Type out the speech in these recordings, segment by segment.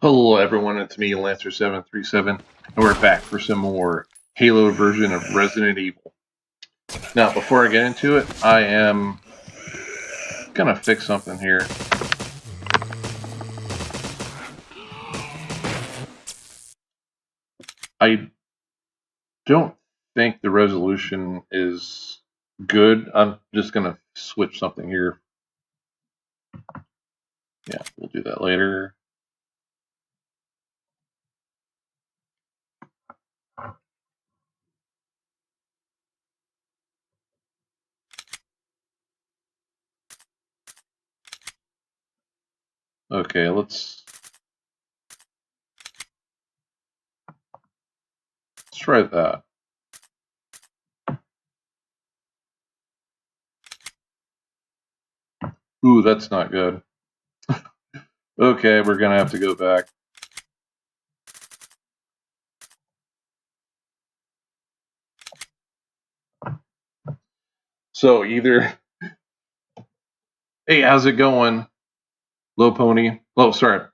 Hello everyone, it's me, Lancer737, and we're back for some more Halo version of Resident Evil. Now, before I get into it, I am gonna fix something here. I don't think the resolution is good. I'm just gonna switch something here. Yeah, we'll do that later. Okay, let's try that. Ooh, that's not good. Okay, we're gonna have to go back. So either, hey, how's it going? Low Pony. Oh, sorry.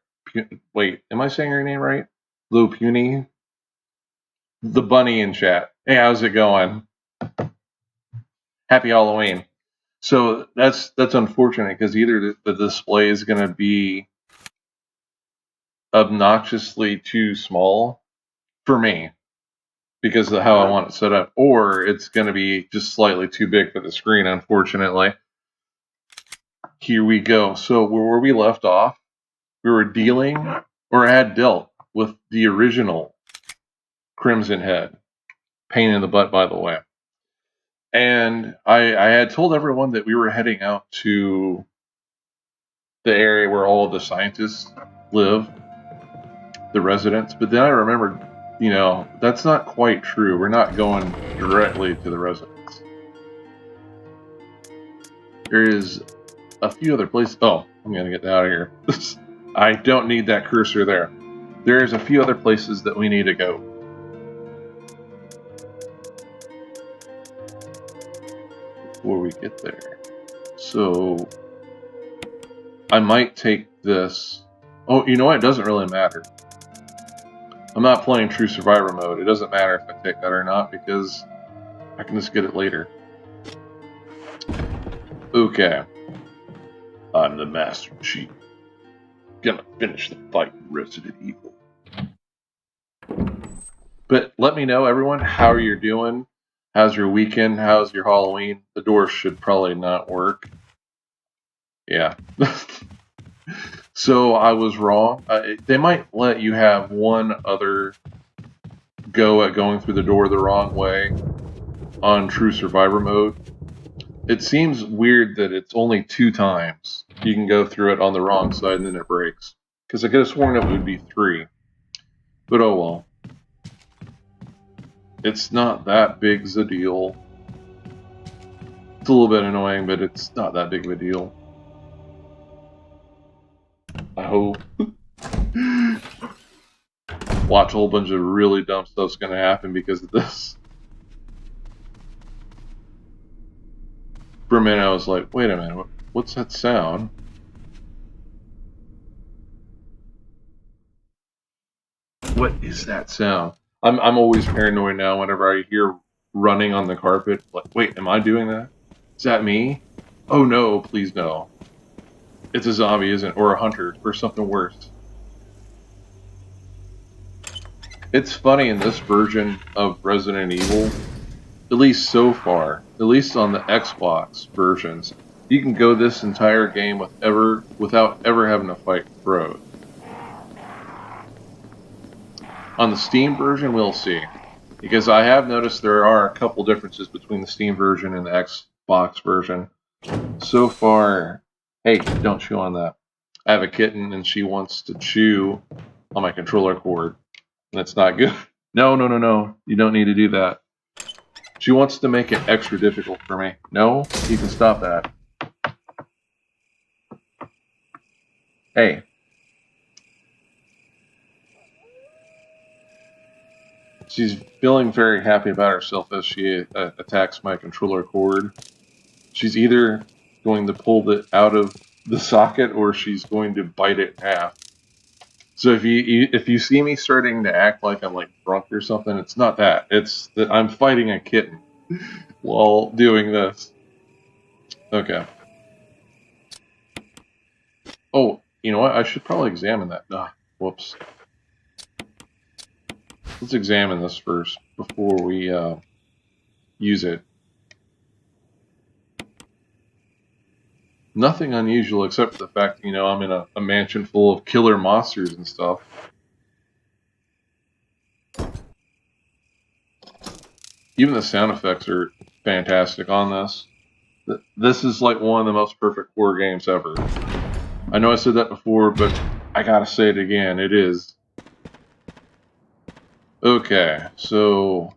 Wait, am I saying her name right? Low Puny? The bunny in chat. Hey, how's it going? Happy Halloween. So that's unfortunate because either the display is going to be obnoxiously too small for me because of how I want it set up, or it's going to be just slightly too big for the screen, unfortunately. Here we go. So where we left off, we were dealing, or had dealt, with the original Crimson Head. Pain in the butt, by the way. And I had told everyone that we were heading out to the area where all of the scientists live, the residents. But then I remembered, that's not quite true. We're not going directly to the residents. There is a few other places. Oh, I'm going to get out of here. I don't need that cursor there. There's a few other places that we need to go. Before we get there. So I might take this. Oh, you know what? It doesn't really matter. I'm not playing True Survivor mode. It doesn't matter if I take that or not because I can just get it later. Okay. I'm the Master Chief. Gonna finish the fight in Resident Evil. But let me know, everyone, how you're doing. How's your weekend? How's your Halloween? The door should probably not work. Yeah. So I was wrong. They might let you have one other go at going through the door the wrong way on True Survivor mode. It seems weird that it's only 2 times you can go through it on the wrong side and then it breaks. Because I could have sworn it would be 3. But oh well. It's not that big a deal. It's a little bit annoying, but it's not that big of a deal. I hope. Watch a whole bunch of really dumb stuff's gonna happen because of this. For a minute I was like, wait a minute, what's that sound? What is that sound? I'm always paranoid now whenever I hear running on the carpet. Like, wait, am I doing that? Is that me? Oh no, please no. It's a zombie, isn't it? Or a hunter, or something worse. It's funny in this version of Resident Evil, at least so far, at least on the Xbox versions, you can go this entire game without ever having to fight Crows. On the Steam version, we'll see. Because I have noticed there are a couple differences between the Steam version and the Xbox version. So far, hey, don't chew on that. I have a kitten and she wants to chew on my controller cord. That's not good. No. You don't need to do that. She wants to make it extra difficult for me. No, you can stop that. Hey. She's feeling very happy about herself as she attacks my controller cord. She's either going to pull it out of the socket or she's going to bite it in half. So if you see me starting to act like I'm like drunk or something, it's not that. It's that I'm fighting a kitten while doing this. Okay. Oh, you know what? I should probably examine that. Whoops. Let's examine this first before we use it. Nothing unusual except for the fact, I'm in a mansion full of killer monsters and stuff. Even the sound effects are fantastic on this. This is like one of the most perfect horror games ever. I know I said that before, but I gotta say it again. It is. Okay, so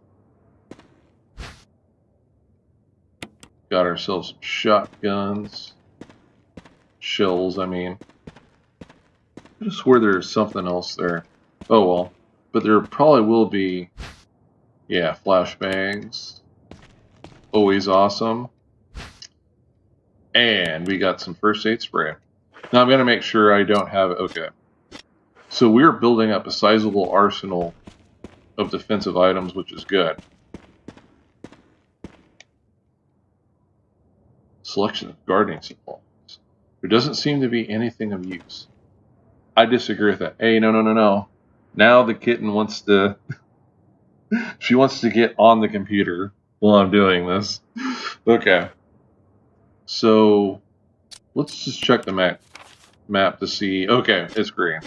got ourselves some shotguns. Shells, I mean. I just swear there's something else there. Oh well. But there probably will be, yeah, flashbangs. Always awesome. And we got some first aid spray. Now I'm going to make sure I don't have it. Okay. So we're building up a sizable arsenal of defensive items, which is good. Selection of gardening supplies. There doesn't seem to be anything of use. I disagree with that. Hey, no. Now the kitten wants to... she wants to get on the computer while I'm doing this. Okay. So, let's just check the map to see... Okay, it's green.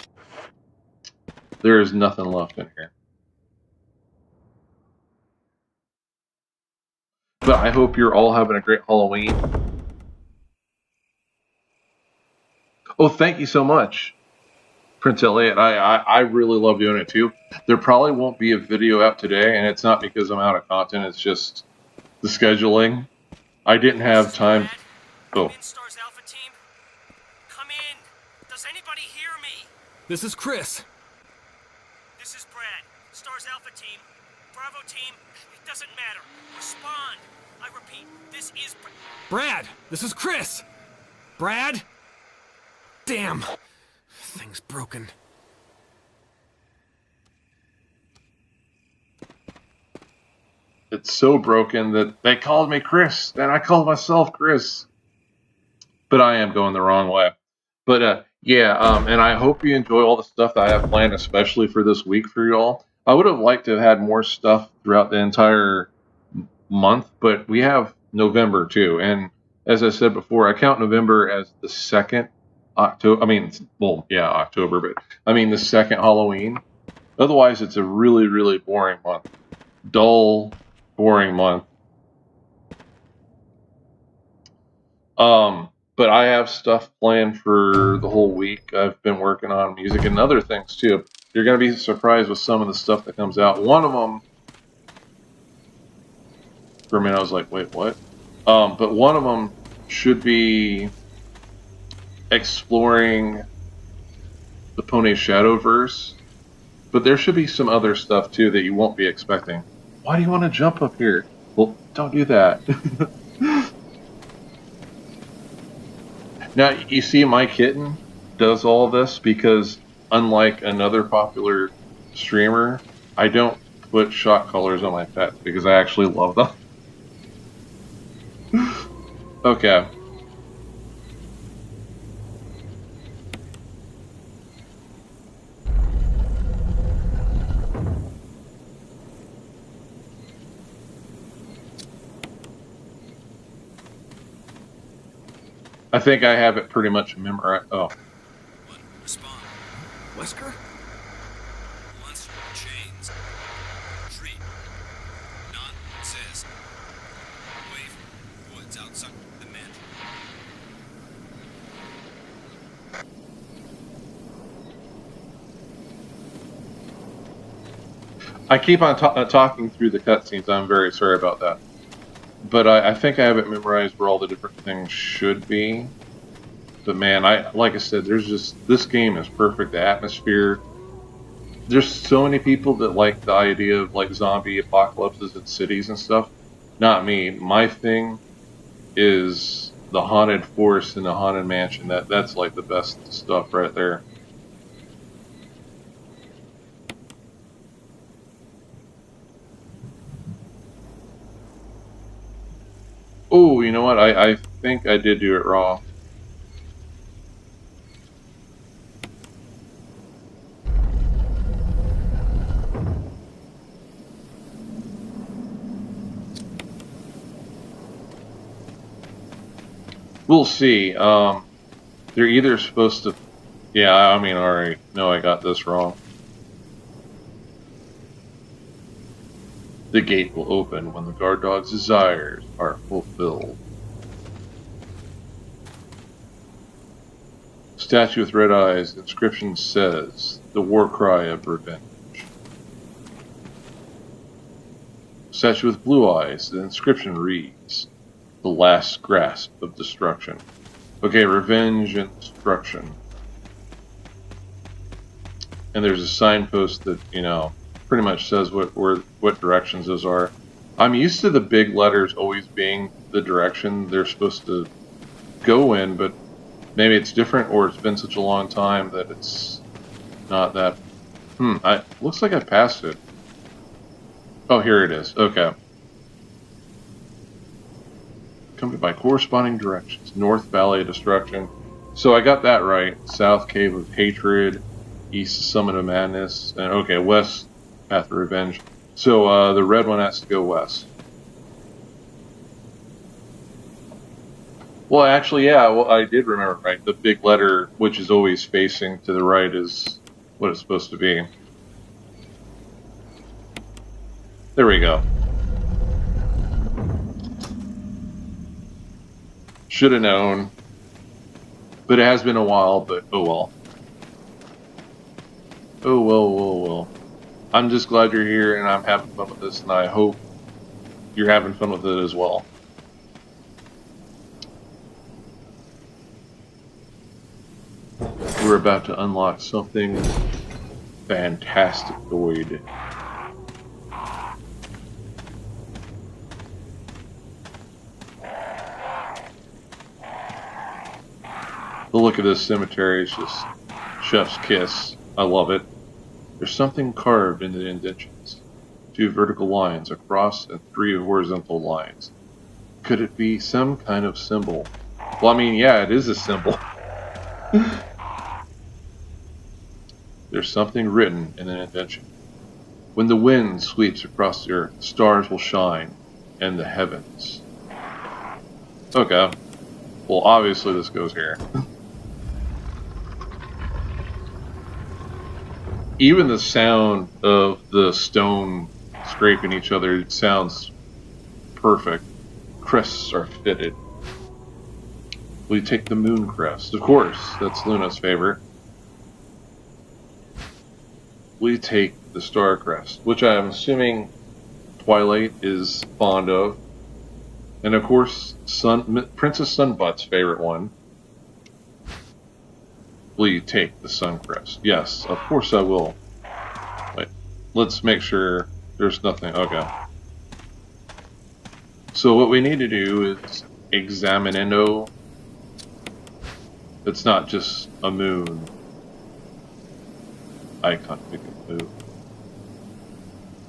There is nothing left in here. But I hope you're all having a great Halloween. Oh, thank you so much, Prince Elliot. I really love doing it too. There probably won't be a video out today, and it's not because I'm out of content. It's just the scheduling. I didn't have time. Oh. Come in, Stars Alpha team. Come in. Does anybody hear me? This is Chris. This is Brad. Stars Alpha team. Bravo team. It doesn't matter. Respond. I repeat, this is Brad, this is Chris. Brad? Damn. Thing's broken. It's so broken that they called me Chris, and I called myself Chris. But I am going the wrong way. But and I hope you enjoy all the stuff that I have planned, especially for this week for y'all. I would have liked to have had more stuff throughout the entire month, but we have November too. And as I said before, I count November as the second October. October, but I mean the second Halloween. Otherwise, it's a really, really boring month. Dull, boring month. But I have stuff planned for the whole week. I've been working on music and other things too. You're going to be surprised with some of the stuff that comes out. One of them, for a minute, I was like, wait, what? But one of them should be exploring the Pony Shadowverse. But there should be some other stuff too that you won't be expecting. Why do you want to jump up here? Well, don't do that. Now, you see, my kitten does all this because, unlike another popular streamer, I don't put shock collars on my pets because I actually love them. Okay. I think I have it pretty much memorized. Oh. Respond. Wesker? Monster chains. Treat. Not says. Away from woods outside the mansion. I keep on talking through the cutscenes. I'm very sorry about that. But I think I have it memorized where all the different things should be. But man, like I said, this game is perfect. The atmosphere. There's so many people that like the idea of like zombie apocalypses in cities and stuff. Not me. My thing is the haunted forest and the haunted mansion. That's like the best stuff right there. Oh, you know what? I think I did do it wrong. We'll see. They're either supposed to... Yeah, I mean, alright. No, I got this wrong. The gate will open when the guard dog's desires are fulfilled. Statue with red eyes, inscription says, the war cry of revenge. Statue with blue eyes, the inscription reads, the last grasp of destruction. Okay, revenge and destruction. And there's a signpost that, you know, pretty much says what directions those are. I'm used to the big letters always being the direction they're supposed to go in, but maybe it's different, or it's been such a long time that it's not that. Looks like I passed it. Oh, here it is. Okay. Accompanied by corresponding directions. North Valley of Destruction. So I got that right. South Cave of Hatred. East Summit of Madness. And okay, west Path of Revenge. So the red one has to go west. Well, actually, yeah, well, I did remember right. The big letter, which is always facing to the right, is what it's supposed to be. There we go. Should have known. But it has been a while, but oh well. Oh well. I'm just glad you're here and I'm having fun with this, and I hope you're having fun with it as well. We're about to unlock something fantasticoid. The look of this cemetery is just chef's kiss. I love it. There's something carved into the indentions. 2 vertical lines across and 3 horizontal lines. Could it be some kind of symbol? Well, I mean, yeah, it is a symbol. There's something written in an indention. When the wind sweeps across the earth, stars will shine in the heavens. Okay. Well, obviously this goes here. Even the sound of the stone scraping each other sounds perfect. Crests are fitted. Will you take the moon crest? Of course, that's Luna's favorite. Will you take the star crest? Which I'm assuming Twilight is fond of. And of course, Princess Sunbutt's favorite one. Will you take the sun crest? Yes, of course I will. Wait, let's make sure there's nothing. Okay. So what we need to do is examinando. It's not just a moon. Icon, we can move.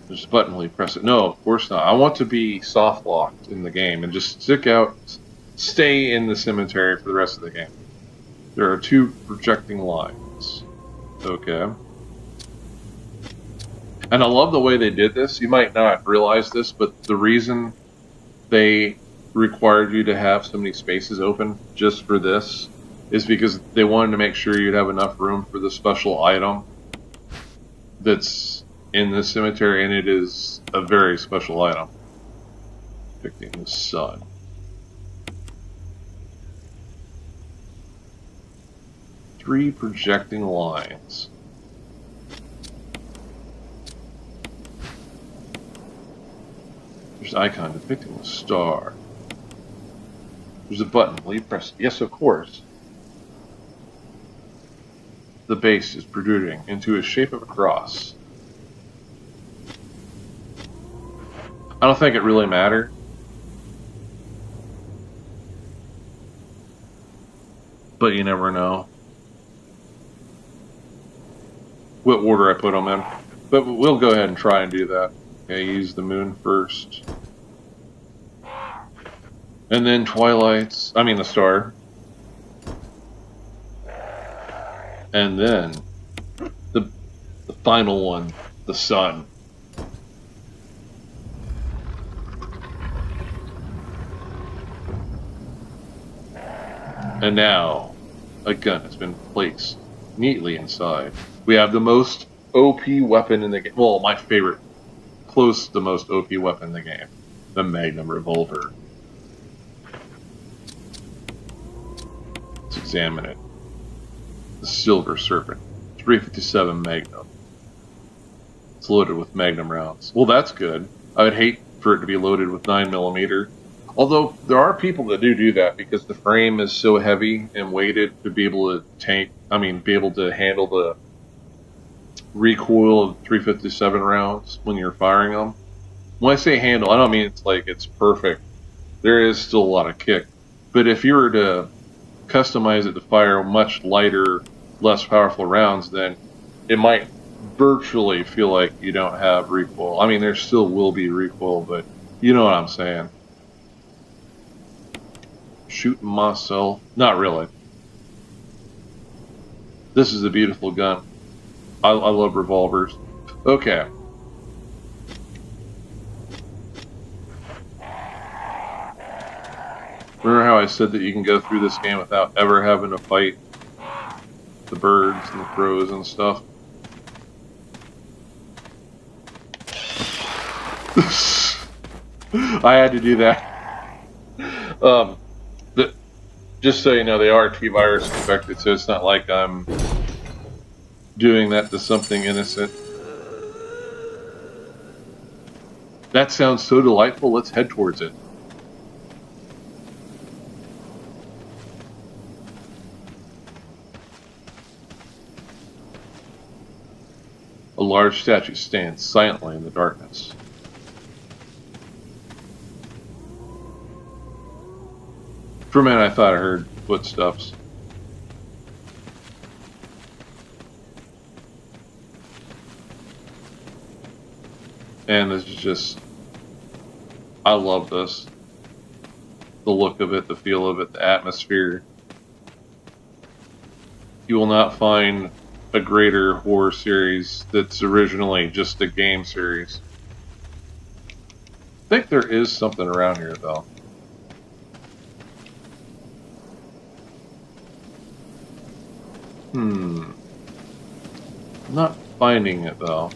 There's a button, will you press it? No, of course not. I want to be soft locked in the game and just stay in the cemetery for the rest of the game. There are 2 projecting lines. Okay. And I love the way they did this. You might not realize this, but the reason they required you to have so many spaces open just for this is because they wanted to make sure you'd have enough room for the special item that's in the cemetery, and it is a very special item. Depicting the sun. Three projecting lines. There's an icon depicting the star. There's a button. Will you press it? Yes, of course. The base is protruding into a shape of a cross. I don't think it really mattered. But you never know what order I put them in. But we'll go ahead and try and do that. Okay, use the moon first. And then the star. And then the final one, the sun. And now, a gun has been placed neatly inside. We have the most OP weapon in the game. Well, my favorite, close to the most OP weapon in the game. The Magnum revolver. Let's examine it. The Silver Serpent. 357 Magnum. It's loaded with Magnum rounds. Well, that's good. I would hate for it to be loaded with 9mm. Although, there are people that do that because the frame is so heavy and weighted to be able to be able to handle the recoil of 357 rounds when you're firing them. When I say handle, I don't mean it's like it's perfect. There is still a lot of kick. But if you were to customize it to fire much lighter, less powerful rounds, then it might virtually feel like you don't have recoil. I mean, there still will be recoil, but you know what I'm saying. Shooting myself. Not really. This is a beautiful gun. I love revolvers. Okay. Remember how I said that you can go through this game without ever having to fight the birds and the crows and stuff? I had to do that. Just so you know, they are T-virus infected, so it's not like I'm doing that to something innocent. That sounds so delightful. Let's head towards it. A large statue stands silently in the darkness. For a minute, I thought I heard footsteps. And this is just... I love this. The look of it, the feel of it, the atmosphere. You will not find a greater horror series that's originally just a game series. I think there is something around here, though. I'm not finding it, though.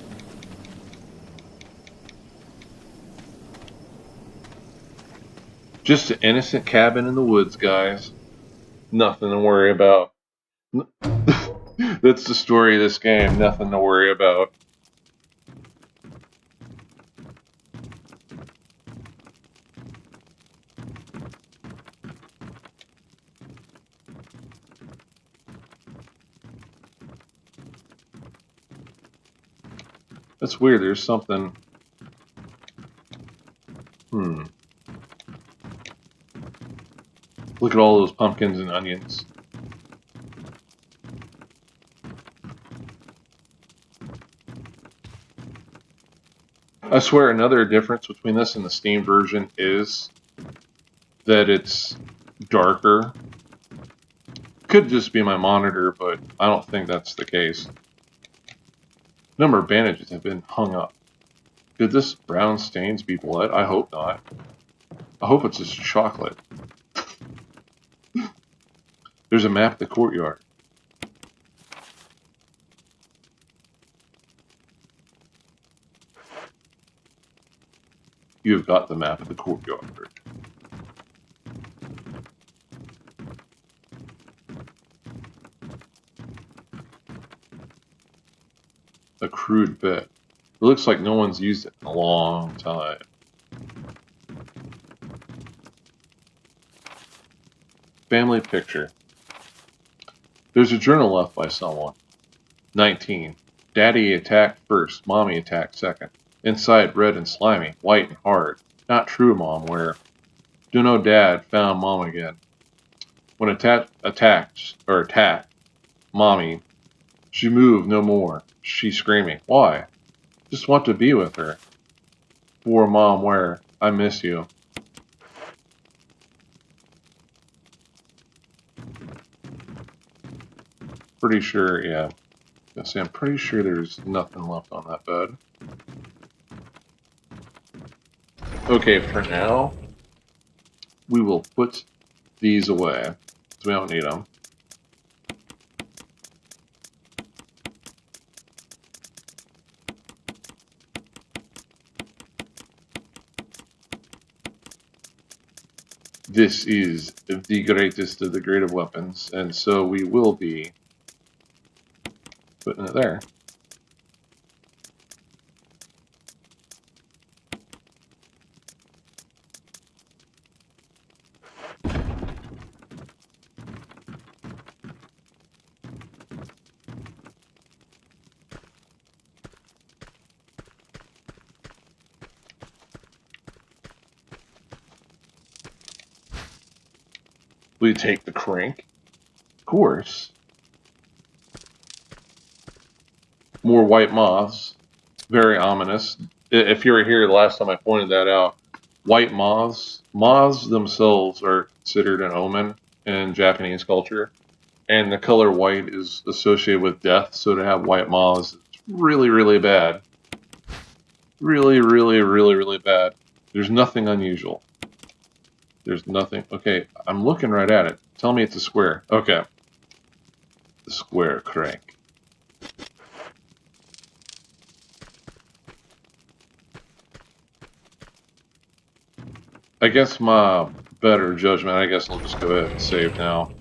Just an innocent cabin in the woods, guys. Nothing to worry about. That's the story of this game. Nothing to worry about. That's weird. There's something. Look at all those pumpkins and onions. I swear another difference between this and the Steam version is that it's darker. Could just be my monitor, but I don't think that's the case. Number of bandages have been hung up. Could this brown stains be blood? I hope not. I hope it's just chocolate. There's a map of the courtyard. You have got the map of the courtyard. A crude bit. It looks like no one's used it in a long time. Family picture. There's a journal left by someone. 19. Daddy attacked first, Mommy attacked second. Inside, red and slimy, white and hard. Not true, Mom, where? Dunno Dad found Mom again. When attacked, Mommy, she moved no more. She screaming. Why? Just want to be with her. For Mom, where? I miss you. pretty sure, yeah. I'm pretty sure there's nothing left on that bed. Okay, for now, we will put these away, because we don't need them. This is the greatest of the great of weapons, and so we will be putting it there. We take the crank, of course. More white moths, very ominous. If you were here the last time I pointed that out, white moths themselves are considered an omen in Japanese culture, and the color white is associated with death, so to have white moths is really, really bad. Really, really, really, really bad. There's nothing unusual. There's nothing. Okay, I'm looking right at it. Tell me it's a square. Okay. The square crank. I guess my better judgment, I guess I'll just go ahead and save now.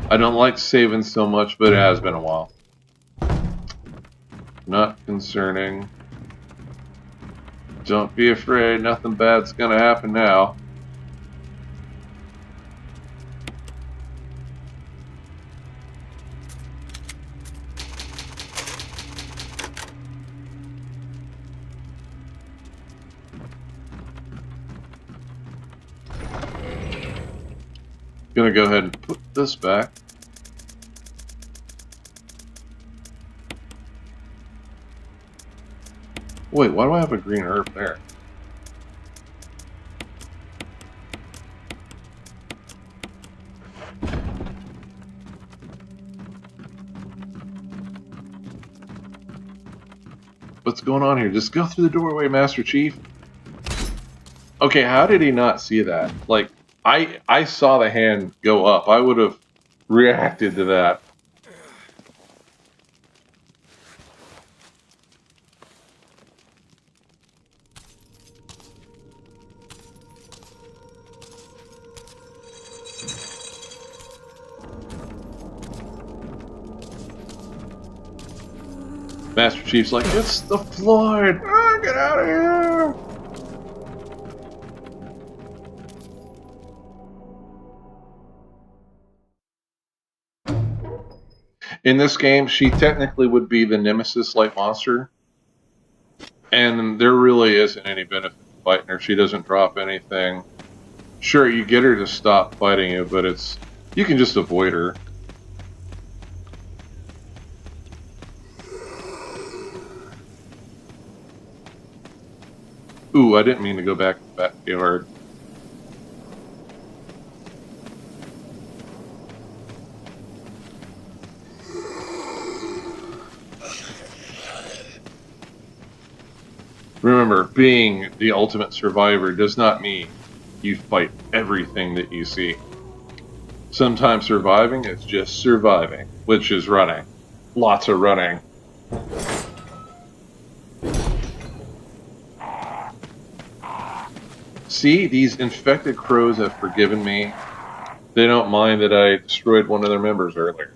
I don't like saving so much, but it has been a while. Not concerning. Don't be afraid, nothing bad's gonna happen now. Gonna go ahead and put this back. Wait, why do I have a green herb there? What's going on here? Just go through the doorway, Master Chief. Okay, how did he not see that? Like, I saw the hand go up. I would have reacted to that. Master Chief's like, it's the Floyd! Oh, get out of here! In this game, she technically would be the Nemesis-like monster. And there really isn't any benefit to fighting her. She doesn't drop anything. Sure, you get her to stop fighting you, but it's... you can just avoid her. Ooh, I didn't mean to go back to the backyard. Remember, being the ultimate survivor does not mean you fight everything that you see. Sometimes surviving is just surviving, which is running. Lots of running. See, these infected crows have forgiven me. They don't mind that I destroyed one of their members earlier.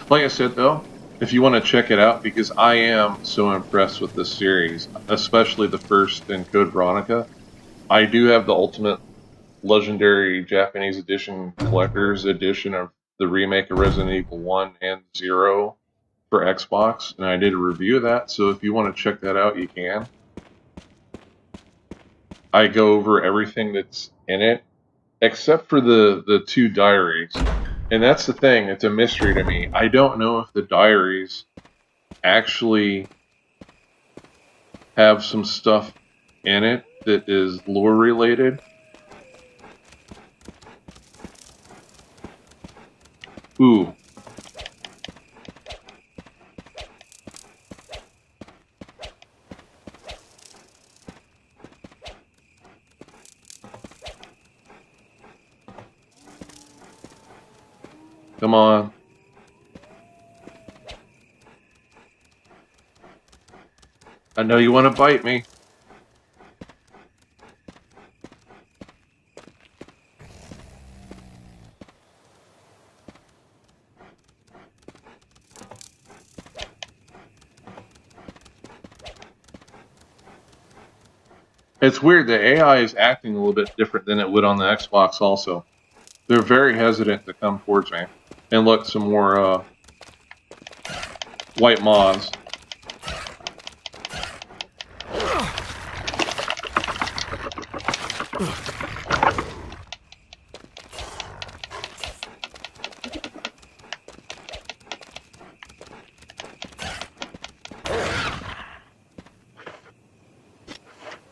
Like I said, though, if you want to check it out, because I am so impressed with this series, especially the first in Code Veronica. I do have the Ultimate Legendary Japanese Edition Collector's Edition of the remake of Resident Evil 1 and 0 for Xbox, and I did a review of that, so if you want to check that out, you can. I go over everything that's in it, except for the two diaries. And that's the thing, it's a mystery to me. I don't know if the diaries actually have some stuff in it that is lore related. Ooh. Come on. I know you want to bite me. It's weird, the AI is acting a little bit different than it would on the Xbox also. They're very hesitant to come towards me. And look, some more white moths.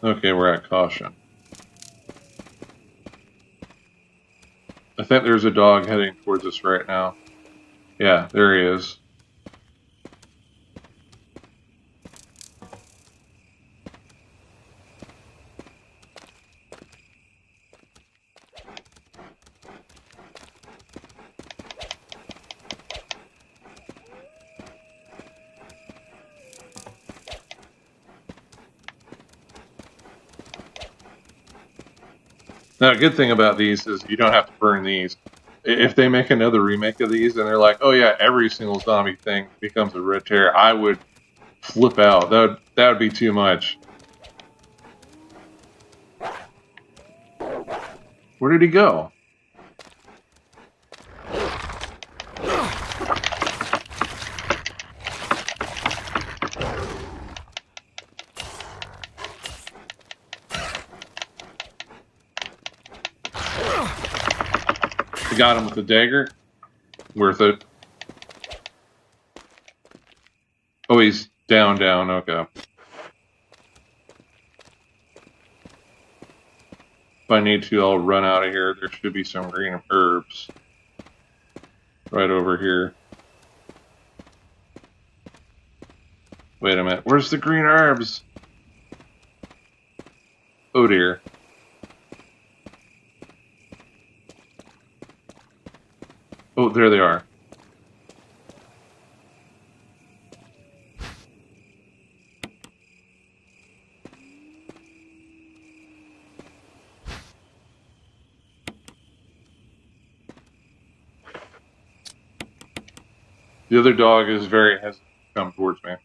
Okay, we're at caution. I think there's a dog heading towards us right now. Yeah, there he is. Now, a good thing about these is you don't have to burn these. If they make another remake of these and they're like, oh yeah, every single zombie thing becomes a red tear, I would flip out. That would be too much. Where did he go? I got him with the dagger. Worth it. Oh, he's down, okay. If I need to, I'll run out of here. There should be some green herbs right over here. Wait a minute. Where's the green herbs? Oh dear. Oh, there they are. The other dog is very hesitant to come towards me.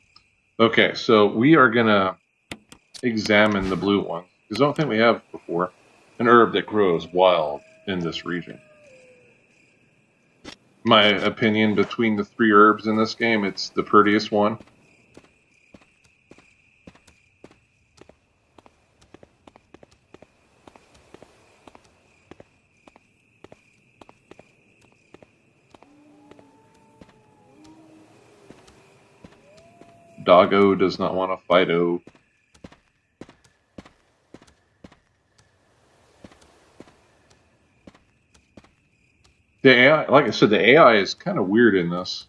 Okay, so we are going to examine the blue one, because I don't think we have before. An herb that grows wild in this region. My opinion, between the three herbs in this game, it's the prettiest one. Doggo does not want to fight-o. The AI, like I said, the AI is kind of weird in this.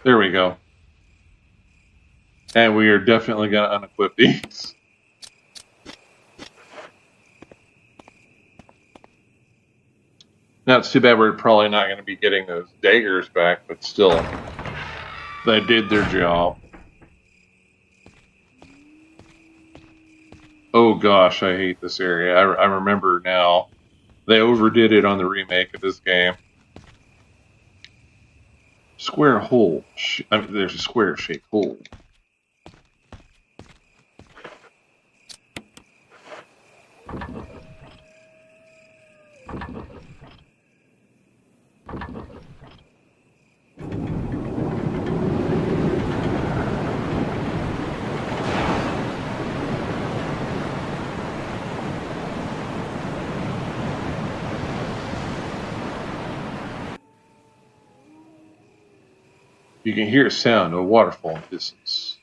There we go. And we are definitely going to unequip these. Now, it's too bad we're probably not going to be getting those daggers back, but still, they did their job. Oh gosh, I hate this area. I remember now. They overdid it on the remake of this game. Square hole. I mean, there's a square-shaped hole. You can hear a sound of a waterfall in the distance.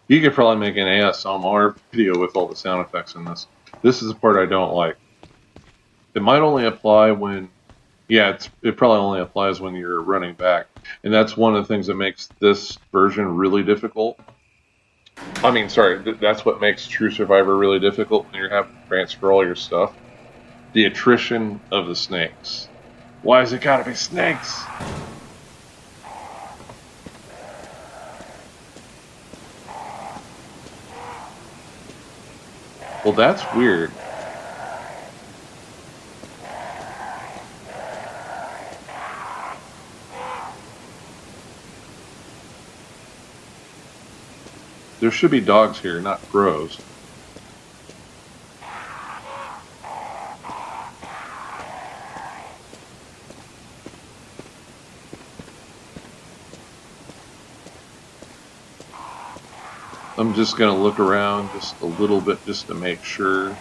You could probably make an ASMR video with all the sound effects in this. This is the part I don't like. It might only apply when, yeah, it probably only applies when you're running back. And that's one of the things that makes this version really difficult. I mean, sorry, that's what makes True Survivor really difficult when you're having to transfer all your stuff. The attrition of the snakes. Why has it gotta be snakes? Well, that's weird. There should be dogs here, not crows. I'm just going to look around just a little bit just to make sure.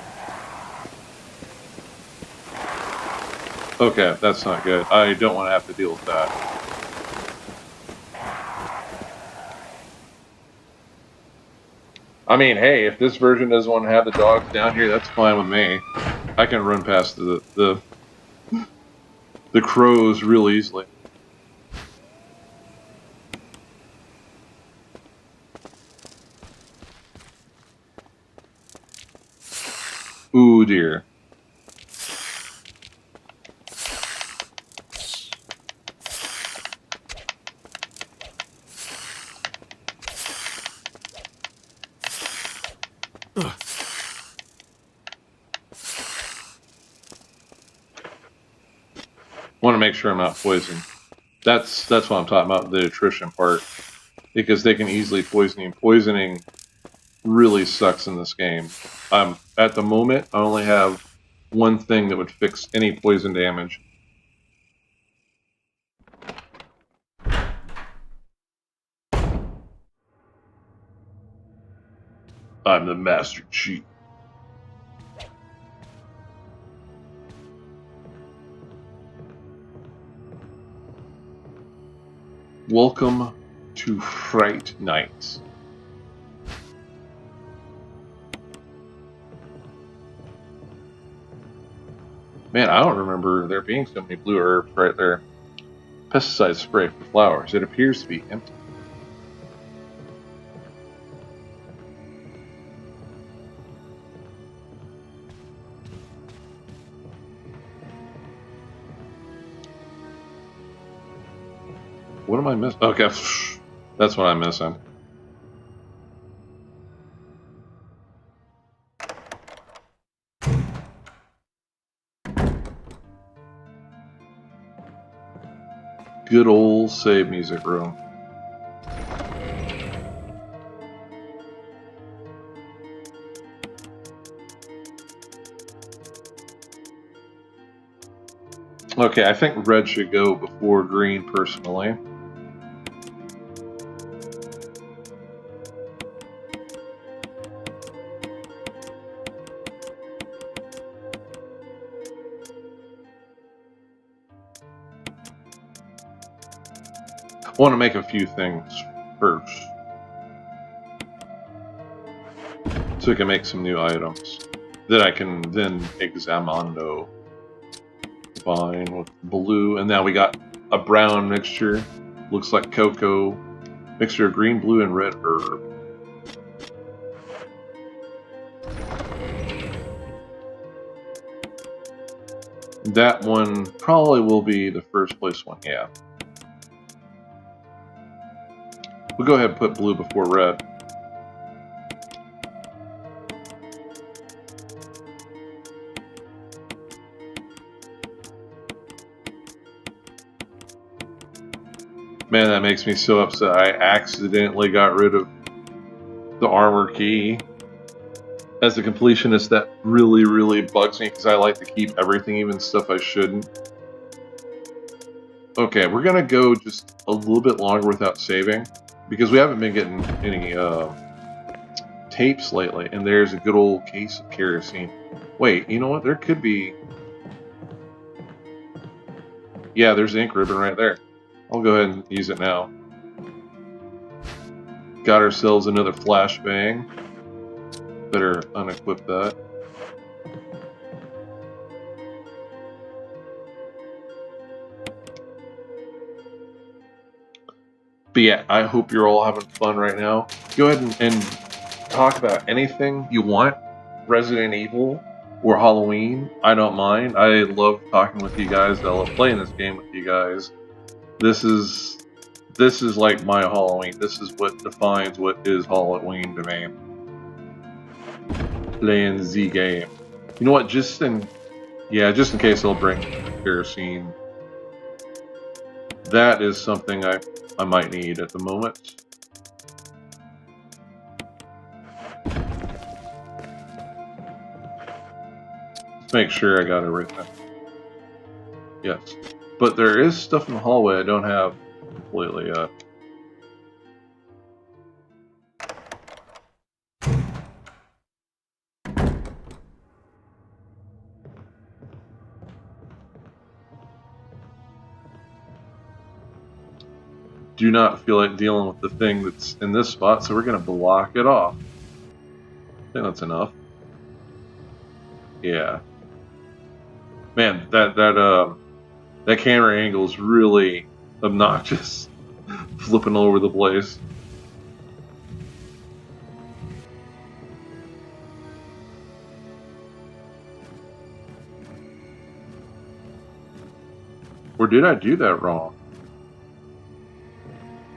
Okay, that's not good. I don't want to have to deal with that. I mean, hey, if this version doesn't want to have the dogs down here, that's fine with me. I can run past the crows real easily. Ooh dear. Want to make sure I'm not poisoned. That's what I'm talking about, the attrition part. Because they can easily poison you. Poisoning really sucks in this game. At the moment, I only have one thing that would fix any poison damage. I'm the Master Chief. Welcome to Fright Night. Man, I don't remember there being so many blue herbs right there. Pesticide spray for flowers. It appears to be empty. What am I missing? Okay, that's what I'm missing. Good old save music room. Okay, I think red should go before green personally. I want to make a few things first, so we can make some new items that I can then examino. Fine with blue, and now we got a brown mixture. Looks like cocoa. Mixture of green, blue, and red herb. That one probably will be the first place one, yeah. We'll go ahead and put blue before red. Man, that makes me so upset. I accidentally got rid of the armor key. As a completionist, that really, really bugs me because I like to keep everything, even stuff I shouldn't. Okay, we're gonna go just a little bit longer without saving because we haven't been getting any tapes lately, and there's a good old case of kerosene. Wait, you know what? There could be... Yeah, there's the ink ribbon right there. I'll go ahead and use it now. Got ourselves another flashbang. Better unequip that. But yeah, I hope you're all having fun right now. Go ahead and talk about anything you want. Resident Evil or Halloween, I don't mind. I love talking with you guys. I love playing this game with you guys. This is like my Halloween. This is what defines what is Halloween to me. Playing the game. You know what? Just in case I'll bring kerosene. That is something I might need at the moment. Let's make sure I got everything. Yes. But there is stuff in the hallway I don't have completely yet. Do not feel like dealing with the thing that's in this spot, so we're going to block it off. I think that's enough. Yeah. Man, that camera angle is really obnoxious. Flipping all over the place. Or did I do that wrong?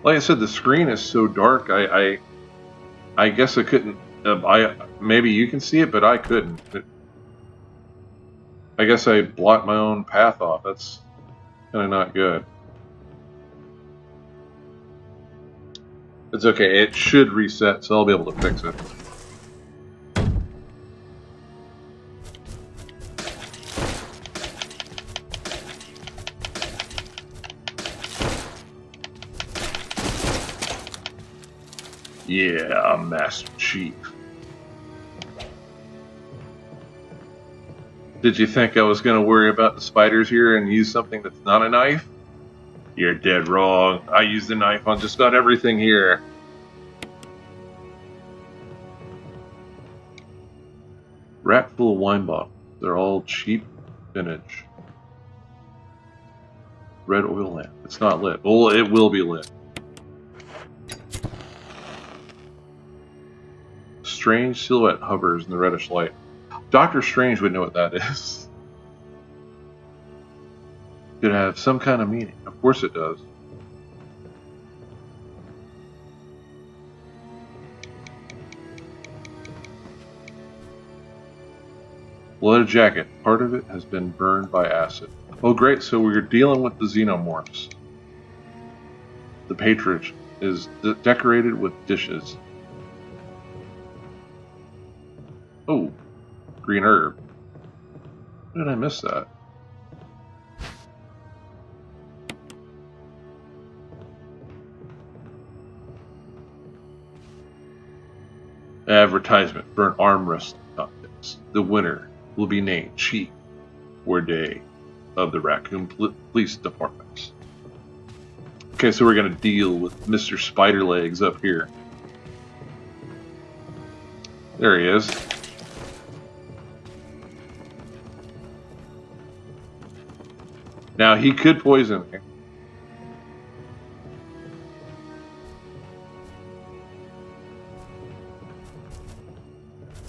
Like I said, the screen is so dark. I guess I couldn't. Maybe you can see it, but I couldn't. I guess I blocked my own path off. That's kind of not good. It's okay. It should reset, so I'll be able to fix it. Yeah, Master Chief. Did you think I was going to worry about the spiders here and use something that's not a knife? You're dead wrong. I used a knife on just about everything here. Rack full of wine bottles. They're all cheap vintage. Red oil lamp. It's not lit. Well, it will be lit. Strange silhouette hovers in the reddish light. Doctor Strange would know what that is. Could have some kind of meaning. Of course it does. Leather jacket. Part of it has been burned by acid. Oh great, so we're dealing with the xenomorphs. The patronage is decorated with dishes. Oh, green herb. How did I miss that? Advertisement for an arm wrestling contest. The winner will be named Chief Warday of the Raccoon Police Department. Okay, so we're going to deal with Mr. Spiderlegs up here. There he is. Now, he could poison me.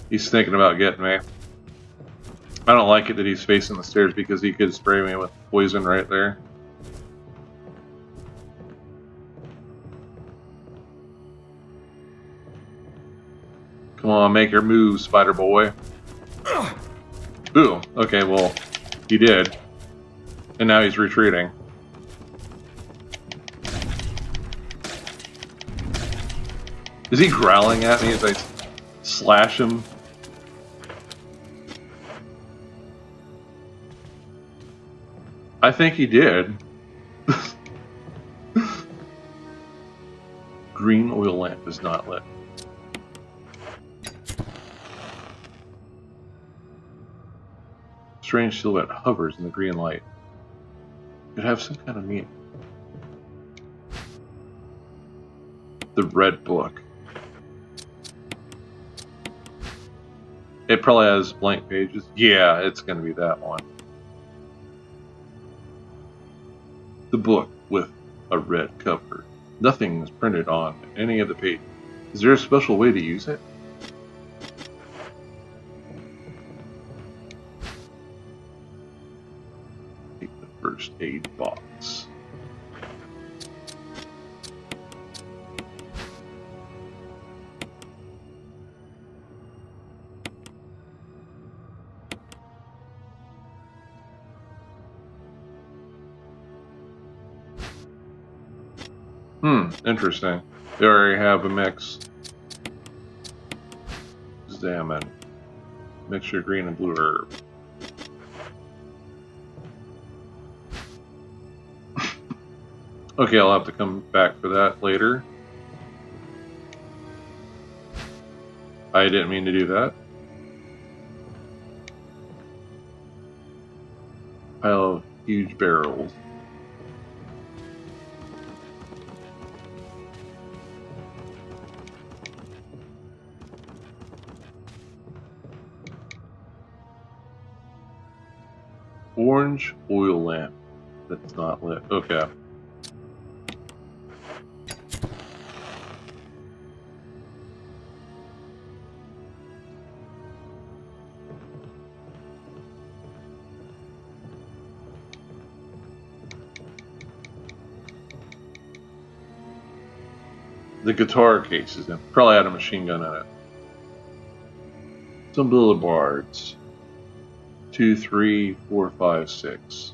He's thinking about getting me. I don't like it that he's facing the stairs because he could spray me with poison right there. Come on, make your move, Spider Boy. Ooh, okay, well, he did. And now he's retreating. Is he growling at me as I slash him? I think he did. Green oil lamp is not lit. Strange silhouette hovers in the green light. It have some kind of meaning. The red book. It probably has blank pages. Yeah, it's going to be that one. The book with a red cover. Nothing is printed on any of the pages. Is there a special way to use it? Take the first aid box. Interesting. They already have a mix. Examine. Mixture green and blue herb. Okay, I'll have to come back for that later. I didn't mean to do that. Pile of huge barrels. Orange oil lamp that's not lit. Okay. The guitar case is in. Probably had a machine gun in it. Some boulevard's. 2, 3, 4, 5, 6.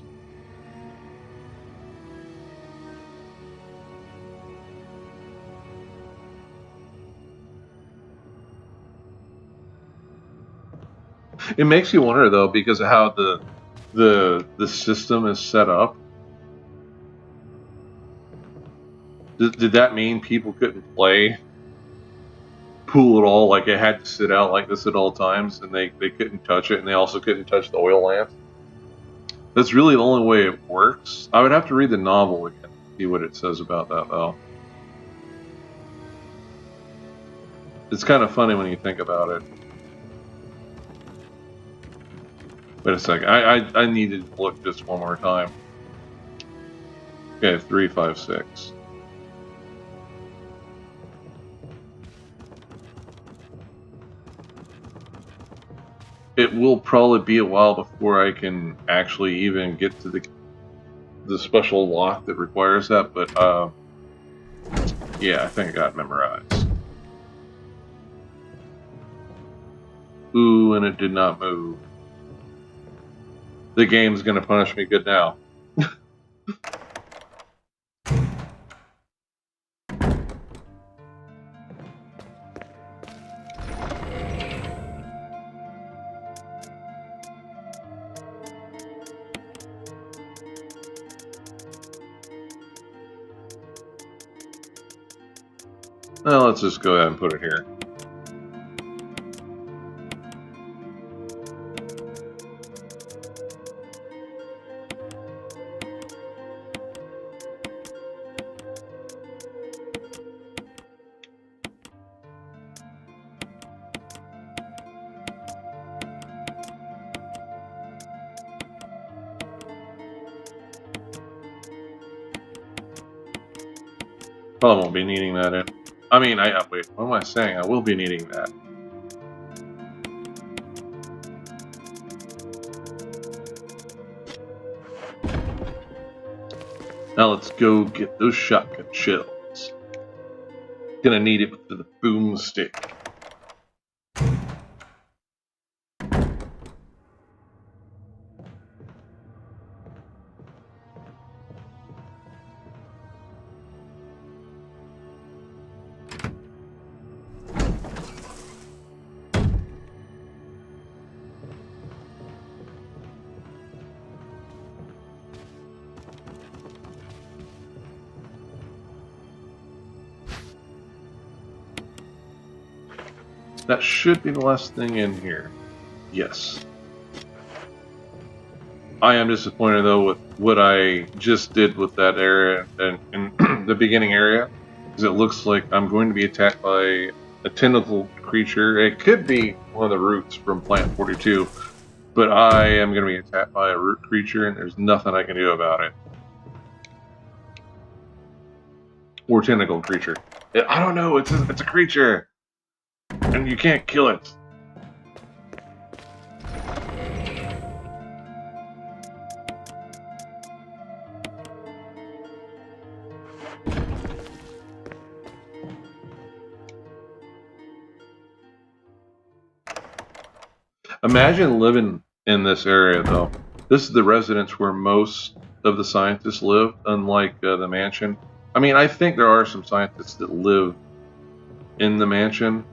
It makes you wonder though, because of how the system is set up. Did that mean people couldn't play pool at all? Like it had to sit out like this at all times, and they couldn't touch it, and they also couldn't touch the oil lamps? That's really the only way it works. I would have to read the novel again to see what it says about that, though. It's kind of funny when you think about it. Wait a second. I needed to look just one more time. Okay, 3, 5, 6. It will probably be a while before I can actually even get to the special lock that requires that, but yeah, I think I got it memorized. Ooh, and it did not move. The game's gonna punish me good now. Well, let's just go ahead and put it here. Probably won't be needing that in. I mean, wait, what am I saying? I will be needing that. Now let's go get those shotgun shells. Gonna need it for the boomstick. That should be the last thing in here. Yes. I am disappointed though with what I just did with that area and in the beginning area, because it looks like I'm going to be attacked by a tentacle creature. It could be one of the roots from Plant 42, but I am going to be attacked by a root creature, and there's nothing I can do about it. Or tentacle creature. I don't know. It's a creature, and you can't kill it. Imagine living in this area, though. This is the residence where most of the scientists live, unlike the mansion. I mean, I think there are some scientists that live in the mansion,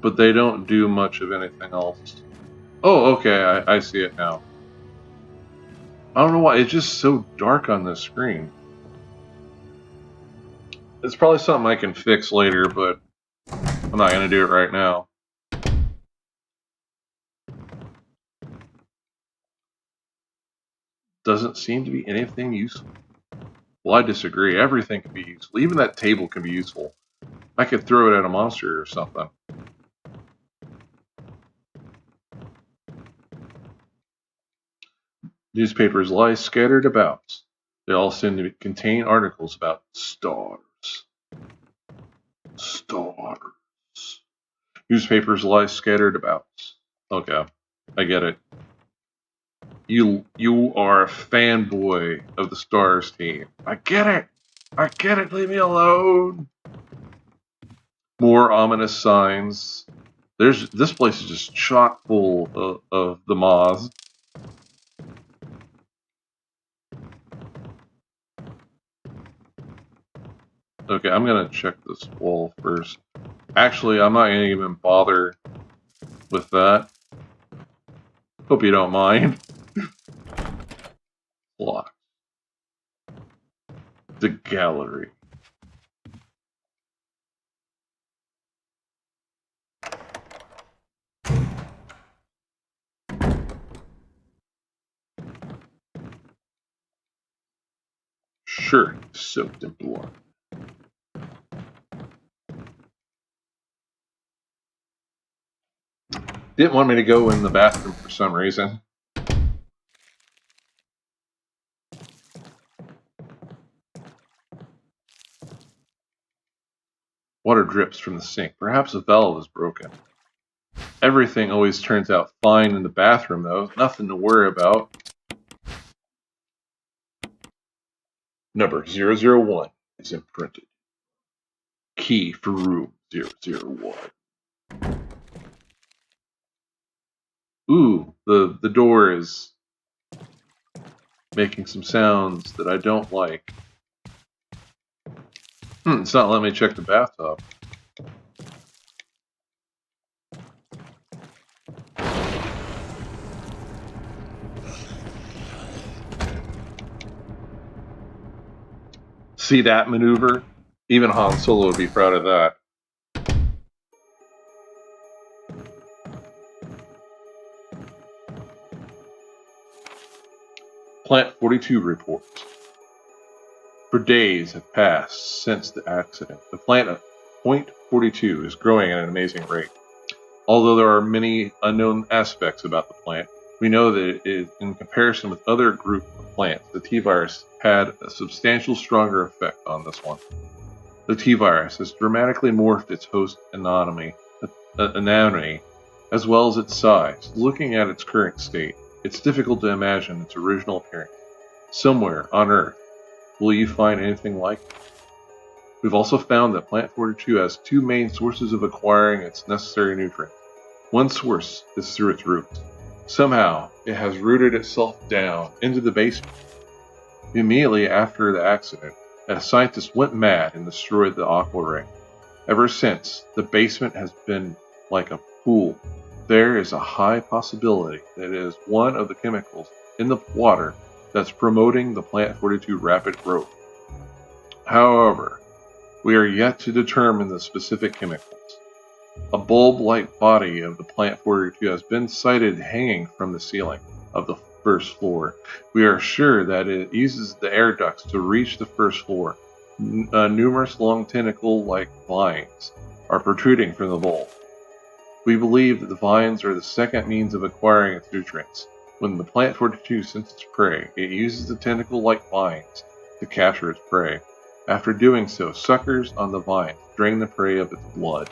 but they don't do much of anything else. Oh, okay, I see it now. I don't know why, it's just so dark on this screen. It's probably something I can fix later, but I'm not going to do it right now. Doesn't seem to be anything useful. Well, I disagree. Everything can be useful. Even that table can be useful. I could throw it at a monster or something. Newspapers lie scattered about. They all seem to contain articles about stars. Stars. Newspapers lie scattered about. Okay, I get it. You are a fanboy of the Stars team. I get it. I get it. Leave me alone. More ominous signs. This place is just chock full of the moths. Okay, I'm gonna check this wall first. Actually, I'm not gonna even bother with that. Hope you don't mind. Locked. The gallery. Sure, soaked in blood. Didn't want me to go in the bathroom for some reason. Water drips from the sink. Perhaps a valve is broken. Everything always turns out fine in the bathroom, though. Nothing to worry about. Number 001 is imprinted. Key for room 001. Ooh, the door is making some sounds that I don't like. It's not letting me check the bathtub. See that maneuver? Even Han Solo would be proud of that. Plant 42 report. For days have passed since the accident. The plant of Point 42 is growing at an amazing rate. Although there are many unknown aspects about the plant, we know that in comparison with other group of plants, the T-virus had a substantial stronger effect on this one. The T-virus has dramatically morphed its host anatomy, as well as its size. Looking at its current state, it's difficult to imagine its original appearance. Somewhere on Earth, will you find anything like it? We've also found that Plant 42 has two main sources of acquiring its necessary nutrients. One source is through its roots. Somehow, it has rooted itself down into the basement. Immediately after the accident, a scientist went mad and destroyed the aqua ring. Ever since, the basement has been like a pool. There is a high possibility that it is one of the chemicals in the water that's promoting the Plant 42 rapid growth. However, we are yet to determine the specific chemicals. A bulb-like body of the Plant 42 has been sighted hanging from the ceiling of the first floor. We are sure that it uses the air ducts to reach the first floor. Numerous long tentacle-like vines are protruding from the bulb. We believe that the vines are the second means of acquiring its nutrients. When the Plant 42 senses prey, it uses the tentacle-like vines to capture its prey. After doing so, suckers on the vines drain the prey of its blood.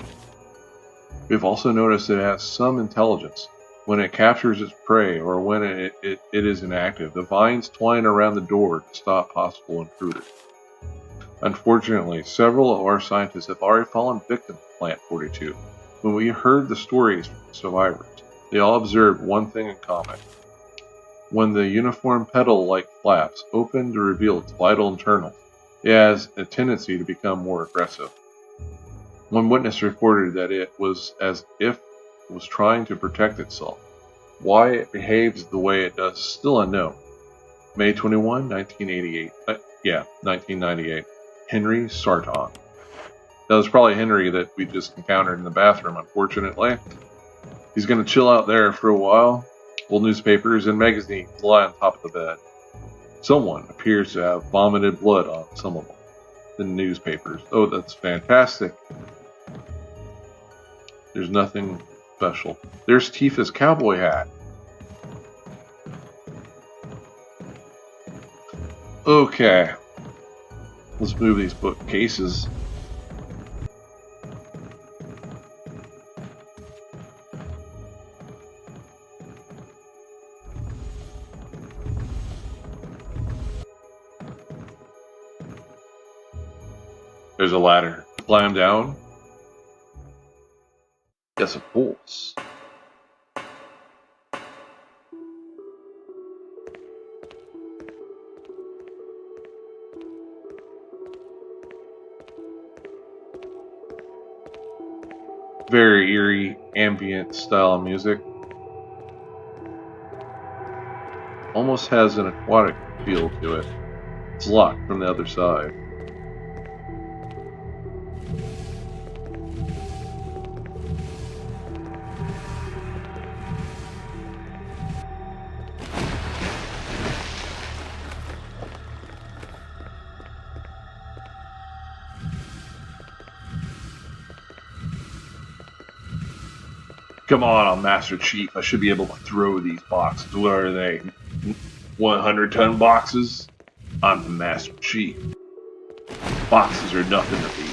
We've also noticed it has some intelligence. When it captures its prey or when it is inactive, the vines twine around the door to stop possible intruders. Unfortunately, several of our scientists have already fallen victim to Plant 42. When we heard the stories from the survivors, they all observed one thing in common. When the uniform petal-like flaps open to reveal its vital internals, it has a tendency to become more aggressive. One witness reported that it was as if it was trying to protect itself. Why it behaves the way it does is still unknown. May 21, 1998. Henry Sarton. That was probably Henry that we just encountered in the bathroom, unfortunately. He's going to chill out there for a while. Old newspapers and magazines lie on top of the bed. Someone appears to have vomited blood on some of them. The newspapers. Oh, that's fantastic. There's nothing special. There's Tifa's cowboy hat. Okay. Let's move these bookcases. There's a ladder. Climb down. Yes, of course. Very eerie, ambient style of music. Almost has an aquatic feel to it. It's locked from the other side. Come on, I'm Master Chief. I should be able to throw these boxes. What are they? 100-ton boxes? I'm the Master Chief. Boxes are nothing to me.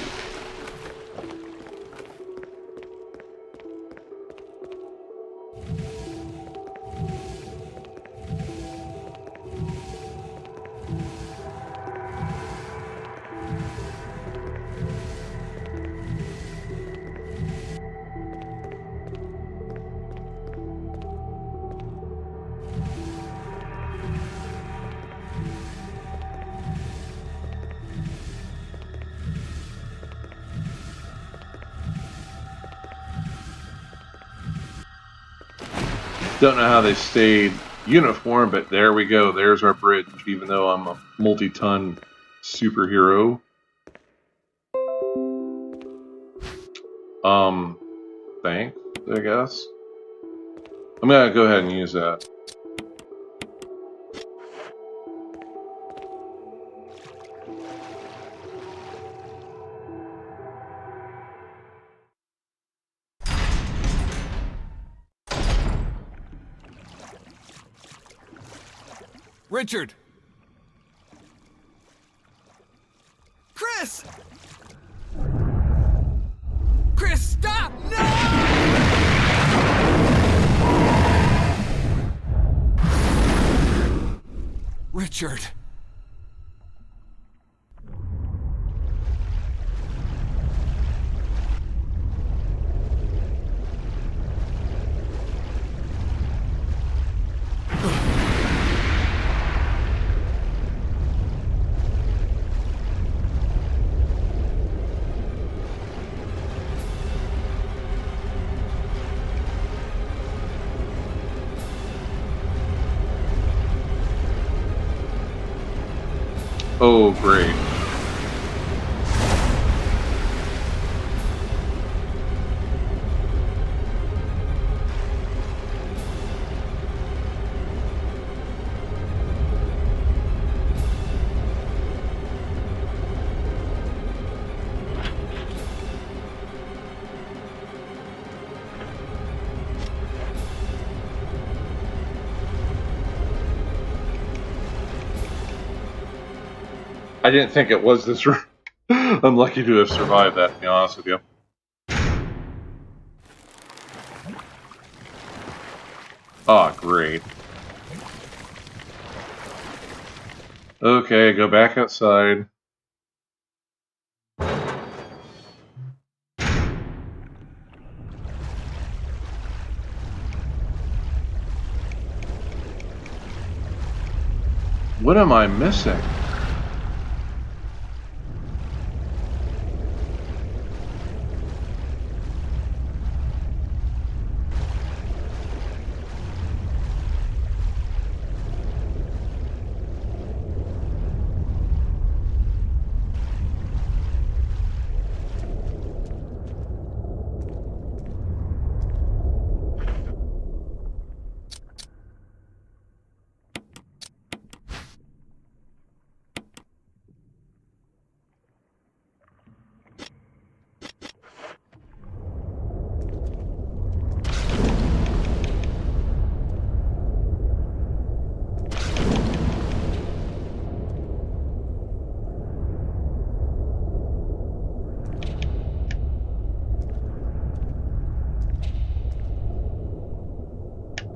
Don't know how they stayed uniform, but there we go. There's our bridge, even though I'm a multi-ton superhero. Thanks, I guess. I'm gonna go ahead and use that. Richard! Chris! Chris, stop! No! Richard. Oh, great. I didn't think it was this room. I'm lucky to have survived that, to be honest with you. Oh, great. Okay, go back outside. What am I missing?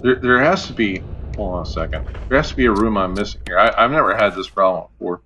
There has to be. Hold on a second. There has to be a room I'm missing here. I've never had this problem before.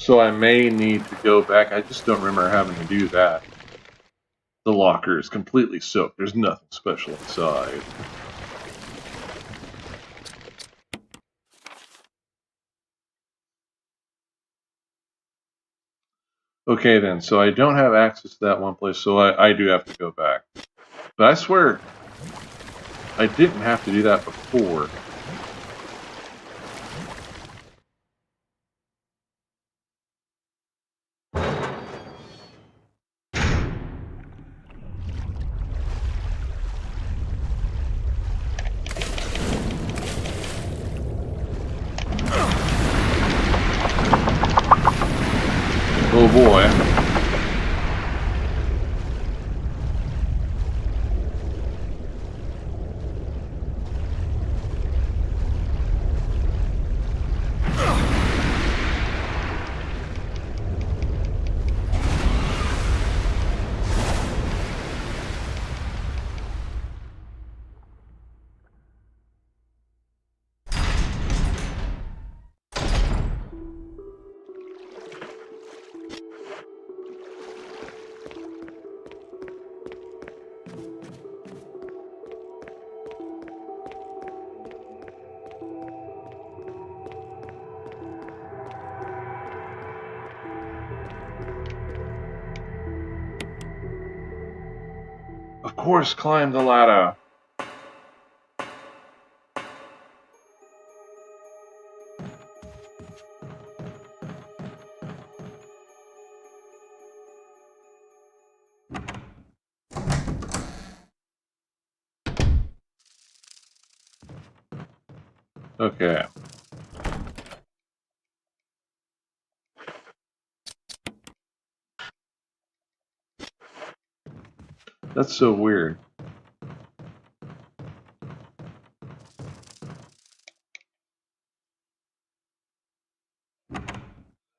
So I may need to go back. I just don't remember having to do that. The locker is completely soaked. There's nothing special inside. Okay then, so I don't have access to that one place, so I do have to go back. But I swear, I didn't have to do that before. Oh boy. Of course, climb the ladder. Okay. That's so weird.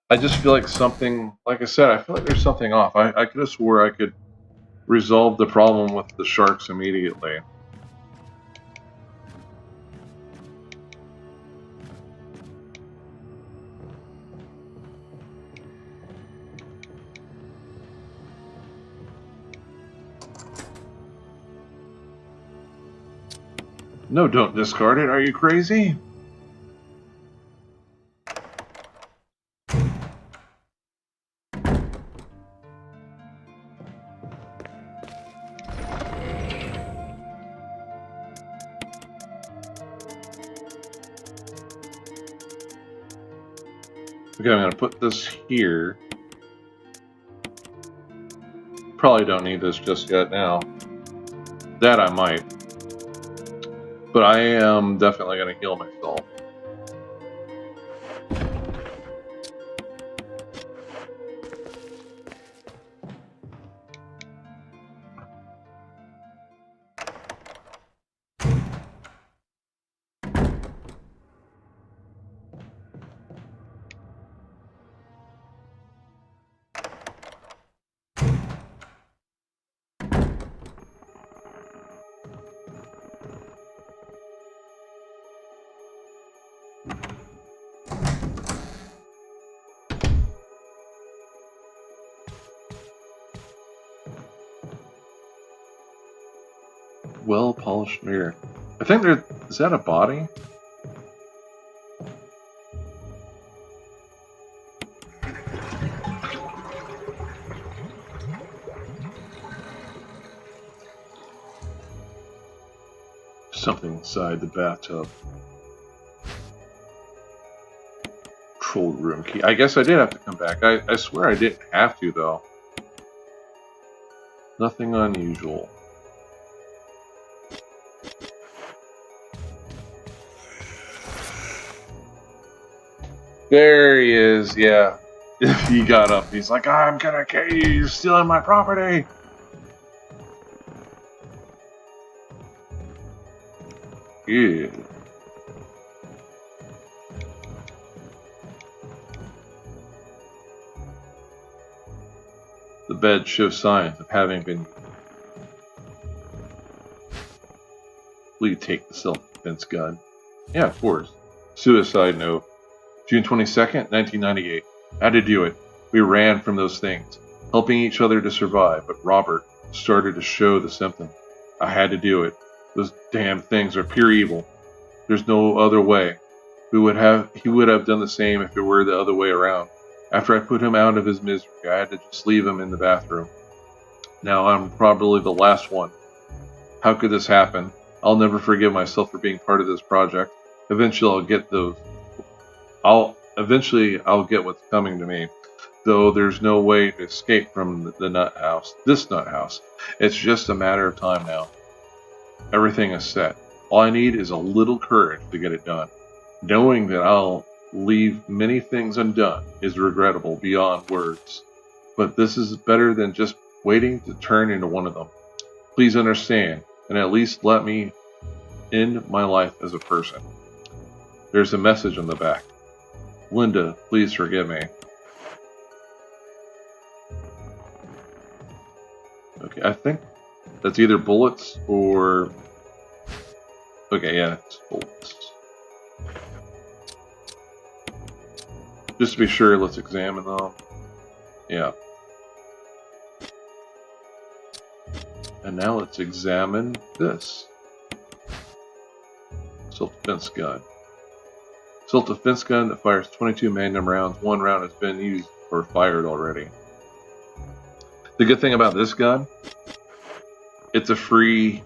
I just feel like something, like I said, I feel like there's something off. I could have swore I could resolve the problem with the sharks immediately. No, don't discard it. Are you crazy? Okay, I'm gonna put this here. Probably don't need this just yet now. That I might. But I am definitely gonna heal myself. Well polished mirror. I think there is that a body? Something inside the bathtub. Control room key. I guess I did have to come back. I swear I didn't have to though. Nothing unusual. There he is, yeah. He got up. He's like, I'm gonna kill you. You're stealing my property. Yeah. The bed shows signs of having been. Will you take the self-defense gun? Yeah, of course. Suicide note. June 22nd, 1998. I had to do it. We ran from those things, helping each other to survive, but Robert started to show the symptoms. I had to do it. Those damn things are pure evil. There's no other way. He would have done the same if it were the other way around. After I put him out of his misery, I had to just leave him in the bathroom. Now I'm probably the last one. How could this happen? I'll never forgive myself for being part of this project. Eventually I'll get what's coming to me. Though there's no way to escape from the nut house. This nut house. It's just a matter of time now. Everything is set. All I need is a little courage to get it done. Knowing that I'll leave many things undone is regrettable beyond words. But this is better than just waiting to turn into one of them. Please understand, and at least let me end my life as a person. There's a message on the back. Linda, please forgive me. Okay, I think that's either bullets or... Okay, yeah, it's bullets. Just to be sure, let's examine them. Yeah. And now let's examine this. Self-defense gun. Self-defense gun that fires 22 magnum rounds. One round has been used or fired already. The good thing about this gun, it's a free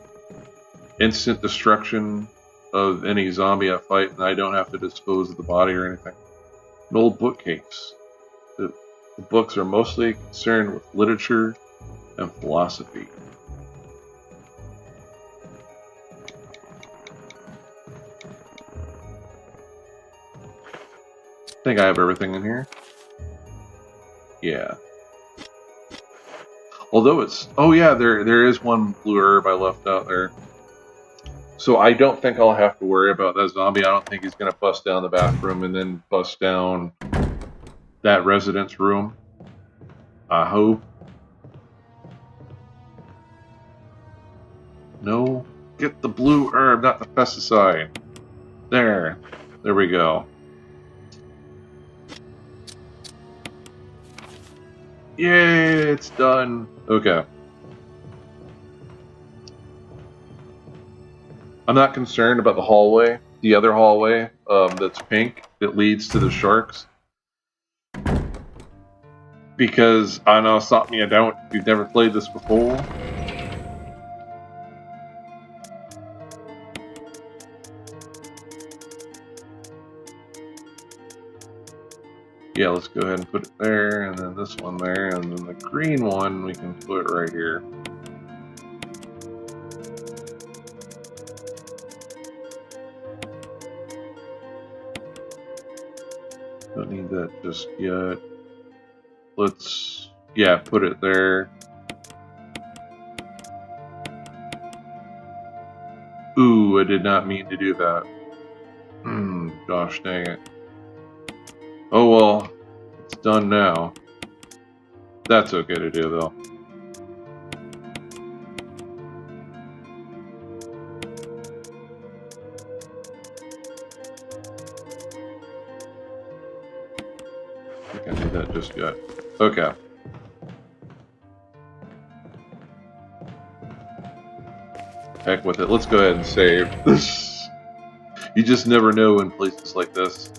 instant destruction of any zombie I fight, and I don't have to dispose of the body or anything. An old bookcase. The books are mostly concerned with literature and philosophy. I think I have everything in here. Yeah. Although it's... Oh yeah, there is one blue herb I left out there. So I don't think I'll have to worry about that zombie. I don't think he's going to bust down the bathroom and then bust down that resident's room. I hope. No. Get the blue herb, not the pesticide. There. There we go. Yay, it's done. Okay. I'm not concerned about the hallway, the other hallway that's pink that leads to the sharks. Because I know it's something you don't, if you've never played this before. Yeah, let's go ahead and put it there, and then this one there, and then the green one we can put right here. Don't need that just yet. Let's, yeah, put it there. Ooh, I did not mean to do that. Gosh dang it. Oh well, it's done now. That's okay to do though. I think I did that just yet. Okay. Heck with it. Let's go ahead and save. You just never know in places like this.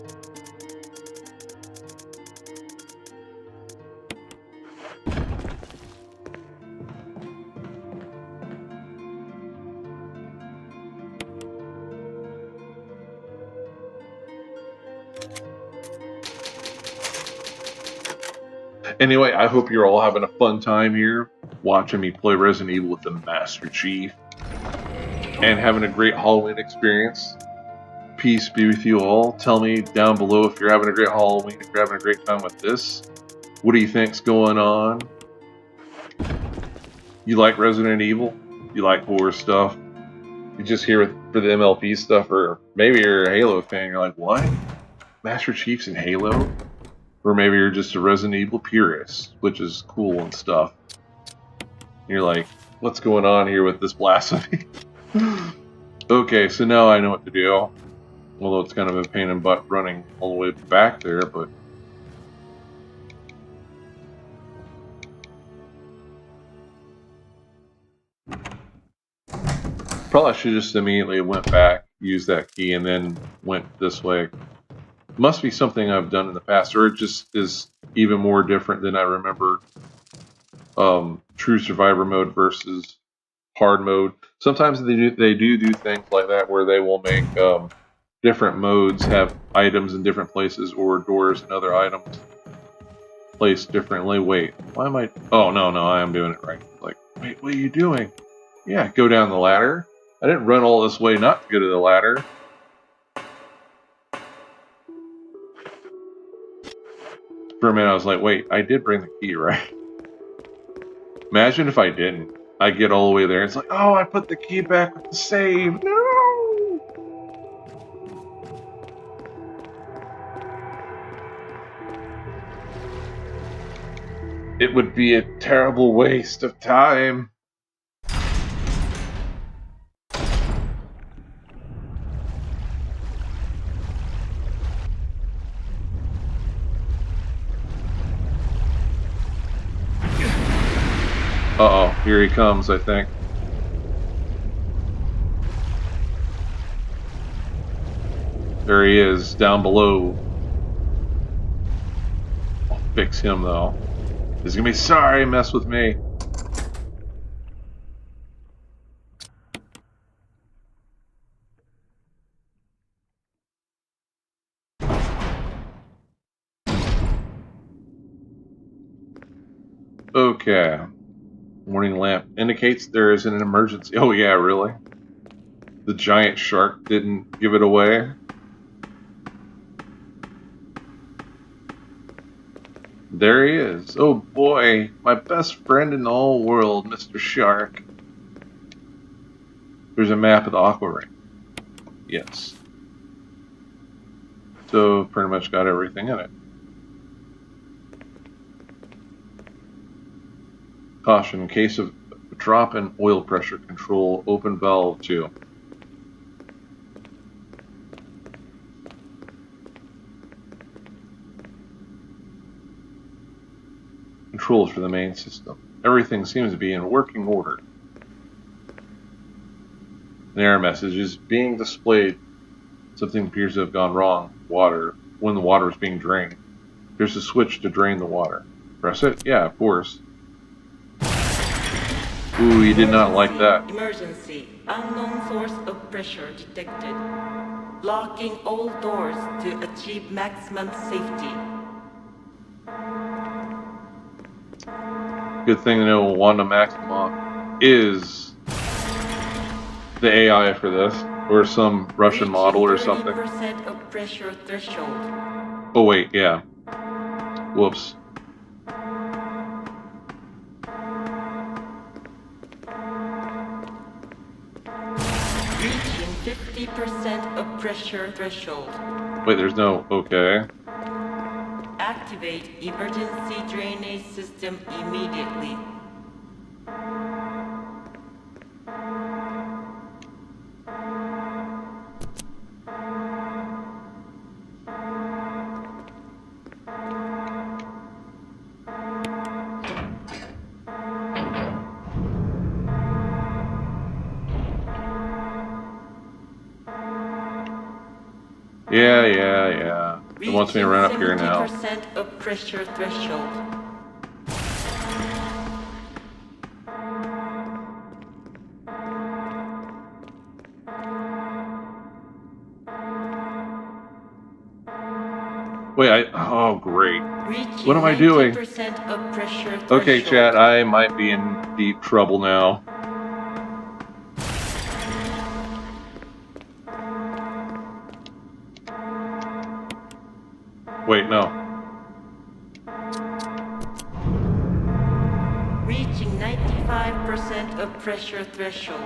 Anyway, I hope you're all having a fun time here watching me play Resident Evil with the Master Chief and having a great Halloween experience. Peace be with you all. Tell me down below if you're having a great Halloween, if you're having a great time with this. What do you think's going on? You like Resident Evil? You like horror stuff? You just here for the MLP stuff, or maybe you're a Halo fan. You're like, what? Master Chief's in Halo? Or maybe you're just a Resident Evil purist, which is cool and stuff. You're like, what's going on here with this blasphemy? Okay, so now I know what to do. Although it's kind of a pain in the butt running all the way back there, but... Probably should just immediately went back, used that key, and then went this way. Must be something I've done in the past, or it just is even more different than I remember. True survivor mode versus hard mode. Sometimes they do things like that where they will make different modes have items in different places, or doors and other items placed differently. Wait, why am I? Oh no, I am doing it right. Like, wait, what are you doing? Yeah, go down the ladder. I didn't run all this way not to go to the ladder. For a minute, I was like, wait, I did bring the key, right? Imagine if I didn't. I get all the way there, and it's like, oh, I put the key back with the save. No! It would be a terrible waste of time. Uh-oh, here he comes, I think. There he is, down below. I'll fix him, though. He's gonna be sorry, mess with me. Okay. Warning lamp indicates there is an emergency. Oh yeah, really? The giant shark didn't give it away? There he is. Oh boy, my best friend in the whole world, Mr. Shark. There's a map of the Aqua Ring. Yes. So, pretty much got everything in it. Caution, in case of drop in oil pressure, control open valve 2. Controls for the main system. Everything seems to be in working order. An error message is being displayed. Something appears to have gone wrong. Water. When the water is being drained. There's a switch to drain the water. Press it? Yeah, of course. Ooh, he did not like that. Emergency. Unknown source of pressure detected. Locking all doors to achieve maximum safety. Good thing to know Wanda Maximoff is the AI for this, or some Russian model or something. 30% of pressure threshold. Oh wait, yeah. Whoops. Reaching 50% of pressure threshold. Wait, there's no okay. Activate emergency drainage system immediately. Yeah. It wants me to run up here now. 70% of pressure threshold. Wait, oh great. Reaching What am I doing? 90% of pressure Okay, threshold. chat, I might be in deep trouble now. Wait, no. Reaching 95% of pressure threshold.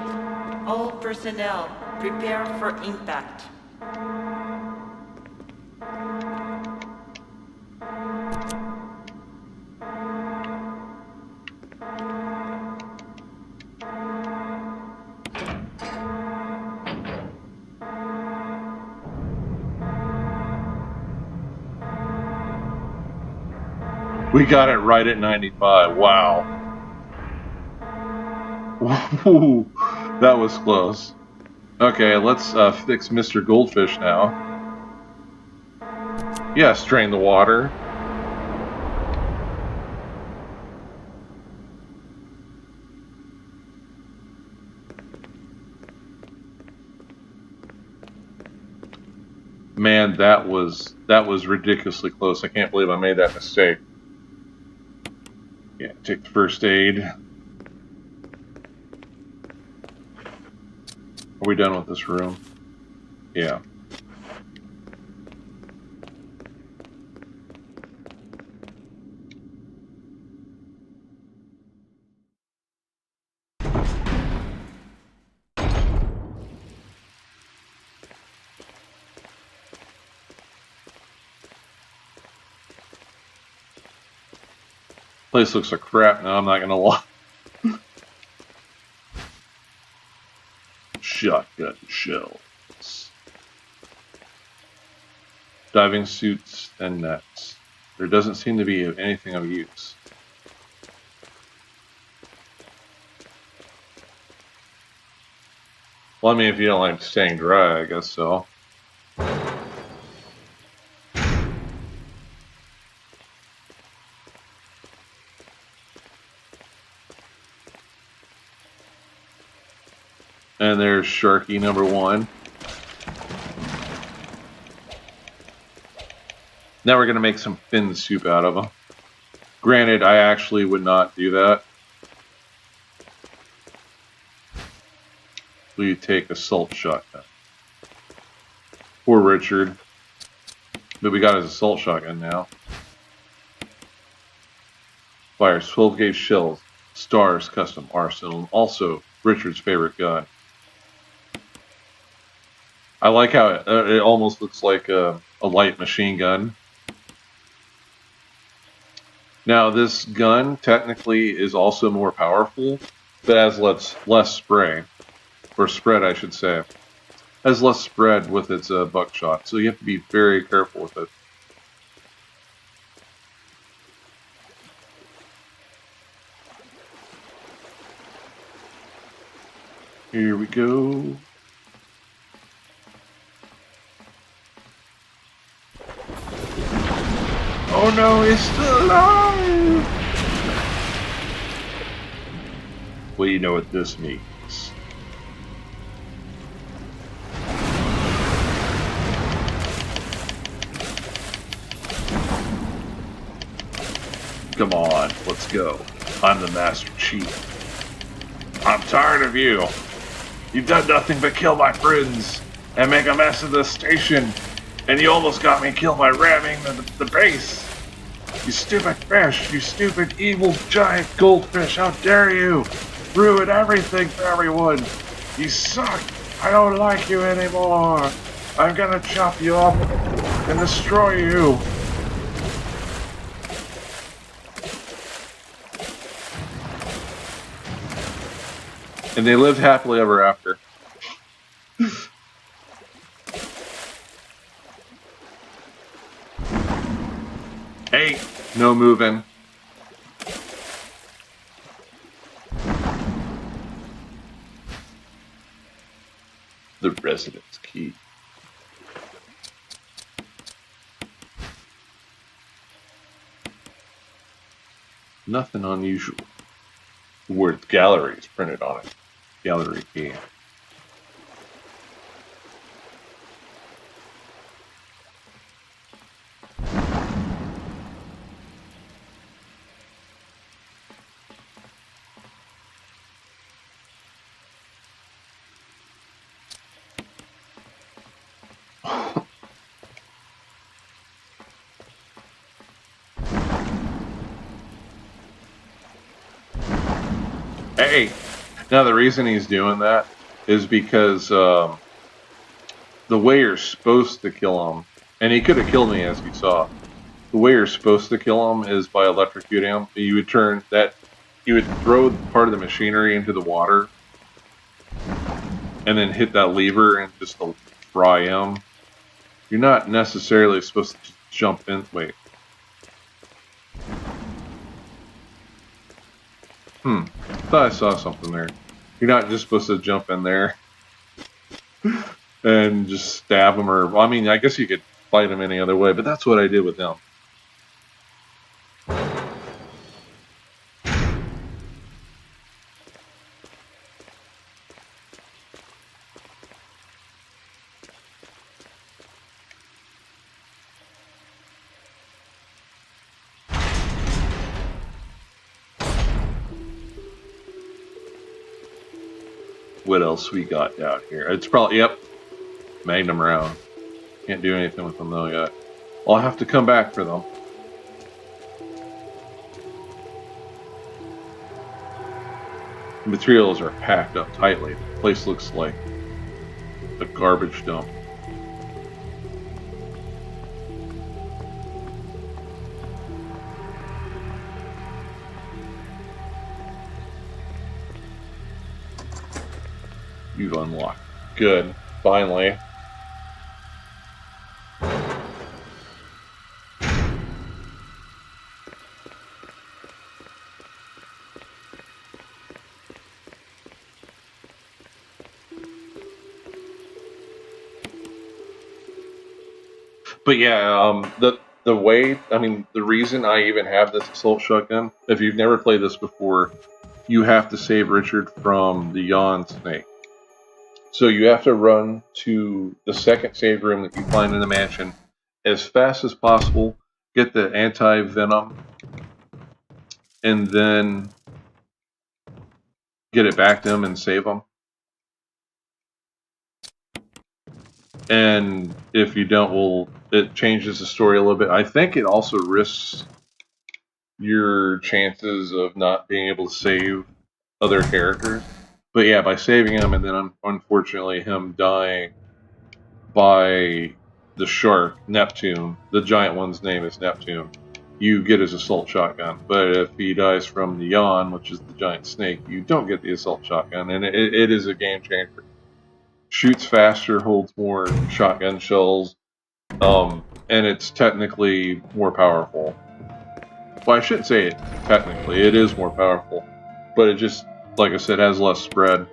All personnel, prepare for impact. We got it right at 95. Wow. Woo, that was close. Okay, let's fix Mr. Goldfish now. Yes, drain the water. Man, that was ridiculously close. I can't believe I made that mistake. Yeah, take the first aid. Are we done with this room? Yeah. Place looks like crap now, I'm not gonna lie. Shotgun shells. Diving suits and nets. There doesn't seem to be anything of use. Well, I mean, if you don't like staying dry, I guess so. And there's Sharky number 1. Now we're going to make some fin soup out of them. Granted, I actually would not do that. Will you take assault shotgun? Poor Richard. But we got his assault shotgun now. Fires 12 gauge shells. Stars custom arsenal. Also, Richard's favorite gun. I like how it almost looks like a light machine gun. Now, this gun technically is also more powerful, but has less spray. Or spread, I should say. Has less spread with its buckshot, so you have to be very careful with it. Here we go. Oh no, he's still alive! Well, you know what this means. Come on, let's go. I'm the Master Chief. I'm tired of you. You've done nothing but kill my friends and make a mess of the station. And you almost got me killed by ramming the base. You stupid fish. You stupid evil giant goldfish. How dare you ruin everything for everyone. You suck. I don't like you anymore. I'm gonna chop you up and destroy you. And they lived happily ever after. Hey, no moving. The residence key. Nothing unusual. The word gallery is printed on it. Gallery key. Hey, now the reason he's doing that is because the way you're supposed to kill him, and he could have killed me as you saw. The way you're supposed to kill him is by electrocuting him. You would throw part of the machinery into the water, and then hit that lever and just fry him. You're not necessarily supposed to just jump in. Wait. Thought I saw something there. You're not just supposed to jump in there and just stab him, or I mean, I guess you could fight him any other way, but that's what I did with him. What else we got down here? It's probably, yep, Magnum round. Can't do anything with them though yet. I'll have to come back for them. The materials are packed up tightly. The place looks like a garbage dump. You've unlocked. Good. Finally. But yeah, the way, I mean, the reason I even have this assault shotgun, if you've never played this before, you have to save Richard from the yawn snake. So you have to run to the second save room that you find in the mansion as fast as possible, get the anti-venom, and then get it back to them and save them. And if you don't, well, it changes the story a little bit. I think it also risks your chances of not being able to save other characters. But yeah, by saving him and then unfortunately him dying by the shark, Neptune, the giant one's name is Neptune, you get his assault shotgun. But if he dies from the yawn, which is the giant snake, you don't get the assault shotgun. And it is a game changer. Shoots faster, holds more shotgun shells, and it's technically more powerful. Well, I shouldn't say it technically, it is more powerful, but it just, like I said, has less spread.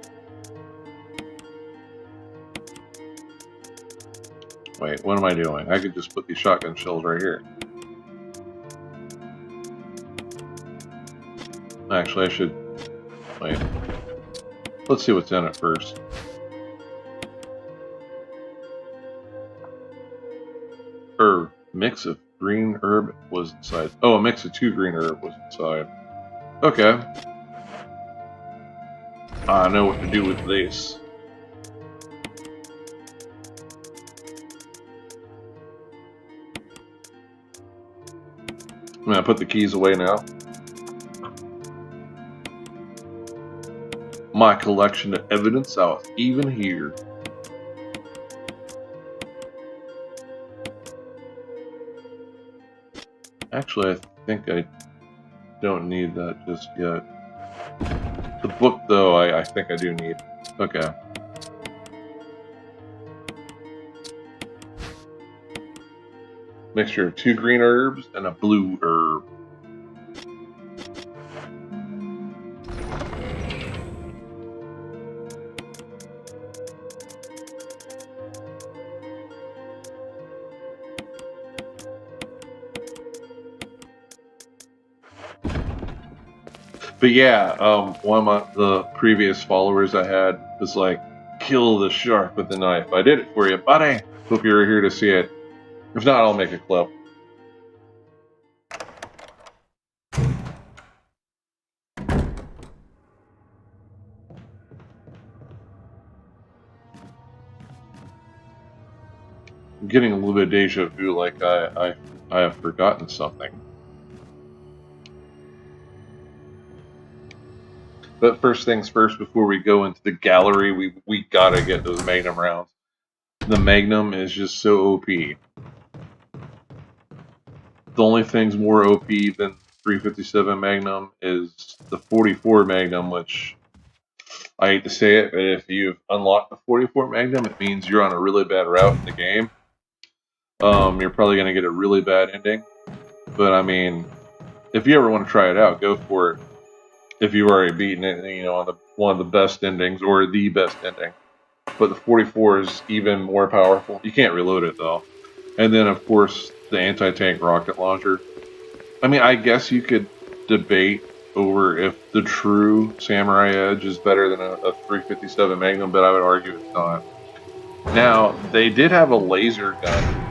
Wait, what am I doing? I could just put these shotgun shells right here. Actually, I should... Wait. Let's see what's in it first. Mix of green herb was inside. Oh, a mix of 2 green herb was inside. Okay. I know what to do with this. I'm gonna put the keys away now. My collection of evidence I was even here. Actually, I think I don't need that just yet. The book, though, I think I do need. Okay. Mixture of 2 green herbs and a blue herb. But yeah, one of the previous followers I had was like, kill the shark with a knife. I did it for you, buddy. Hope you were here to see it. If not, I'll make a clip. I'm getting a little bit of deja vu, like I have forgotten something. But first things first, before we go into the gallery, we gotta get those Magnum rounds. The Magnum is just so OP. The only thing's more OP than 357 Magnum is the 44 Magnum, which I hate to say it, but if you've unlocked the 44 Magnum, it means you're on a really bad route in the game. You're probably gonna get a really bad ending. But I mean, if you ever want to try it out, go for it. If you've already beaten it, you know, on one of the best endings or the best ending. But the 44 is even more powerful. You can't reload it though. And then of course the anti-tank rocket launcher. I mean, I guess you could debate over if the true Samurai Edge is better than a 357 Magnum, but I would argue it's not. Now, they did have a laser gun.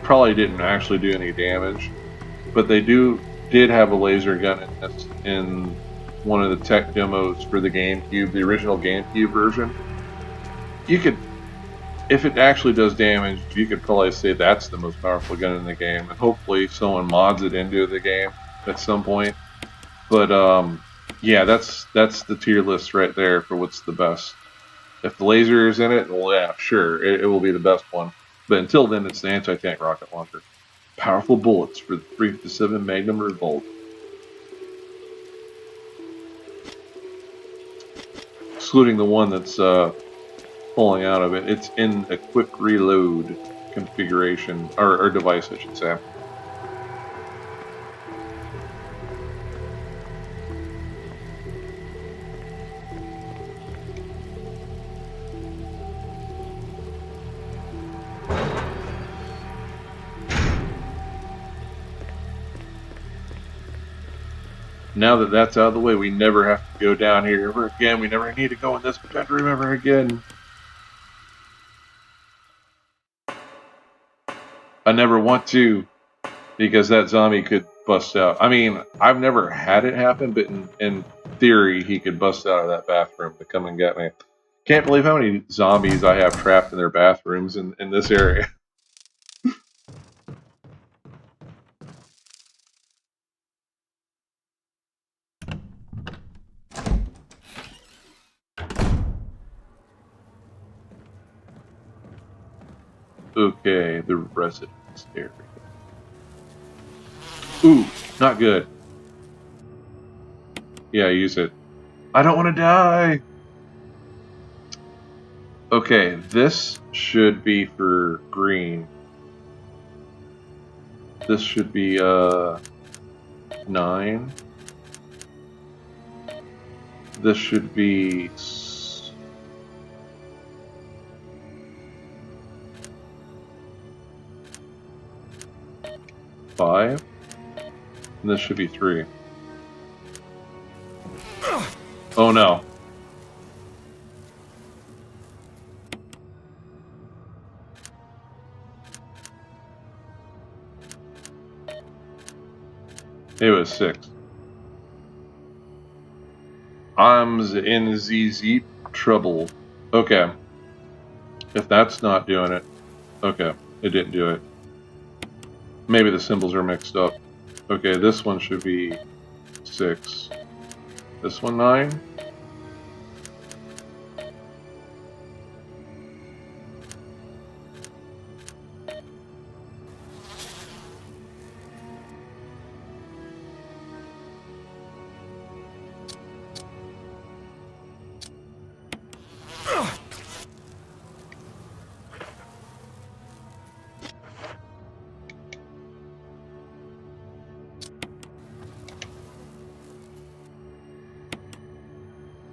Probably didn't actually do any damage, but they did have a laser gun in one of the tech demos for the GameCube, the original GameCube version. You could, if it actually does damage, you could probably say that's the most powerful gun in the game, and hopefully someone mods it into the game at some point. But yeah, that's the tier list right there for what's the best. If the laser is in it, well, yeah, sure, it will be the best one. But until then, it's the anti-tank rocket launcher. Powerful bullets for the 357 Magnum Revolt. Excluding the one that's pulling out of it. It's in a quick reload configuration, or device, I should say. Now that that's out of the way, we never have to go down here ever again. We never need to go in this protector room ever again. I never want to, because that zombie could bust out. I mean, I've never had it happen, but in theory, he could bust out of that bathroom to come and get me. Can't believe how many zombies I have trapped in their bathrooms in this area. Okay, the residence area. Ooh, not good. Yeah, use it. I don't want to die! Okay, this should be for green. This should be 9. This should be 5. And this should be 3. Oh no. It was 6. I'm in ZZ trouble. Okay. If that's not doing it. Okay, it didn't do it. Maybe the symbols are mixed up. Okay, this one should be 6. This one 9.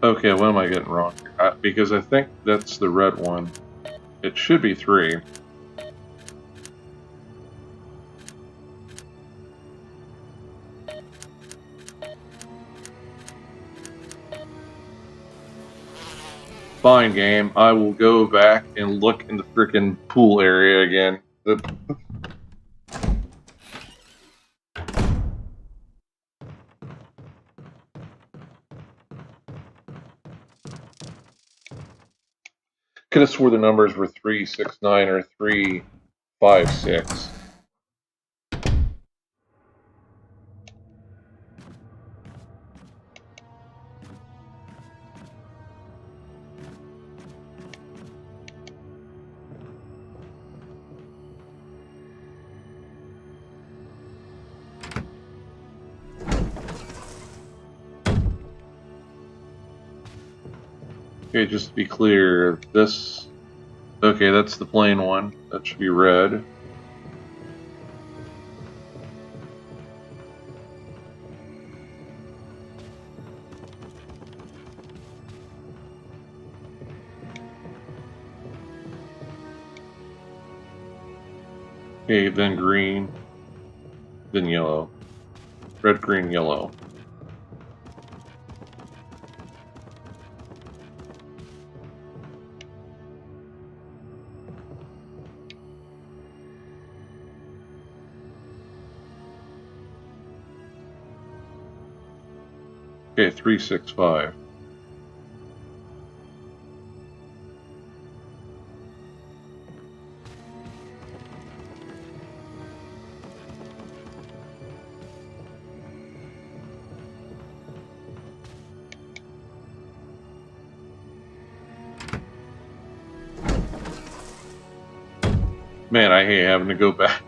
Okay, what am I getting wrong here? Because I think that's the red one. It should be 3. Fine, game. I will go back and look in the frickin' pool area again. Could have swore the numbers were 369 or 356. Okay, just to be clear, this... Okay, that's the plain one. That should be red. Okay, then green, then yellow. Red, green, yellow. Okay, 365. Man, I hate having to go back.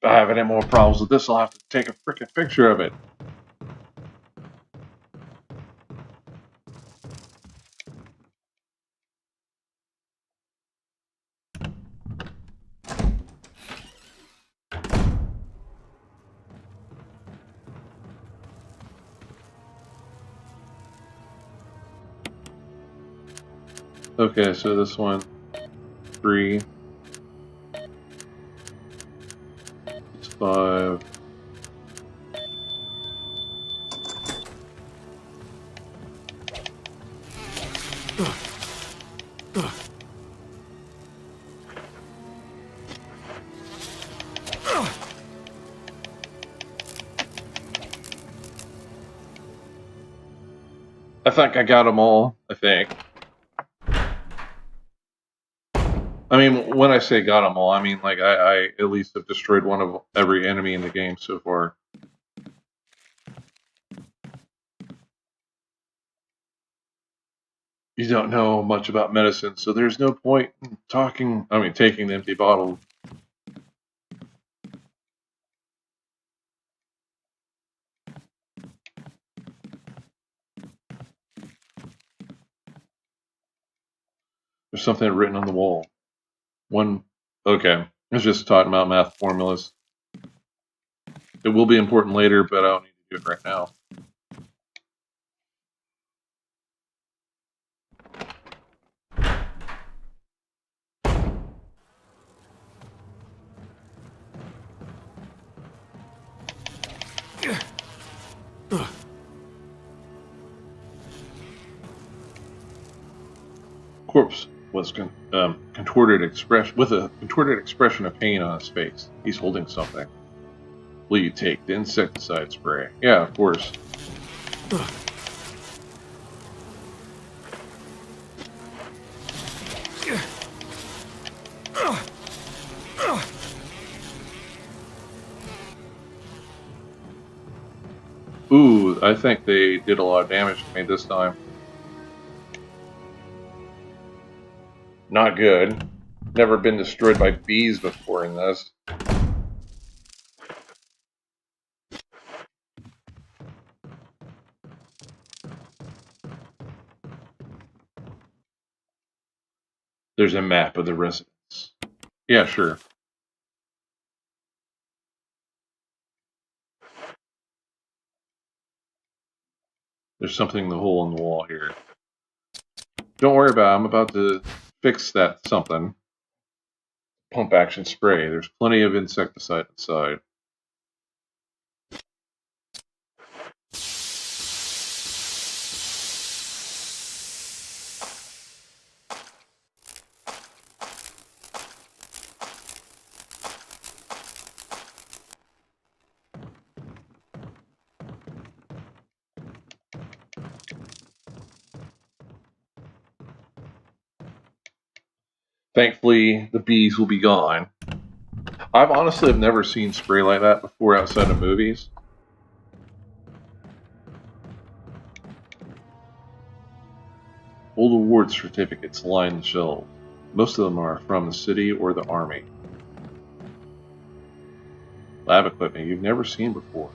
If I have any more problems with this, I'll have to take a frickin' picture of it. Okay, so this one, 3. It's 5. I think I got them all, I think. I mean, when I say got them all, I mean like I at least have destroyed one of every enemy in the game so far. You don't know much about medicine, so there's no point in taking the empty bottle. There's something written on the wall. Okay, I was just talking about math formulas. It will be important later, but I don't need to do it right now. corpse was contorted expression with a contorted expression of pain on his face. He's holding something. Will you take the insecticide spray? Yeah, of course. Ooh, I think they did a lot of damage to me this time. Not good. Never been destroyed by bees before in this. There's a map of the residence. Yeah, sure. There's something in the hole in the wall here. Don't worry about it. I'm about to fix that something. Pump action spray. There's plenty of insecticide inside. Thankfully, the bees will be gone. I've honestly have never seen spray like that before outside of movies. Old award certificates line the shelves. Most of them are from the city or the army. Lab equipment you've never seen before.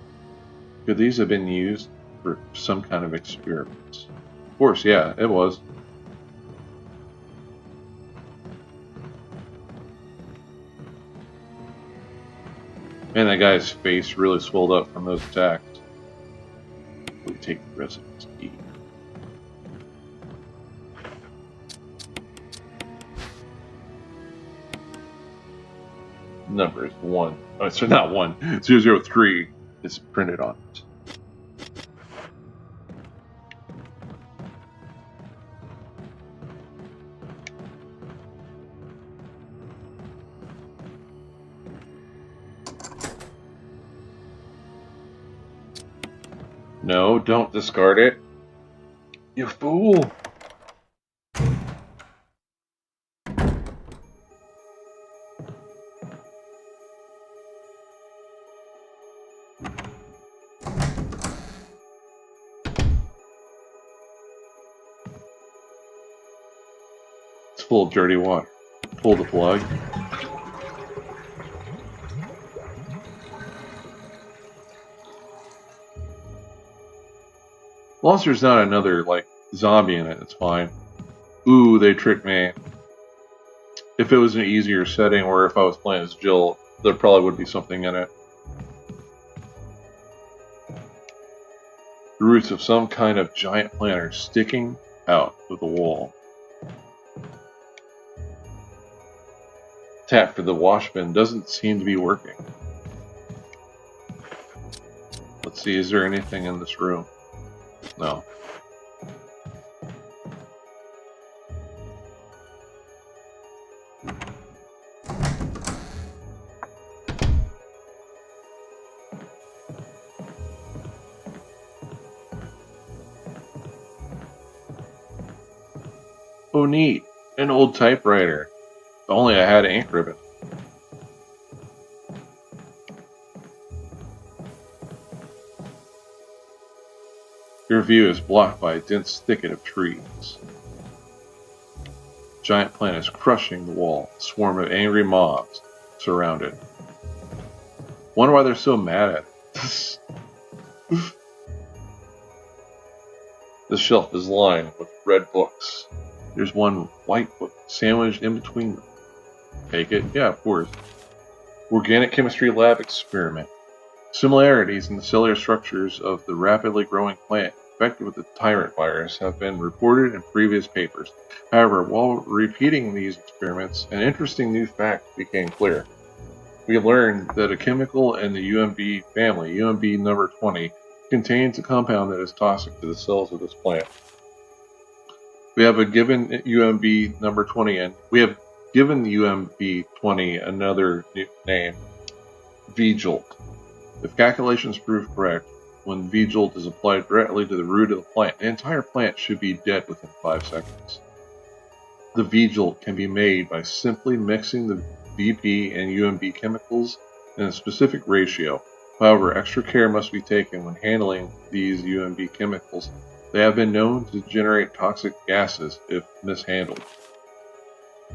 Could these have been used for some kind of experiments? Of course, yeah, it was. Man, that guy's face really swelled up from those attacks. We take the residence key. Number is 1. Oh, so not 1. 003 is printed on it. No, don't discard it. You fool! It's full of dirty water. Pull the plug. As long as there's not another, like, zombie in it, it's fine. Ooh, they tricked me. If it was an easier setting, or if I was playing as Jill, there probably would be something in it. The roots of some kind of giant plant are sticking out of the wall. Tap for the wash bin doesn't seem to be working. Let's see, is there anything in this room? No. Oh, neat. An old typewriter. If only I had ink ribbon. Your view is blocked by a dense thicket of trees. Giant plant is crushing the wall. A swarm of angry mobs surround it. Wonder why they're so mad at it. The shelf is lined with red books. There's one white book sandwiched in between them. Take it? Yeah, of course. Organic chemistry lab experiment. Similarities in the cellular structures of the rapidly growing plant infected with the tyrant virus have been reported in previous papers. However, while repeating these experiments, an interesting new fact became clear. We learned that a chemical in the UMB family, UMB number 20, contains a compound that is toxic to the cells of this plant. We have a given UMB number 20 in. We have given the UMB 20 another new name, V-Jolt. If calculations prove correct, when V-Jolt is applied directly to the root of the plant, the entire plant should be dead within 5 seconds. The V-Jolt can be made by simply mixing the VP and UMB chemicals in a specific ratio. However, extra care must be taken when handling these UMB chemicals. They have been known to generate toxic gases if mishandled.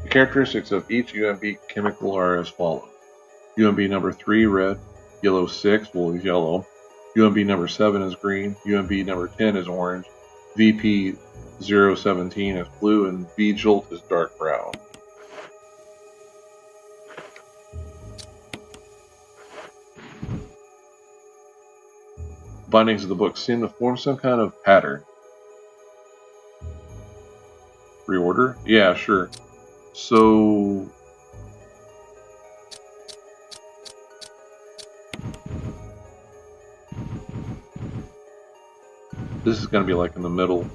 The characteristics of each UMB chemical are as follows. UMB number 3, red. Yellow 6, well, is yellow. UMB number 7 is green. UMB number 10 is orange. VP 017 is blue. And V-Jolt is dark brown. Bindings of the book seem to form some kind of pattern. Reorder? Yeah, sure. So... this is going to be like in the middle.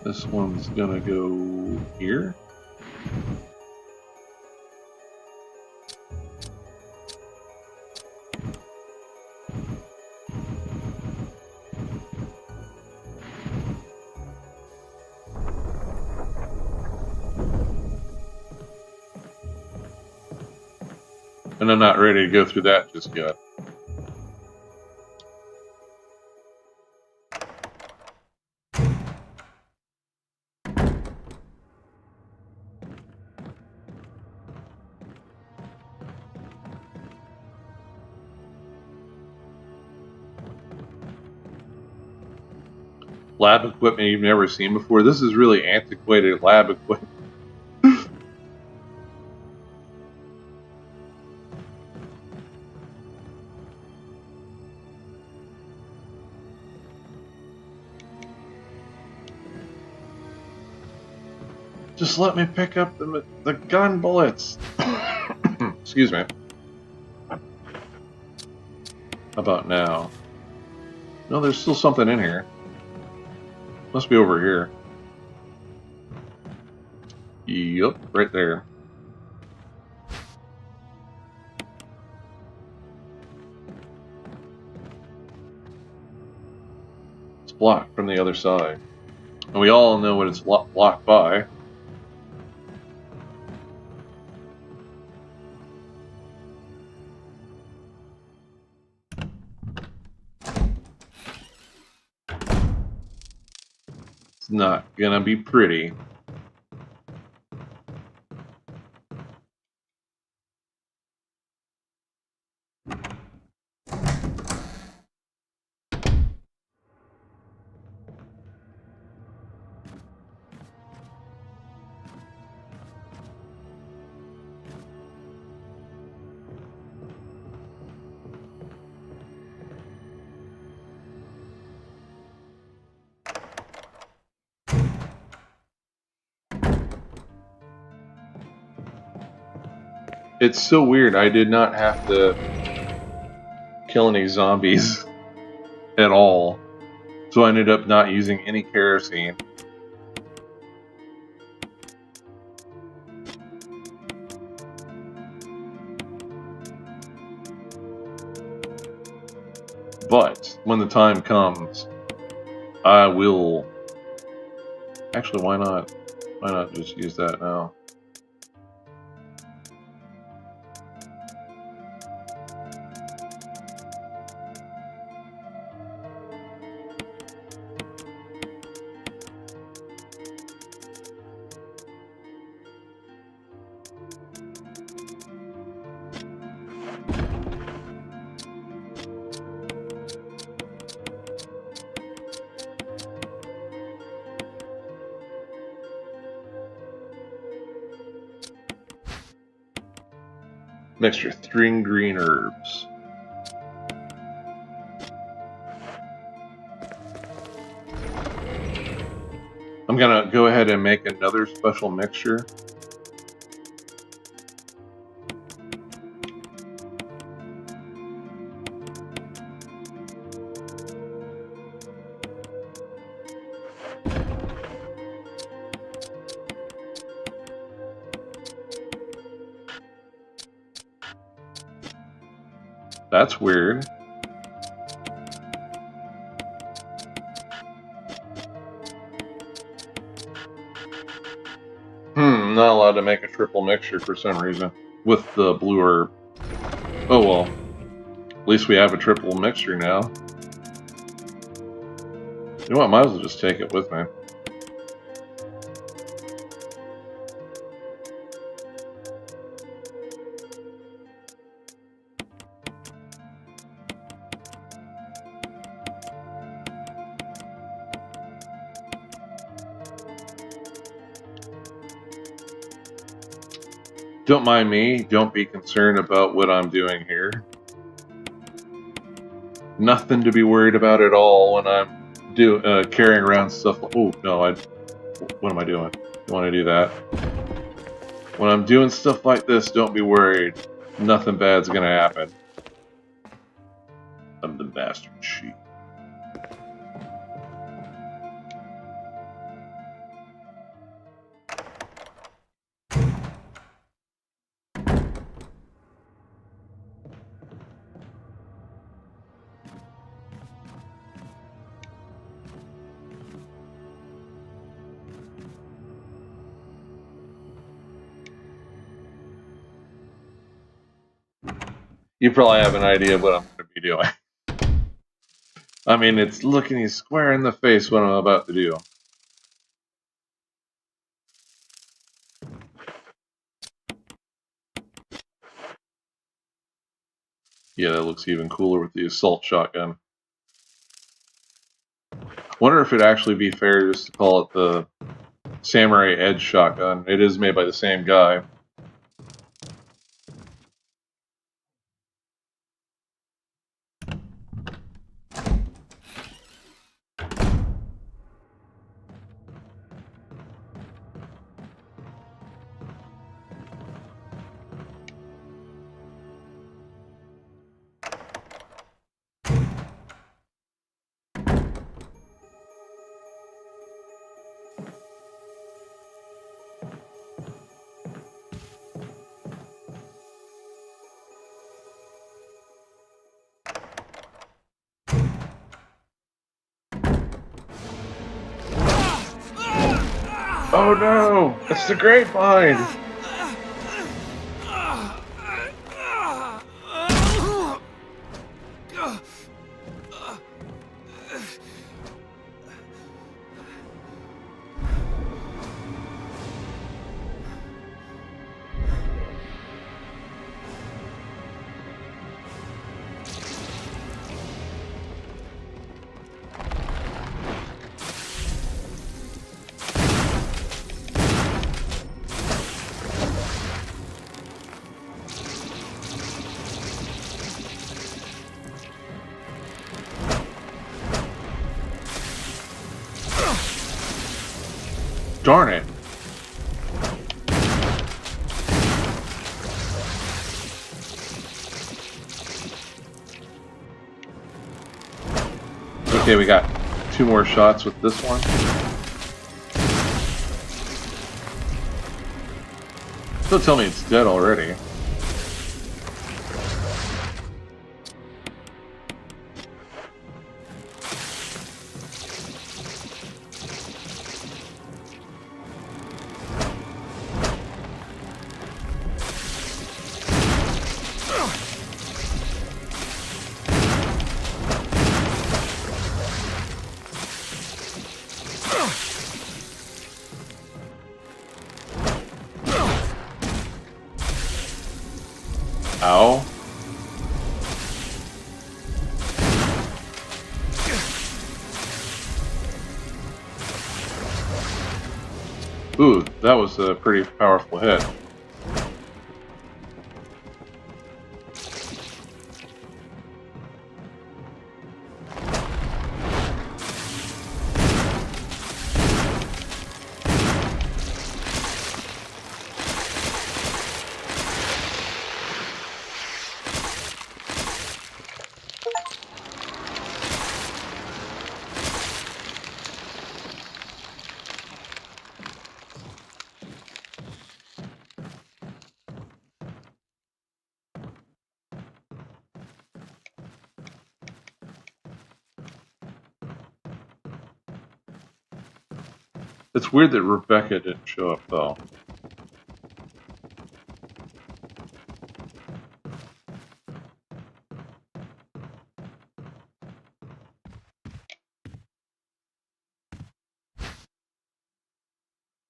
This one's going to go here. And I'm not ready to go through that just yet. Lab equipment you've never seen before. This is really antiquated lab equipment. Just let me pick up the gun bullets. Excuse me. How about now? No, there's still something in here. Must be over here. Yup, right there. It's blocked from the other side. And we all know what it's blocked by. It's not gonna be pretty. It's so weird. I did not have to kill any zombies at all. So I ended up not using any kerosene. But when the time comes, I will... Actually, why not? Why not just use that now? Mixture 3 green herbs. I'm gonna go ahead and make another special mixture. That's weird. Not allowed to make a triple mixture for some reason with the blue herb. Oh well. At least we have a triple mixture now. You know what? Might as well just take it with me. Don't mind me. Don't be concerned about what I'm doing here. Nothing to be worried about at all when I'm carrying around stuff. Oh no! What am I doing? Don't want to do that. When I'm doing stuff like this, don't be worried. Nothing bad's gonna happen. I'm the bastard sheep. You probably have an idea of what I'm going to be doing. I mean, it's looking you square in the face what I'm about to do. Yeah, that looks even cooler with the assault shotgun. Wonder if it'd actually be fair just to call it the Samurai Edge shotgun. It is made by the same guy. Oh no! It's the grapevine! Darn it. Okay, we got 2 more shots with this one. Don't tell me it's dead already. Ow. Ooh, that was a pretty powerful hit. It's weird that Rebecca didn't show up, though.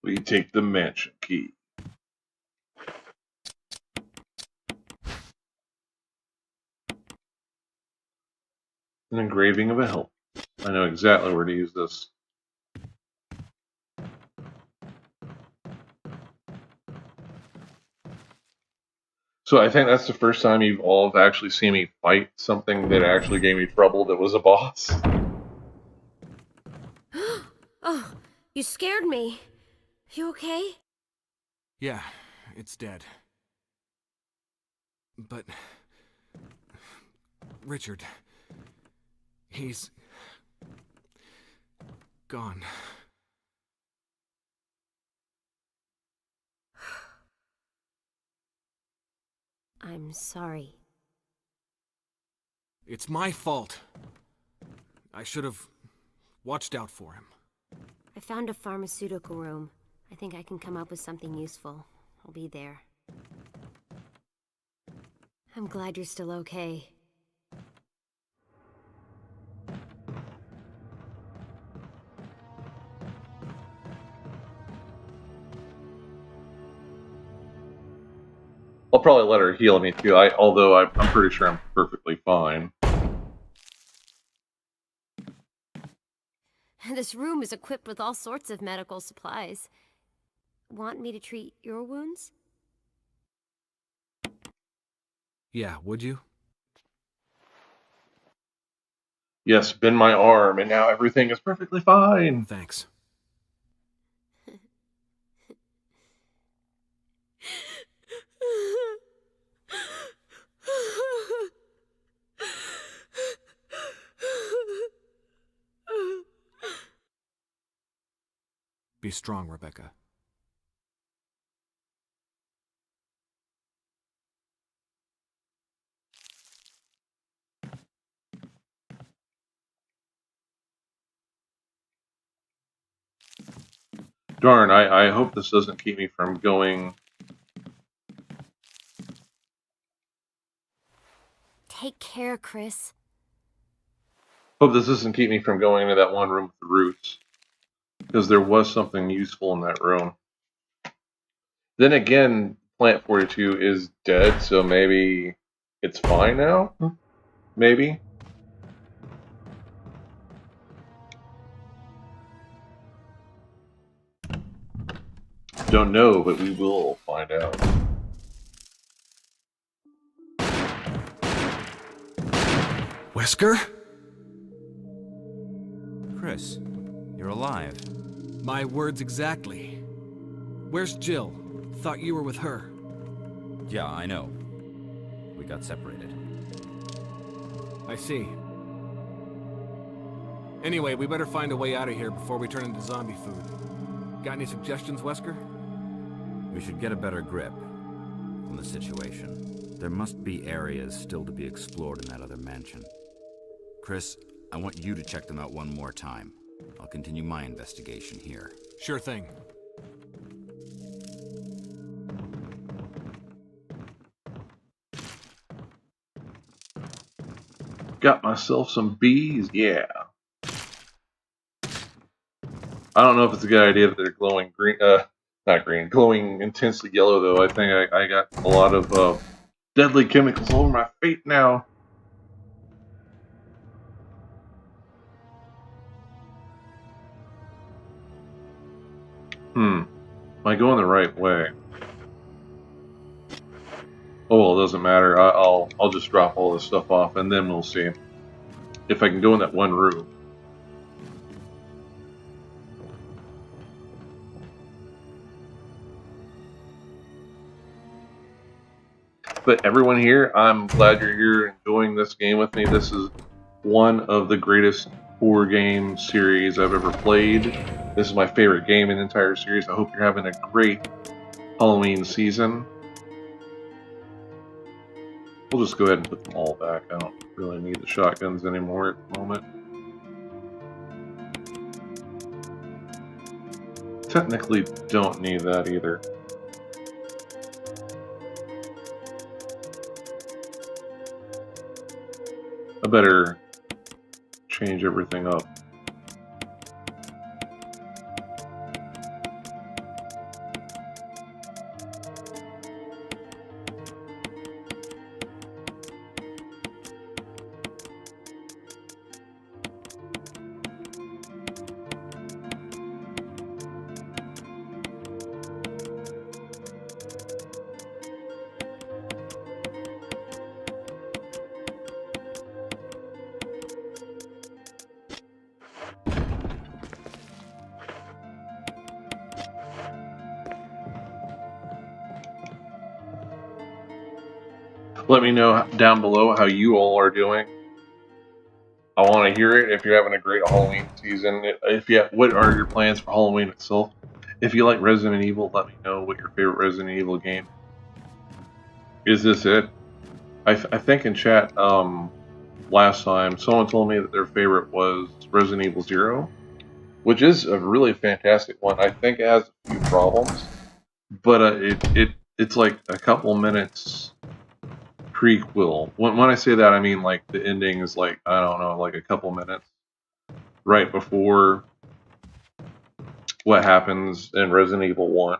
We take the mansion key. An engraving of a help. I know exactly where to use this. So I think that's the first time you've all have actually seen me fight something that actually gave me trouble that was a boss. Oh, you scared me. You okay? Yeah, it's dead. But... Richard... He's... gone. I'm sorry. It's my fault. I should have watched out for him. I found a pharmaceutical room. I think I can come up with something useful. I'll be there. I'm glad you're still okay. I'll probably let her heal me too. Although I'm pretty sure I'm perfectly fine. This room is equipped with all sorts of medical supplies. Want me to treat your wounds? Yeah, would you? Yes, bend my arm, and now everything is perfectly fine. Thanks. Be strong, Rebecca. Darn, I hope this doesn't keep me from going. Take care, Chris. Hope this doesn't keep me from going into that one room with the roots. Because there was something useful in that room. Then again, Plant 42 is dead, so maybe it's fine now? Maybe? Don't know, but we will find out. Wesker? Chris, you're alive. My words exactly. Where's Jill? Thought you were with her. Yeah, I know. We got separated. I see. Anyway, we better find a way out of here before we turn into zombie food. Got any suggestions, Wesker? We should get a better grip on the situation. There must be areas still to be explored in that other mansion. Chris, I want you to check them out one more time. I'll continue my investigation here. Sure thing. Got myself some bees, yeah. I don't know if it's a good idea that they're glowing green, not green, glowing intensely yellow though. I think I got a lot of deadly chemicals all over my feet now. Am I going the right way? Oh well, it doesn't matter. I'll just drop all this stuff off and then we'll see if I can go in that one room. But everyone here, I'm glad you're here enjoying this game with me. This is one of the greatest horror game series I've ever played. This is my favorite game in the entire series. I hope you're having a great Halloween season. We'll just go ahead and put them all back. I don't really need the shotguns anymore at the moment. technically don't need that either. I better change everything up. Let me know down below how you all are doing. I want to hear it. If you're having a great Halloween season, what are your plans for Halloween itself? If you like Resident Evil, let me know what your favorite Resident Evil game. Is this it? I think in chat last time someone told me that their favorite was Resident Evil 0, which is a really fantastic one. I think it has a few problems, but it's like a couple minutes prequel. When I say that, I mean like the ending is like, I don't know, like a couple minutes right before what happens in Resident Evil 1.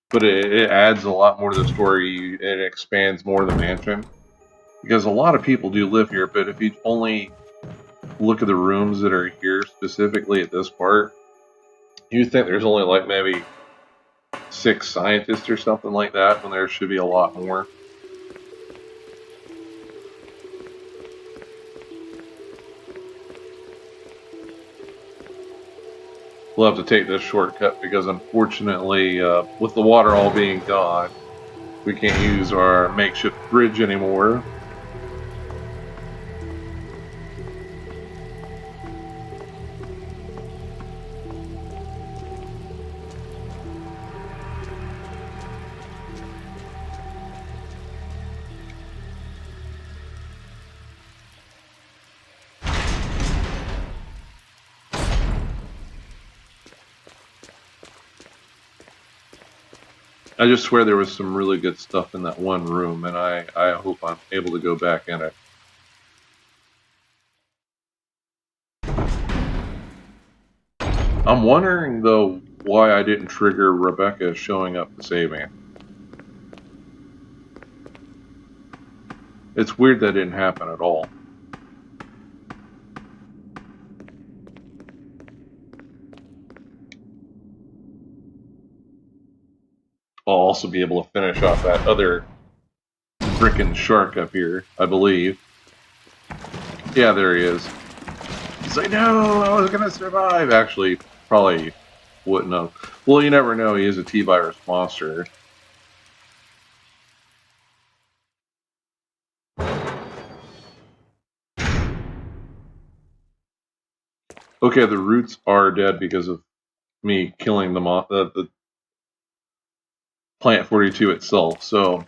But it adds a lot more to the story. It expands more of the mansion. Because a lot of people do live here, but if you only look at the rooms that are here specifically at this part, you think there's only like maybe 6 scientists or something like that, when there should be a lot more. We'll have to take this shortcut because unfortunately, with the water all being gone, we can't use our makeshift bridge anymore. I just swear there was some really good stuff in that one room, and I hope I'm able to go back in it. I'm wondering, though, why I didn't trigger Rebecca showing up to save me. It's weird that didn't happen at all. I'll also be able to finish off that other frickin' shark up here, I believe. Yeah, there he is. He's like, no, I was gonna survive. Actually, probably wouldn't have. Well, you never know. He is a T-virus monster. Okay, the roots are dead because of me killing the Plant 42 itself, so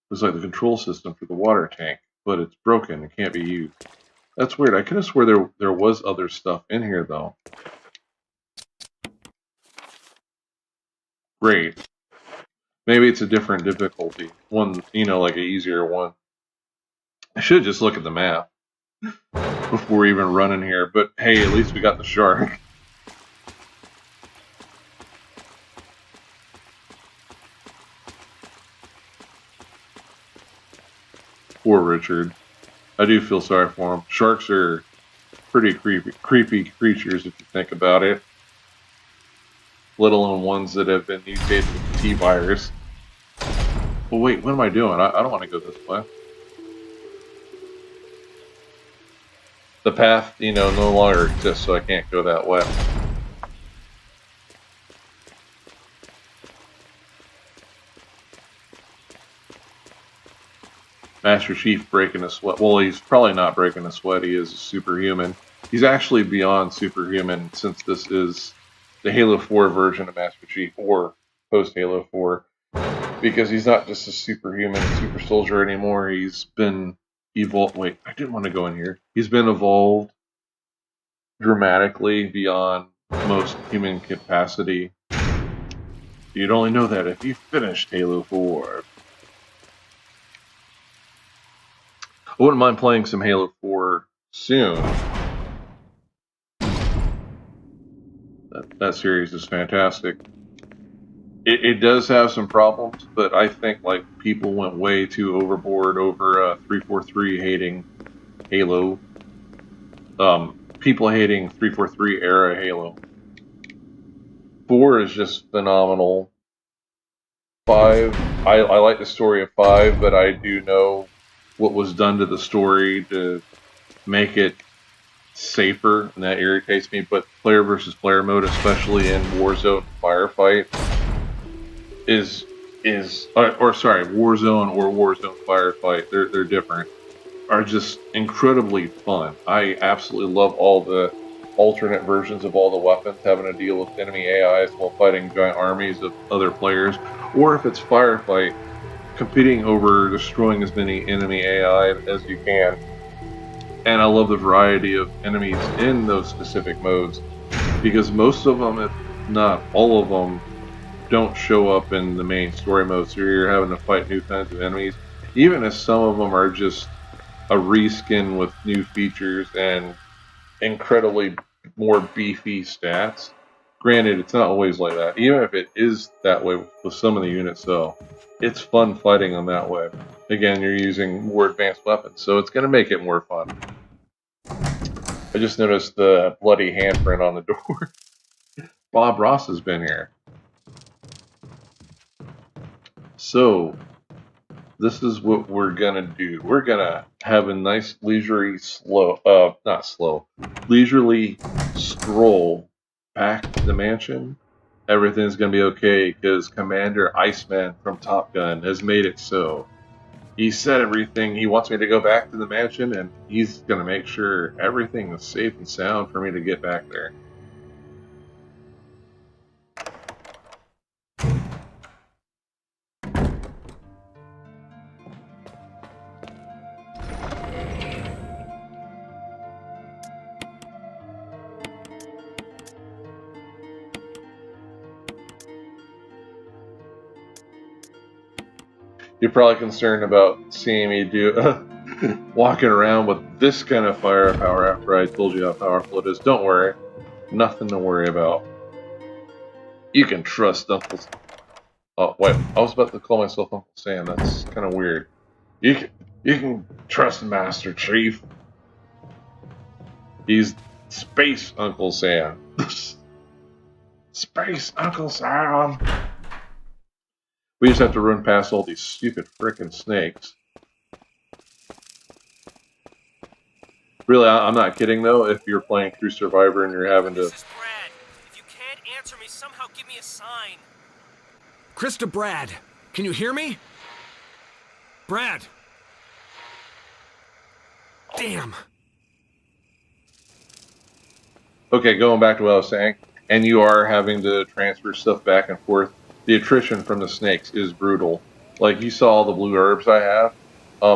it's like the control system for the water tank, but it's broken. It can't be used. That's weird. I could have swore there was other stuff in here, though. Great. Maybe it's a different difficulty. One, you know, like an easier one. I should just look at the map before even running here, but hey, at least we got the shark. Poor Richard. I do feel sorry for him. Sharks are pretty creepy creatures if you think about it. Let alone ones that have been mutated with the T-virus. Well, wait, what am I doing? I don't want to go this way. The path, you know, no longer exists, so I can't go that way. Master Chief breaking a sweat. Well, he's probably not breaking a sweat. He is a superhuman. He's actually beyond superhuman, since this is the Halo 4 version of Master Chief, or post-Halo 4. Because he's not just a superhuman super soldier anymore. He's been evolved. Wait, I didn't want to go in here. He's been evolved dramatically beyond most human capacity. You'd only know that if you finished Halo 4. I wouldn't mind playing some Halo 4 soon. That series is fantastic. It does have some problems, but I think like people went way too overboard over 343 hating Halo. People hating 343 era Halo. 4 is just phenomenal. 5, I like the story of 5, but I do know what was done to the story to make it safer, and that irritates me. But player versus player mode, especially in Warzone Firefight, Warzone or Warzone Firefight, they're different, are just incredibly fun. I absolutely love all the alternate versions of all the weapons, having to deal with enemy AIs while fighting giant armies of other players, or if it's Firefight, competing over destroying as many enemy AI as you can. And I love the variety of enemies in those specific modes, because most of them, if not all of them, don't show up in the main story mode, so you're having to fight new kinds of enemies, even if some of them are just a reskin with new features and incredibly more beefy stats. Granted, it's not always like that. Even if it is that way with some of the units, though, it's fun fighting them that way. Again, you're using more advanced weapons, so it's going to make it more fun. I just noticed the bloody handprint on the door. Bob Ross has been here. So, this is what we're gonna do. We're gonna have a nice leisurely leisurely stroll back to the mansion. Everything's gonna be okay because Commander Iceman from Top Gun has made it so. He said everything. He wants me to go back to the mansion, and he's gonna make sure everything is safe and sound for me to get back there. You're probably concerned about seeing me do walking around with this kind of firepower after I told you how powerful it is. Don't worry. Nothing to worry about. You can trust Uncle... Oh, wait. I was about to call myself Uncle Sam. That's kind of weird. You can trust Master Chief. He's Space Uncle Sam. Space Uncle Sam. We just have to run past all these stupid frickin' snakes. Really, I'm not kidding though. If you're playing True Survivor and you're having to... This is Brad. If you can't answer me, somehow give me a sign. Chris to Brad. Can you hear me? Brad! Damn. Okay, going back to what I was saying, and you are having to transfer stuff back and forth. The attrition from the snakes is brutal. Like, you saw all the blue herbs I have.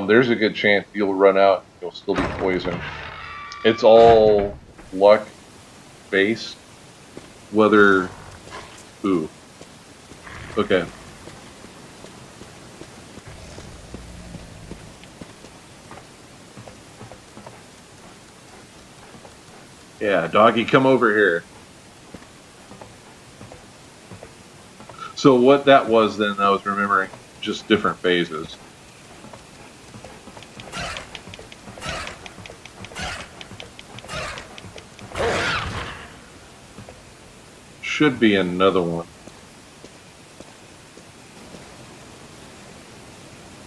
There's a good chance you'll run out and you'll still be poisoned. It's all luck based. Whether... Ooh. Okay. Yeah, doggy, come over here. So what that was then, I was remembering just different phases. Should be another one.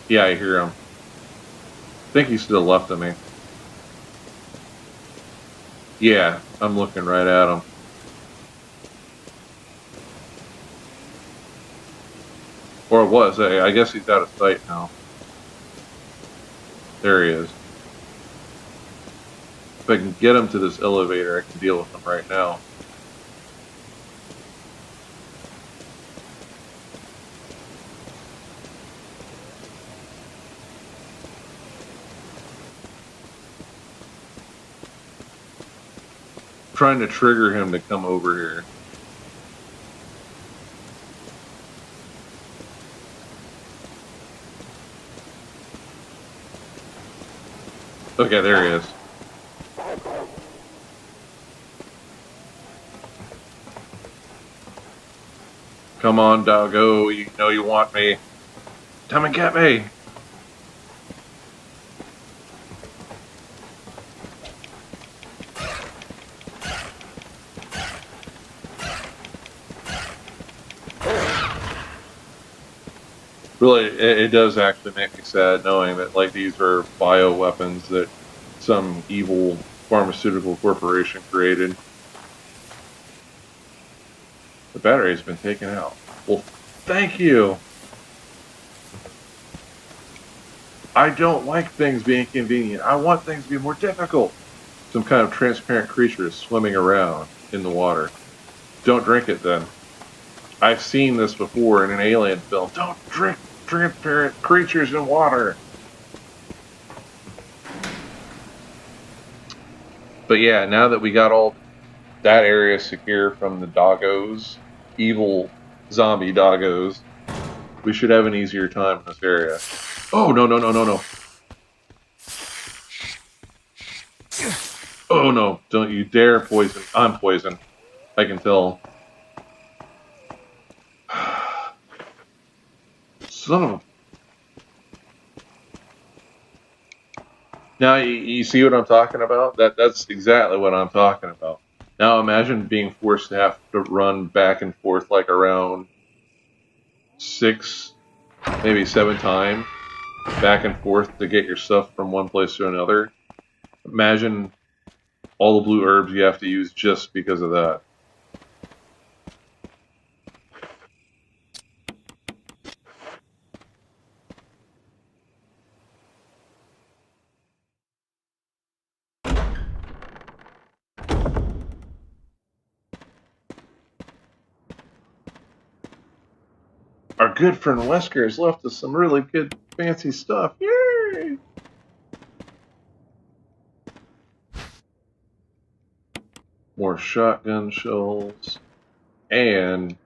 Yeah, I hear him. I think he's to the left of me. Yeah, I'm looking right at him. Or it was. I guess he's out of sight now. There he is. If I can get him to this elevator, I can deal with him right now. trying to trigger him to come over here. Okay, there he is. Come on, doggo. You know you want me. Come and get me. Really, it does actually make me sad knowing that like these are bioweapons that some evil pharmaceutical corporation created. The battery's been taken out. Well, thank you. I don't like things being convenient. I want things to be more difficult. Some kind of transparent creature is swimming around in the water. Don't drink it then. I've seen this before in an alien film. Don't drink transparent creatures in water. But yeah, now that we got all that area secure from the doggos, evil zombie doggos, we should have an easier time in this area. Oh, no, no, no, no, no. Oh, no. Don't you dare poison. I'm poisoned. I can tell. Son of a... Now, you see what I'm talking about? That's exactly what I'm talking about. Now, imagine being forced to have to run back and forth like around 6, maybe 7 times. Back and forth to get your stuff from one place to another. Imagine all the blue herbs you have to use just because of that. Our good friend Wesker has left us some really good fancy stuff. Yay! More shotgun shells and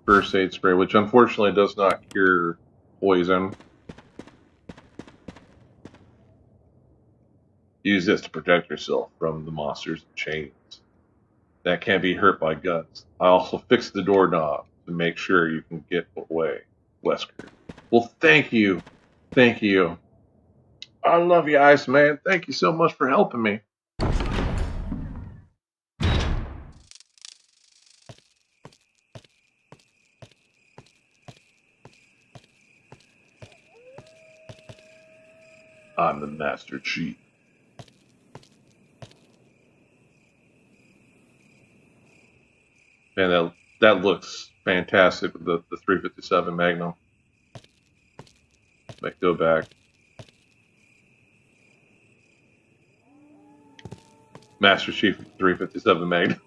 first aid spray, which unfortunately does not cure poison. Use this to protect yourself from the monsters and chains that can be hurt by guns. I also fixed the doorknob to make sure you can get away, Wesker. Well, thank you. Thank you. I love you, Iceman. Thank you so much for helping me. I'm the Master Chief. Man, that looks fantastic with the 357 Magnum. Let's go back. Master Chief 357 Magnum.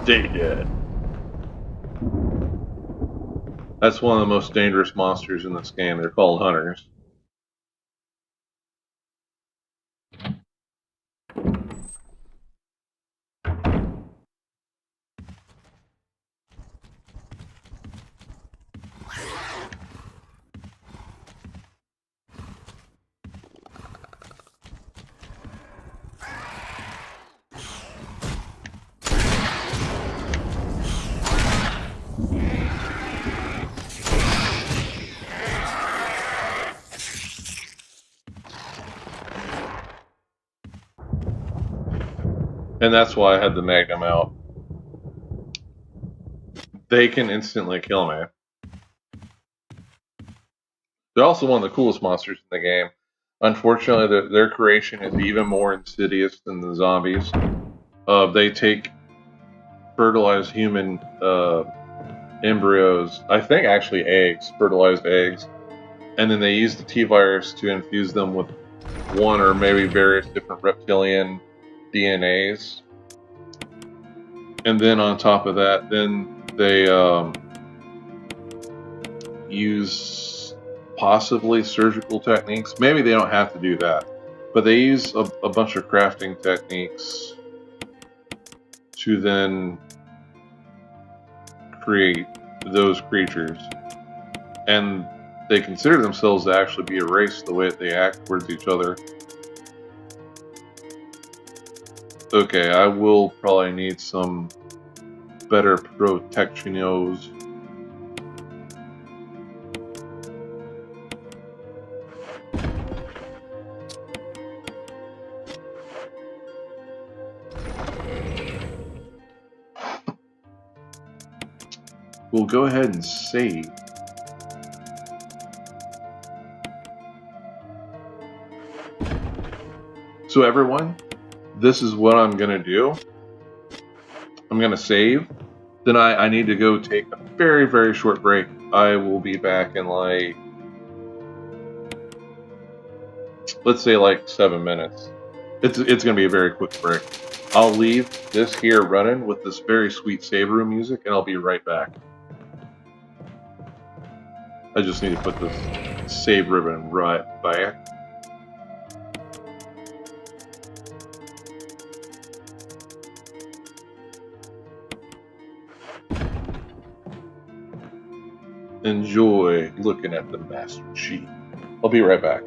Stay dead. That's one of the most dangerous monsters in this game. They're called hunters. And that's why I had the Magnum out. They can instantly kill me. They're also one of the coolest monsters in the game. Unfortunately, their creation is even more insidious than the zombies. They take fertilized human embryos, I think actually eggs, fertilized eggs, and then they use the T-virus to infuse them with one or maybe various different reptilian DNAs. And then on top of that, then they use possibly surgical techniques. Maybe they don't have to do that, but they use a bunch of crafting techniques to then create those creatures. And they consider themselves to actually be a race the way that they act towards each other. Okay, I will probably need some better protectionos. We'll go ahead and save. So everyone, this is what I'm gonna do. I'm gonna save. Then I need to go take a very, very short break. I will be back in like, let's say like 7 minutes. It's gonna be a very quick break. I'll leave this here running with this very sweet save room music, and I'll be right back. I just need to put this save ribbon right back. Enjoy looking at the Master Chief. I'll be right back.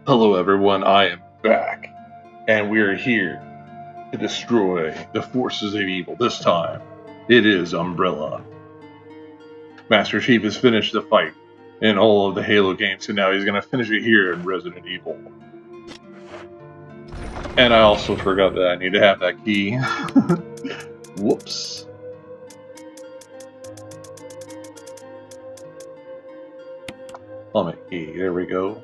Hello everyone, I am back, and we are here to destroy the forces of evil. This time, it is Umbrella. Master Chief has finished the fight in all of the Halo games, and now he's going to finish it here in Resident Evil. And I also forgot that I need to have that key. Whoops. Helmet key, there we go.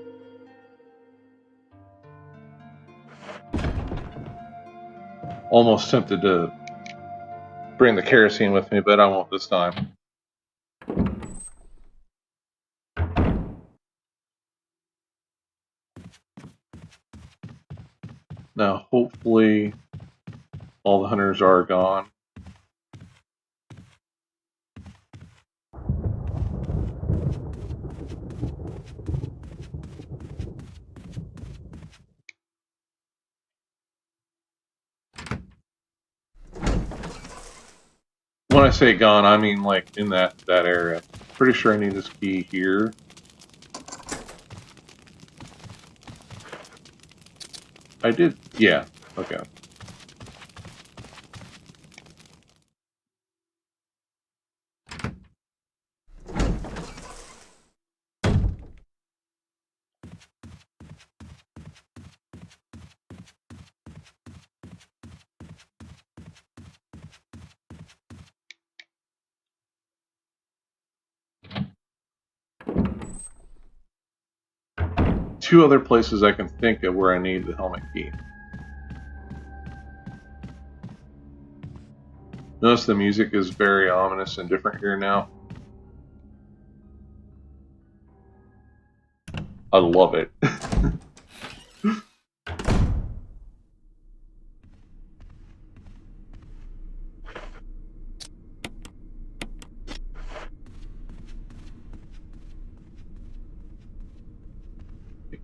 Almost tempted to bring the kerosene with me, but I won't this time. Now, hopefully, all the hunters are gone. When I say gone, I mean like in that area. Pretty sure I need this key here. I did, yeah, okay. Two other places I can think of where I need the helmet key. Notice the music is very ominous and different here now. I love it.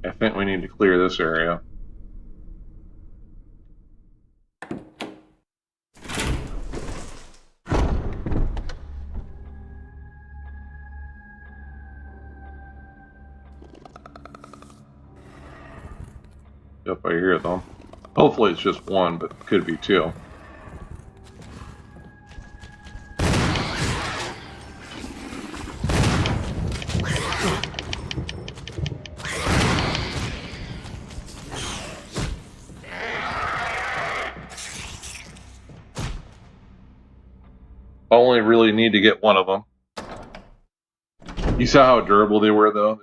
I think we need to clear this area. Yep, I hear them. Hopefully it's just one, but it could be two. I only really need to get one of them. You saw how durable they were, though?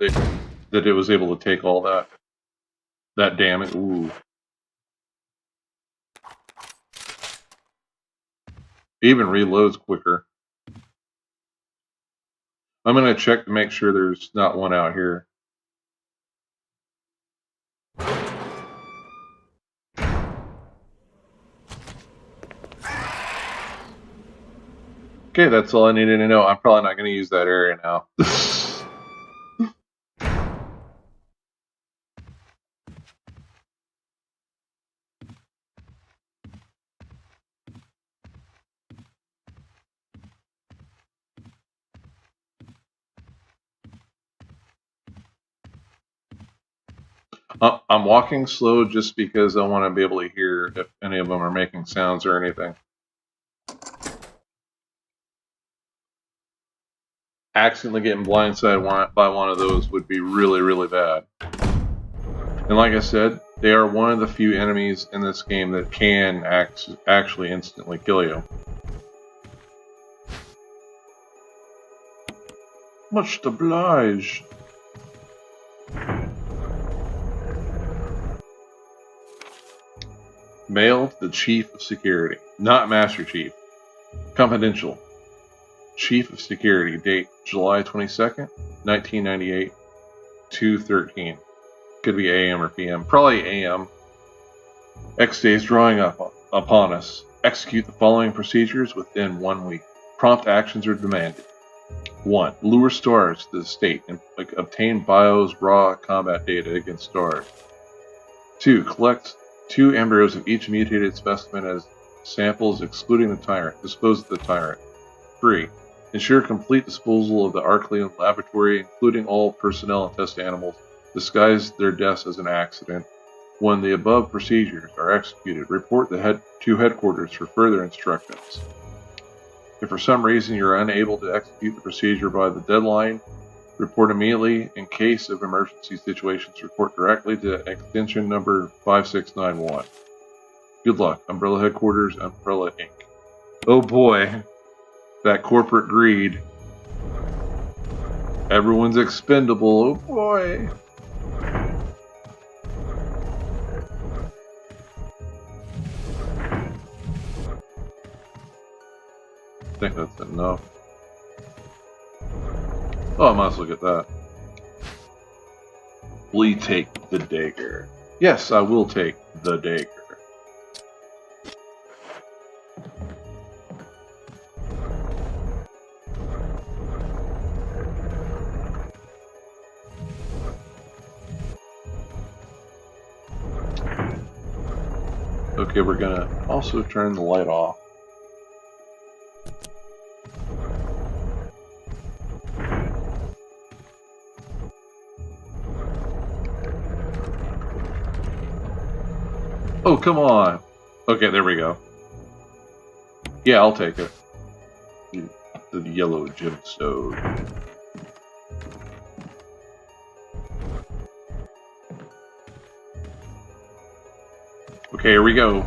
That it was able to take all that damage. Ooh. It even reloads quicker. I'm going to check to make sure there's not one out here. Okay, that's all I needed to know. I'm probably not going to use that area now. I'm walking slow just because I want to be able to hear if any of them are making sounds or anything. Accidentally getting blindsided by one of those would be really, really bad. And like I said, they are one of the few enemies in this game that can actually instantly kill you. Much obliged. Mail to the Chief of Security. Not Master Chief. Confidential. Chief of Security. Date July 22nd, 1998. 2:13. Could be AM or PM. Probably AM. X days drawing up upon us. Execute the following procedures within 1 week. Prompt actions are demanded. 1. Lure stars to the state and obtain BIOS raw combat data against stars. 2. Collect 2 embryos of each mutated specimen as samples excluding the tyrant. Dispose of the tyrant. 3. Ensure complete disposal of the Arcleon laboratory, including all personnel and test animals, disguise their deaths as an accident. When the above procedures are executed, report to headquarters for further instructions. If for some reason you're unable to execute the procedure by the deadline, report immediately. In case of emergency situations, report directly to extension number 5691. Good luck. Umbrella Headquarters, Umbrella Inc. Oh boy, that corporate greed. Everyone's expendable. Oh boy. I think that's enough. Oh, I might as well get that. Will you take the dagger? Yes, I will take the dagger. Okay, we're gonna also turn the light off. Oh, come on. Okay, there we go. Yeah, I'll take it. The yellow gemstone. Okay, here we go.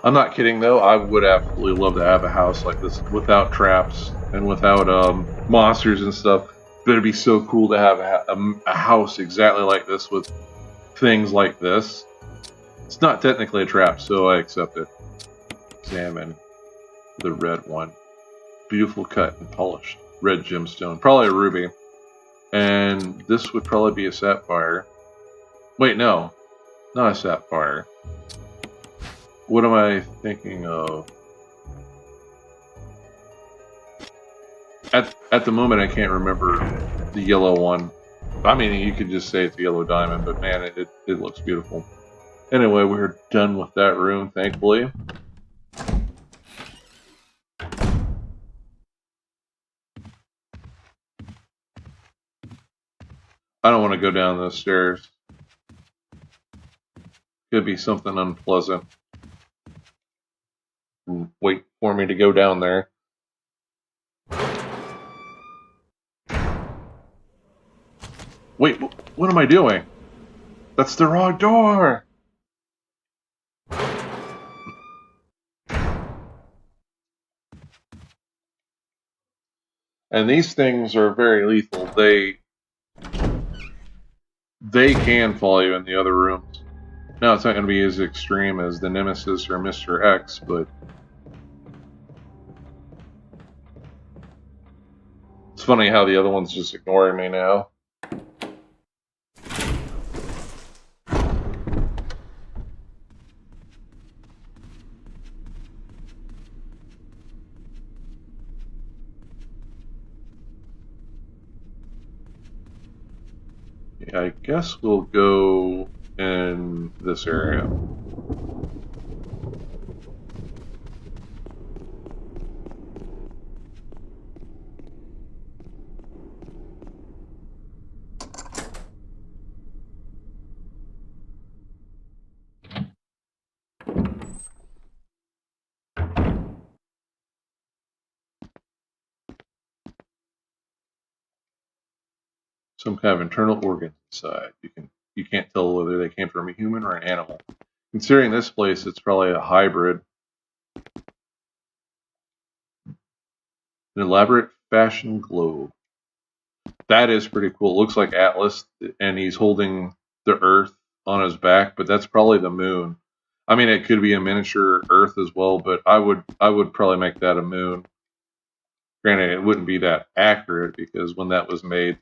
I'm not kidding though, I would absolutely love to have a house like this without traps and without monsters and stuff. But it'd be so cool to have a house exactly like this with things like this. It's not technically a trap, so I accept it. Examine the red one. Beautiful cut and polished. Red gemstone. Probably a ruby. And this would probably be a sapphire. Wait, no. Not a sapphire. What am I thinking of? At the moment, I can't remember the yellow one. I mean, you could just say it's a yellow diamond, but man, it looks beautiful. Anyway, we're done with that room, thankfully. I don't want to go down those stairs. Could be something unpleasant. Wait for me to go down there. Wait, what am I doing? That's the wrong door! And these things are very lethal. They can follow you in the other rooms. Now, it's not going to be as extreme as the Nemesis or Mr. X, but it's funny how the other one's just ignoring me now. Yeah, I guess we'll go in this area. Some kind of internal organ inside. You can't tell whether they came from a human or an animal. Considering this place, it's probably a hybrid. An elaborate fashion globe. That is pretty cool. It looks like Atlas, and he's holding the Earth on his back, but that's probably the moon. I mean, it could be a miniature Earth as well, but I would probably make that a moon. Granted, it wouldn't be that accurate because when that was made,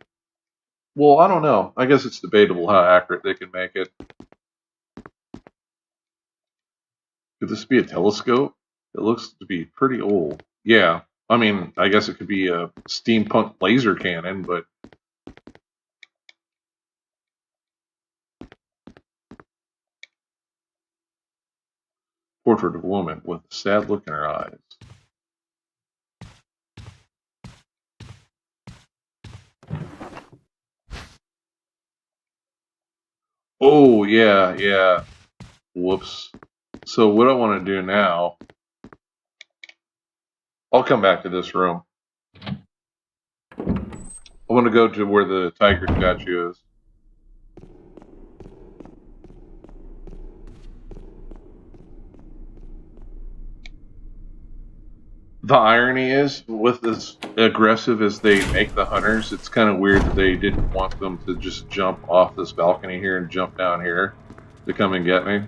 well, I don't know. I guess it's debatable how accurate they can make it. Could this be a telescope? It looks to be pretty old. Yeah. I mean, I guess it could be a steampunk laser cannon, but Portrait of a woman with a sad look in her eyes. Oh, yeah, yeah. Whoops. So what I want to do now, I'll come back to this room. I want to go to where the tiger statue is. The irony is, with as aggressive as they make the hunters, it's kind of weird that they didn't want them to just jump off this balcony here and jump down here to come and get me.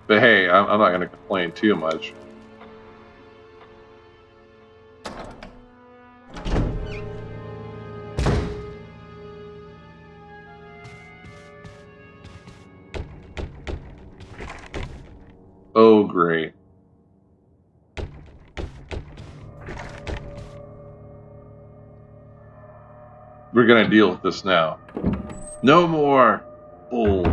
But hey, I'm not going to complain too much. Oh, great. We're going to deal with this now. No more bull.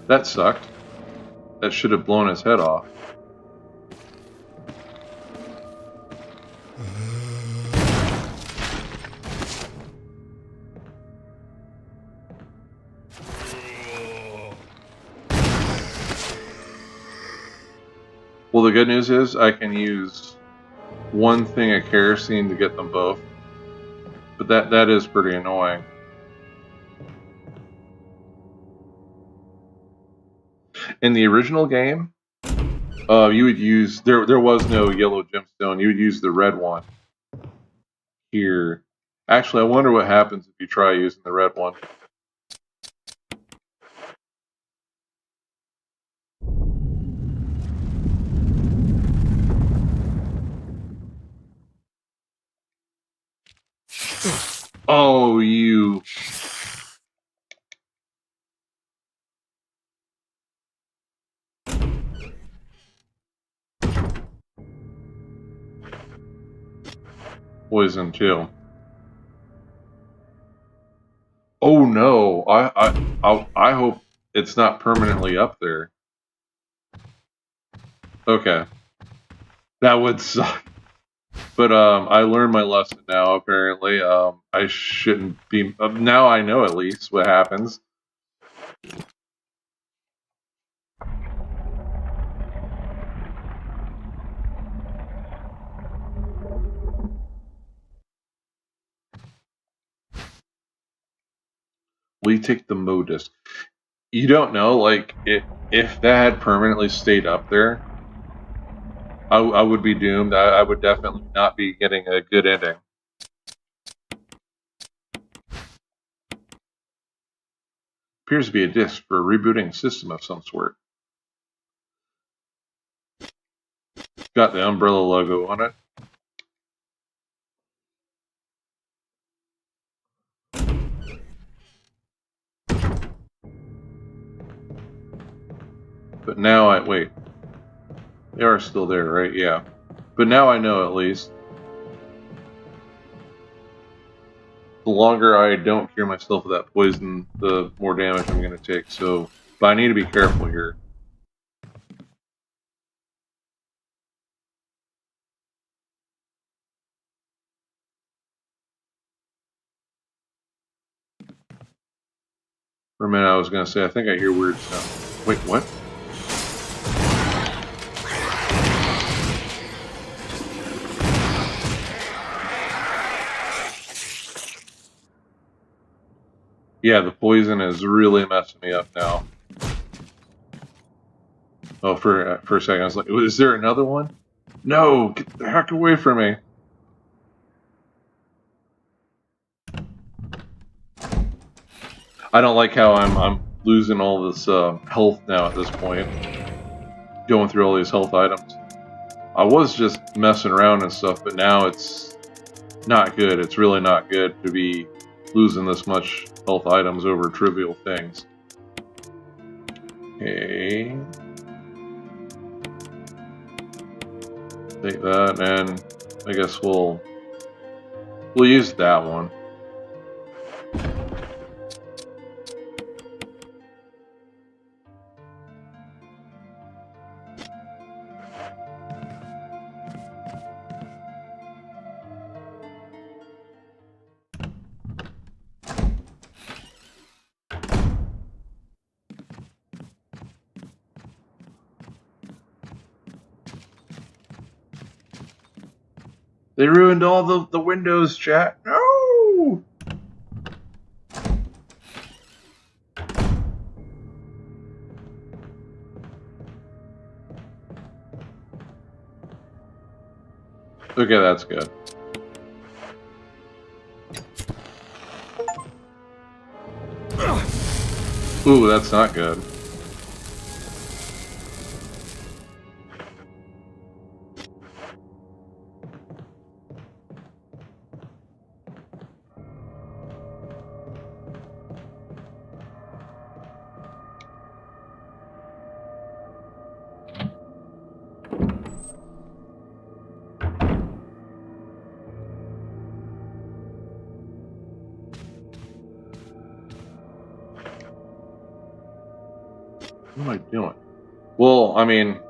That sucked. That should have blown his head off. Well, the good news is I can use one thing of kerosene to get them both. But that is pretty annoying. In the original game, you would use there was no yellow gemstone. You would use the red one here. Actually, I wonder what happens if you try using the red one. Oh, you. Poison too. Oh no! I hope it's not permanently up there. Okay, that would suck. But I learned my lesson now. Apparently, I shouldn't be. Now I know at least what happens. We take the modus. You don't know, like if that had permanently stayed up there, I would be doomed. I would definitely not be getting a good ending. Appears to be a disk for a rebooting system of some sort. Got the umbrella logo on it. But now wait. They are still there, right? Yeah. But now I know at least. The longer I don't cure myself of that poison, the more damage I'm going to take. So, but I need to be careful here. For a minute, I was going to say, I think I hear weird sound. Wait, what? Yeah, the poison is really messing me up now. Oh, for a second, I was like, is there another one? No, get the heck away from me. I don't like how I'm losing all this health now at this point. Going through all these health items. I was just messing around and stuff, but now it's not good. It's really not good to be losing this much health items over trivial things. Okay. Take that, and I guess we'll We'll use that one. They ruined all the windows, chat. No! Okay, that's good. Ooh, that's not good. What am I doing? Well, I mean,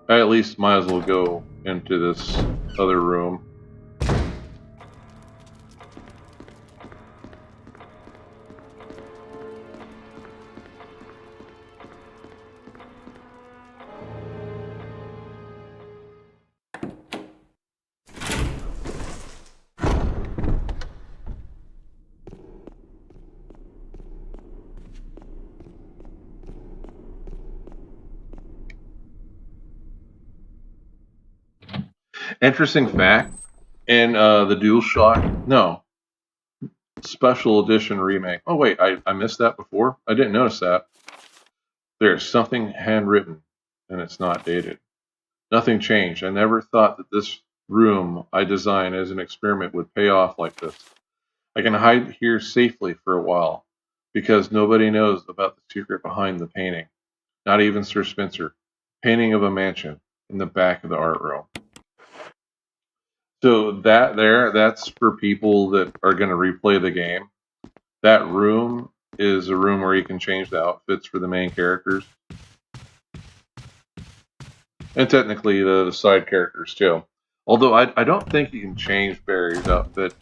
I at least might as well go into this other room. Interesting fact, in the DualShock, no, Special Edition remake. Oh wait, I missed that before? I didn't notice that. There's something handwritten, and it's not dated. Nothing changed. I never thought that this room I designed as an experiment would pay off like this. I can hide here safely for a while, because nobody knows about the secret behind the painting. Not even Sir Spencer. Painting of a mansion in the back of the art room. So that's for people that are going to replay the game. That room is a room where you can change the outfits for the main characters. And technically the side characters too. Although I don't think you can change Barry's outfit.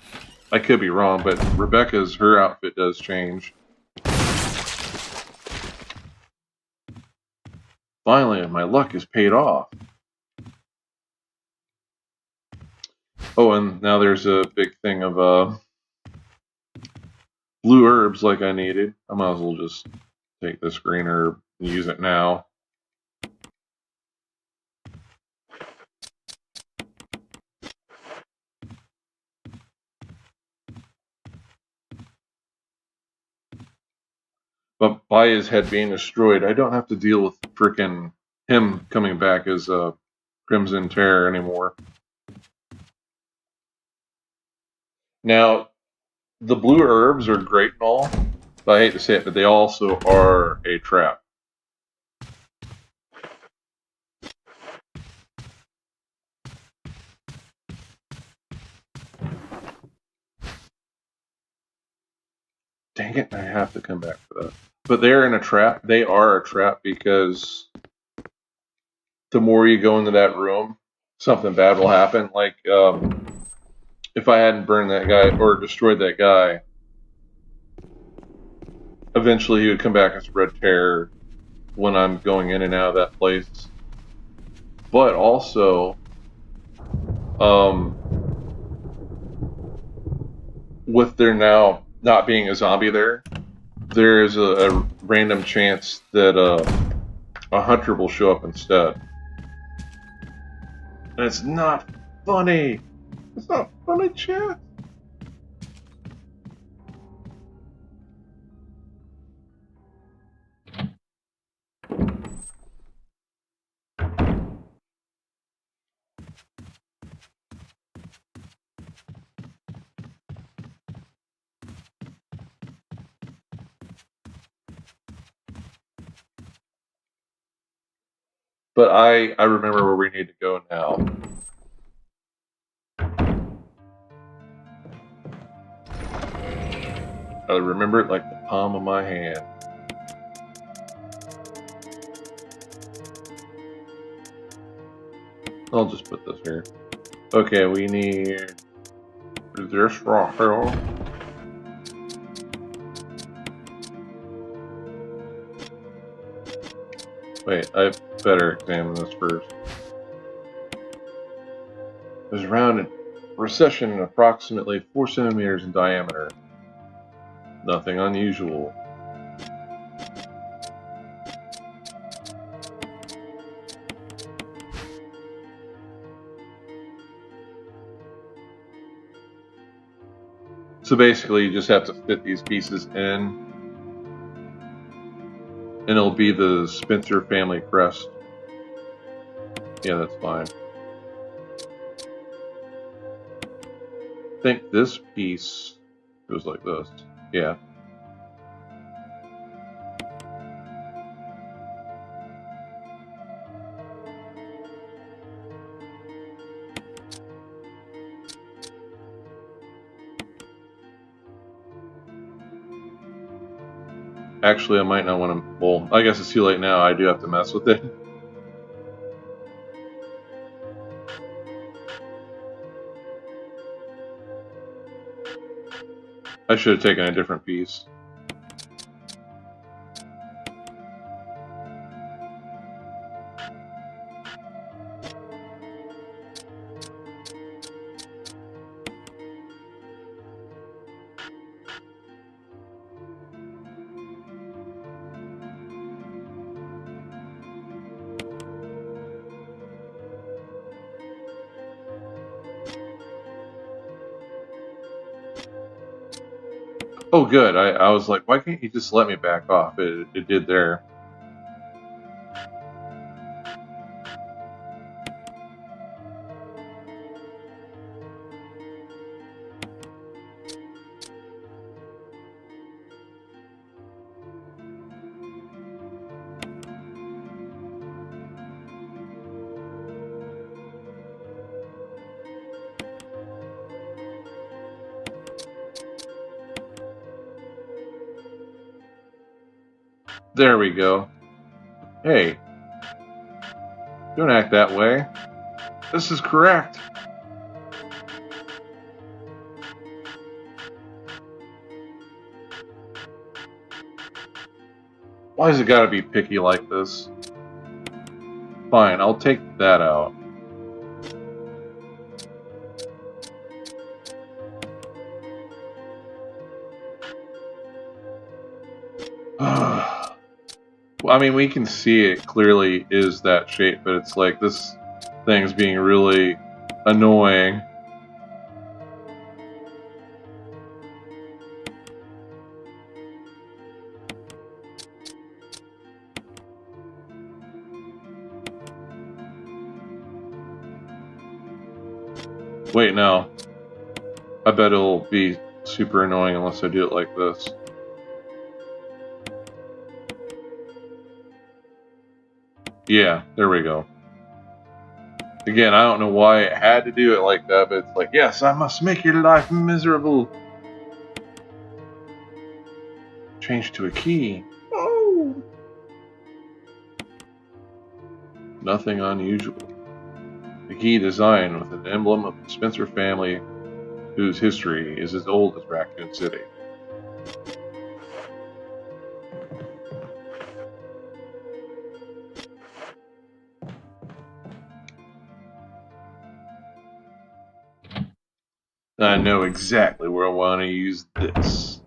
I could be wrong, but Rebecca's, her outfit does change. Finally, my luck is paid off. Oh, and now there's a big thing of blue herbs like I needed. I might as well just take this green herb and use it now. But by his head being destroyed, I don't have to deal with frickin' him coming back as Crimson Terror anymore. Now, the blue herbs are great and all, but I hate to say it, but they also are a trap. Dang it, I have to come back for that. But they're in a trap. They are a trap because the more you go into that room, something bad will happen. Like, if I hadn't burned that guy or destroyed that guy, eventually he would come back as Red Terror when I'm going in and out of that place. But also, with there now not being a zombie there is a random chance that a hunter will show up instead. And it's not funny. It's not funny, chat. But I remember where we need to go now. I remember it like the palm of my hand. I'll just put this here. Okay, we need this right here. Wait, I better examine this first. There's a round recession approximately 4 centimeters in diameter. Nothing unusual. So basically, you just have to fit these pieces in, and it'll be the Spencer family crest. Yeah, that's fine. I think this piece goes like this. Yeah. Actually, I might not want to. Well, I guess it's too late now. I do have to mess with it. I should have taken a different piece. Oh, good. I was like, why can't you just let me back off? It did there. There we go. Hey, don't act that way. This is correct. Why has it got to be picky like this? Fine, I'll take that out. Well, I mean, we can see it clearly is that shape, but it's like this thing's being really annoying. Wait, no. I bet it'll be super annoying unless I do it like this. Yeah, there we go. Again, I don't know why it had to do it like that, but it's like, yes, I must make your life miserable. Change to a key. Oh! Nothing unusual. The key design with an emblem of the Spencer family whose history is as old as Raccoon City. I know exactly where I want to use this.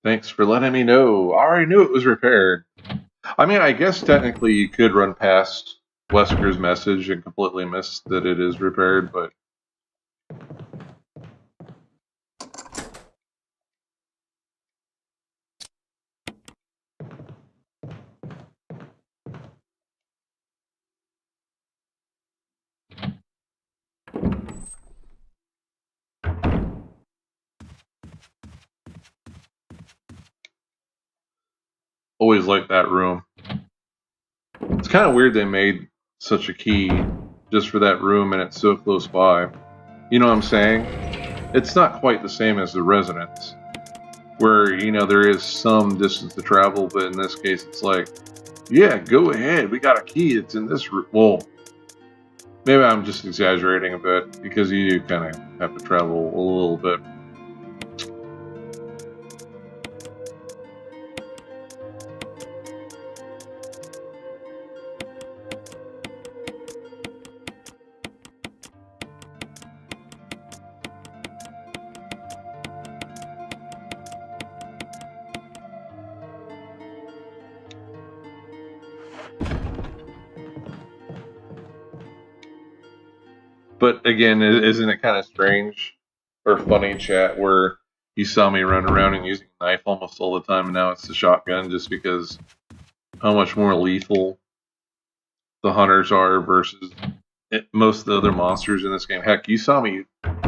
Thanks for letting me know. I already knew it was repaired. I mean, I guess technically you could run past Wesker's message and completely miss that it is repaired, but always liked that room. It's kind of weird they made such a key just for that room, and it's so close by. You know what I'm saying? It's not quite the same as the residence, where, you know, there is some distance to travel, but in this case, it's like, yeah, go ahead. We got a key. It's in this room. Well, maybe I'm just exaggerating a bit, because you do kind of have to travel a little bit. But again, isn't it kind of strange or funny, chat, where you saw me run around and using a knife almost all the time, and now it's the shotgun, just because how much more lethal the hunters are versus most of the other monsters in this game. Heck, you saw me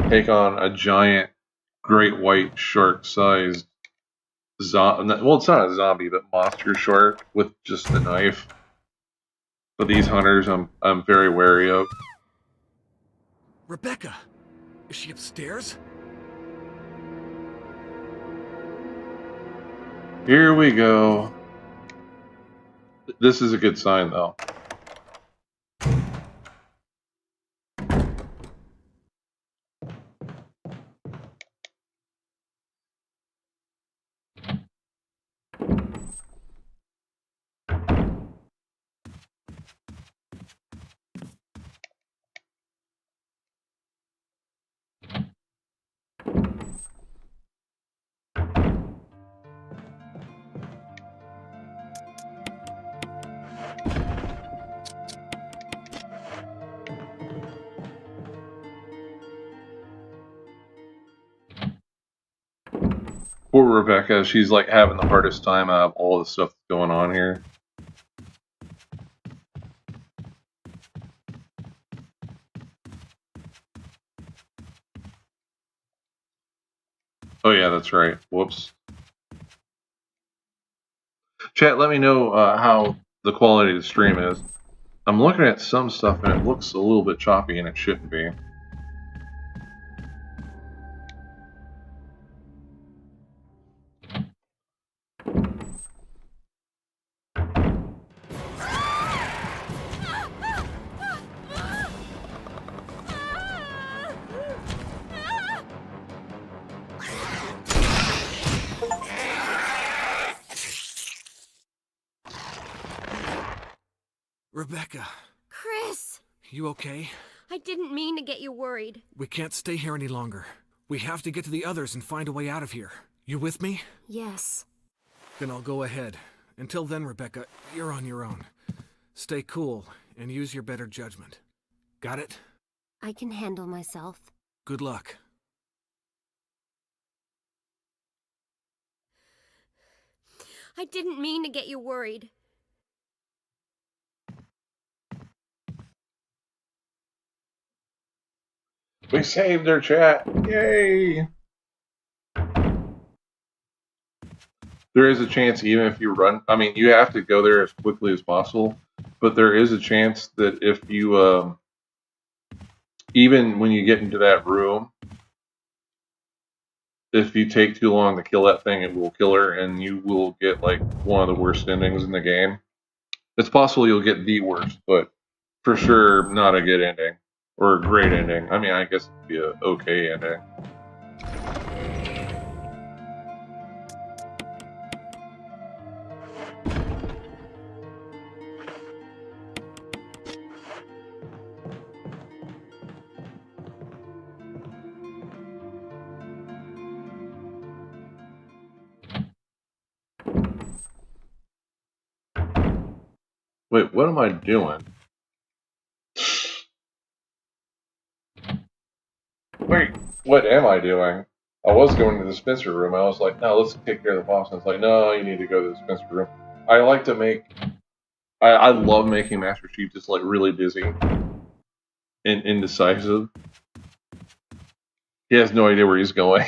take on a giant great white shark-sized zombie. Well, it's not a zombie, but monster shark with just a knife. But these hunters, I'm very wary of. Rebecca! Is she upstairs? Here we go. This is a good sign, though. Poor Rebecca, she's like having the hardest time out of all the stuff that's going on here. Oh yeah, that's right. Whoops. Chat, let me know how the quality of the stream is. I'm looking at some stuff and it looks a little bit choppy, and it shouldn't be. Rebecca, Chris! you okay? I didn't mean to get you worried. We can't stay here any longer. We have to get to the others and find a way out of here. You with me? Yes. Then I'll go ahead. Until then, Rebecca, you're on your own. Stay cool and use your better judgment. Got it? I can handle myself. Good luck. I didn't mean to get you worried. We saved her, chat. Yay! There is a chance, even if you run, I mean, you have to go there as quickly as possible, but there is a chance that if you, even when you get into that room, if you take too long to kill that thing, it will kill her, and you will get, like, one of the worst endings in the game. It's possible you'll get the worst, but for sure not a good ending. Or a great ending. I mean, I guess it'd be a okay ending. Wait, what am I doing? Wait, what am I doing? I was going to the dispenser room. I was like, no, let's take care of the boss. And it's like, no, you need to go to the dispenser room. I like to make... I love making Master Chief just, like, really busy. And indecisive. He has no idea where he's going.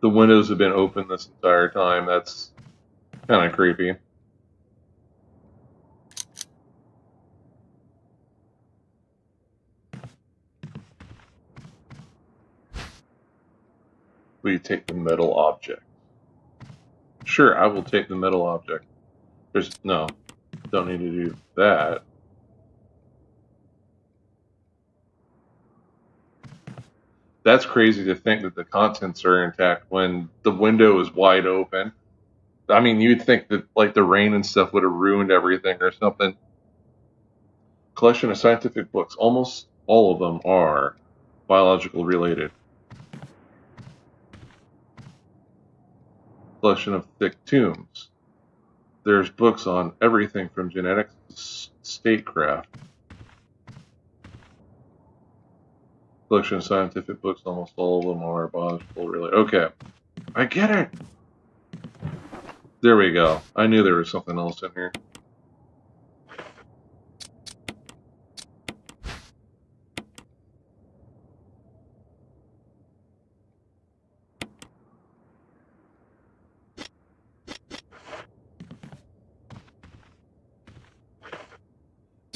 the windows have been open this entire time. That's kind of creepy. Will you take the metal object? Sure, I will take the metal object. No, don't need to do that. That's crazy to think that the contents are intact when the window is wide open. I mean, you'd think that like the rain and stuff would have ruined everything or something. Collection of scientific books. Almost all of them are biological related. Collection of thick tombs. There's books on everything from genetics to statecraft. Collection of scientific books. Almost all of them are biological related. Okay, I get it. There we go. I knew there was something else in here.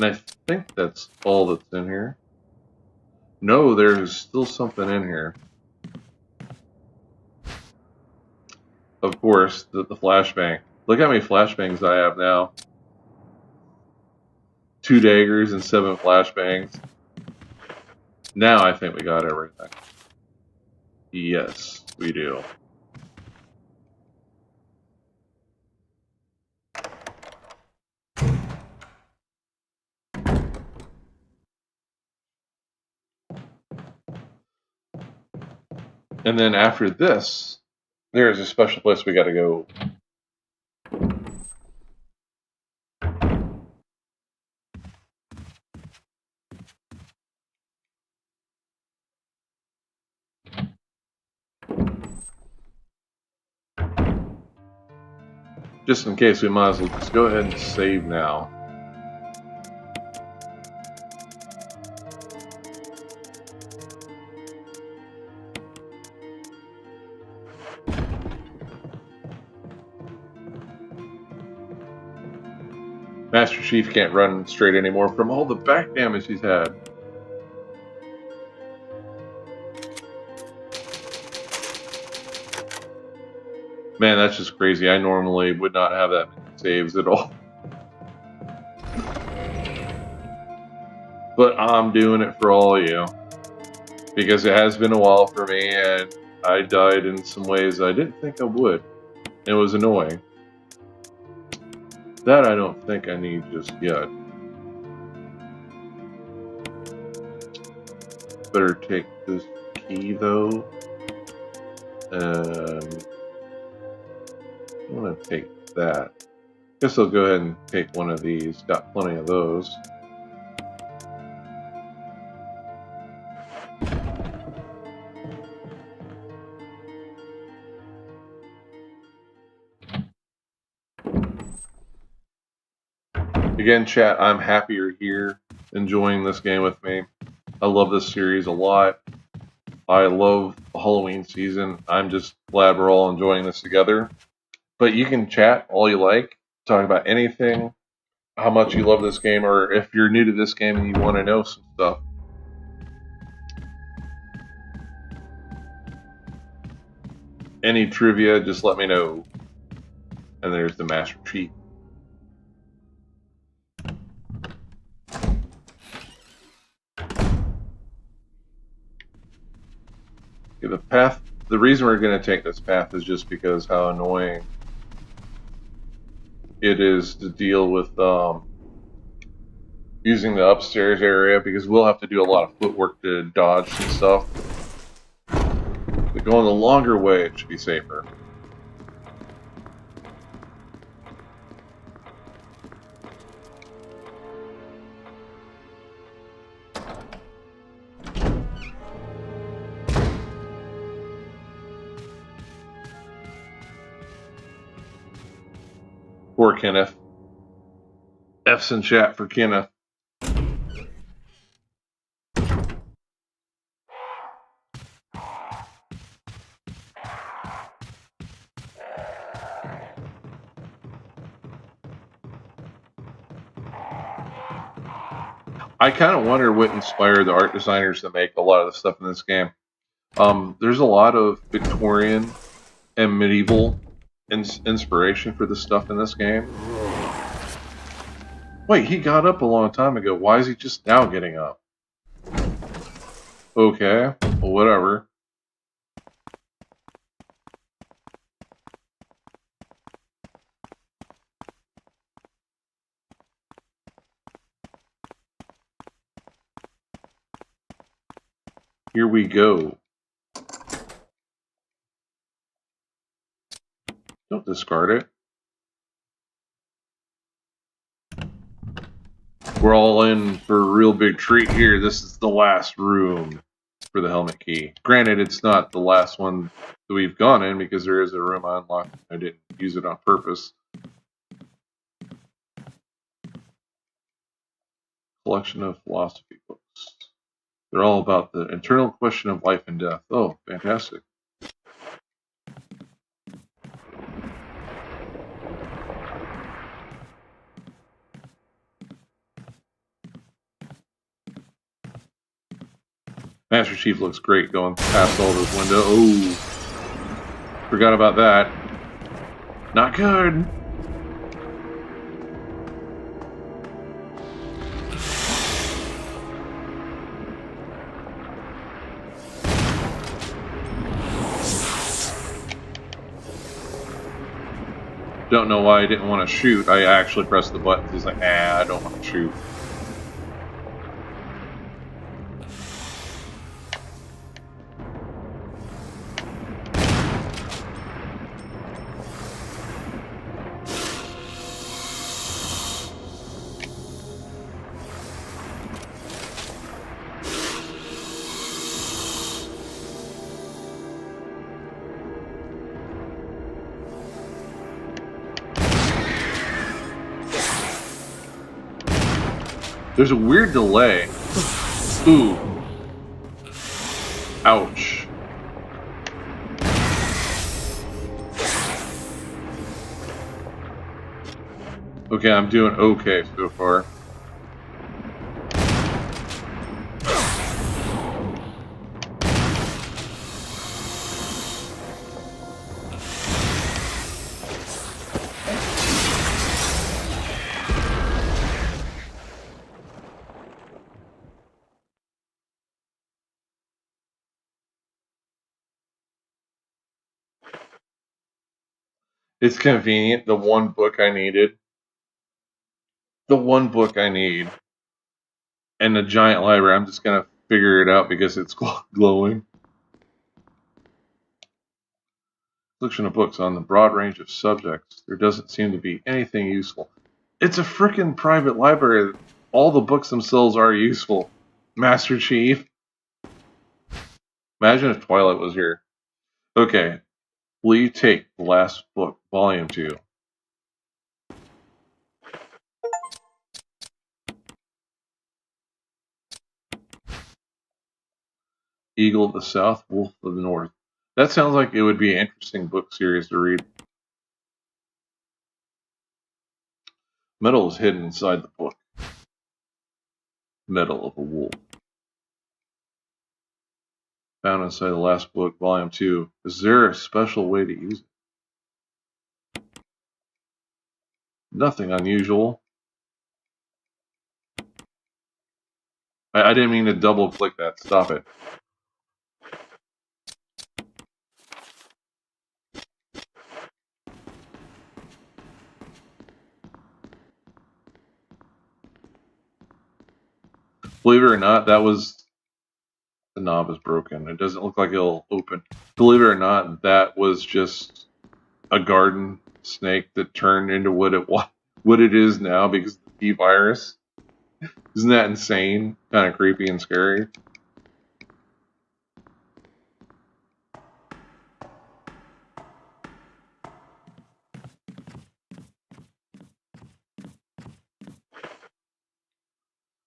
And I think that's all that's in here. No, there's still something in here. Of course, the flashbang. Look how many flashbangs I have now. 2 daggers and 7 flashbangs. Now I think we got everything. Yes, we do. And then after this, there is a special place we gotta go. Just in case, we might as well just go ahead and save now. Master Chief can't run straight anymore from all the back damage he's had. Man, that's just crazy. I normally would not have that many saves at all. But I'm doing it for all of you. Because it has been a while for me, and I died in some ways I didn't think I would. It was annoying. That I don't think I need just yet. Better take this key though. And I'm gonna take that. Guess I'll go ahead and take one of these. Got plenty of those. Again, chat, I'm happy you're here, enjoying this game with me. I love this series a lot. I love the Halloween season. I'm just glad we're all enjoying this together. But you can chat all you like, talk about anything, how much you love this game, or if you're new to this game and you want to know some stuff. Any trivia, just let me know. And there's the Master Chief. The path, the reason we're going to take this path is just because how annoying it is to deal with using the upstairs area, because we'll have to do a lot of footwork to dodge and stuff. But going the longer way, it should be safer. Poor Kenneth. F's in chat for Kenneth. I kind of wonder what inspired the art designers to make a lot of the stuff in this game. There's a lot of Victorian and medieval inspiration for the stuff in this game. Wait, he got up a long time ago. Why is he just now getting up? Okay, well, whatever. Here we go. Don't discard it. We're all in for a real big treat here. This is the last room for the helmet key. Granted, it's not the last one that we've gone in because there is a room I unlocked. I didn't use it on purpose. Collection of philosophy books. They're all about the eternal question of life and death. Oh, fantastic. Master Chief looks great going past all those windows. Oh, forgot about that. Not good. Don't know why I didn't want to shoot. I actually pressed the button. He's like, I don't want to shoot. There's a weird delay. Ooh. Ouch. Okay, I'm doing okay so far. It's convenient. The one book I needed. The one book I need. And the giant library. I'm just going to figure it out because it's glowing. Collection of books on the broad range of subjects. There doesn't seem to be anything useful. It's a frickin' private library. All the books themselves are useful. Master Chief. Imagine if Twilight was here. Okay. Will you take the last book, volume 2? Eagle of the South, Wolf of the North. That sounds like it would be an interesting book series to read. Metal is hidden inside the book. Metal of a Wolf. Found inside the last book, volume 2. Is there a special way to use it? Nothing unusual. I didn't mean to double click that. Stop it. Believe it or not, that was... The knob is broken. It doesn't look like it'll open. Believe it or not, that was just a garden snake that turned into what it is now because of the T-virus. Isn't that insane? Kind of creepy and scary.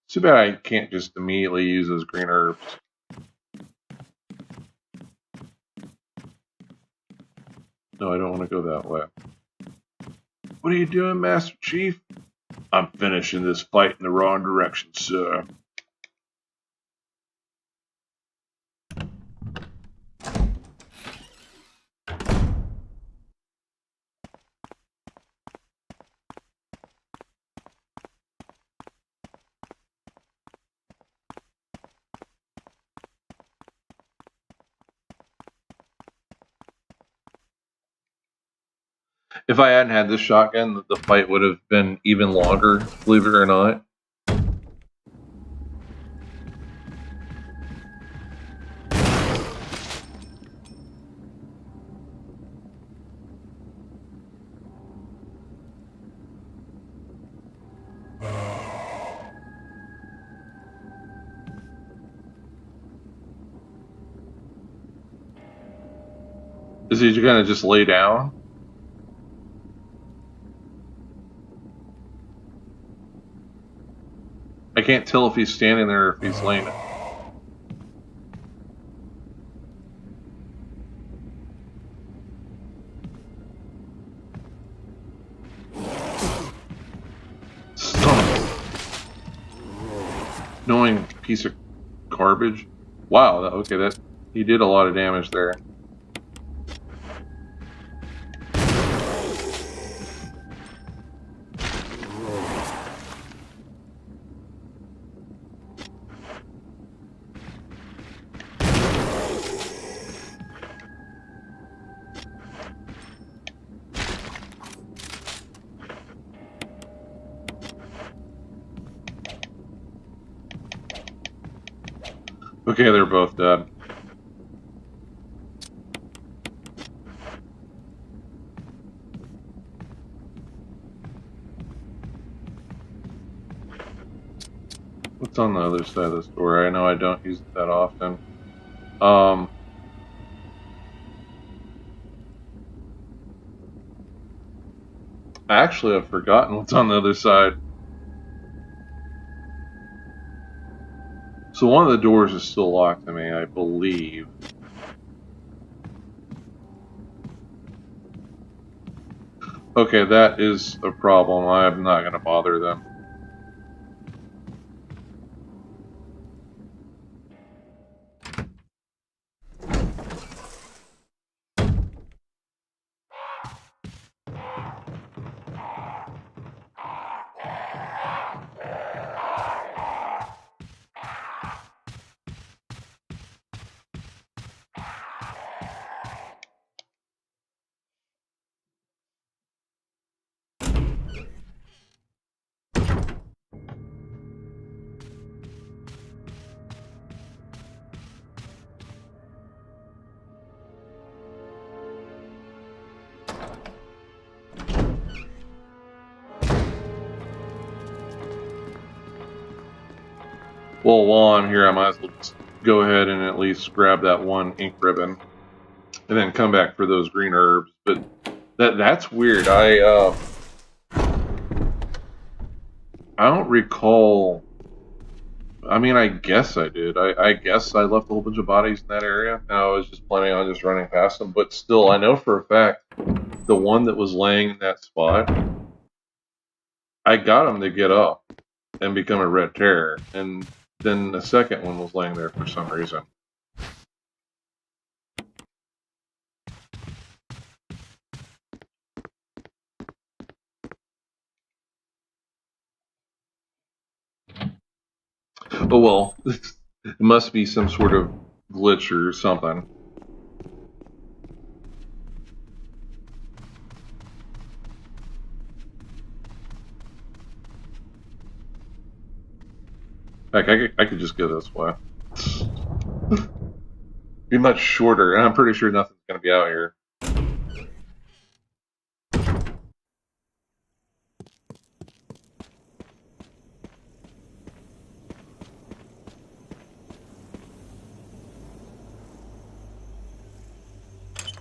Too bad I can't just immediately use those green herbs. No, I don't want to go that way. What are you doing, Master Chief? I'm finishing this fight in the wrong direction, sir. If I hadn't had this shotgun, the fight would have been even longer, believe it or not. Is he gonna just lay down? I can't tell if he's standing there or if he's laying. Son of a annoying piece of garbage. Wow, okay, that he did a lot of damage there. Okay, they're both dead. What's on the other side of this door? I know I don't use it that often. Actually, I've forgotten what's on the other side. So one of the doors is still locked to me, I believe. Okay, that is a problem. I'm not going to bother them. Well, while I'm here, I might as well just go ahead and at least grab that one ink ribbon, and then come back for those green herbs. But that's weird. I don't recall. I mean, I guess I did. I guess I left a whole bunch of bodies in that area, and I was just planning on just running past them. But still, I know for a fact the one that was laying in that spot, I got him to get up and become a red terror, and then the second one was laying there for some reason. Oh well, it must be some sort of glitch or something. Heck, I could just go this way. Be much shorter, and I'm pretty sure nothing's going to be out here.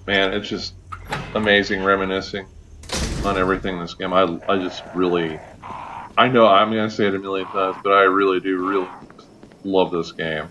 Man, it's just amazing reminiscing on everything in this game. I just really, I know I'm going to say it a million times, but I really do really love this game.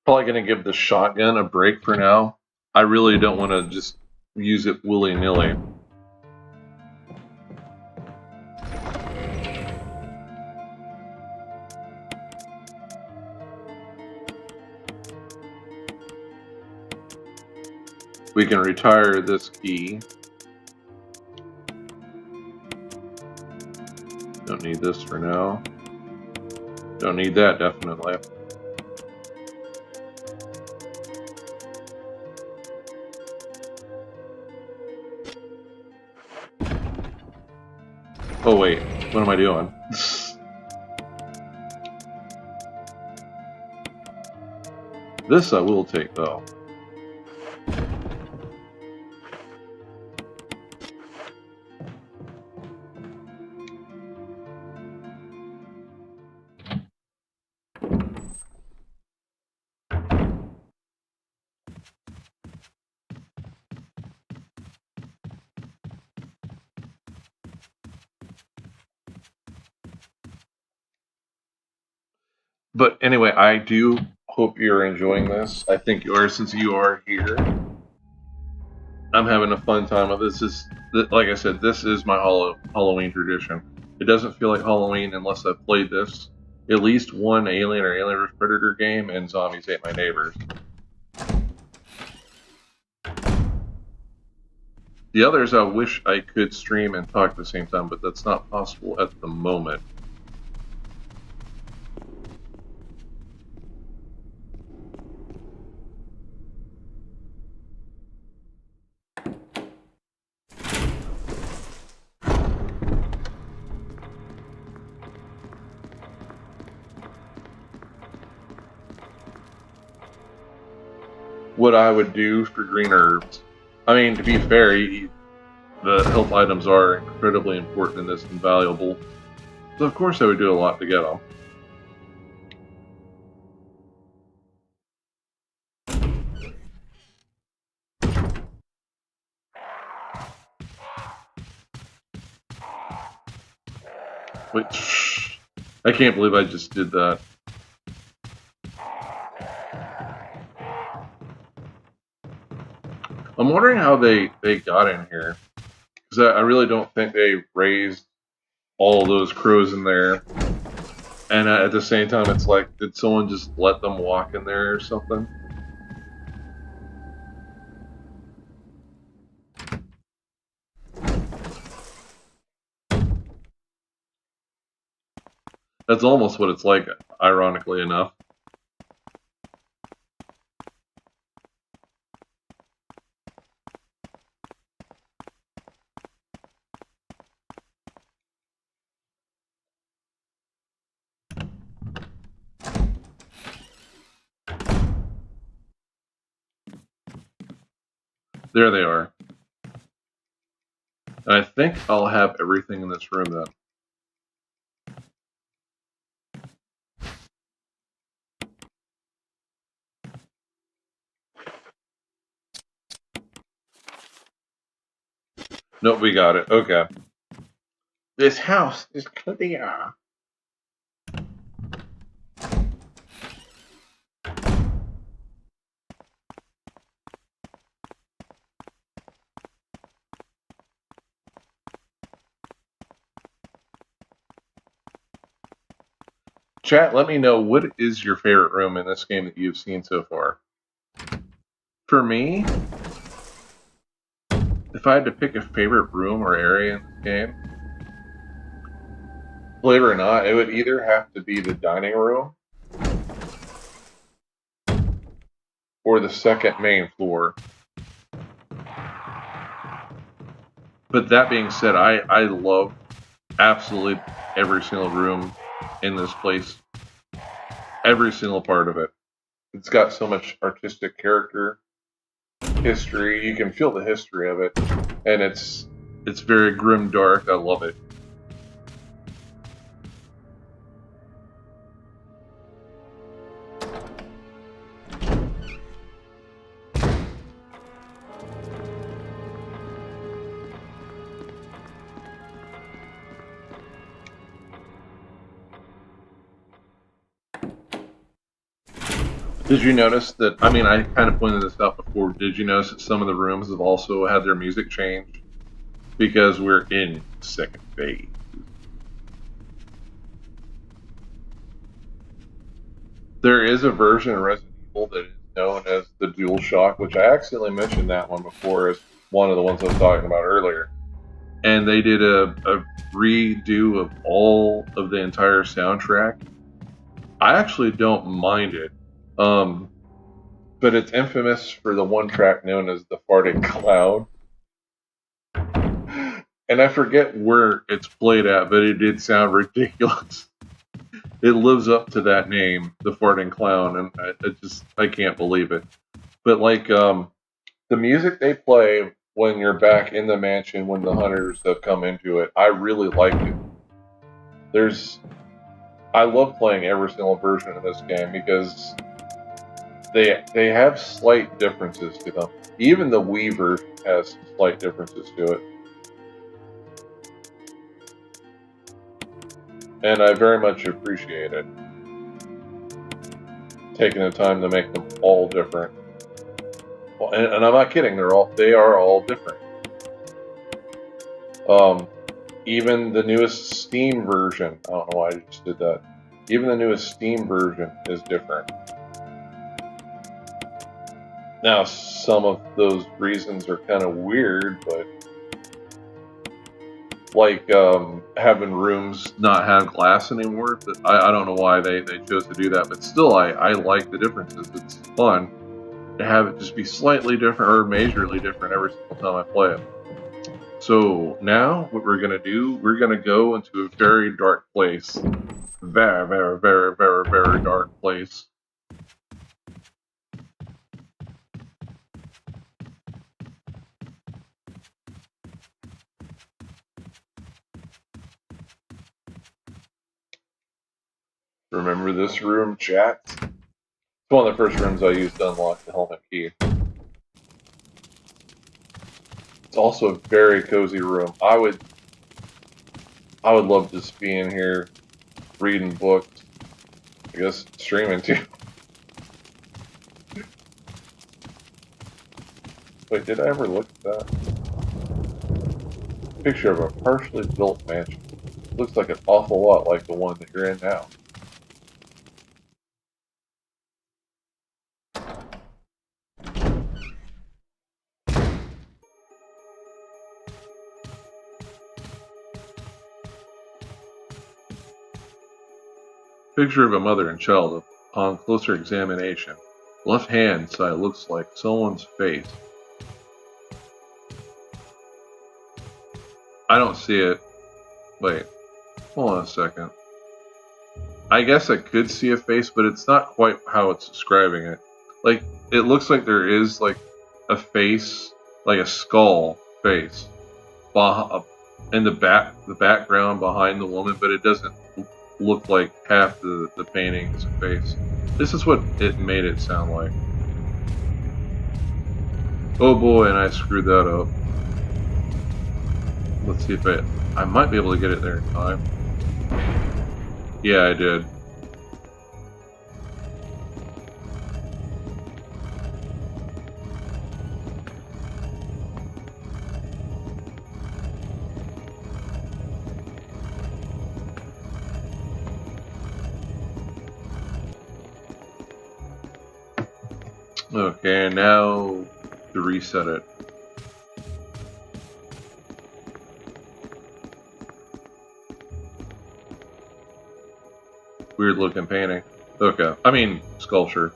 Probably going to give the shotgun a break for now. I really don't want to just use it willy-nilly. We can retire this key. Don't need this for now. Don't need that, definitely. Oh wait, what am I doing? This I will take though. But anyway, I do hope you're enjoying this. I think you are, since you are here. I'm having a fun time. Like I said, this is my Halloween tradition. It doesn't feel like Halloween unless I've played this, at least one Alien or Alien vs. Predator game, and Zombies Ate My Neighbors. The others I wish I could stream and talk at the same time, but that's not possible at the moment. What I would do for green herbs. I mean, to be fair, the health items are incredibly important in this and valuable. So of course I would do a lot to get them. Which, I can't believe I just did that. I'm wondering how they got in here. Because I really don't think they raised all those crows in there. And at the same time, it's like, did someone just let them walk in there or something? That's almost what it's like, ironically enough. There they are. And I think I'll have everything in this room then. Nope, we got it. Okay. This house is clear. Chat, let me know, what is your favorite room in this game that you've seen so far? For me, if I had to pick a favorite room or area in this game, believe it or not, it would either have to be the dining room or the second main floor. But that being said, I love absolutely every single room in this place. Every single part of it. It's got so much artistic character, history. You can feel the history of it. And it's very grim dark. I love it. Did you notice that? I mean, I kind of pointed this out before. Did you notice that some of the rooms have also had their music changed? Because we're in second phase. There is a version of Resident Evil that is known as the DualShock, which I accidentally mentioned that one before as one of the ones I was talking about earlier. And they did a redo of all of the entire soundtrack. I actually don't mind it. But it's infamous for the one track known as the Farting Cloud. And I forget where it's played at, but it did sound ridiculous. It lives up to that name, the Farting Clown, and I can't believe it. But like the music they play when you're back in the mansion when the hunters have come into it, I really like it. I love playing every single version of this game because they have slight differences to them. Even the Wii version has slight differences to it. And I very much appreciate it. Taking the time to make them all different. Well, and I'm not kidding, they are all different. Even the newest Steam version, I don't know why I just did that. Even the newest Steam version is different. Now, some of those reasons are kind of weird, but like having rooms not have glass anymore. I don't know why they chose to do that, but still I like the differences. It's fun to have it just be slightly different or majorly different every single time I play it. So now what we're going to do, we're going to go into a very dark place. Very, very, very, very, very dark place. Remember this room, chat? It's one of the first rooms I used to unlock the helmet key. It's also a very cozy room. I would love to just be in here reading books. I guess streaming too. Wait, did I ever look at that? Picture of a partially built mansion. Looks like an awful lot like the one that you're in now. Picture of a mother and child. Upon closer examination, left hand side looks like someone's face. I don't see it. Wait, hold on a second. I guess I could see a face, but it's not quite how it's describing it. Like, it looks like there is like a face, like a skull face, in the background behind the woman, but it doesn't look like half the painting is a face. This is what it made it sound like. Oh boy, and I screwed that up. Let's see if I might be able to get it there in time. Yeah, I did. Okay, now to reset it. Weird looking painting. Okay, I mean sculpture.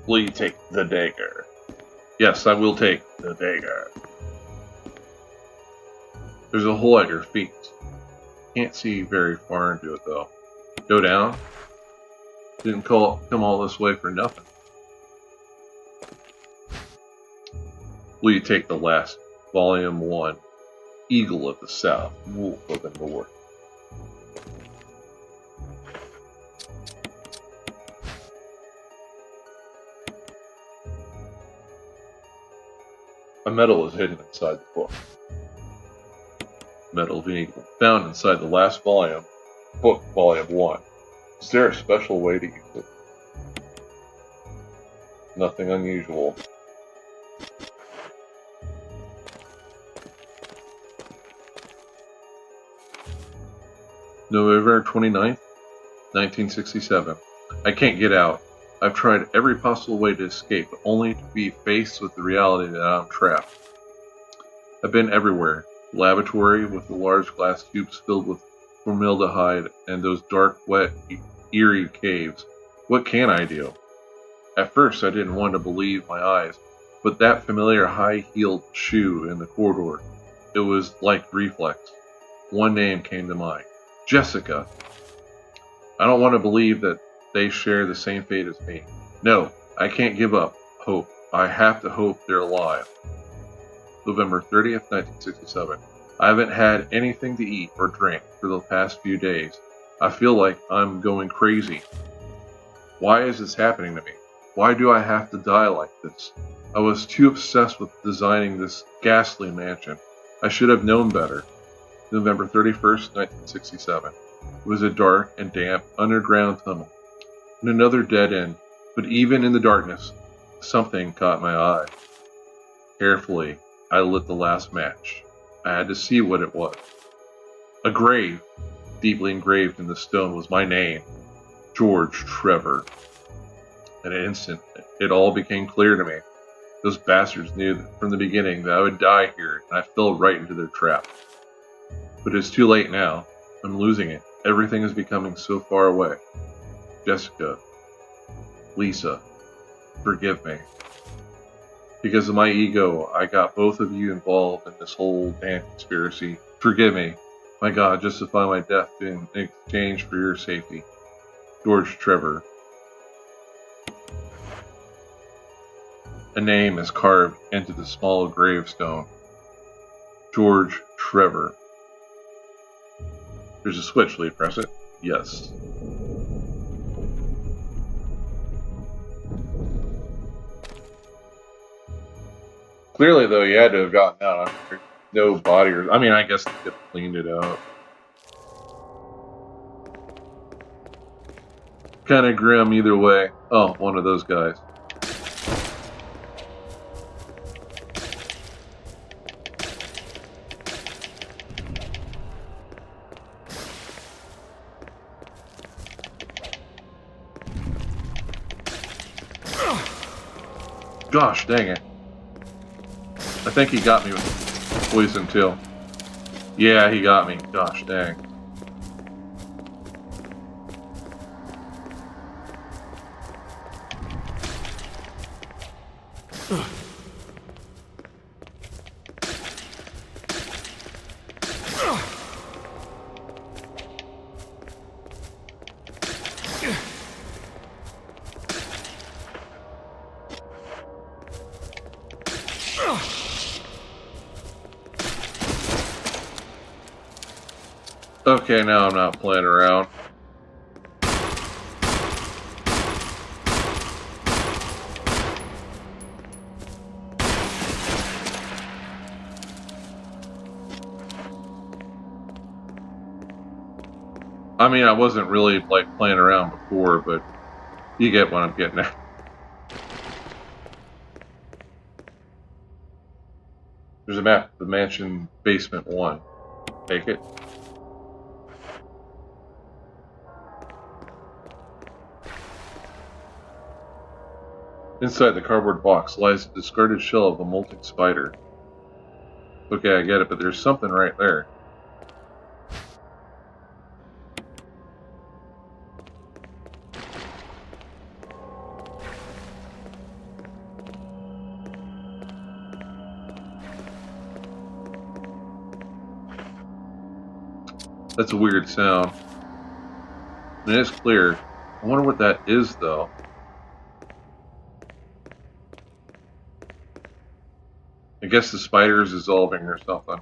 Will you take the dagger? Yes, I will take the dagger. There's a hole at your feet. Can't see very far into it though. Go down. Didn't come all this way for nothing. Will you take the last Volume 1, Eagle of the South, Wolf of the North? A medal is hidden inside the book. Medal of an Eagle, found inside the last volume, book Volume 1. Is there a special way to use it? Nothing unusual. November 29th, 1967. I can't get out. I've tried every possible way to escape, only to be faced with the reality that I'm trapped. I've been everywhere. Laboratory with the large glass tubes filled with formaldehyde and those dark, wet, eerie caves. What can I do? At first I didn't want to believe my eyes, but that familiar high-heeled shoe in the corridor, it was like reflex. One name came to mind. Jessica. I don't want to believe that they share the same fate as me. No, I can't give up hope. I have to hope they're alive. November 30th, 1967. I haven't had anything to eat or drink for the past few days. I feel like I'm going crazy. Why is this happening to me? Why do I have to die like this? I was too obsessed with designing this ghastly mansion. I should have known better. November 31st, 1967. It was a dark and damp underground tunnel, and another dead end, but even in the darkness, something caught my eye. Carefully, I lit the last match. I had to see what it was. A grave, deeply engraved in the stone, was my name, George Trevor. In an instant, it all became clear to me. Those bastards knew from the beginning that I would die here, and I fell right into their trap. But it's too late now. I'm losing it. Everything is becoming so far away. Jessica, Lisa, forgive me. Because of my ego, I got both of you involved in this whole damn conspiracy. Forgive me. My God, justify my death in exchange for your safety. George Trevor. A name is carved into the small gravestone. George Trevor. There's a switch. Will you press it? Yes. Clearly, though, you had to have gotten out. No body, or I mean, I guess they could have cleaned it up. Kind of grim either way. Oh, one of those guys. Gosh dang it. I think he got me with poison too. Yeah, he got me. Gosh dang. Okay, now I'm not playing around. I mean, I wasn't really like playing around before, but you get what I'm getting at. There's a map of the mansion basement 1. Take it. Inside the cardboard box lies a discarded shell of a molting spider. Okay, I get it, but there's something right there. That's a weird sound. And it is clear. I wonder what that is, though. I guess the spider is dissolving or something.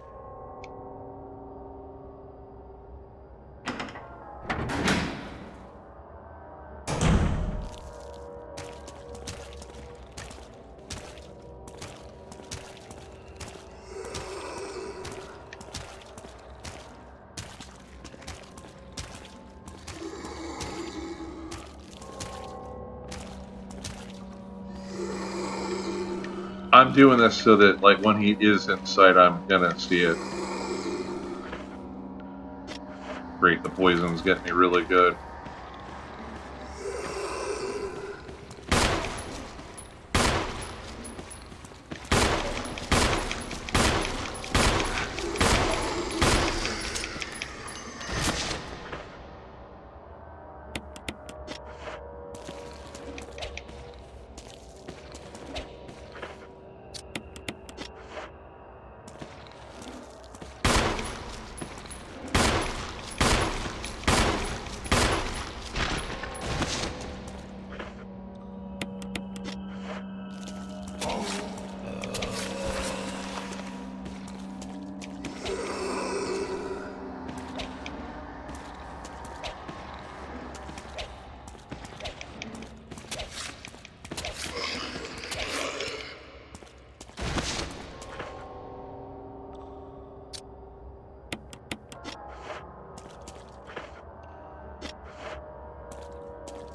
I'm doing this so that, like, when he is in sight, I'm gonna see it. Great, the poison's getting me really good.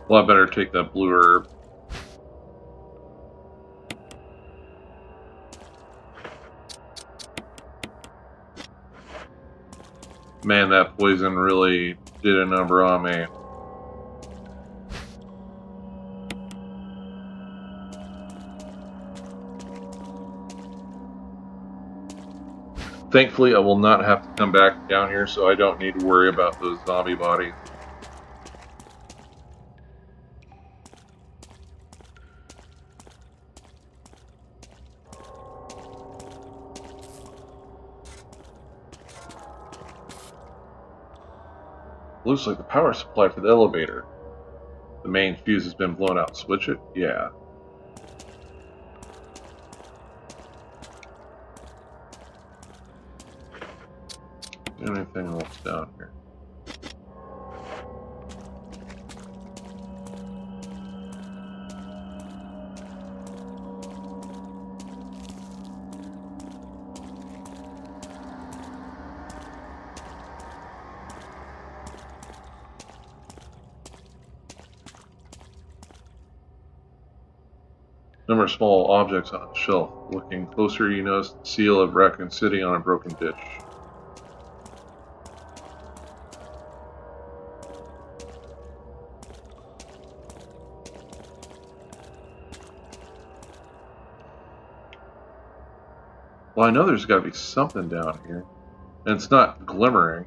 Well, I better take that blue herb. Man, that poison really did a number on me. Thankfully, I will not have to come back down here, so I don't need to worry about those zombie bodies. Looks like the power supply for the elevator. The main fuse has been blown out. Switch it? Yeah. Anything else down here? Number of small objects on a shelf. Looking closer, you notice the seal of Raccoon City on a broken ditch. Well, I know there's got to be something down here. And it's not glimmering.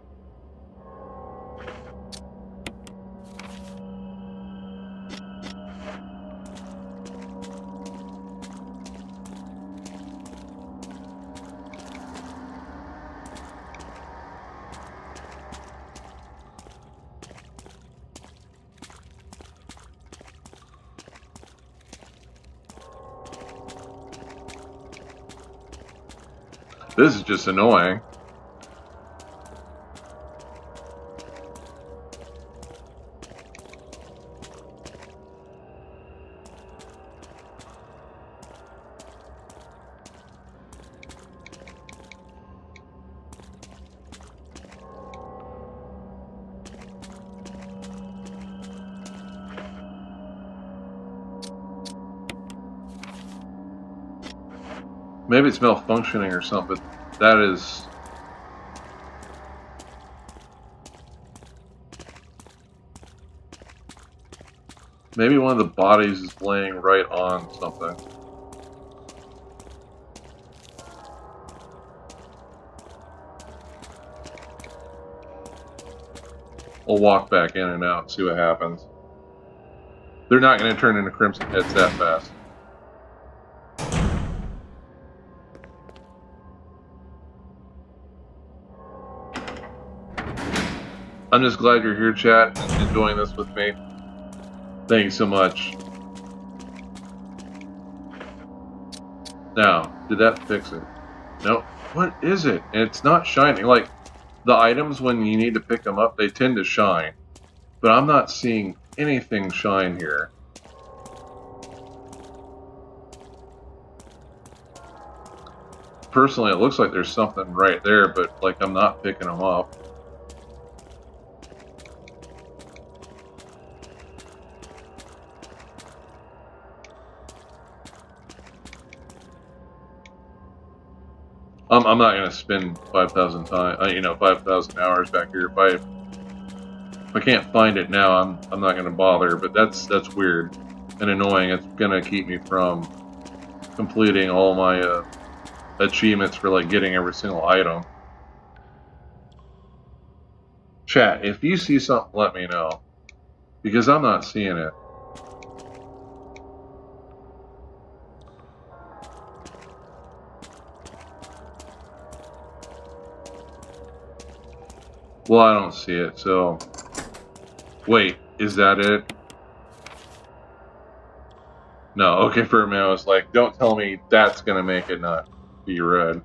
This is just annoying. Maybe it's malfunctioning or something. That is... Maybe one of the bodies is laying right on something. We'll walk back in and out and see what happens. They're not going to turn into Crimson Heads that fast. I'm just glad you're here, chat, and enjoying this with me. Thank you so much. Now, did that fix it? Nope. What is it? And it's not shining. Like, the items, when you need to pick them up, they tend to shine. But I'm not seeing anything shine here. Personally, it looks like there's something right there, but, like, I'm not picking them up. I'm not gonna spend 5,000 time, 5,000 hours back here. If I can't find it now, I'm not gonna bother. But that's weird and annoying. It's gonna keep me from completing all my achievements for like getting every single item. Chat, if you see something, let me know, because I'm not seeing it. Well, I don't see it, so... Wait, is that it? No, okay, for a minute I was like, don't tell me that's gonna make it not be red.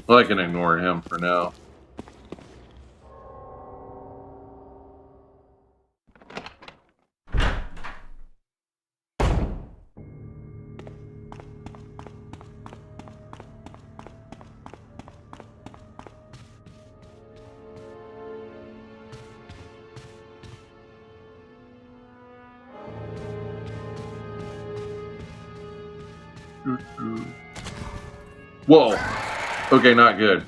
Well, I can ignore him for now. Whoa! Okay, not good.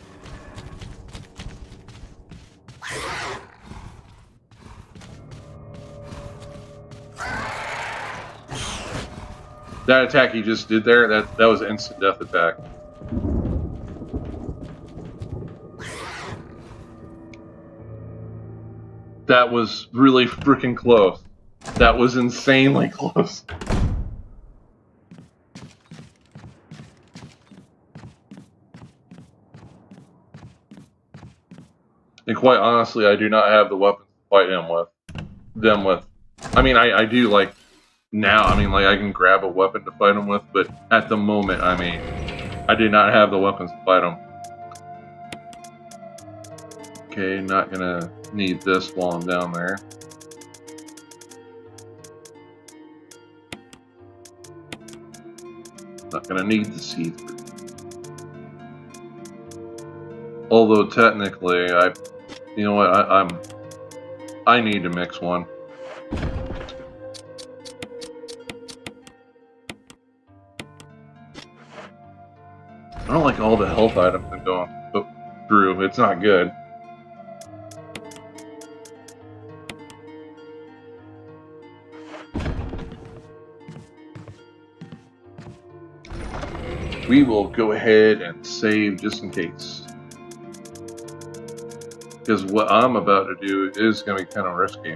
That attack he just did there, that was an instant death attack. That was really freaking close. That was insanely close. And quite honestly, I do not have the weapons to fight them with. I mean, I do, like, now. I mean, like, I can grab a weapon to fight them with, but at the moment, I mean, I do not have the weapons to fight them. Okay, not gonna need this while I'm down there. Not gonna need the seed. Although technically, you know what? I need to mix one. I don't like all the health items I'm going through. It's not good. We will go ahead and save just in case. Because what I'm about to do is going to be kind of risky.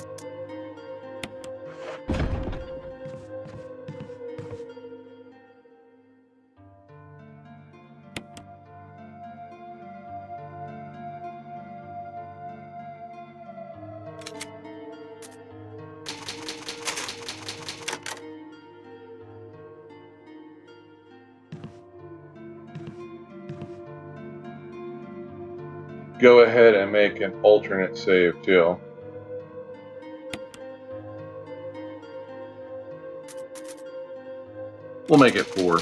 Go ahead and make an alternate save too. We'll make it 4.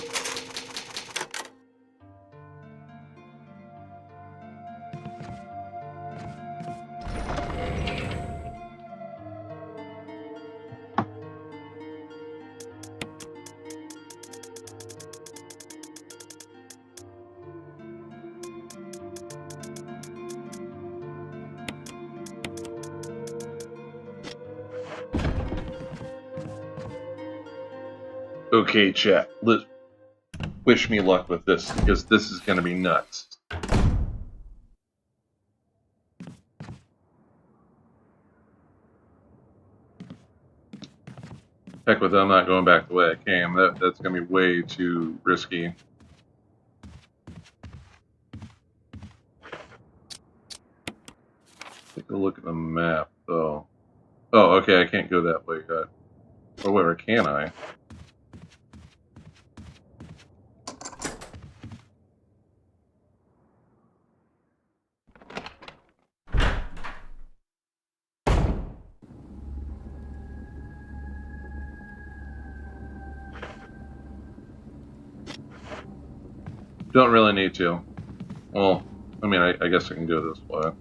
Okay, chat. Wish me luck with this, because this is going to be nuts. Heck with it, I'm not going back the way I came. That's going to be way too risky. Take a look at the map, though. Oh, okay, I can't go that way yet. Or where can I? Don't really need to. Well, I mean, I guess I can go this way.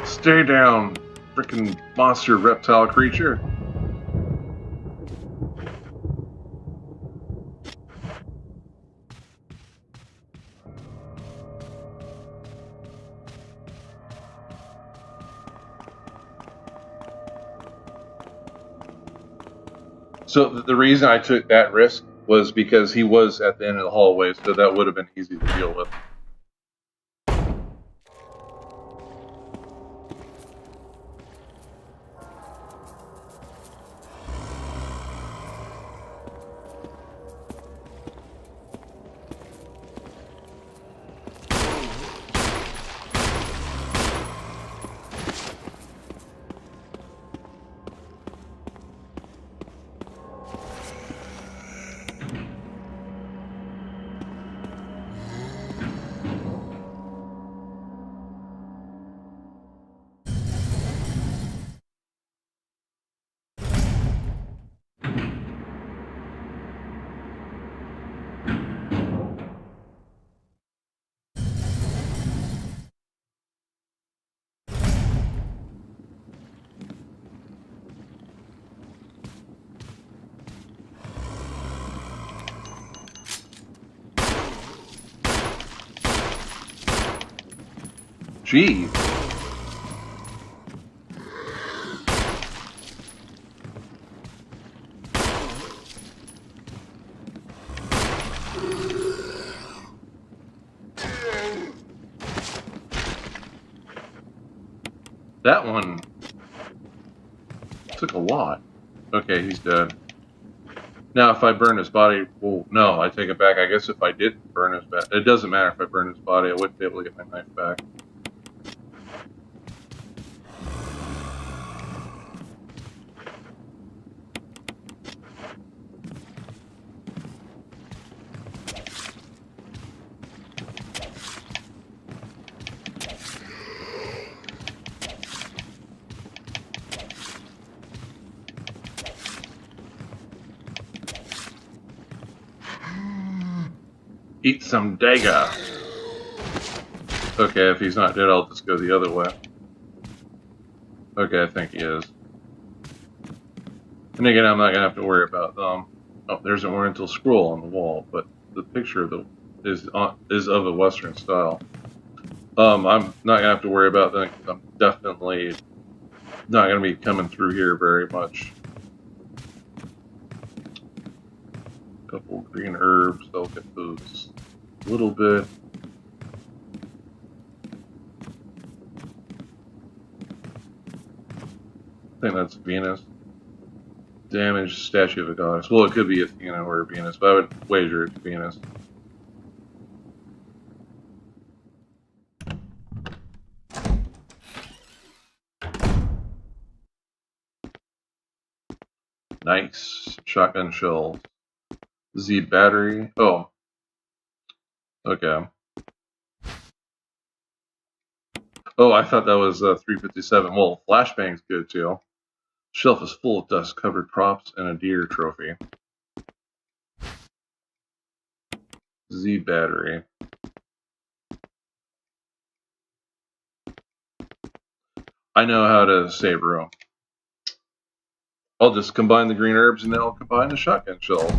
Stay down, freaking monster reptile creature. So the reason I took that risk was because he was at the end of the hallway, so that would have been easy to deal with. Gee. That one took a lot. Okay, he's dead. Now, if I burn his body, well, no, I take it back. I guess if I did burn his body, it doesn't matter if I burn his body, I wouldn't be able to get my knife back. Eat some dagger. Okay, if he's not dead, I'll just go the other way. Okay, I think he is. And again, I'm not gonna have to worry about them. Oh, there's an Oriental scroll on the wall, but the picture is of a Western style. I'm not gonna have to worry about that because I'm definitely not gonna be coming through here very much. Couple green herbs, I'll get those a little bit. I think that's Venus. Damaged statue of a goddess. Well, it could be Athena or Venus, but I would wager it's Venus. Nice. Shotgun shells. Z battery. Oh. Okay. Oh, I thought that was 357. Well, flashbang's good too. Shelf is full of dust-covered props and a deer trophy. Z battery. I know how to save room. I'll just combine the green herbs and then I'll combine the shotgun shell.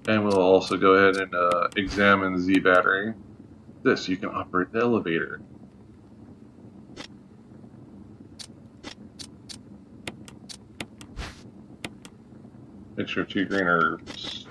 And we'll also go ahead and examine Z battery. This, you can operate the elevator. Mixture of 2 green herbs.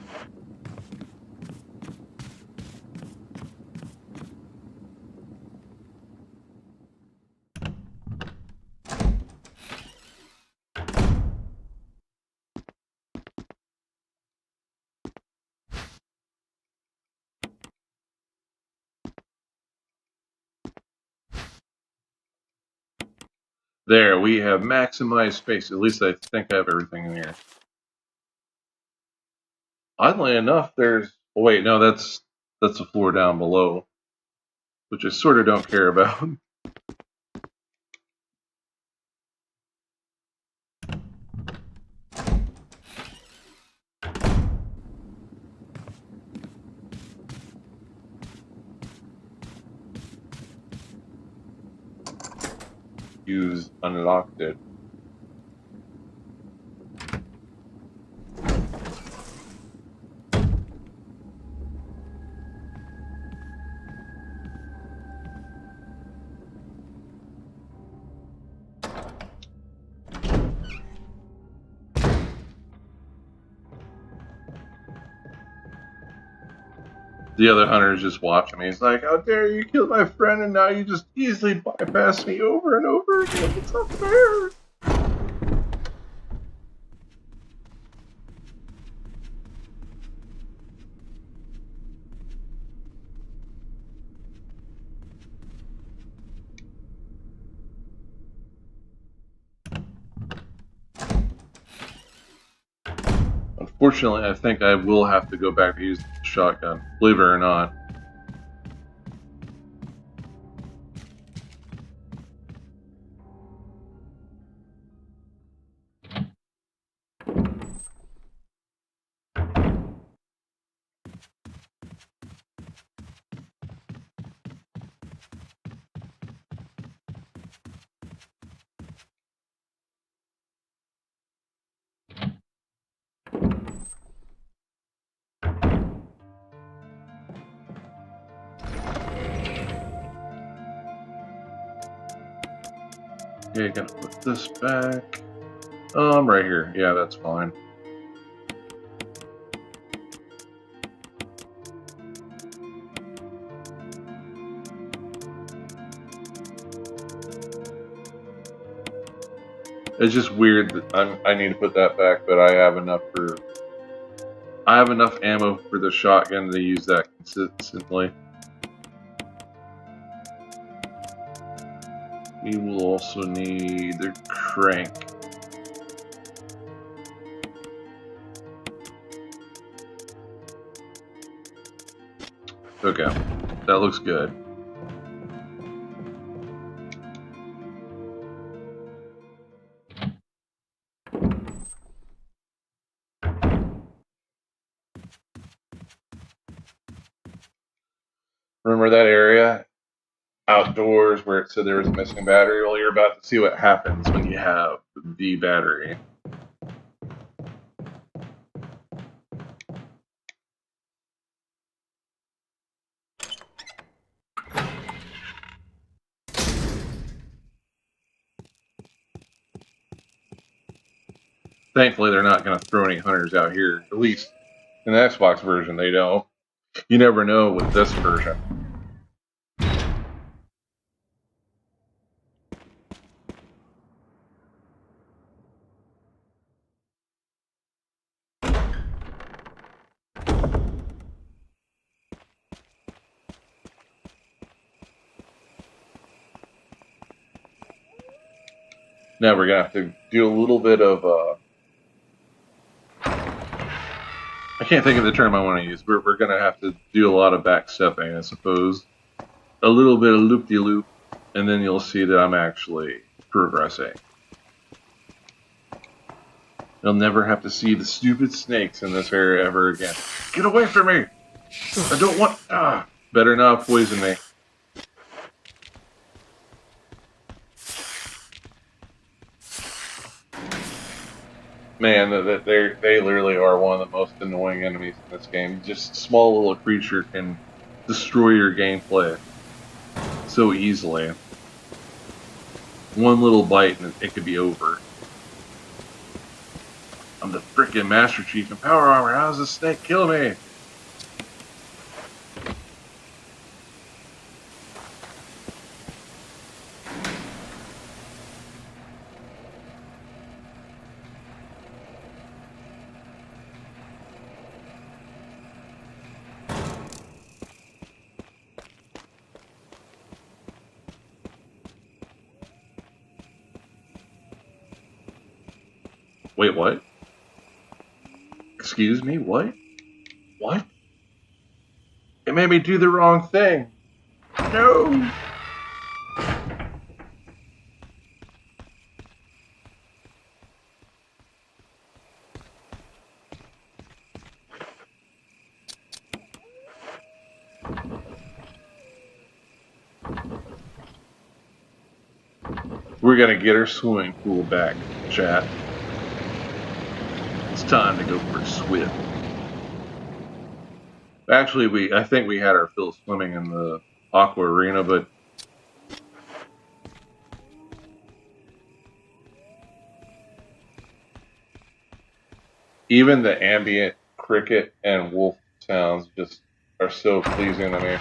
There, we have maximized space. At least I think I have everything in here. Oddly enough, there's... Oh, wait, no, that's the floor down below, which I sort of don't care about. Use unlocked it. The other hunter is just watching me. He's like, how dare you kill my friend and now you just easily bypass me over and over again. It's not fair. Unfortunately, I think I will have to go back to use the shotgun, believe it or not. Okay, gotta put this back. Oh, I'm right here. Yeah, that's fine. It's just weird that I need to put that back, but I have enough ammo for the shotgun to use that consistently. We will also need the crank. Okay, that looks good. Remember that area outdoors where it said there was a missing battery? Well, you're about to see what happens when you have the battery. Thankfully, they're not going to throw any hunters out here. At least in the Xbox version, they don't. You never know with this version. Now we're gonna have to do a little bit of I can't think of the term I want to use. We're gonna have to do a lot of backstepping, I suppose. A little bit of loop-de-loop, and then you'll see that I'm actually progressing. You'll never have to see the stupid snakes in this area ever again. Get away from me! I don't want... Better not poison me. Man, they literally are one of the most annoying enemies in this game. Just a small little creature can destroy your gameplay so easily. One little bite and it could be over. I'm the frickin' Master Chief in Power Armor. How does this snake kill me? Wait, what? Excuse me, what? What? It made me do the wrong thing. No! We're gonna get our swimming pool back, chat. It's time to go for a swim. Actually, I think we had our fill of swimming in the Aqua Arena, but even the ambient cricket and wolf sounds just are so pleasing to me.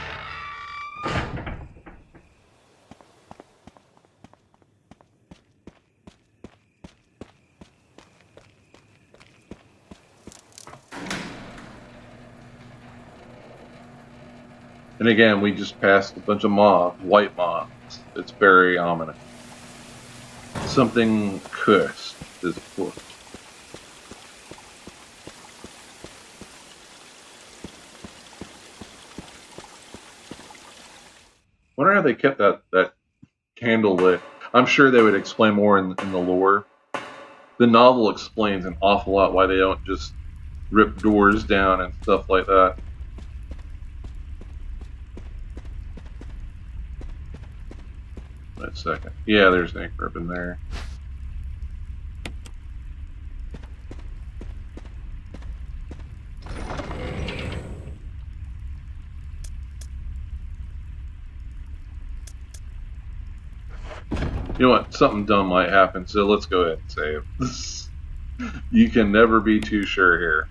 And again, we just passed a bunch of mobs, white mobs. It's very ominous. Something cursed is afoot. Wonder how they kept that candle lit. I'm sure they would explain more in the lore. The novel explains an awful lot why they don't just rip doors down and stuff like that. Wait a second. Yeah, there's an ink ribbon there. You know what? Something dumb might happen, so let's go ahead and save. You can never be too sure here.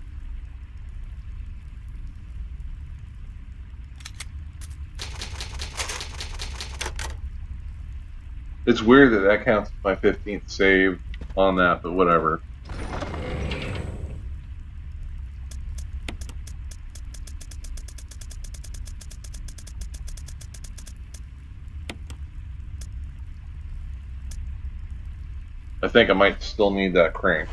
It's weird that counts as my 15th save on that, but whatever. I think I might still need that crank.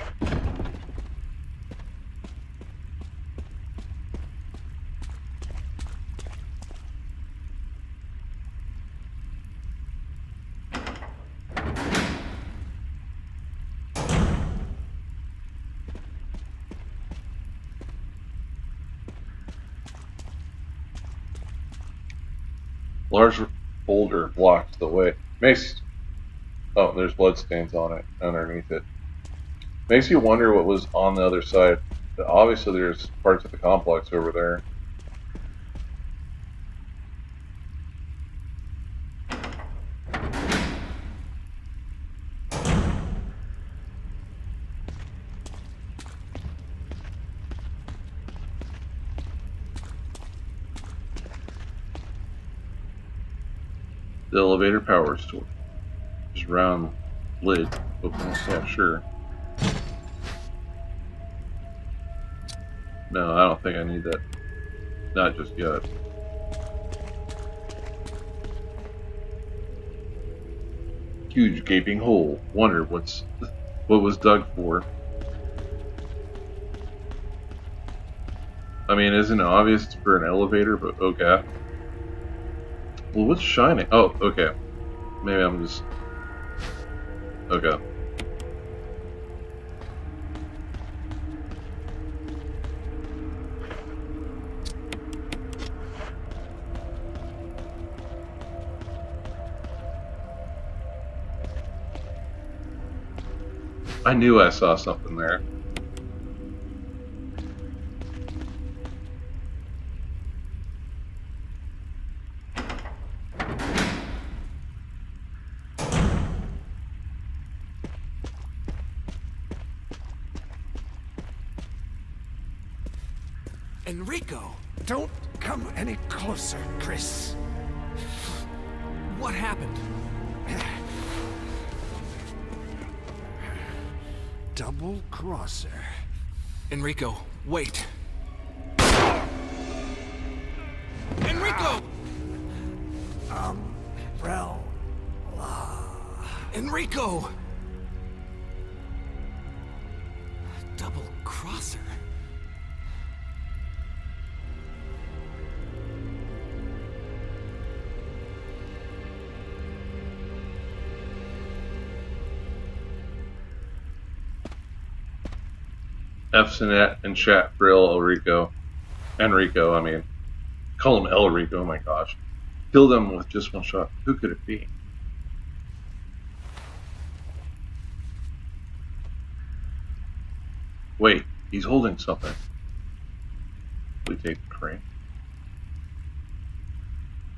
Large boulder blocks the way. Oh, there's bloodstains on it, underneath it. Makes you wonder what was on the other side. Obviously there's parts of the complex over there. The elevator power switch. Just round lid. Open. Yeah, sure. No, I don't think I need that. Not just yet. Huge gaping hole. Wonder what was dug for. I mean, isn't it obvious it's for an elevator, but okay. Well, what's shining? Oh, okay. Maybe I'm just... Okay. I knew I saw something there. Enrico! Don't come any closer, Chris. What happened? Double crosser. Enrico, wait. Enrico! Umbrella. Enrico! Double crosser. F's and chat for Enrico. I mean. Call him El Rico, oh my gosh. Kill them with just one shot. Who could it be? Wait, he's holding something. We take the crane.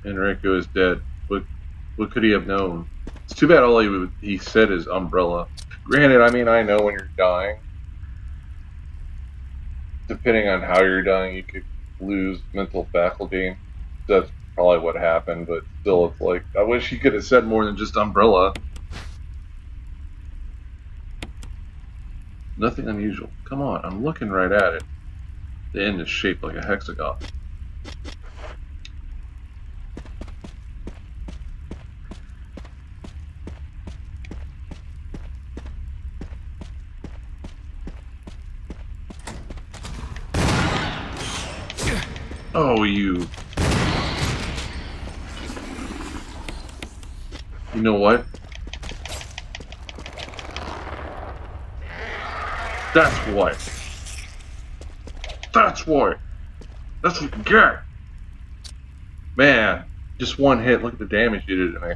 Enrico is dead. What could he have known? It's too bad all he said is umbrella. Granted, I mean, I know when you're dying, depending on how you're dying, you could lose mental faculty. That's probably what happened, but still, it's like, I wish he could have said more than just umbrella. Nothing unusual. Come on, I'm looking right at it. The end is shaped like a hexagon. Oh, you know what? That's what. That's what you get. Man, just one hit. Look at the damage you did to me.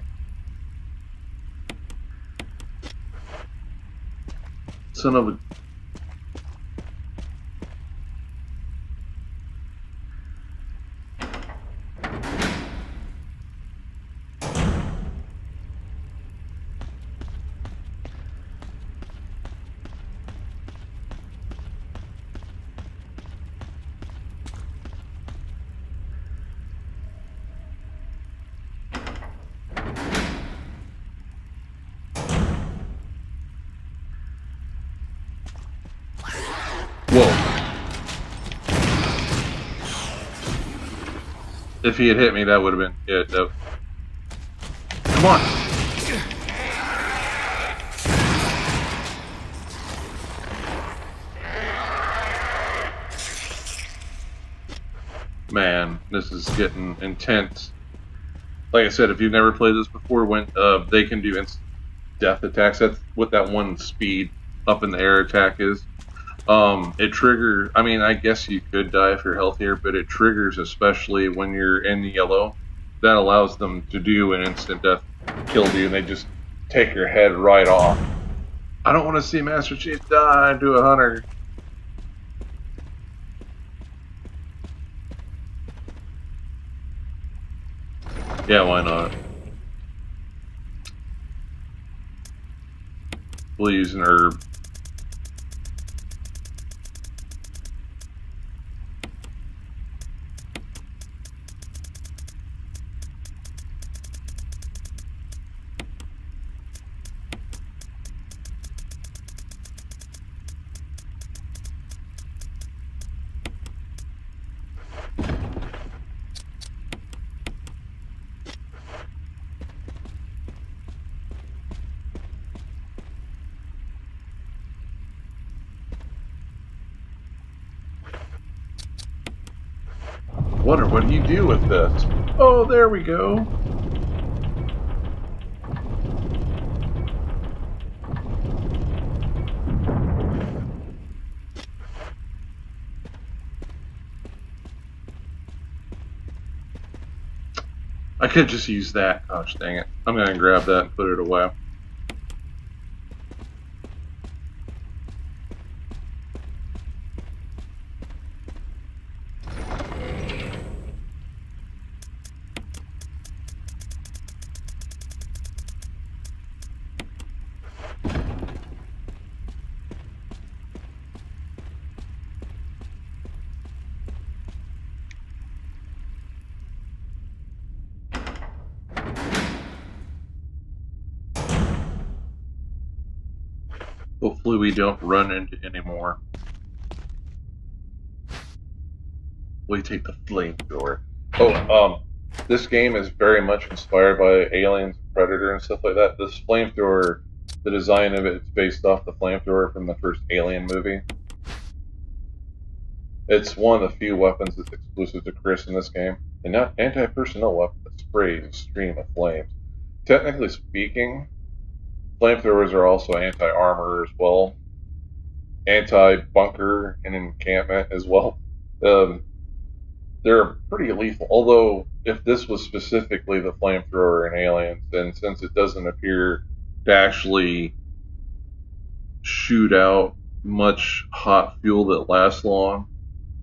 Son of a... Whoa. If he had hit me, that would have been it. No. Come on. Man, this is getting intense. Like I said, if you've never played this before, when they can do instant death attacks. That's what that one speed up in the air attack is. It triggers, I mean, I guess you could die if you're healthier, but it triggers especially when you're in the yellow. That allows them to do an instant death kill you, and they just take your head right off. I don't want to see Master Chief die to a hunter. Yeah, why not? We'll use an herb. wonder what do you do with this? Oh, there we go. I could just use that. Gosh dang it. I'm going to grab that and put it away. Hopefully we don't run into any more. We take the flamethrower. Oh, this game is very much inspired by Aliens, Predator, and stuff like that. This flamethrower, the design of it is based off the flamethrower from the first Alien movie. It's one of the few weapons that's exclusive to Chris in this game, and not anti-personnel weapon that sprays a stream of flames. Technically speaking, flamethrowers are also anti-armor as well, anti-bunker and encampment as well. They're pretty lethal, although if this was specifically the flamethrower in Aliens, then since it doesn't appear to actually shoot out much hot fuel that lasts long,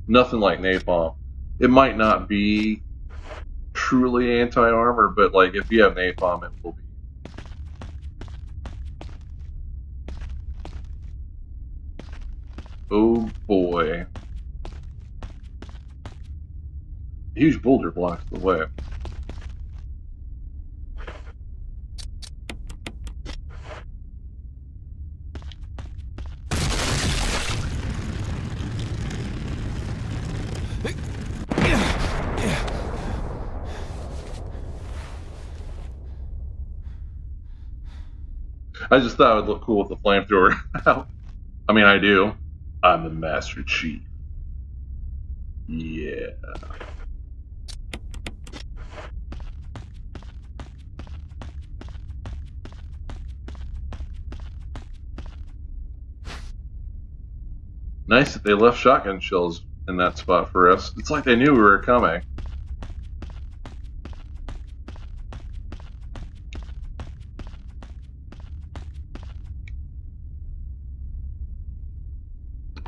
nothing like napalm, it might not be truly anti-armor, but like if you have napalm, it will be. Oh boy. A huge boulder blocks the way. I just thought it would look cool with the flamethrower. I mean, I do. I'm the Master Chief. Yeah. Nice that they left shotgun shells in that spot for us. It's like they knew we were coming.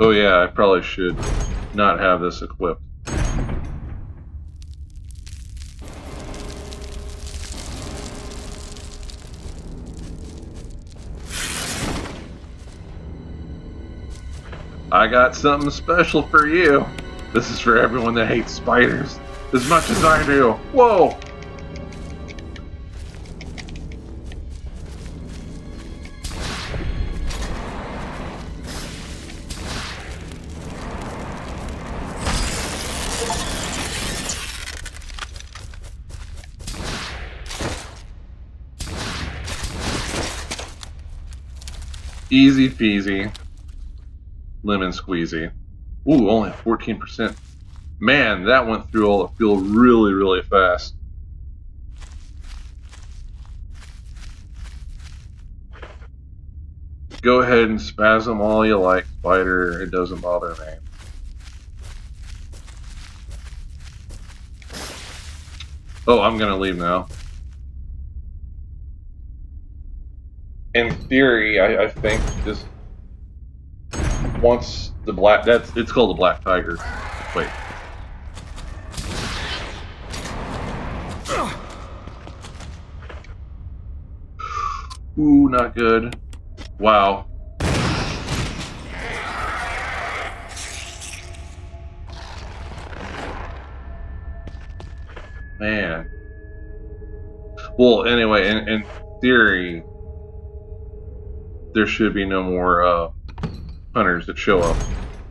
Oh yeah, I probably should not have this equipped. I got something special for you. This is for everyone that hates spiders as much as I do. Whoa! Easy peasy. Lemon squeezy. Ooh, only 14%. Man, that went through all the fuel really, really fast. Go ahead and spasm all you like, spider. It doesn't bother me. Oh, I'm gonna leave now. In theory, I think just once the black, it's called the Black Tiger. Wait. Ooh, not good. Wow. Man. Well, anyway, in theory, there should be no more hunters that show up.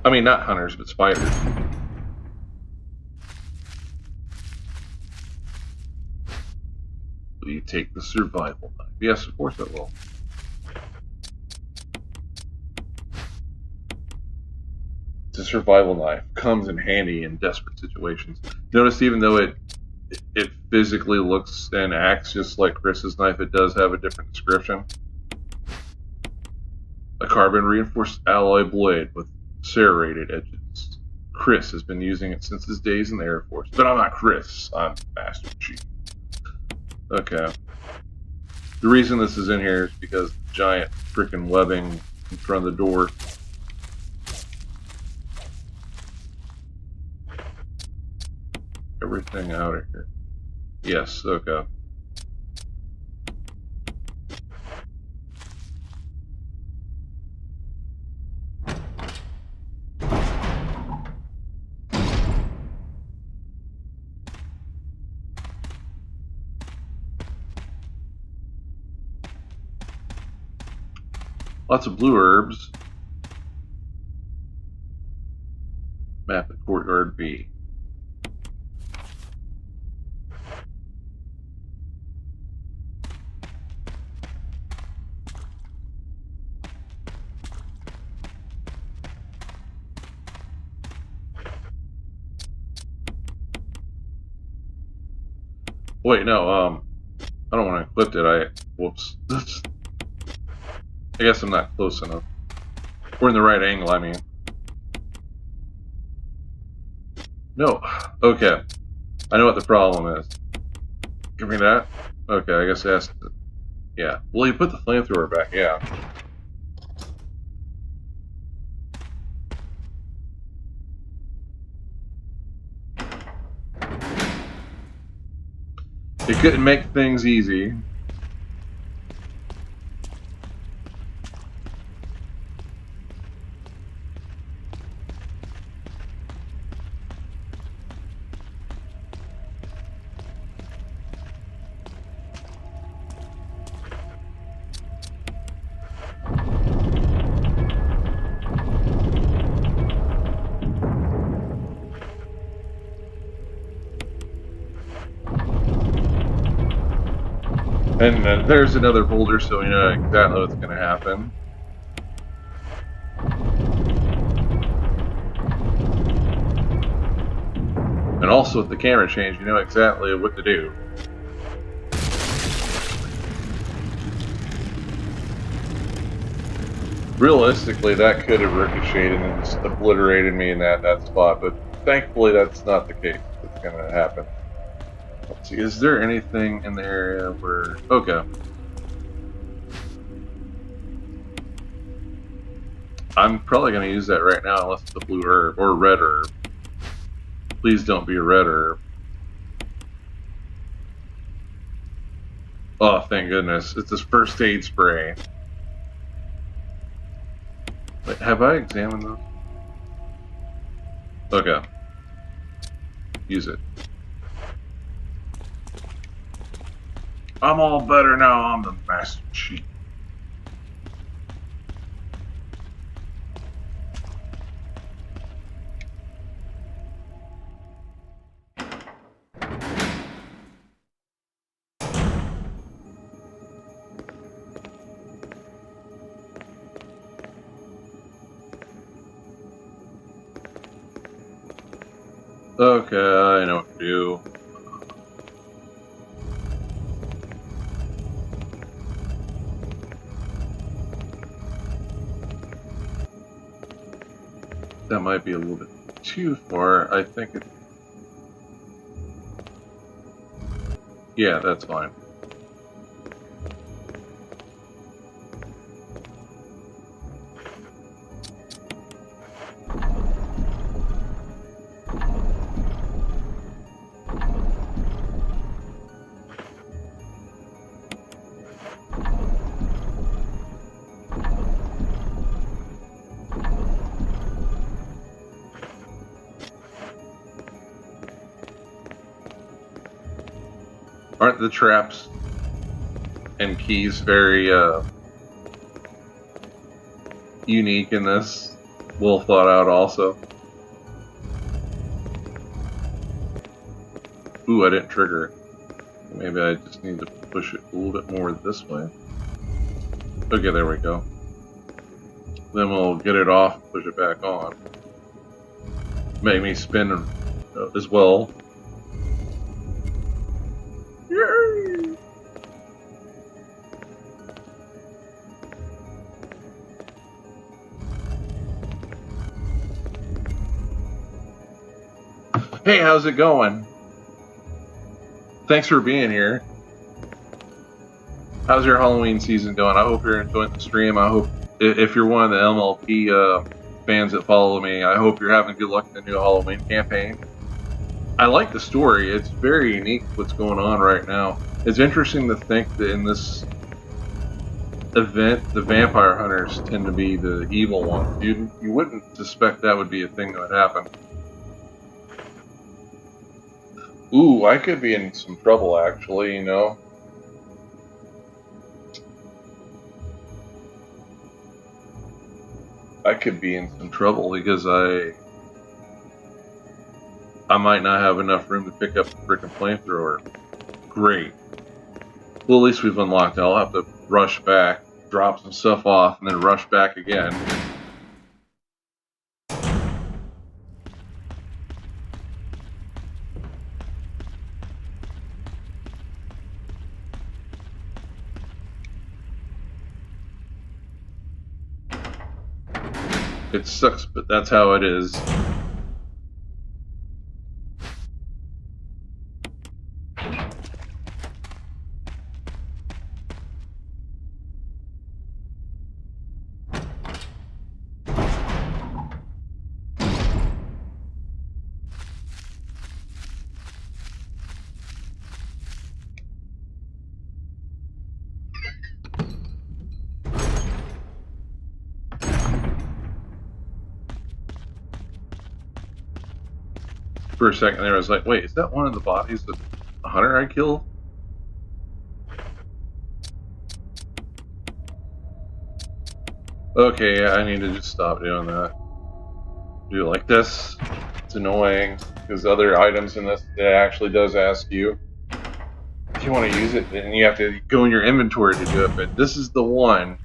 I mean, not hunters, but spiders. Will you take the survival knife? Yes, of course I will. The survival knife comes in handy in desperate situations. Notice even though it physically looks and acts just like Chris's knife, it does have a different description. A carbon reinforced alloy blade with serrated edges. Chris has been using it since his days in the Air Force. But I'm not Chris, I'm Master Chief. Okay. The reason this is in here is because the giant freaking webbing in front of the door. Everything out of here. Yes, okay. Lots of blue herbs. Map of Courtyard B. Wait, no, I don't want to clip it. Whoops. I guess I'm not close enough. We're in the right angle, I mean. No. Okay. I know what the problem is. Give me that. Okay, I guess that's... Yeah. Well, you put the flamethrower back, yeah. It couldn't make things easy. And there's another boulder, so we know exactly what's going to happen. And also with the camera change, you know exactly what to do. Realistically, that could have ricocheted and just obliterated me in that spot, but thankfully that's not the case. It's going to happen. Let's see, is there anything in the area where... Okay. I'm probably going to use that right now unless it's a blue herb or red herb. Please don't be a red herb. Oh, thank goodness. It's this first aid spray. Wait, have I examined those? Okay. Use it. I'm all better now. I'm the Master Chief. Okay, I know what to do. That might be a little bit too far. I think it... Yeah, that's fine. Aren't the traps and keys very unique in this? Well thought out also. Ooh, I didn't trigger it. Maybe I just need to push it a little bit more this way. Okay, there we go. Then we'll get it off, push it back on. Make me spin as well. Hey, how's it going? Thanks for being here. How's your Halloween season going? I hope you're enjoying the stream. I hope, if you're one of the MLP fans that follow me, I hope you're having good luck in the new Halloween campaign. I like the story. It's very unique what's going on right now. It's interesting to think that in this event, the vampire hunters tend to be the evil ones. You wouldn't suspect that would be a thing that would happen. Ooh, I could be in some trouble, actually, you know. I could be in some trouble because I might not have enough room to pick up the frickin' flamethrower. Great. Well, at least we've unlocked it. I'll have to rush back, drop some stuff off, and then rush back again. It sucks, but that's how it is. For a second there, I was like, wait, is that one of the bodies of the hunter I killed? Okay, yeah, I need to just stop doing that. Do it like this. It's annoying, because other items in this, it actually does ask you if you want to use it, then you have to go in your inventory to do it, but this is the one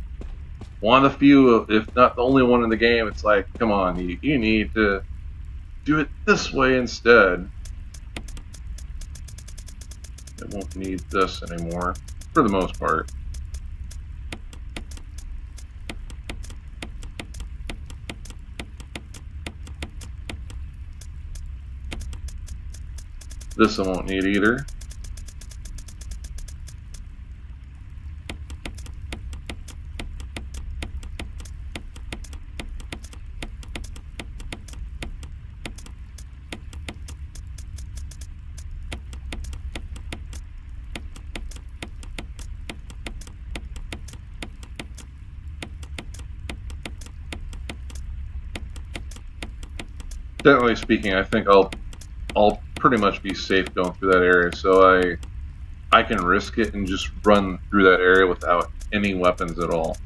of the few, if not the only one in the game, it's like, come on, you need to do it this way instead. It won't need this anymore, for the most part. This I won't need either. Generally speaking, I think I'll pretty much be safe going through that area, so I can risk it and just run through that area without any weapons at all.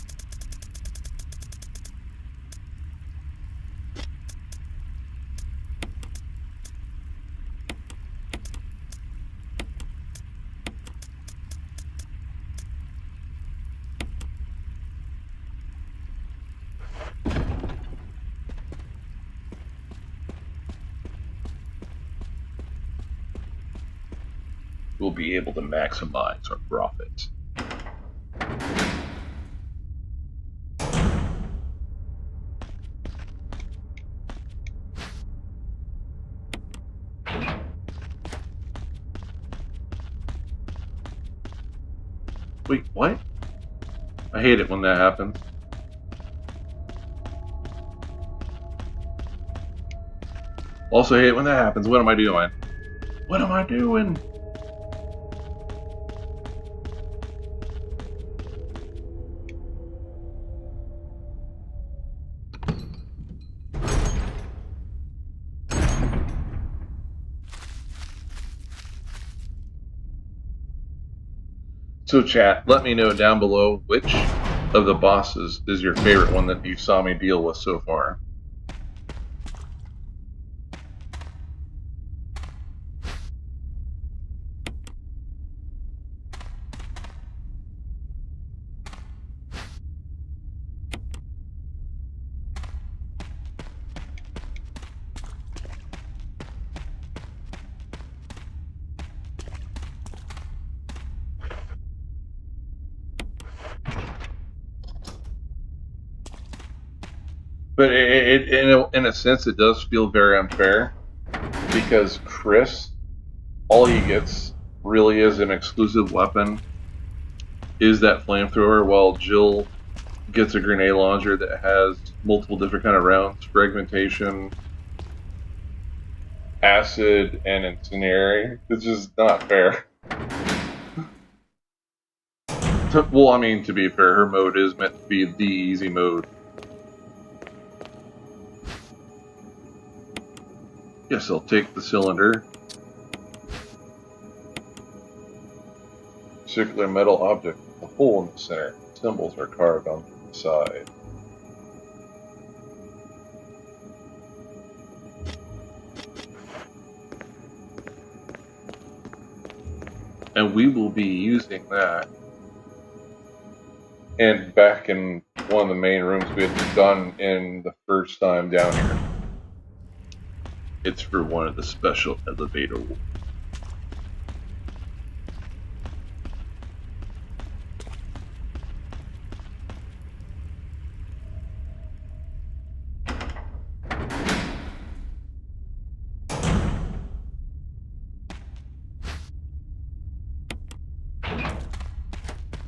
We'll be able to maximize our profits. Wait, what? I hate it when that happens. Also hate it when that happens. What am I doing? What am I doing? So chat, let me know down below which of the bosses is your favorite one that you saw me deal with so far. But in a sense, it does feel very unfair because Chris, all he gets really is an exclusive weapon is that flamethrower, while Jill gets a grenade launcher that has multiple different kind of rounds, fragmentation, acid, and incendiary. It's just not fair. Well, I mean, to be fair, her mode is meant to be the easy mode. Yes, I'll take the cylinder. Circular metal object with a hole in the center. Symbols are carved on the side. And we will be using that. And back in one of the main rooms we had done in the first time down here. It's for one of the special elevator.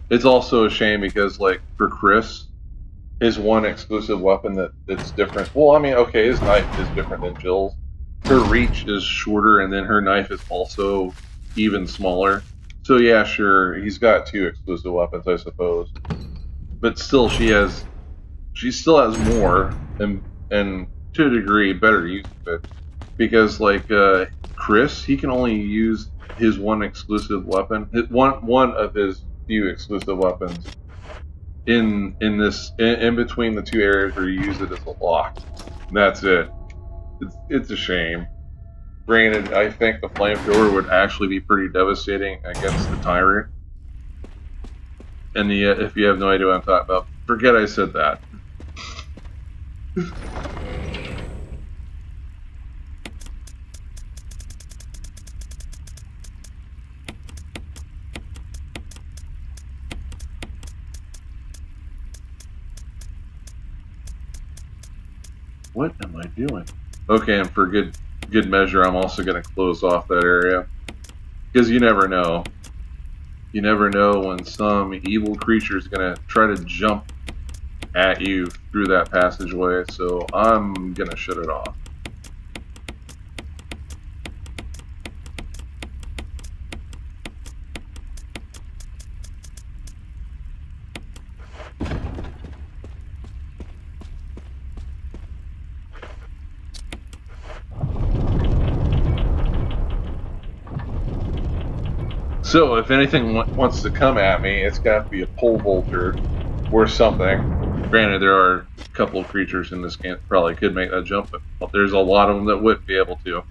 It's also a shame because, like, for Chris, his one exclusive weapon that's different. Well, I mean, okay, his knife is different than Jill's. Her reach is shorter, and then her knife is also even smaller. So yeah, sure, he's got two exclusive weapons, I suppose. But still, she still has more, and to a degree, better use of it. Because, like, Chris, he can only use his one exclusive weapon, one of his few exclusive weapons in between the two areas where you use it as a lock. That's it. It's a shame. Granted, I think the flamethrower would actually be pretty devastating against the tyrant. And if you have no idea what I'm talking about, forget I said that. What am I doing? Okay, and for good measure, I'm also going to close off that area. Because you never know. You never know when some evil creature is going to try to jump at you through that passageway, so I'm going to shut it off. So, if anything wants to come at me, it's got to be a pole vaulter or something. Granted, there are a couple of creatures in this game that probably could make that jump, but there's a lot of them that wouldn't be able to.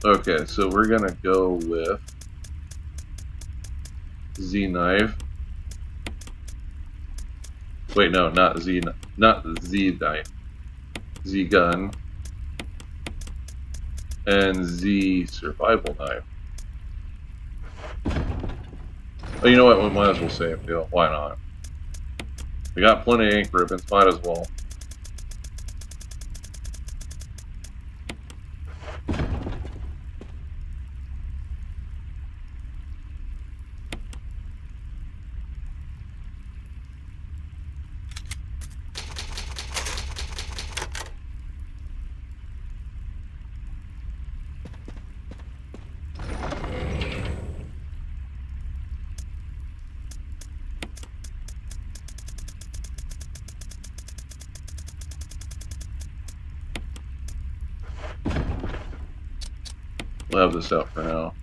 Okay, so we're going to go with Z-Knife. Wait, no, not Z-Knife. Z-Gun. And Z-Survival Knife. Oh, you know what? We might as well save, too. Why not? We got plenty of ink ribbons. Might as well. We'll have this out for now.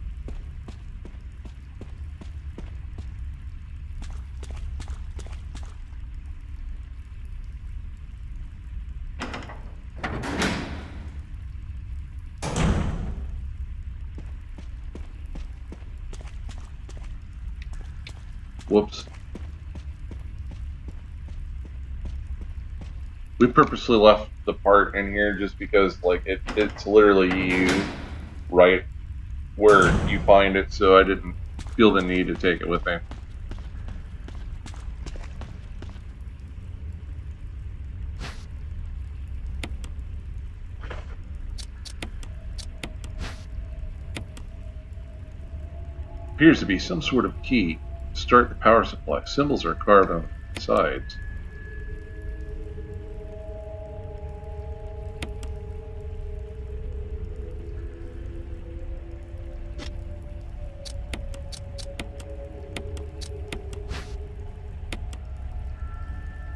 Whoops. We purposely left the part in here just because, like, it's literally you right where you find it, so I didn't feel the need to take it with me. Appears to be some sort of key to start the power supply. Symbols are carved on the sides.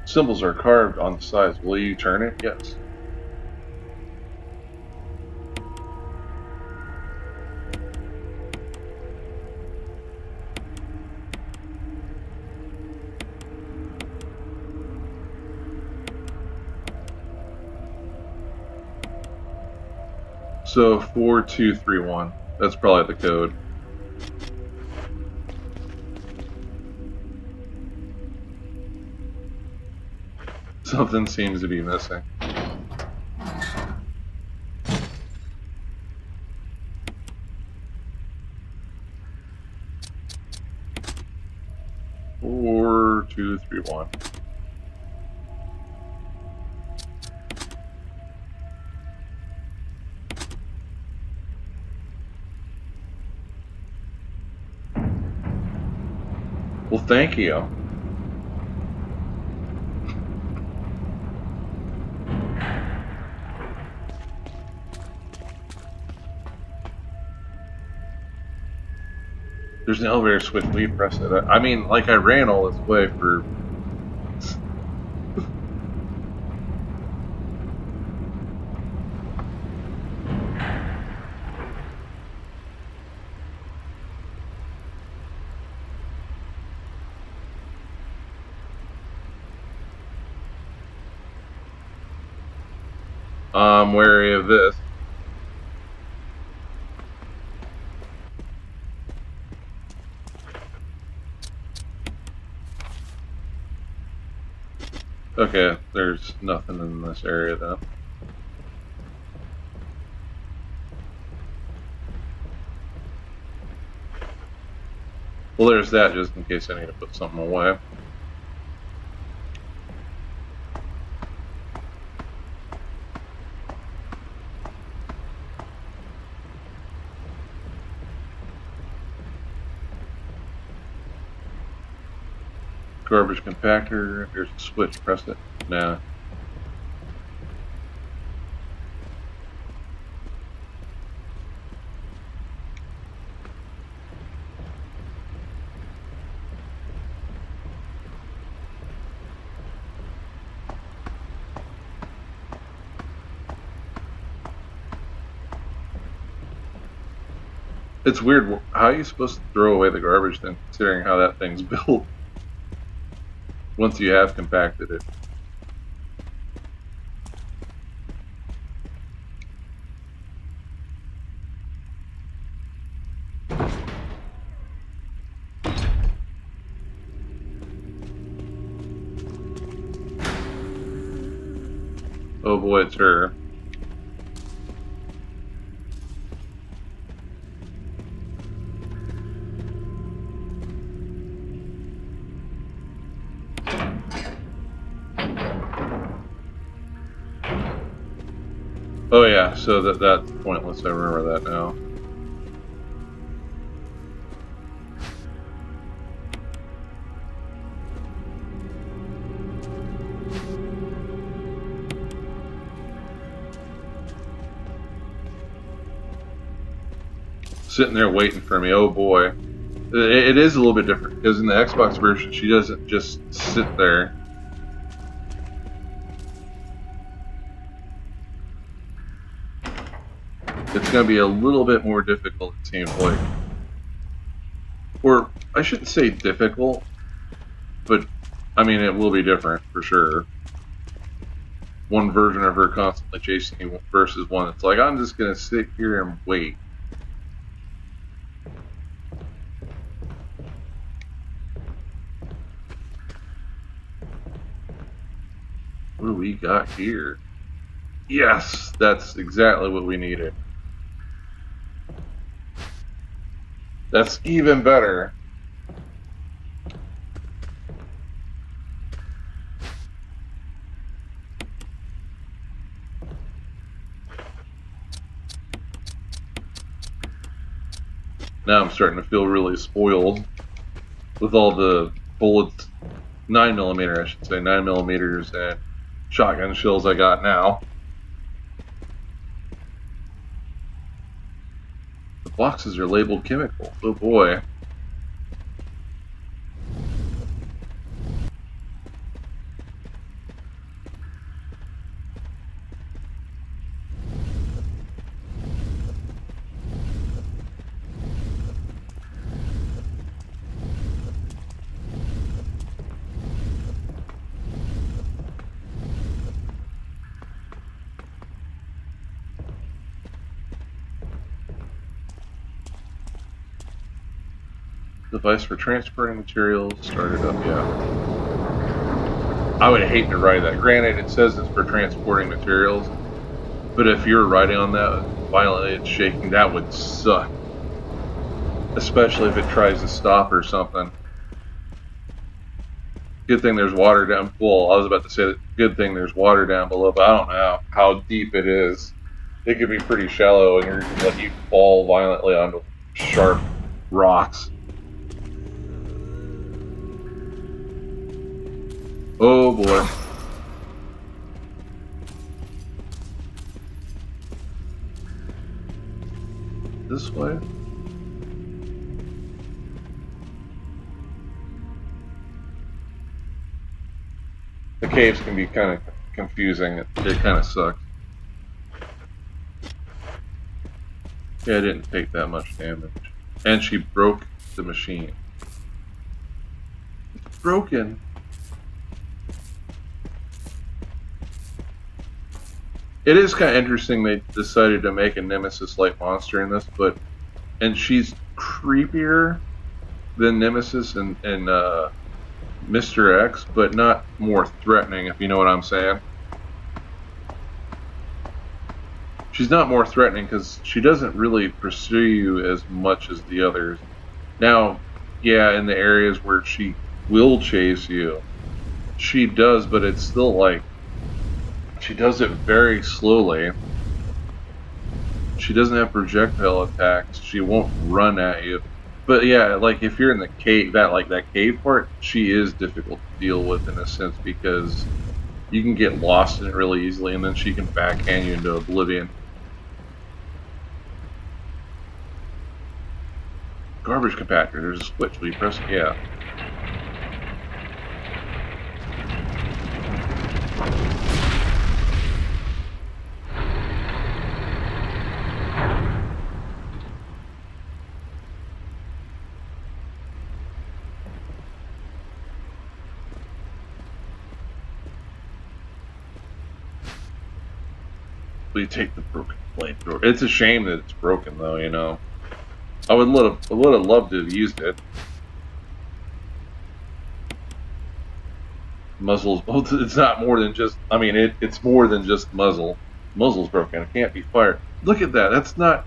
Symbols are carved on the sides. Will you turn it? Yes. So 4231. That's probably the code. Something seems to be missing. Four, 2, 3, 1. Well, thank you. There's an elevator switch. Will you press it? I mean, like, I ran all this way for... I'm wary of this. Okay, there's nothing in this area though. Well, there's that just in case I need to put something away. Garbage compactor, here's a switch, press it. Nah. It's weird, how are you supposed to throw away the garbage then, considering how that thing's built? Once you have compacted it. Oh boy, it's her. Oh yeah, so that's pointless, I remember that now. Sitting there waiting for me, oh boy. It is a little bit different, because in the Xbox version, she doesn't just sit there. It's going to be a little bit more difficult, it seems like. Or, I shouldn't say difficult, but, I mean, it will be different, for sure. One version of her constantly chasing you versus one that's like, I'm just going to sit here and wait. What do we got here? Yes, that's exactly what we needed. That's even better. Now I'm starting to feel really spoiled with all the bullets, 9mm, I should say, 9mm and shotgun shells I got now. The boxes are labeled chemical. Oh boy. Device for transporting materials, started up, yeah. I would hate to write that. Granted, it says it's for transporting materials, but if you're writing on that violently, it's shaking, that would suck. Especially if it tries to stop or something. Good thing there's water down, well, I was about to say that good thing there's water down below, but I don't know how deep it is. It could be pretty shallow and you're like you fall violently onto sharp rocks. Oh boy. This way? The caves can be kind of confusing. It kind of sucks. Yeah, I didn't take that much damage. And she broke the machine. It's broken. It is kind of interesting they decided to make a Nemesis-like monster in this, and she's creepier than Nemesis and Mr. X, but not more threatening, if you know what I'm saying. She's not more threatening because she doesn't really pursue you as much as the others. Now, yeah, in the areas where she will chase you, she does, but it's still like, she does it very slowly. She doesn't have projectile attacks. She won't run at you. But yeah, like if you're in the cave, that cave part, she is difficult to deal with in a sense because you can get lost in it really easily, and then she can backhand you into oblivion. Garbage compactor. There's a switch. Will you press it? Yeah. You take the broken flamethrower. It's a shame that it's broken, though. You know, I would have loved to have used it. Muzzle's. It's not more than just. I mean, it's more than just muzzle. Muzzle's broken. It can't be fired. Look at that. That's not.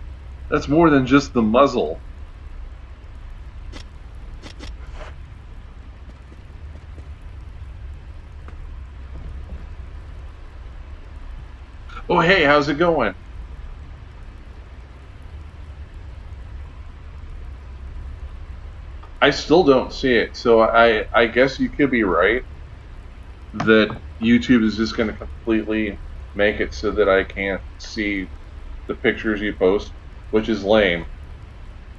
That's more than just the muzzle. Oh, hey, how's it going? I still don't see it, so I guess you could be right that YouTube is just going to completely make it so that I can't see the pictures you post, which is lame.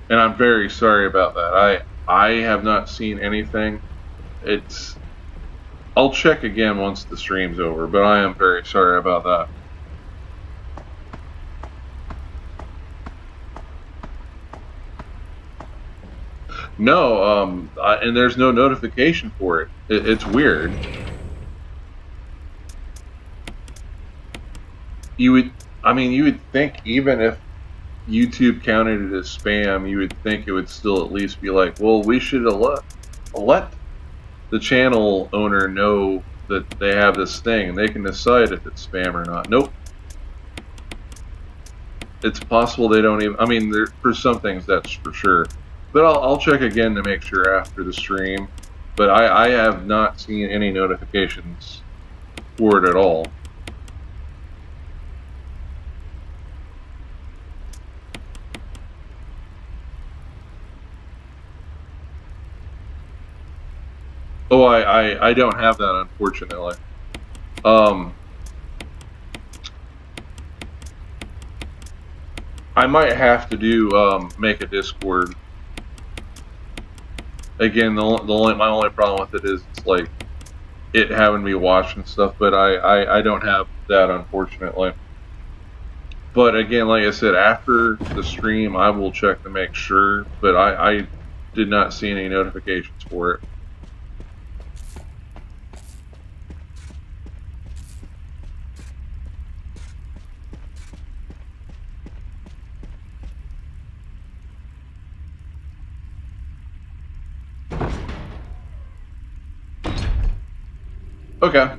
And I'm very sorry about that. I have not seen anything. I'll check again once the stream's over, but I am very sorry about that. No, and there's no notification for it. It's weird. You would think even if YouTube counted it as spam, you would think it would still at least be like, well, we should let the channel owner know that they have this thing, and they can decide if it's spam or not. Nope. It's possible they don't even. I mean, for some things, that's for sure. But I'll check again to make sure after the stream. But I have not seen any notifications for it at all. Oh, I don't have that, unfortunately. I might have to do make a Discord. Again, my only problem with it is it's like it having me watch and stuff, but I don't have that, unfortunately. But again, like I said, after the stream, I will check to make sure, but I did not see any notifications for it. Okay.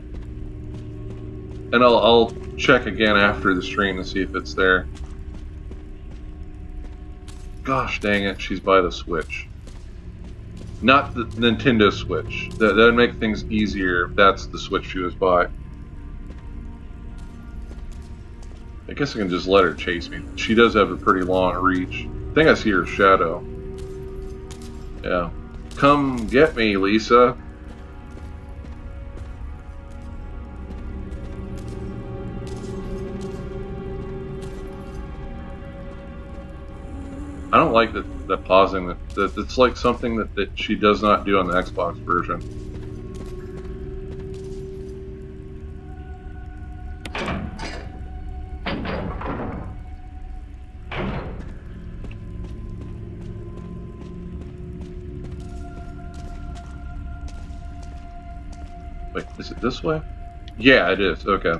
And I'll check again after the stream to see if it's there. Gosh dang it, she's by the Switch. Not the Nintendo Switch. That'd make things easier if that's the Switch she was by. I guess I can just let her chase me. She does have a pretty long reach. I think I see her shadow. Yeah. Come get me, Lisa. I don't like the pausing. That it's like something that she does not do on the Xbox version. Wait, is it this way? Yeah, it is. Okay.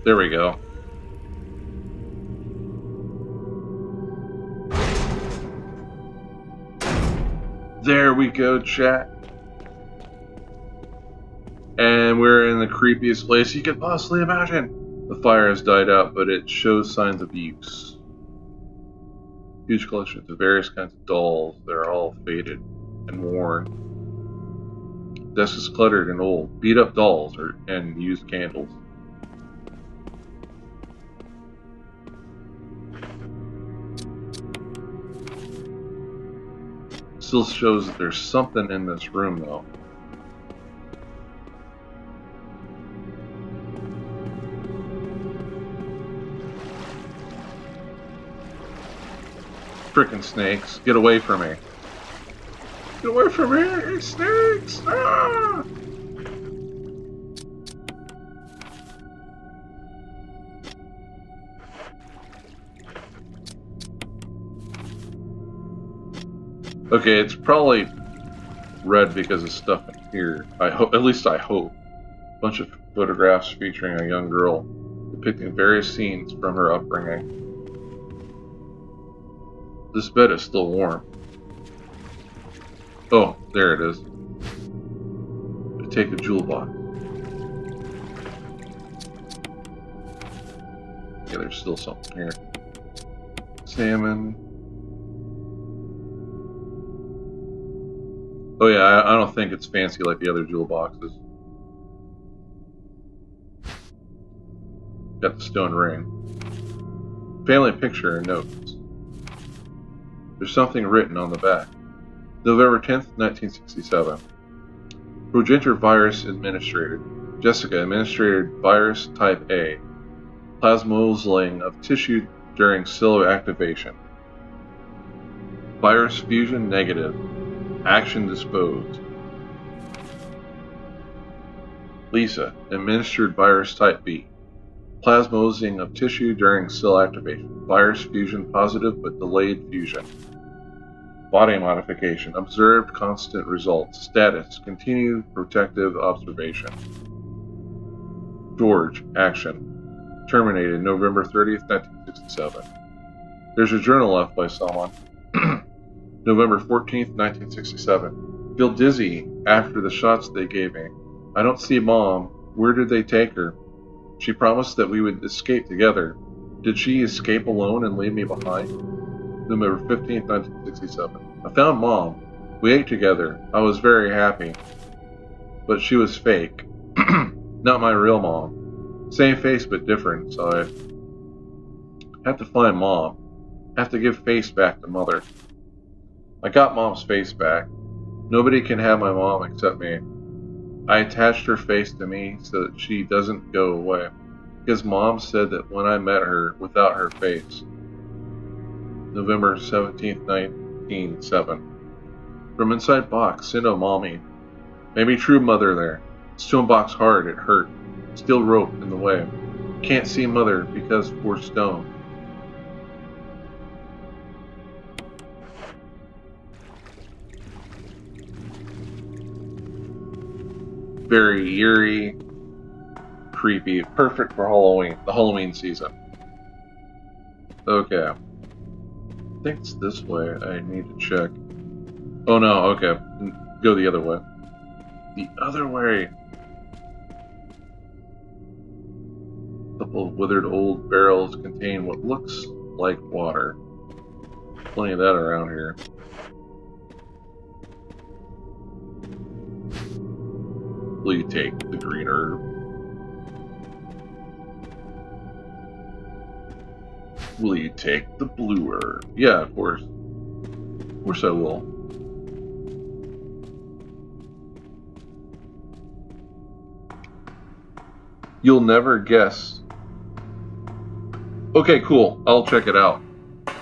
There we go. There we go, chat. And we're in the creepiest place you could possibly imagine. The fire has died out, but it shows signs of use. Huge collections of various kinds of dolls that are all faded and worn. Desk is cluttered and old. Beat up dolls and used candles. Still shows that there's something in this room, though. Frickin' snakes, get away from me. Get away from me, snakes! Ah! Okay, it's probably red because of stuff in here. I hope, at least I hope. A bunch of photographs featuring a young girl depicting various scenes from her upbringing. This bed is still warm. Oh, there it is. Take a jewel box. Yeah, there's still something here. Salmon. Oh yeah, I don't think it's fancy like the other jewel boxes. Got the stone ring. Family picture and notes. There's something written on the back. November 10th, 1967. Progenitor virus administered. Jessica administered virus type A. Plasmosling of tissue during cellular activation. Virus fusion negative. Action disposed. Lisa, administered virus type B. Plasmosing of tissue during cell activation. Virus fusion positive but delayed fusion. Body modification. Observed constant results. Status. Continued protective observation. George, action. Terminated November 30th, 1967. There's a journal left by someone. November 14th, 1967. Feel dizzy after the shots they gave me. I don't see Mom. Where did they take her? She promised that we would escape together. Did she escape alone and leave me behind? November 15th, 1967. I found Mom. We ate together. I was very happy. But she was fake. Not my real mom. Same face but different, so I have to find Mom. I have to give face back to Mother. I got Mom's face back. Nobody can have my mom except me. I attached her face to me so that she doesn't go away. Because Mom said that when I met her without her face. November 17th, 1907. From inside box, send a mommy. Maybe true Mother there. Stone box hard, it hurt. Steel rope in the way. Can't see Mother because poor stone. Very eerie, creepy, perfect for Halloween, the Halloween season. Okay. I think it's this way. I need to check. Oh no, okay. Go the other way. The other way. A couple of withered old barrels contain what looks like water. Plenty of that around here. Will you take the green herb? Will you take the blue herb? Yeah, of course. Of course I will. You'll never guess. Okay, cool. I'll check it out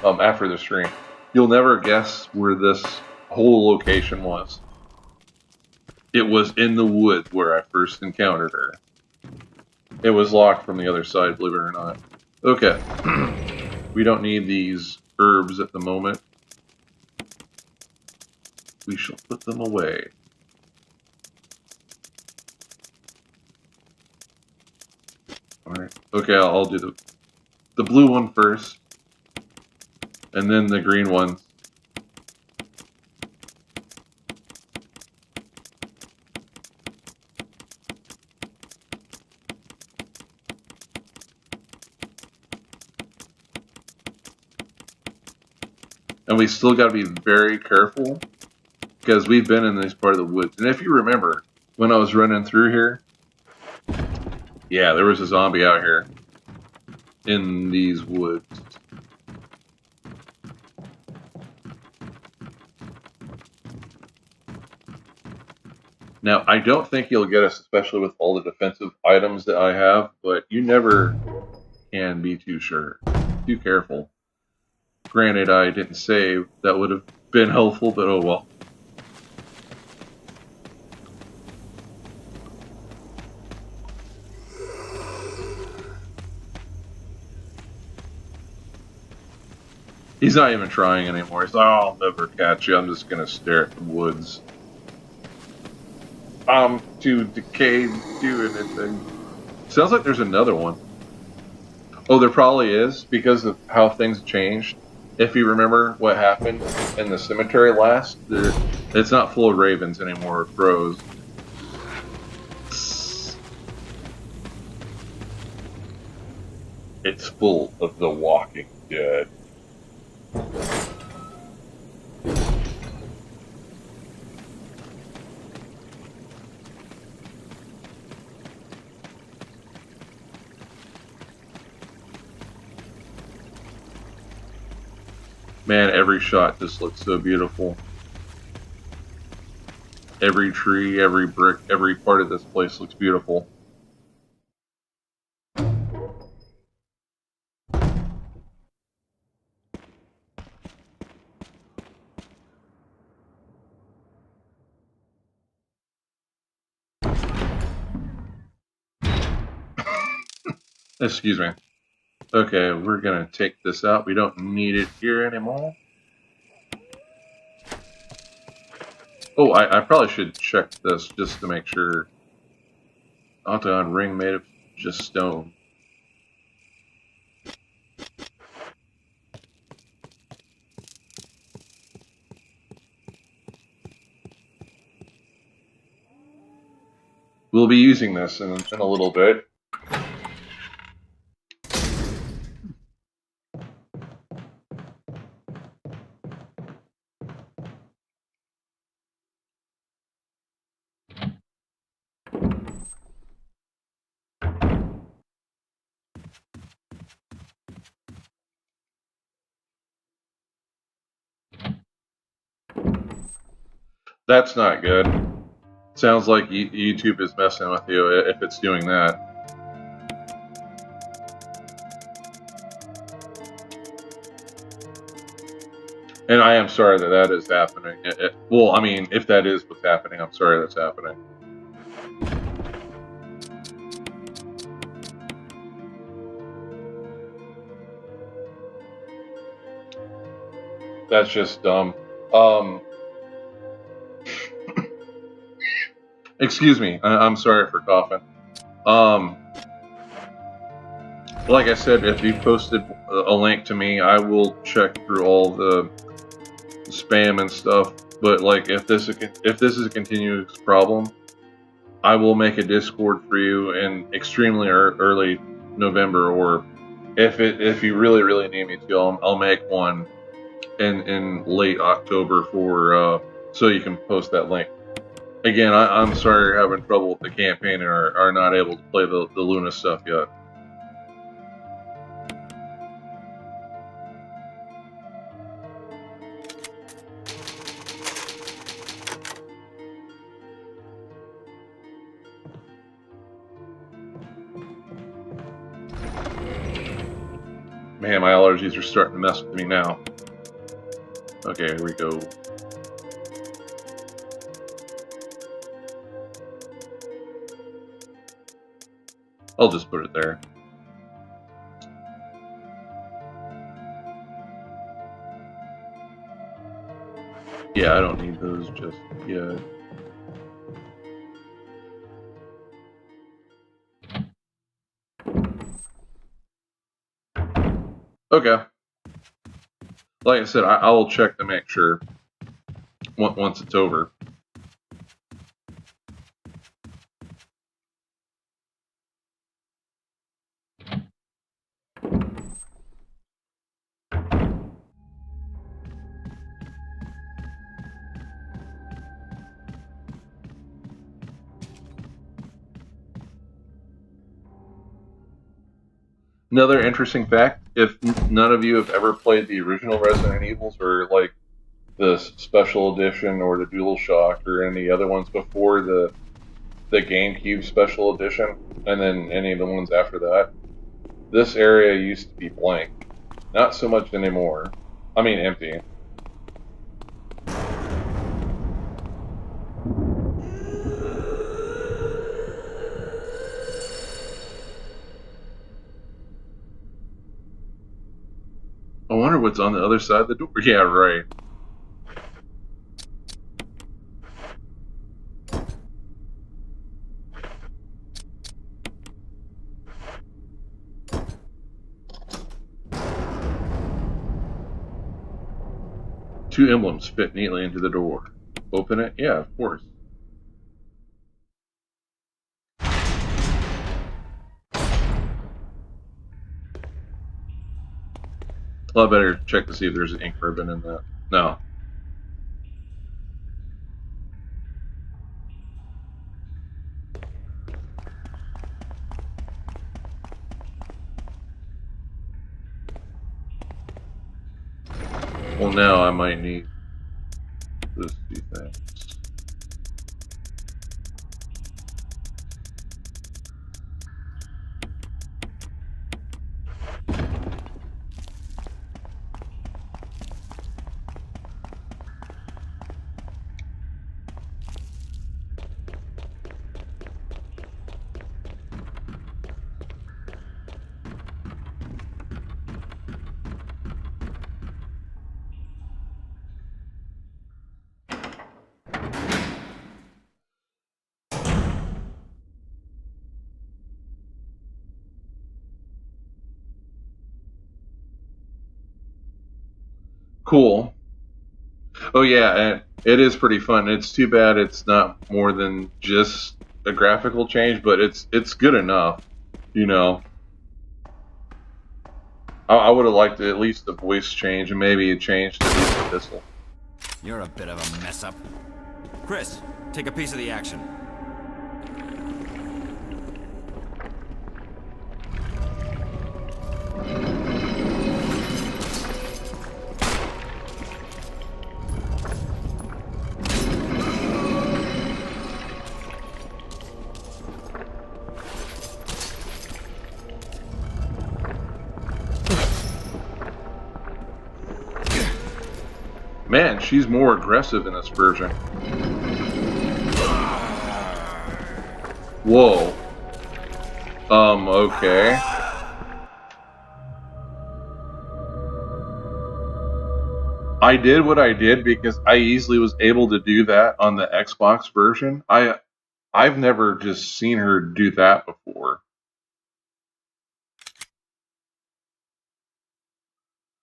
after the stream. You'll never guess where this whole location was. It was in the woods where I first encountered her. It was locked from the other side, believe it or not. Okay. We don't need these herbs at the moment. We shall put them away. Alright. Okay, I'll do the blue one first. And then the green one. And we still got to be very careful because we've been in this part of the woods. And if you remember, when I was running through here, yeah, there was a zombie out here in these woods. Now, I don't think he'll get us, especially with all the defensive items that I have, but you never can be too sure. Too careful. Granted, I didn't save. That would have been helpful, but oh well. He's not even trying anymore. He's like, oh, I'll never catch you. I'm just going to stare at the woods. I'm too decayed to do anything. Sounds like there's another one. Oh, there probably is, because of how things changed. If you remember what happened in the cemetery last, it's not full of ravens anymore, or crows. It's full of the Walking Dead. Man, every shot just looks so beautiful. Every tree, every brick, every part of this place looks beautiful. Excuse me. Okay, we're gonna take this out. We don't need it here anymore. Oh, I probably should check this just to make sure. Octagon ring made of just stone. we'll be using this in a little bit. That's not good. Sounds like YouTube is messing with you if it's doing that. And I am sorry that that is happening. Well, I mean, if that is what's happening, I'm sorry that's happening. That's just dumb. Excuse me. I'm sorry for coughing. Like I said, if you posted a link to me, I will check through all the spam and stuff. But like, if this is a continuous problem, I will make a Discord for you in extremely early November, or if you really need me to, I'll make one in late October for so you can post that link. Again, I'm sorry you're having trouble with the campaign and are not able to play the Luna stuff yet. Man, my allergies are starting to mess with me now. Okay, here we go. I'll just put it there. Yeah, I don't need those just yet. Okay. Like I said, I will check to make sure once it's over. Another interesting fact, if none of you have ever played the original Resident Evils or like the Special Edition or the DualShock or any other ones before the GameCube Special Edition, and then any of the ones after that, this area used to be blank. Not so much anymore. I mean empty. I wonder what's on the other side of the door. Yeah, right. Two emblems fit neatly into the door. Open it? Yeah, of course. Well, I better check to see if there's an ink ribbon in that. No. Well, now I might need those two things. Cool. Oh yeah, and it is pretty fun. It's too bad it's not more than just a graphical change, but it's good enough, you know. I would have liked at least the voice change and maybe a change to at least the pistol. You're a bit of a mess up. Chris, take a piece of the action. Man, she's more aggressive in this version. Whoa. Okay. I did what I did because I easily was able to do that on the Xbox version. I've never just seen her do that before.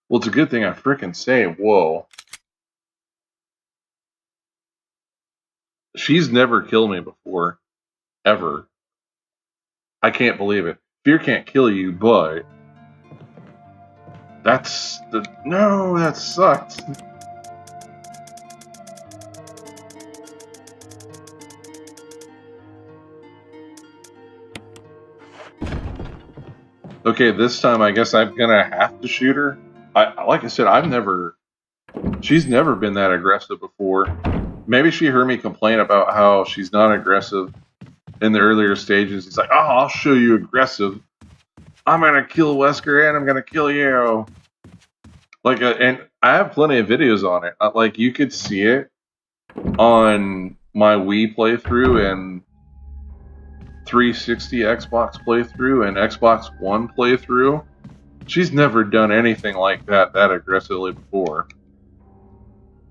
Well, it's a good thing I frickin' say, whoa. She's never killed me before. Ever. I can't believe it. Fear can't kill you, but... That's the... No, that sucks. Okay, this time I guess I'm gonna have to shoot her. Like I said, she's never been that aggressive before. Maybe she heard me complain about how she's not aggressive in the earlier stages. He's like, oh, I'll show you aggressive. I'm gonna kill Wesker and I'm gonna kill you. Like, and I have plenty of videos on it. Like, you could see it on my Wii playthrough and 360 Xbox playthrough and Xbox One playthrough. She's never done anything like that aggressively before.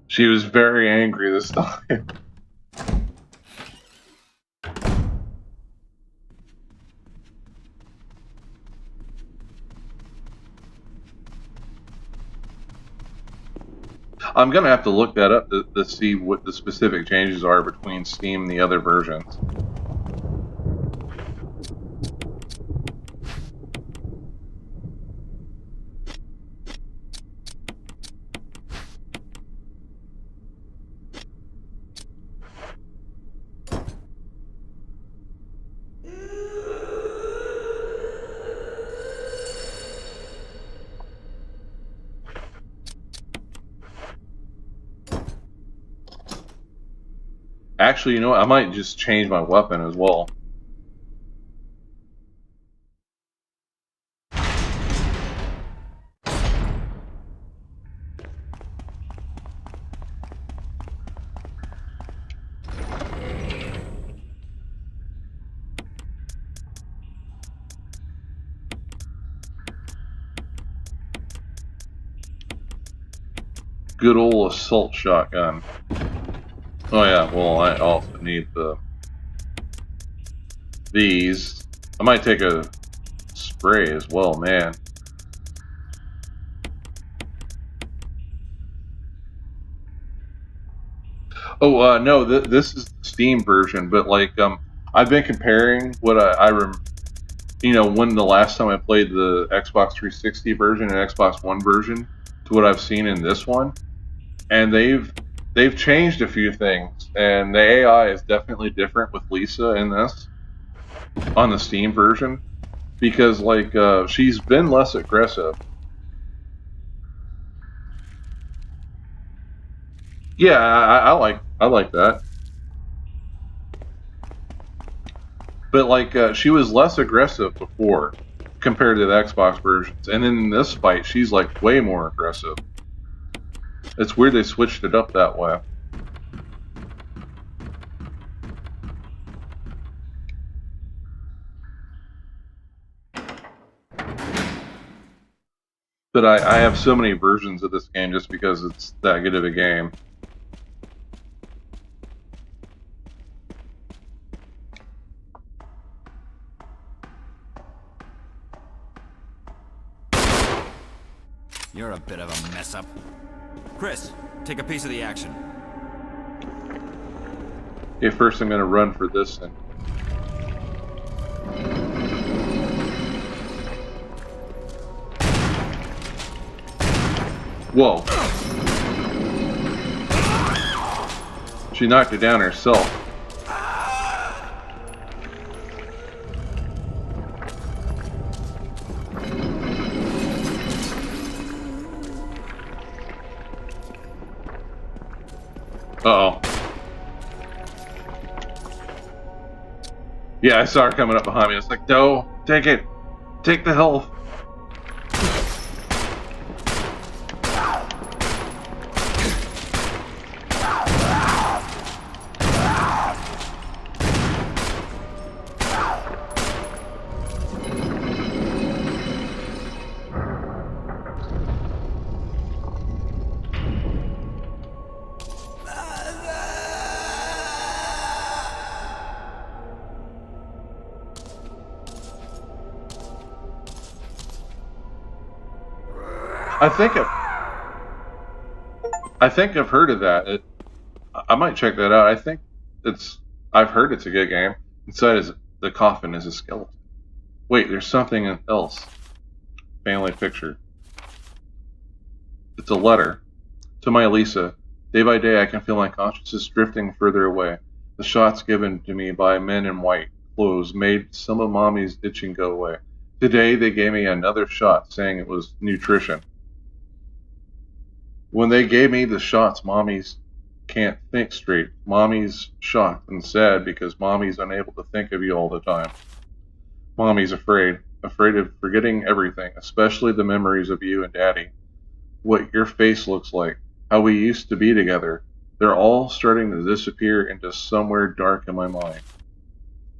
She was very angry this time. I'm gonna have to look that up to see what the specific changes are between Steam and the other versions. Actually, you know what? I might just change my weapon as well. Good old assault shotgun. Oh yeah, well I also need these. I might take a spray as well, man. Oh no, this is the Steam version, but like I've been comparing what you know, when the last time I played the Xbox 360 version and Xbox One version to what I've seen in this one, and they've changed a few things, and the AI is definitely different with Lisa in this on the Steam version, because like she's been less aggressive. Yeah, I like that. But like she was less aggressive before compared to the Xbox versions, and in this fight she's like way more aggressive. It's weird they switched it up that way. But I have so many versions of this game just because it's that good of a game. You're a bit of a mess up. Chris, take a piece of the action. Okay, first I'm gonna run for this thing. Whoa. She knocked it down herself. Uh-oh. Yeah, I saw her coming up behind me. I was like, no, take it. Take the health. I think I've heard of that. I might check that out. I've heard it's a good game. Inside the coffin is a skeleton. Wait, there's something else. Family picture. It's a letter. To my Lisa. Day by day I can feel my consciousness drifting further away. The shots given to me by men in white clothes made some of Mommy's itching go away. Today they gave me another shot saying it was nutrition. When they gave me the shots, Mommy's can't think straight. Mommy's shocked and sad because Mommy's unable to think of you all the time. Mommy's afraid of forgetting everything, especially the memories of you and Daddy. What your face looks like, how we used to be together. They're all starting to disappear into somewhere dark in my mind.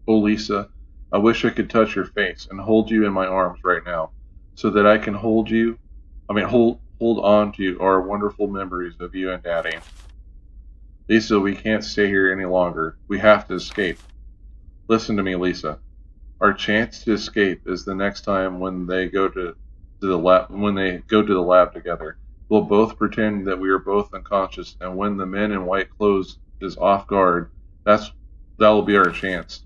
Oh, Lisa, I wish I could touch your face and hold you in my arms right now, so that I can hold on to our wonderful memories of you and Daddy. Lisa, we can't stay here any longer. We have to escape. Listen to me, Lisa. Our chance to escape is the next time when they go to the lab together. We'll both pretend that we are both unconscious, and when the man in white clothes is off guard, that'll be our chance.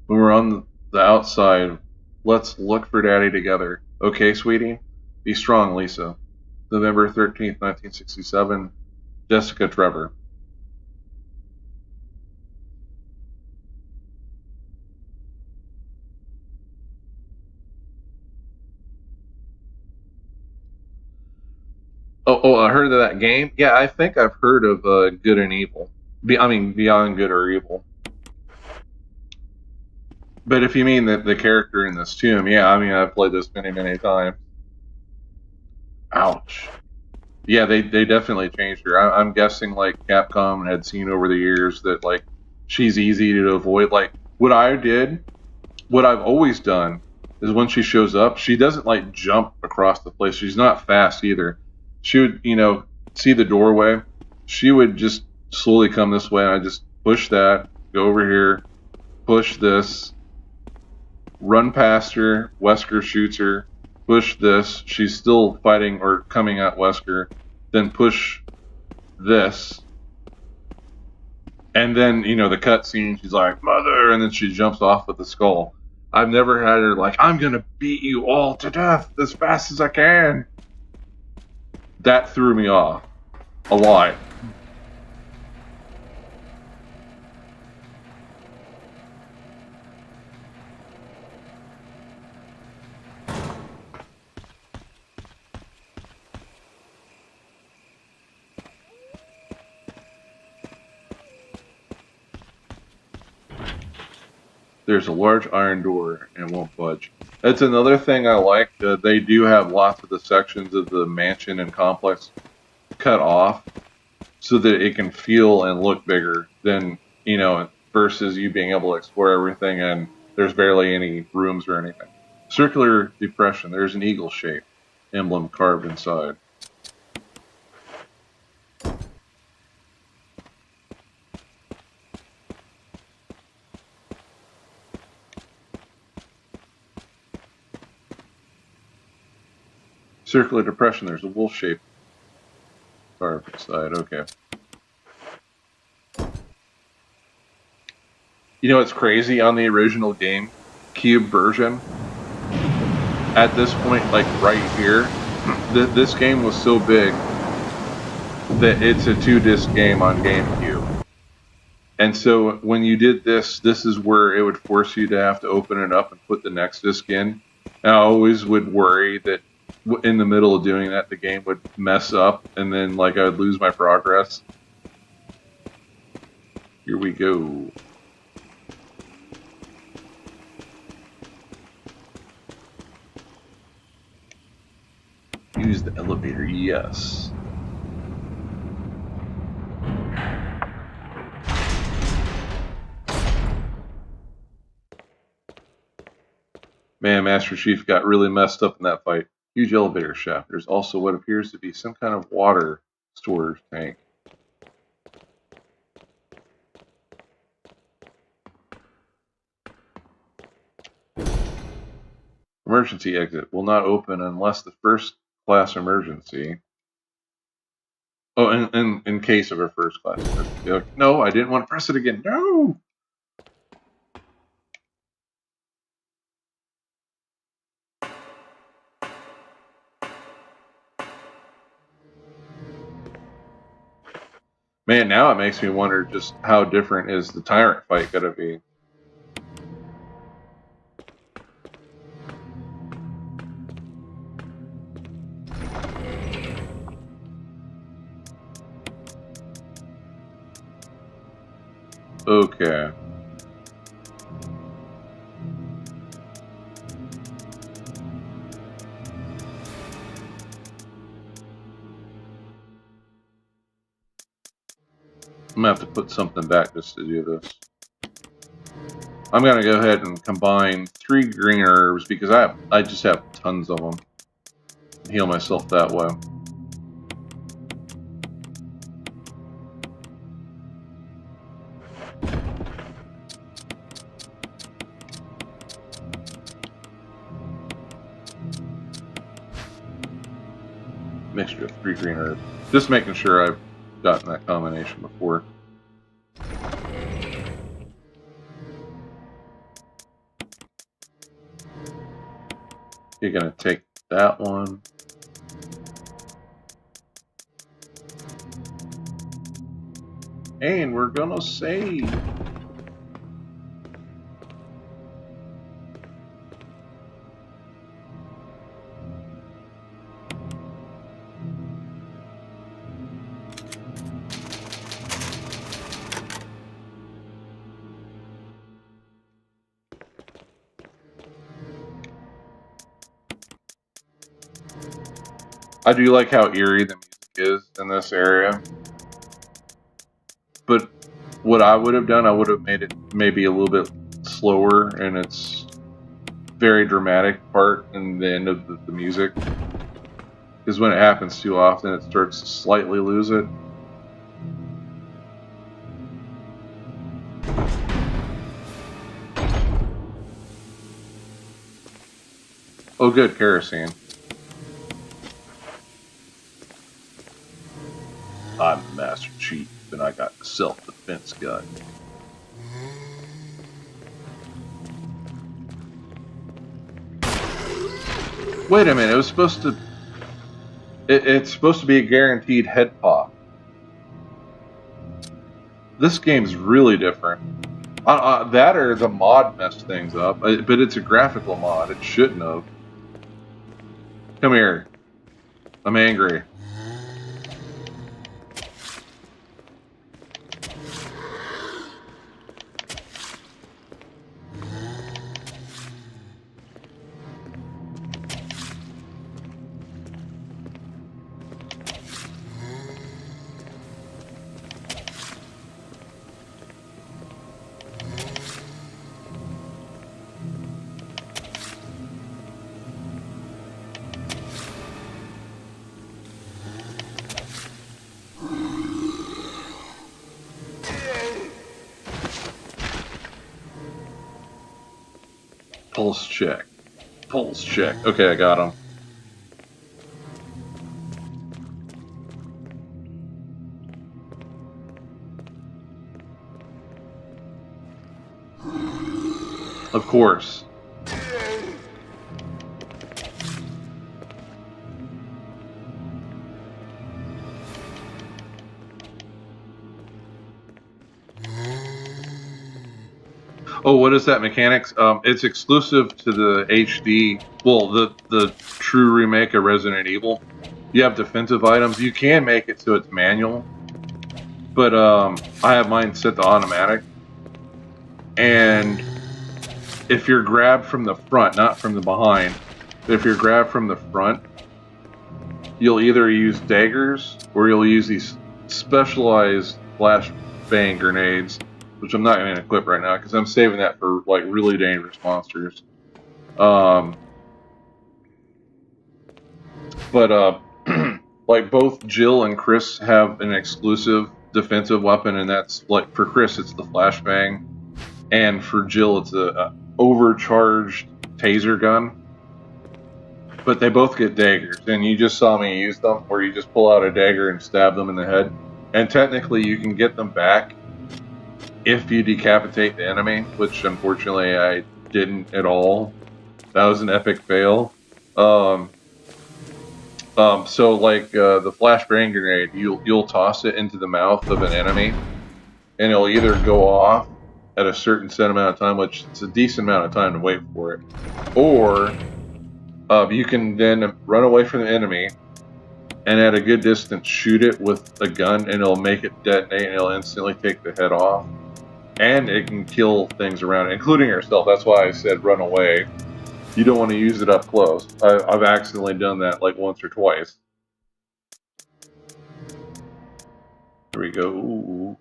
When we're on the outside, let's look for Daddy together. Okay, sweetie? Be strong, Lisa. November 13th, 1967. Jessica Trevor. Oh, I heard of that game? Yeah, I think I've heard of Good and Evil. Beyond Good or Evil. But if you mean the character in this tomb, yeah, I've played this many, many times. Ouch. Yeah, they definitely changed her. I'm guessing, like, Capcom had seen over the years that, like, she's easy to avoid. Like, what I've always done is when she shows up, she doesn't, like, jump across the place. She's not fast either. She would, see the doorway. She would just slowly come this way, and I just push that, go over here, push this, run past her, Wesker shoots her, push this, she's still fighting or coming at Wesker, then push this, and then, the cutscene, she's like, Mother, and then she jumps off with the skull. I've never had her like, I'm gonna beat you all to death as fast as I can. That threw me off a lot. There's a large iron door and won't budge. That's another thing I like. They do have lots of the sections of the mansion and complex cut off so that it can feel and look bigger than, versus you being able to explore everything and there's barely any rooms or anything. Circular depression. There's an eagle shape emblem carved inside. Circular depression, there's a wolf shape carved inside. Okay. It's crazy on the original game, Cube version. At this point, like right here, This game was so big that it's a 2-disc game on GameCube. And so when you did this is where it would force you to have to open it up and put the next disc in. And I always would worry that in the middle of doing that, the game would mess up and then like I would lose my progress. Here we go. Use the elevator, yes. Man, Master Chief got really messed up in that fight. Huge elevator shaft. There's also what appears to be some kind of water storage tank. Emergency exit will not open unless the first class emergency. Oh, in case of a first class emergency. No, I didn't want to press it again. No! Man, now it makes me wonder just how different is the Tyrant fight gonna be. Okay. I'm gonna have to put something back just to do this. I'm gonna go ahead and combine 3 green herbs because I just have tons of them. Heal myself that way. Mixture of 3 green herbs. Just making sure I've gotten that combination before. You're gonna take that one. And we're gonna save. I do like how eerie the music is in this area. But what I would have done, I would have made it maybe a little bit slower in its very dramatic part in the end of the music. Because when it happens too often, it starts to slightly lose it. Oh good, kerosene. I'm Master Chief, and I got the self-defense gun. Wait a minute, it was supposed to... It's supposed to be a guaranteed head pop. This game's really different. That or the mod messed things up, but it's a graphical mod, it shouldn't have. Come here. I'm angry. Pulse check. Pulse check. Okay, I got him. Of course. Oh, what is that mechanics? It's exclusive to the HD. Well, the true remake of Resident Evil. You have defensive items. You can make it so it's manual, but I have mine set to automatic. And if you're grabbed from the front, not from the behind, but if you're grabbed from the front, you'll either use daggers or you'll use these specialized flashbang grenades, which I'm not going to equip right now because I'm saving that for like really dangerous monsters. But like both Jill and Chris have an exclusive defensive weapon, and that's like for Chris it's the flashbang, and for Jill it's a overcharged taser gun. But they both get daggers, and you just saw me use them, where you just pull out a dagger and stab them in the head. And technically, you can get them back if you decapitate the enemy, which unfortunately I didn't at all. That was an epic fail. So like the flashbang grenade, you'll toss it into the mouth of an enemy, and it'll either go off at a certain set amount of time, which it's a decent amount of time to wait for it, or you can then run away from the enemy and at a good distance shoot it with a gun, and it'll make it detonate, and it'll instantly take the head off. And it can kill things around it, including yourself. That's why I said run away. You don't want to use it up close. I've accidentally done that like once or twice. There we go. Ooh.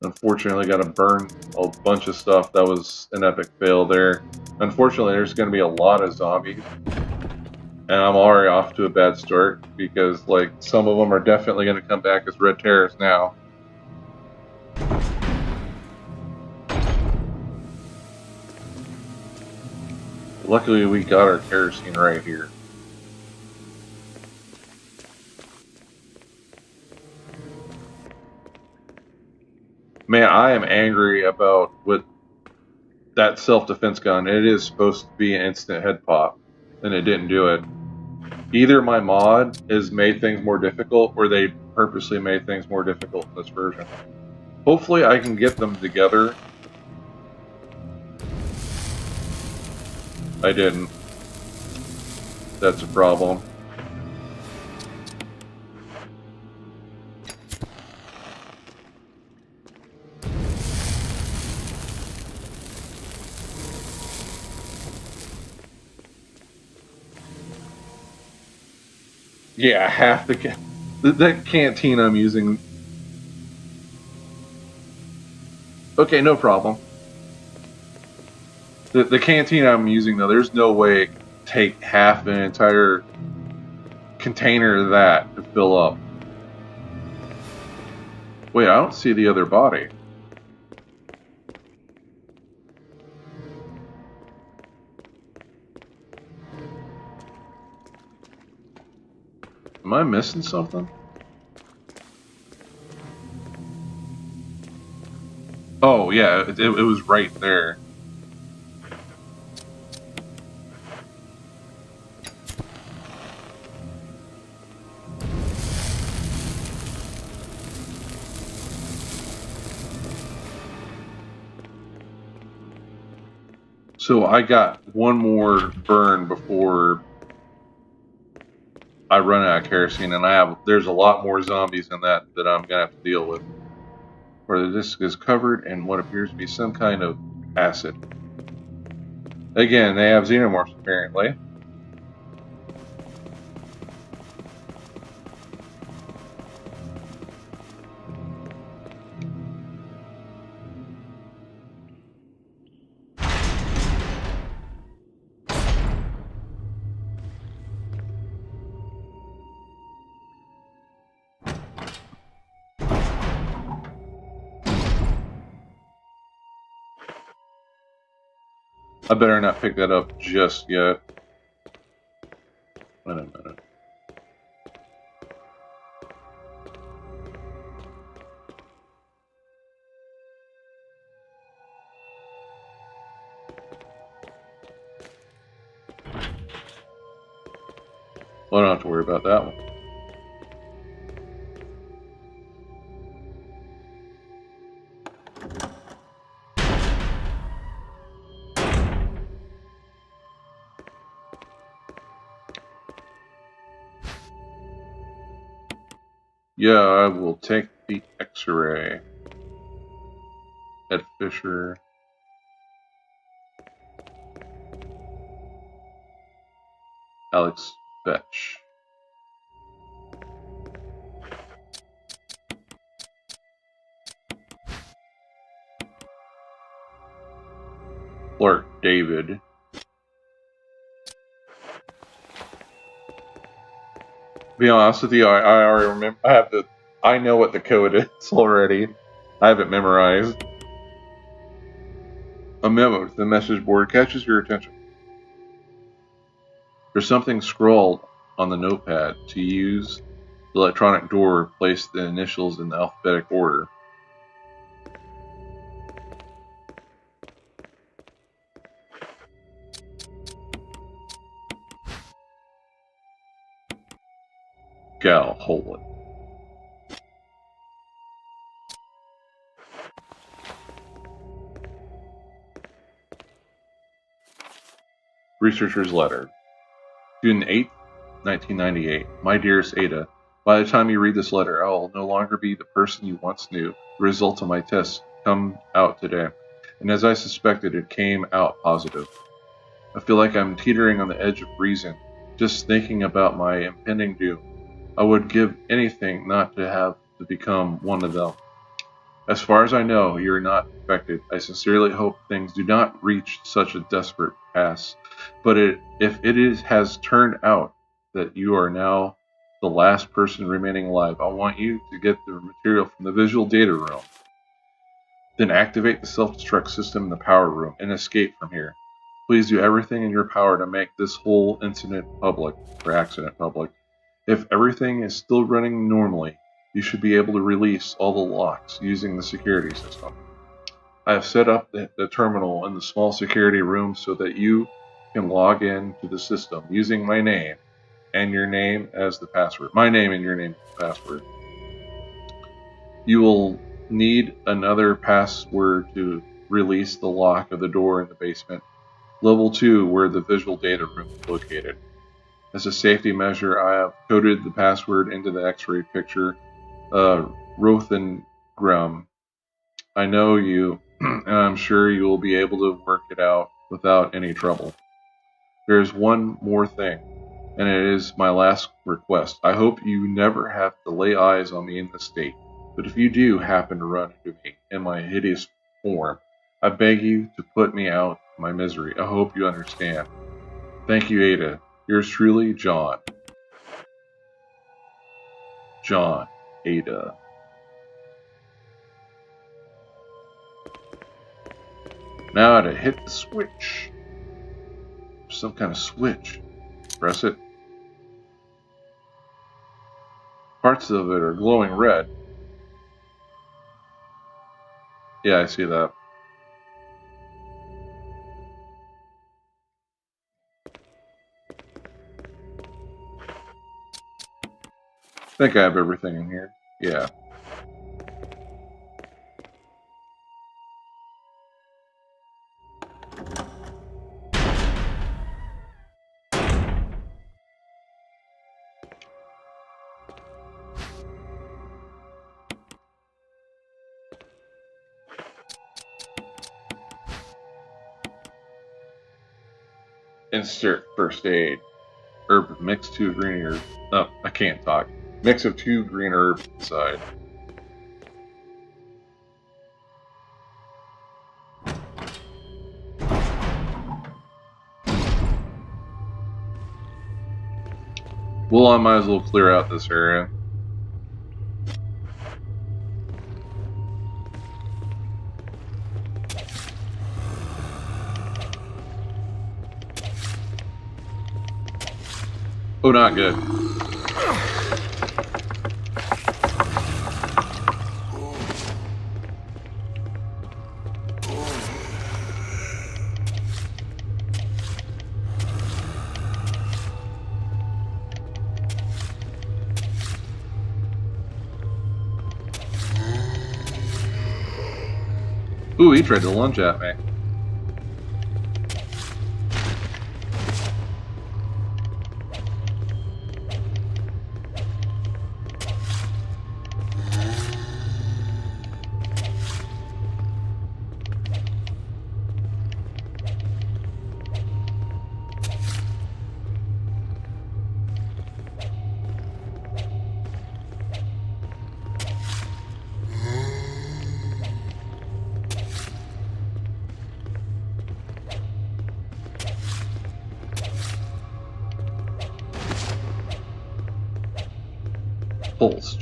Unfortunately, got to burn a bunch of stuff. That was an epic fail there. Unfortunately, there's going to be a lot of zombies. And I'm already off to a bad start because, like, some of them are definitely going to come back as red terrorists now. Luckily, we got our kerosene right here. Man, I am angry about what that self-defense gun. It is supposed to be an instant head pop, and it didn't do it. Either my mod has made things more difficult, or they purposely made things more difficult in this version. Hopefully I can get them together. I didn't. That's a problem. Yeah, half that canteen I'm using. Okay, no problem. The canteen I'm using, though, there's no way it can take half an entire container of that to fill up. Wait, I don't see the other body. Am I missing something? Oh, yeah, it was right there. So I got one more burn before I run out of kerosene, and there's a lot more zombies in that I'm gonna have to deal with. Where the disc is covered in what appears to be some kind of acid. Again, they have xenomorphs apparently. I better not pick that up just yet. Wait a minute. Well, I don't have to worry about that one. Yeah, I will take the X-ray. Ed Fisher. Alex Fetch. Clark David. Be honest with you, I already remember. I know what the code is already. I have it memorized. A memo to the message board catches your attention. There's something scrawled on the notepad. To use the electronic door, place the initials in the alphabetic order. Gal Holland. Researcher's letter. June 8th, 1998. My dearest Ada, by the time you read this letter, I will no longer be the person you once knew. The result of my test come out today, and as I suspected, it came out positive. I feel like I'm teetering on the edge of reason, just thinking about my impending doom. I would give anything not to have to become one of them. As far as I know, you are not affected. I sincerely hope things do not reach such a desperate pass. But if it has turned out that you are now the last person remaining alive, I want you to get the material from the visual data room. Then activate the self-destruct system in the power room and escape from here. Please do everything in your power to make this whole accident public. If everything is still running normally, you should be able to release all the locks using the security system. I have set up the terminal in the small security room so that you can log in to the system using my name and your name as the password. My name and your name as the password. You will need another password to release the lock of the door in the basement. Level 2, where the visual data room is located. As a safety measure, I have coded the password into the X-ray picture. Rothengram. I know you, and I'm sure you will be able to work it out without any trouble. There is one more thing, and it is my last request. I hope you never have to lay eyes on me in this state, but if you do happen to run into me in my hideous form, I beg you to put me out of my misery. I hope you understand. Thank you, Ada. Yours truly, John. John, Ada. Now to hit the switch. Some kind of switch. Press it. Parts of it are glowing red. Yeah, I see that. I think I have everything in here. Yeah. Insert first aid. Herb mix 2 green herbs. Oh, I can't talk. Mix of 2 green herbs inside. Well, I might as well clear out this area. Oh, not good. Ooh, he tried to lunge at me.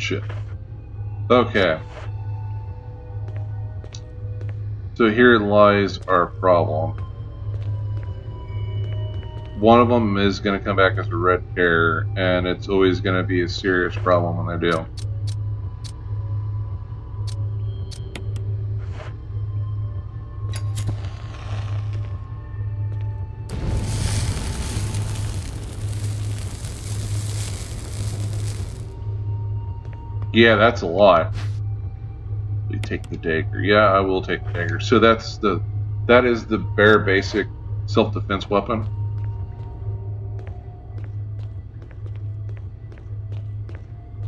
shit. Okay. So here lies our problem. One of them is going to come back as a red hair, and it's always going to be a serious problem when they do. Yeah, that's a lot. You take the dagger. Yeah, I will take the dagger. So that is the bare basic self-defense weapon.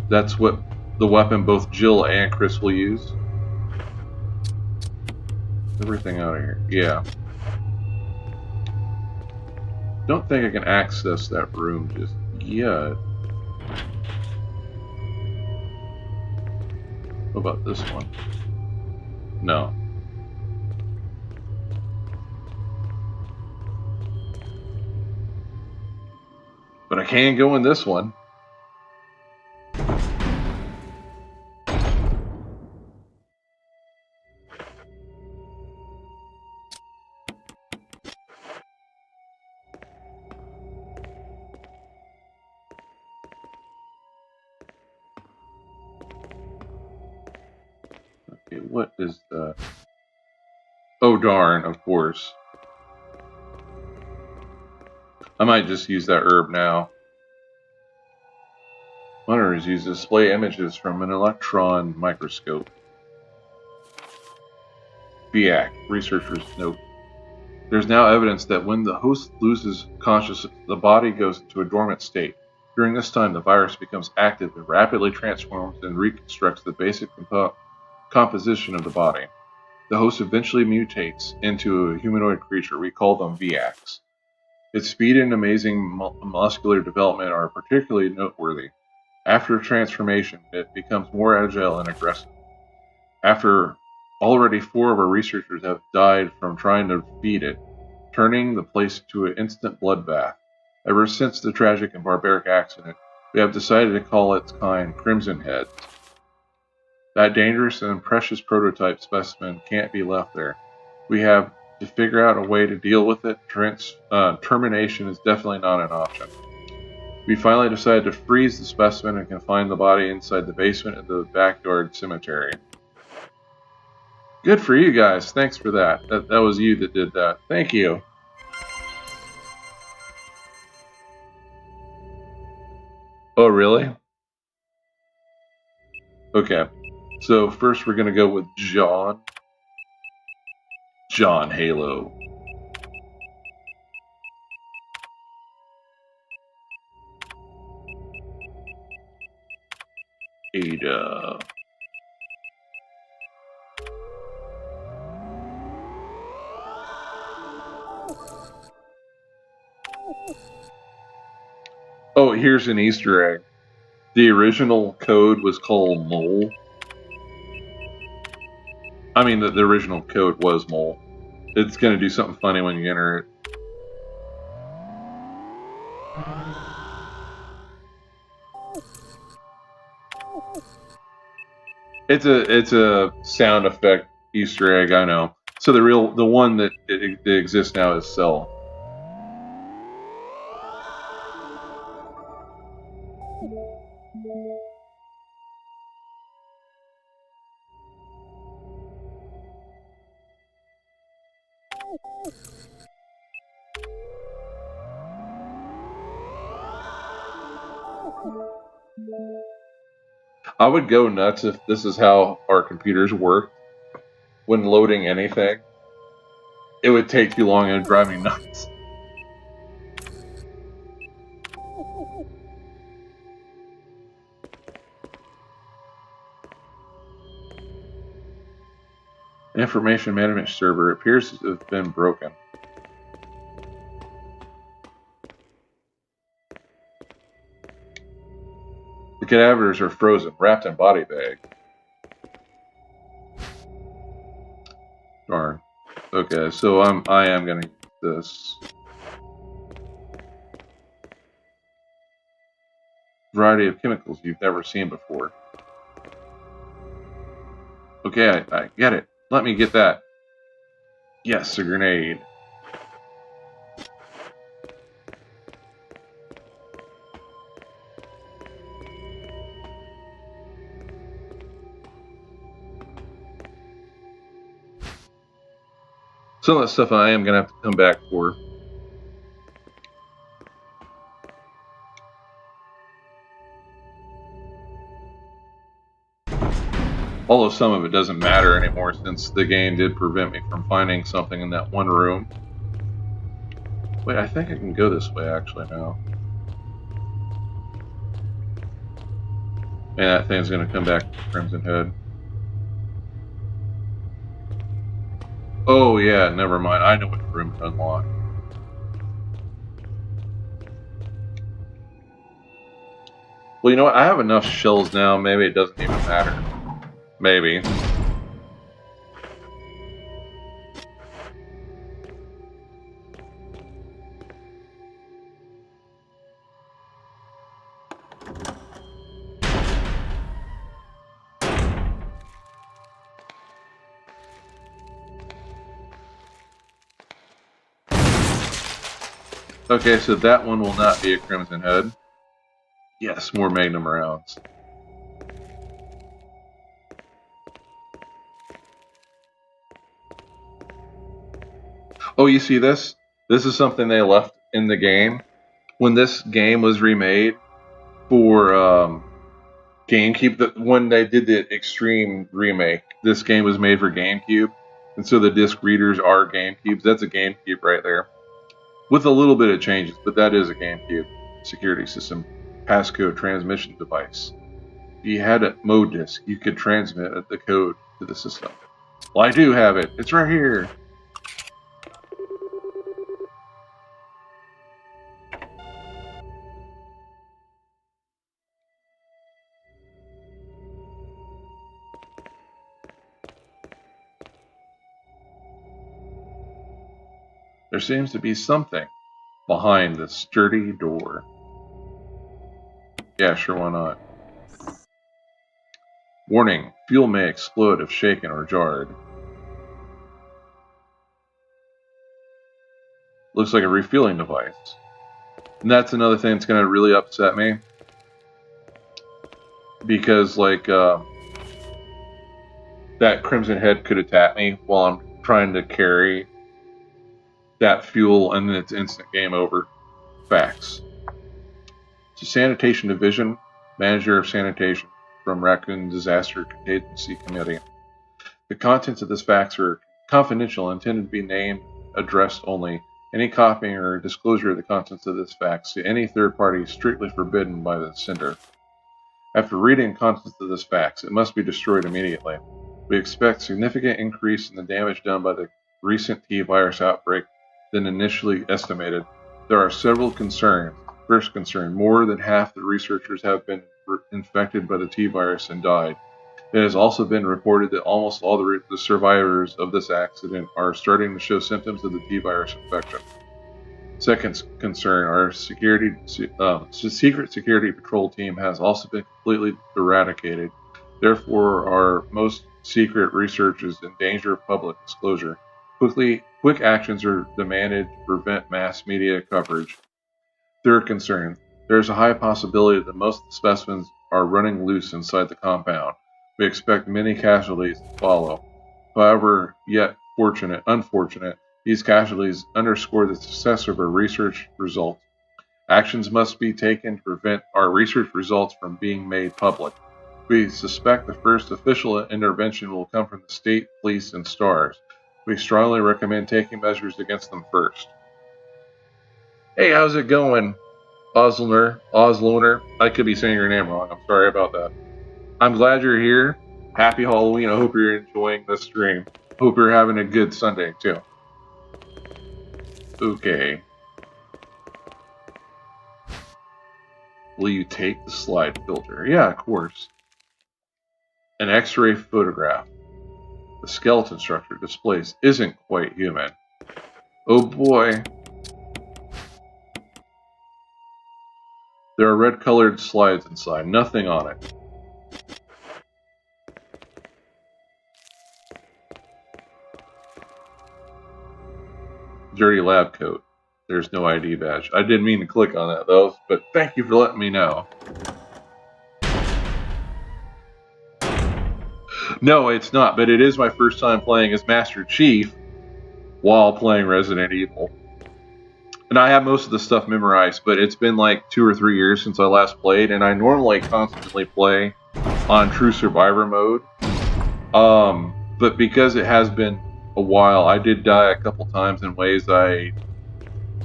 That's what the weapon both Jill and Chris will use. Everything out of here. Yeah. Don't think I can access that room just yet. What about this one? No. But I can go in this one. Okay, what is that? Oh darn, of course. I might just use that herb now. Monitors use to display images from an electron microscope. VIAC, researchers note. There's now evidence that when the host loses consciousness, the body goes into a dormant state. During this time, the virus becomes active and rapidly transforms and reconstructs the basic composition of the body. The host eventually mutates into a humanoid creature. We call them VIACs. Its speed and amazing muscular development are particularly noteworthy. After transformation, it becomes more agile and aggressive. After already 4 of our researchers have died from trying to defeat it, turning the place into an instant bloodbath. Ever since the tragic and barbaric accident, we have decided to call its kind Crimson Heads. That dangerous and precious prototype specimen can't be left there. We have to figure out a way to deal with it. Termination is definitely not an option. We finally decided to freeze the specimen and confine the body inside the basement of the backyard cemetery. Good for you guys. Thanks for that. That was you that did that. Thank you. Oh, really? Okay. So first we're going to go with John. John Halo. Ada. Oh, here's an Easter egg. The original code was called Mole. I mean, the original code was Mole. It's going to do something funny when you enter it. It's a sound effect Easter egg, I know. So the one that exists now is Cell. I would go nuts if this is how our computers work. When loading anything, it would take too long and it'd drive me nuts. Information management server appears to have been broken. The cadavers are frozen, wrapped in body bag. Darn. Okay, so I am gonna use this. Variety of chemicals you've never seen before. Okay, I get it. Let me get that. Yes, a grenade. Some of that stuff I am going to have to come back for. Although some of it doesn't matter anymore since the game did prevent me from finding something in that one room. Wait, I think I can go this way actually now. And that thing's going to come back to Crimson Head. Oh yeah, never mind. I know which room to unlock. Well, you know what? I have enough shells now. Maybe it doesn't even matter. Maybe. Okay, so that one will not be a Crimson Head. Yes, more Magnum rounds. Oh, you see this? This is something they left in the game. When this game was remade for GameCube, when they did the Extreme remake, this game was made for GameCube. And so the disc readers are GameCubes. That's a GameCube right there. With a little bit of changes, but that is a GameCube security system passcode transmission device. If you had a mode disk, you could transmit the code to the system. Well, I do have it. It's right here. There seems to be something behind the sturdy door. Yeah, sure, why not? Warning, fuel may explode if shaken or jarred. Looks like a refueling device. And that's another thing that's going to really upset me. Because, like, that Crimson Head could attack me while I'm trying to carry that fuel, and then it's instant game over. Facts. It's a Sanitation Division, Manager of Sanitation from Raccoon Disaster Contingency Committee. The contents of this fax are confidential, intended to be named, addressed only. Any copying or disclosure of the contents of this fax to any third party is strictly forbidden by the sender. After reading the contents of this fax, it must be destroyed immediately. We expect significant increase in the damage done by the recent T-virus outbreak than initially estimated. There are several concerns. First concern, more than half the researchers have been infected by the T-virus and died. It has also been reported that almost all the survivors of this accident are starting to show symptoms of the T-virus infection. Second concern, our secret security patrol team has also been completely eradicated. Therefore, our most secret research is in danger of public disclosure. Quick actions are demanded to prevent mass media coverage. Third concern, there is a high possibility that most of the specimens are running loose inside the compound. We expect many casualties to follow. However, yet unfortunate, these casualties underscore the success of our research results. Actions must be taken to prevent our research results from being made public. We suspect the first official intervention will come from the state, police, and STARS. We strongly recommend taking measures against them first. Hey, how's it going, Osluner? I could be saying your name wrong. I'm sorry about that. I'm glad you're here. Happy Halloween. I hope you're enjoying the stream. Hope you're having a good Sunday, too. Okay. Will you take the slide filter? Yeah, of course. An X-ray photograph. The skeleton structure displays isn't quite human. Oh boy. There are red-colored slides inside. Nothing on it. dirty lab coat. There's no ID badge. I didn't mean to click on that though, but thank you for letting me know. No, it's not, but it is my first time playing as Master Chief while playing Resident Evil. And I have most of the stuff memorized, but it's been like 2 or 3 years since I last played, and I normally constantly play on True Survivor mode. But because it has been a while, I did die a couple times in ways I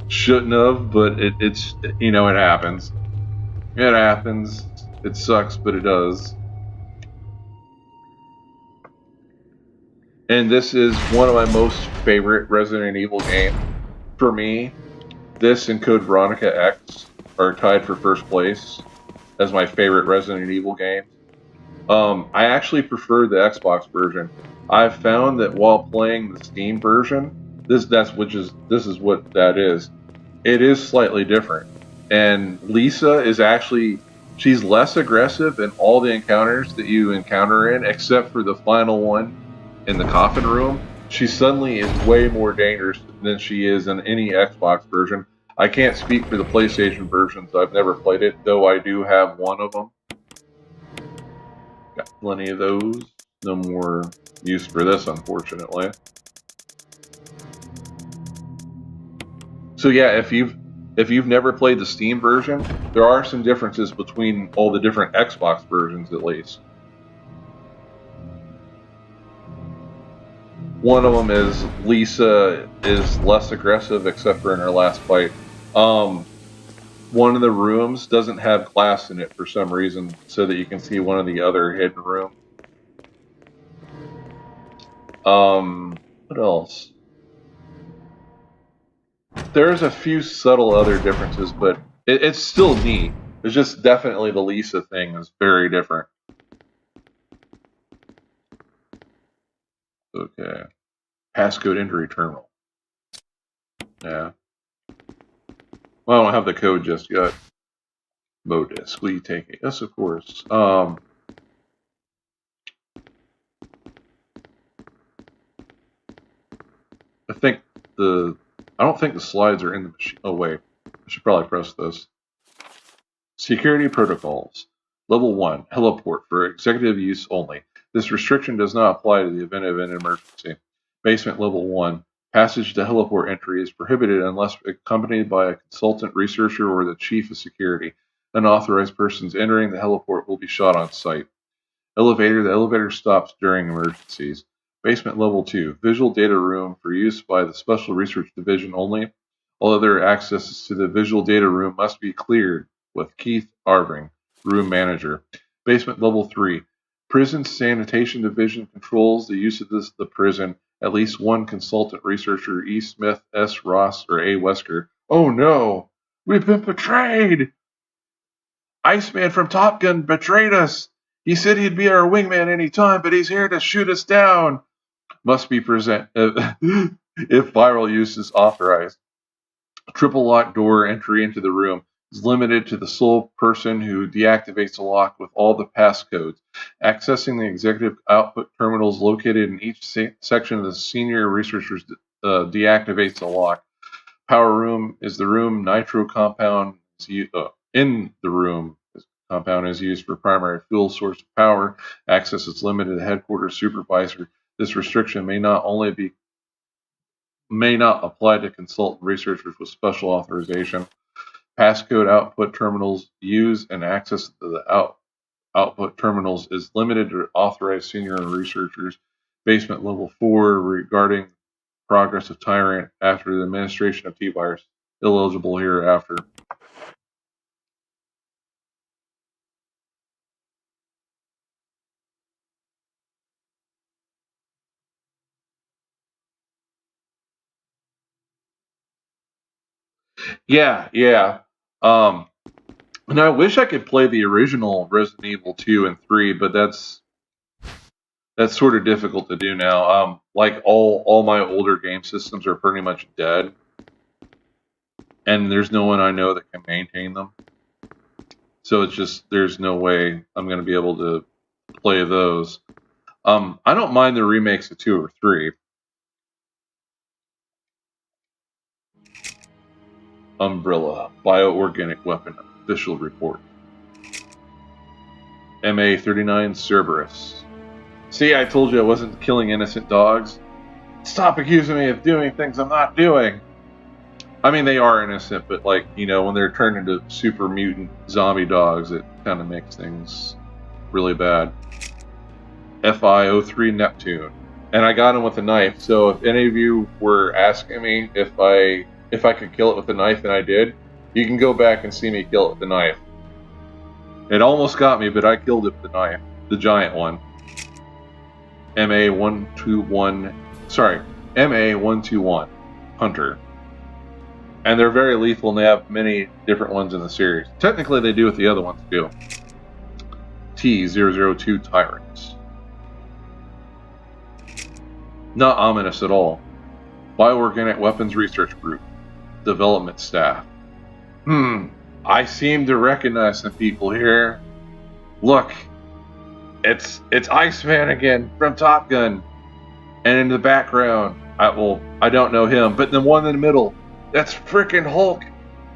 shouldn't have, but it's you know, it happens. It happens. It sucks, but it does. And this is one of my most favorite Resident Evil games. For me, this and Code Veronica X are tied for first place as my favorite Resident Evil games. I actually prefer the Xbox version. I've found that while playing the Steam version, this is what that is. It is slightly different. And Lisa is actually, she's less aggressive in all the encounters that you encounter in, except for the final one in the coffin room. She suddenly is way more dangerous than she is in any Xbox version. I can't speak for the PlayStation versions. I've never played it, though I do have one of them. Got plenty of those. No more use for this, unfortunately. So yeah, if you've never played the Steam version, there are some differences between all the different Xbox versions, at least. One of them is Lisa is less aggressive, except for in her last fight. One of the rooms doesn't have glass in it for some reason, so that you can see one of the other hidden rooms. What else? There's a few subtle other differences, but it's still neat. It's just definitely the Lisa thing is very different. Okay. Passcode entry terminal. Yeah. Well, I don't have the code just yet. Mode disk. Will you take it? Yes, of course. I don't think the slides are in the machine. Oh, wait. I should probably press this. Security protocols. Level 1. Heliport for executive use only. This restriction does not apply to the event of an emergency. Basement Level 1. Passage to heliport entry is prohibited unless accompanied by a consultant researcher or the chief of security. Unauthorized persons entering the heliport will be shot on sight. Elevator. The elevator stops during emergencies. Basement Level 2. Visual data room for use by the Special Research Division only. All other accesses to the visual data room must be cleared with Keith Arving, room manager. Basement Level 3. Prison Sanitation Division controls the use of the prison. At least one consultant researcher, E. Smith, S. Ross, or A. Wesker. Oh no! We've been betrayed! Iceman from Top Gun betrayed us! He said he'd be our wingman any time, but he's here to shoot us down! Must be present if viral use is authorized. Triple lock door entry into the room is limited to the sole person who deactivates the lock with all the passcodes. Accessing the executive output terminals located in each section of the senior researchers deactivates the lock. Power room is the room nitro compound in the room. Compound is used for primary fuel source of power. Access is limited to headquarters supervisor. This restriction may not apply to consultant researchers with special authorization. Passcode output terminals use and access to the output terminals is limited to authorized senior researchers. Basement Level 4 regarding progress of Tyrant after the administration of T-Virus. Illegible hereafter. Yeah. And I wish I could play the original Resident Evil 2 and 3, but that's sort of difficult to do now. Like all my older game systems are pretty much dead, and there's no one I know that can maintain them. So it's just there's no way I'm going to be able to play those. I don't mind the remakes of 2 or 3. Umbrella, bioorganic weapon, official report. MA-39 Cerberus. See, I told you I wasn't killing innocent dogs. Stop accusing me of doing things I'm not doing. I mean, they are innocent, but like, you know, when they're turned into super mutant zombie dogs, it kind of makes things really bad. FI-03 Neptune. And I got him with a knife, so if any of you were asking me if I could kill it with a knife, and I did, you can go back and see me kill it with the knife. It almost got me, but I killed it with the knife. The giant one. MA-121... Sorry, MA-121. Hunter. And they're very lethal, and they have many different ones in the series. Technically, they do with the other ones, too. T-002 Tyrants. Not ominous at all. Bioorganic Weapons Research Group. Development staff. I seem to recognize some people here. Look, it's Iceman again from Top Gun. And in the background, I don't know him, but the one in the middle, that's frickin' Hulk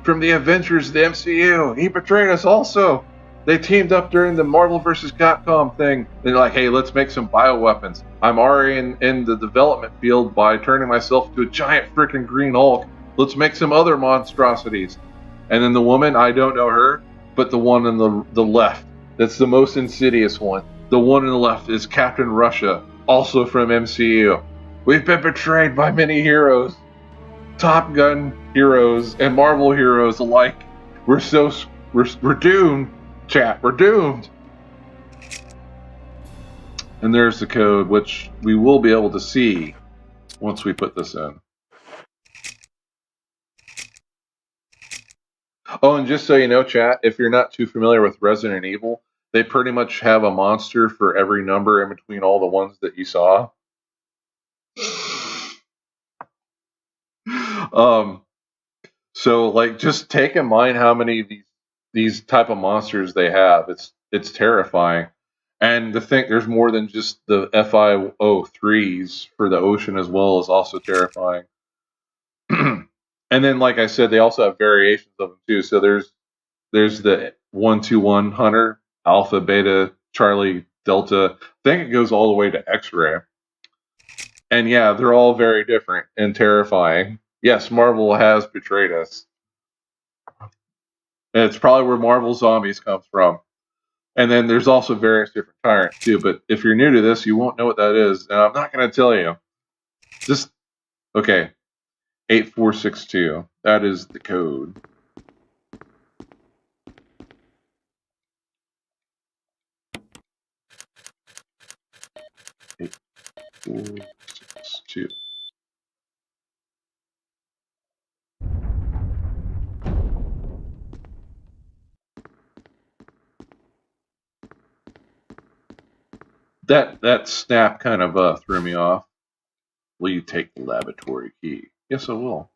from the Avengers of the MCU. He betrayed us also. They teamed up during the Marvel vs. Capcom thing. They're like, hey, let's make some bioweapons. I'm already in the development field by turning myself into a giant frickin' green Hulk. Let's make some other monstrosities. And then the woman, I don't know her, but the one on the left, that's the most insidious one. The one on the left is Captain Russia, also from MCU. We've been betrayed by many heroes. Top Gun heroes and Marvel heroes alike. We're doomed, chat. We're doomed. And there's the code, which we will be able to see once we put this in. Oh, and just so you know, chat, if you're not too familiar with Resident Evil, they pretty much have a monster for every number in between all the ones that you saw. So like, just take in mind how many of these type of monsters they have. It's terrifying. And to think there's more than just the FI-03s for the ocean as well is also terrifying. And then, like I said, they also have variations of them too. So there's the 121 Hunter, Alpha, Beta, Charlie, Delta. I think it goes all the way to X-Ray. And yeah, they're all very different and terrifying. Yes, Marvel has betrayed us. And it's probably where Marvel Zombies comes from. And then there's also various different tyrants too. But if you're new to this, you won't know what that is. And I'm not going to tell you. Just, okay. 8462. That is the code. Eight, 4, 6, 2. That snap kind of threw me off. Will you take the laboratory key? Yes, I will.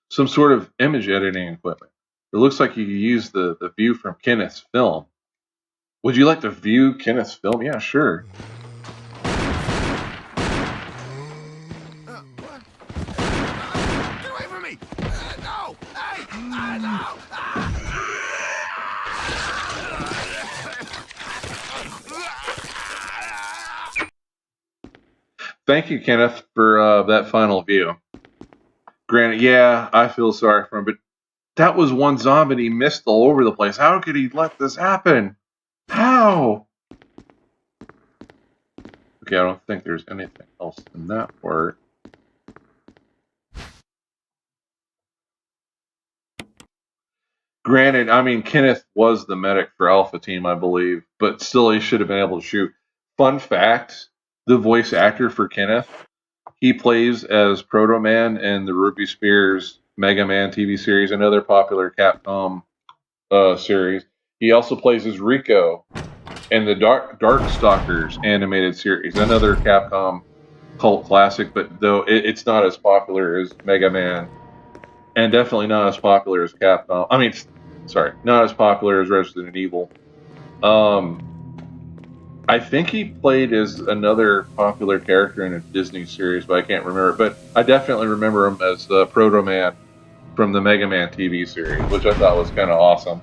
Some sort of image editing equipment. It looks like you could use the view from Kenneth's film. Would you like to view Kenneth's film? Yeah, sure. What? Get away from me! No! Hey! No! Thank you, Kenneth, for that final view. Granted, yeah, I feel sorry for him, but that was one zombie and he missed all over the place. How could he let this happen? How? Okay, I don't think there's anything else in that part. Granted, I mean, Kenneth was the medic for Alpha Team, I believe, but still he should have been able to shoot. Fun fact, the voice actor for Kenneth, he plays as Proto Man in the Ruby Spears Mega Man TV series, another popular Capcom series. He also plays as Rico in the Darkstalkers animated series, another Capcom cult classic, but though it's not as popular as Mega Man, and definitely not as popular as Capcom. I mean, sorry, not as popular as Resident Evil. I think he played as another popular character in a Disney series, but I can't remember. But I definitely remember him as Proto Man from the Mega Man TV series, which I thought was kind of awesome.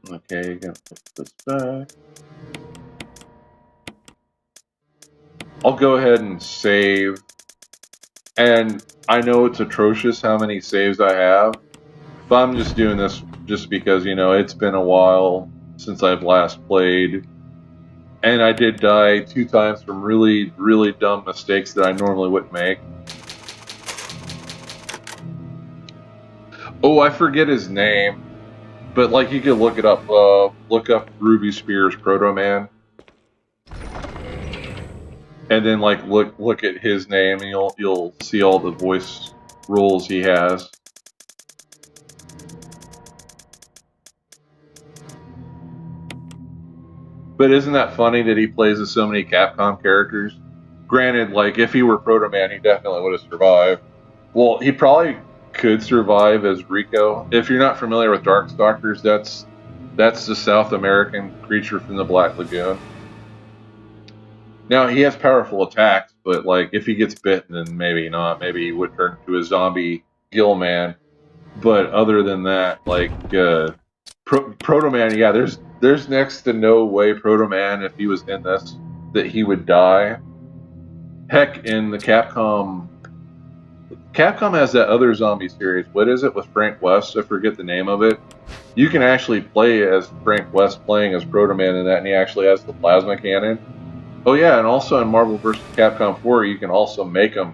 Okay, gonna put this back. I'll go ahead and save. And I know it's atrocious how many saves I have, but I'm just doing this just because, you know, it's been a while since I've last played. And I did die 2 times from really, really dumb mistakes that I normally wouldn't make. Oh, I forget his name. But, like, you could look it up. Look up Ruby Spears Proto Man. And then, like, look at his name, and you'll see all the voice roles he has. But isn't that funny that he plays as so many Capcom characters? Granted, like, if he were Proto Man, he definitely would have survived. Well, he probably could survive as Rico. If you're not familiar with Darkstalkers, that's the South American creature from the Black Lagoon. Now, he has powerful attacks, but, like, if he gets bitten, then maybe not. Maybe he would turn into a zombie gill man. But other than that, like, Proto Man, yeah, there's next to no way Proto Man, if he was in this, that he would die. Heck, in the Capcom has that other zombie series. What is it with Frank West? I forget the name of it. You can actually play as Frank West playing as Proto Man in that, and he actually has the plasma cannon. Oh yeah, and also in Marvel vs. Capcom 4, you can also make him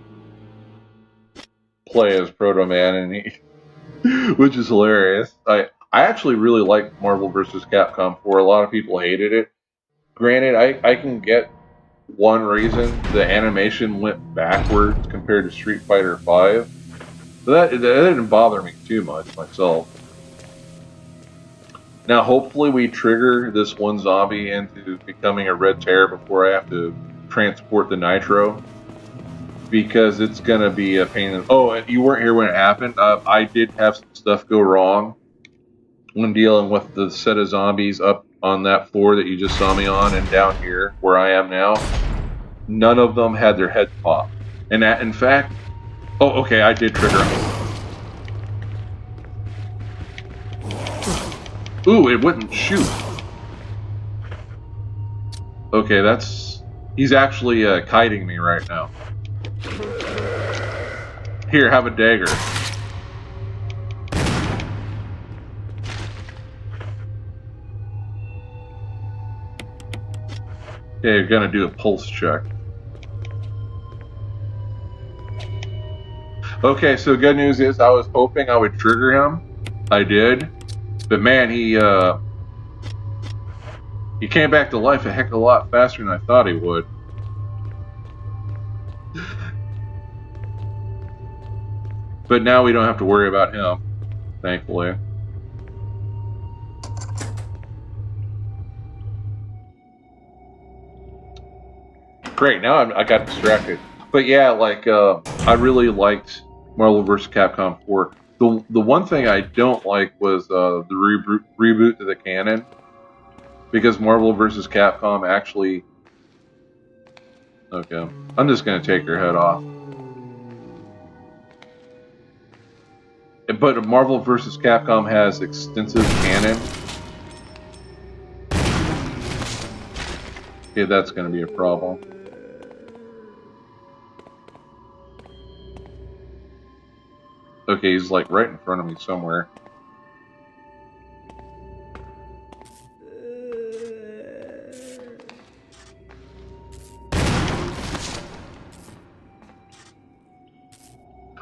play as Proto Man, and which is hilarious. I actually really liked Marvel vs. Capcom 4. A lot of people hated it. Granted, I can get one reason: the animation went backwards compared to Street Fighter V. But that didn't bother me too much myself. Now, hopefully we trigger this one zombie into becoming a Red Terror before I have to transport the Nitro. Because it's going to be a pain in the... Oh, you weren't here when it happened. I did have some stuff go wrong when dealing with the set of zombies up on that floor that you just saw me on, and down here where I am now. None of them had their head popped. And that, in fact... Oh, okay, I did trigger them. Ooh, it wouldn't shoot. Okay, that's... He's actually kiting me right now. Here, have a dagger. Okay, you're gonna do a pulse check. Okay, so good news is I was hoping I would trigger him. I did. But man, he came back to life a heck of a lot faster than I thought he would. But now we don't have to worry about him, thankfully. Great, now I got distracted. But yeah, like, I really liked Marvel vs. Capcom 4. The one thing I don't like was the reboot to the canon. Because Marvel vs. Capcom actually... Okay, I'm just going to take her head off. But Marvel vs. Capcom has extensive canon. Okay, that's going to be a problem. Okay, he's like right in front of me somewhere.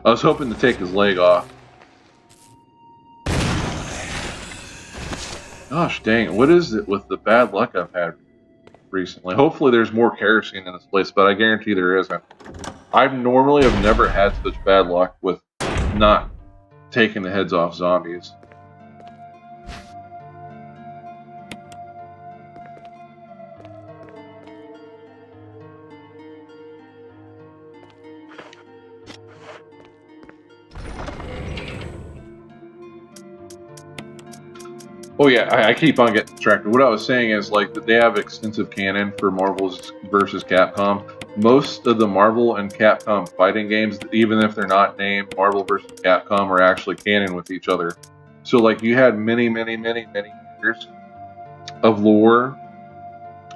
I was hoping to take his leg off. Gosh dang it, what is it with the bad luck I've had recently? Hopefully there's more kerosene in this place, but I guarantee there isn't. I normally have never had such bad luck with not taking the heads off zombies. Oh yeah, I keep on getting distracted. What I was saying is like that they have extensive canon for Marvel's versus Capcom. Most of the Marvel and Capcom fighting games, even if they're not named Marvel versus Capcom, are actually canon with each other. So like you had many years of lore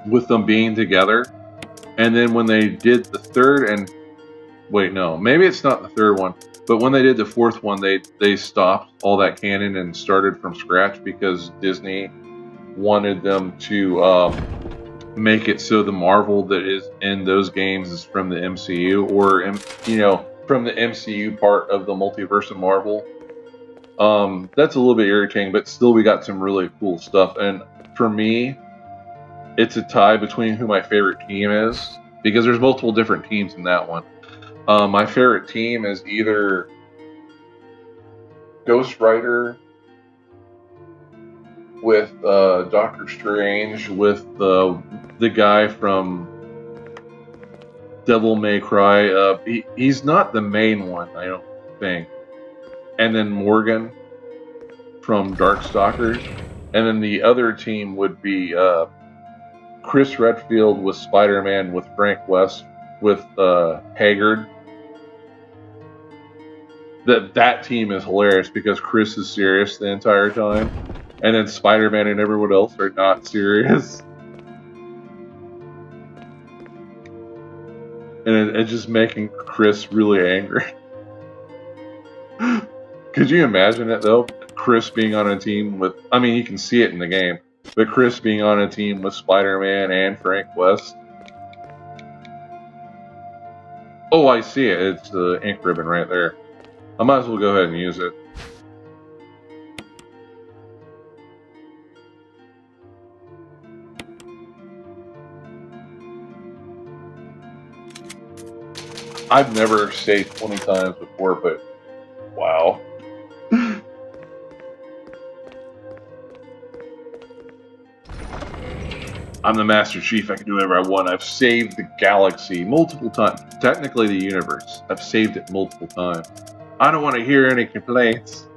with them being together, and then when they did the third and wait, no, maybe it's not the third one. But when they did the fourth one, they stopped all that canon and started from scratch because Disney wanted them to make it so the Marvel that is in those games is from the MCU or from the MCU part of the multiverse of Marvel. That's a little bit irritating, but still we got some really cool stuff. And for me, it's a tie between who my favorite team is because there's multiple different teams in that one. My favorite team is either Ghost Rider with Doctor Strange with the guy from Devil May Cry. He's not the main one, I don't think. And then Morgan from Darkstalkers. And then the other team would be Chris Redfield with Spider-Man with Frank West with Haggard. That team is hilarious because Chris is serious the entire time, and then Spider-Man and everyone else are not serious, and it's just making Chris really angry. Could you imagine it though? Chris being on a team with, I mean, you can see it in the game, but Chris being on a team with Spider-Man and Frank West. Oh, I see it. It's the ink ribbon right there. I might as well go ahead and use it. I've never saved 20 times before, but wow. I'm the Master Chief, I can do whatever I want. I've saved the galaxy multiple times. Technically the universe. I've saved it multiple times. I don't want to hear any complaints.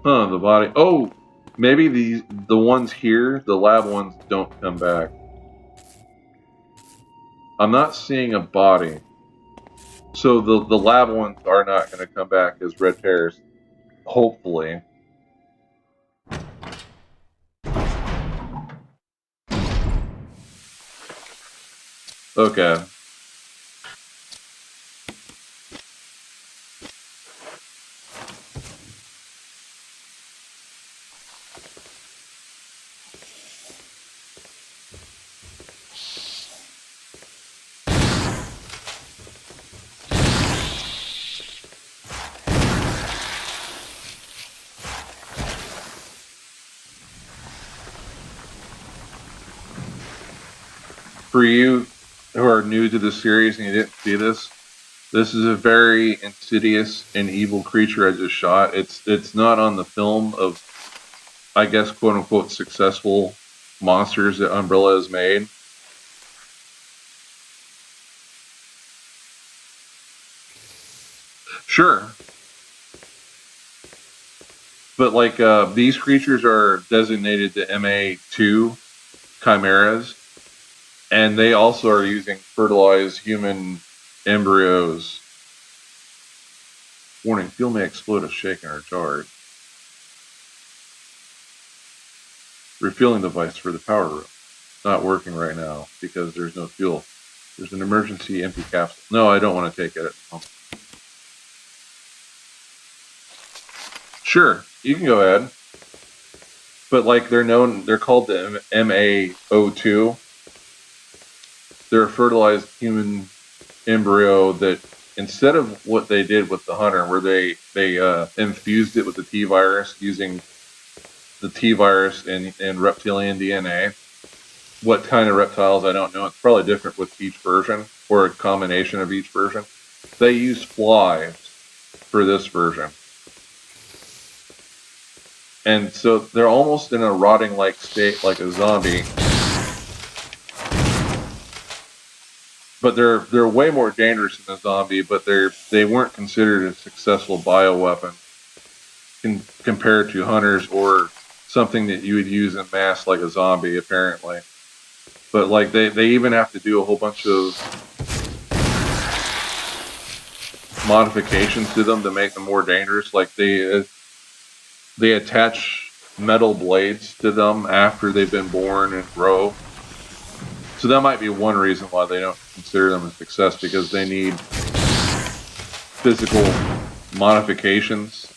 Huh, the body. Oh, maybe the ones here, the lab ones, don't come back. I'm not seeing a body. So the lab ones are not going to come back as red tears. Hopefully. Okay. For you who are new to the series and you didn't see this is a very insidious and evil creature I just shot. It's not on the film of, I guess, quote unquote, successful monsters that Umbrella has made. Sure. But like these creatures are designated to MA2 chimeras. And they also are using fertilized human embryos. Warning, fuel may explode if shaken or jarred. Refueling device for the power room. Not working right now because there's no fuel. There's an emergency empty capsule. No, I don't want to take it. Sure, you can go ahead. But like they're called the MA02. They're a fertilized human embryo that instead of what they did with the Hunter, where they infused it with the T-virus using the T-virus and reptilian DNA. What kind of reptiles, I don't know. It's probably different with each version or a combination of each version. They use flies for this version. And so they're almost in a rotting-like state, like a zombie. but they're way more dangerous than a zombie. But they weren't considered a successful bioweapon compared to hunters or something that you would use in mass like a zombie, apparently. But like they even have to do a whole bunch of modifications to them to make them more dangerous. Like they attach metal blades to them after they've been born and grow. So that might be one reason why they don't consider them a success, because they need physical modifications.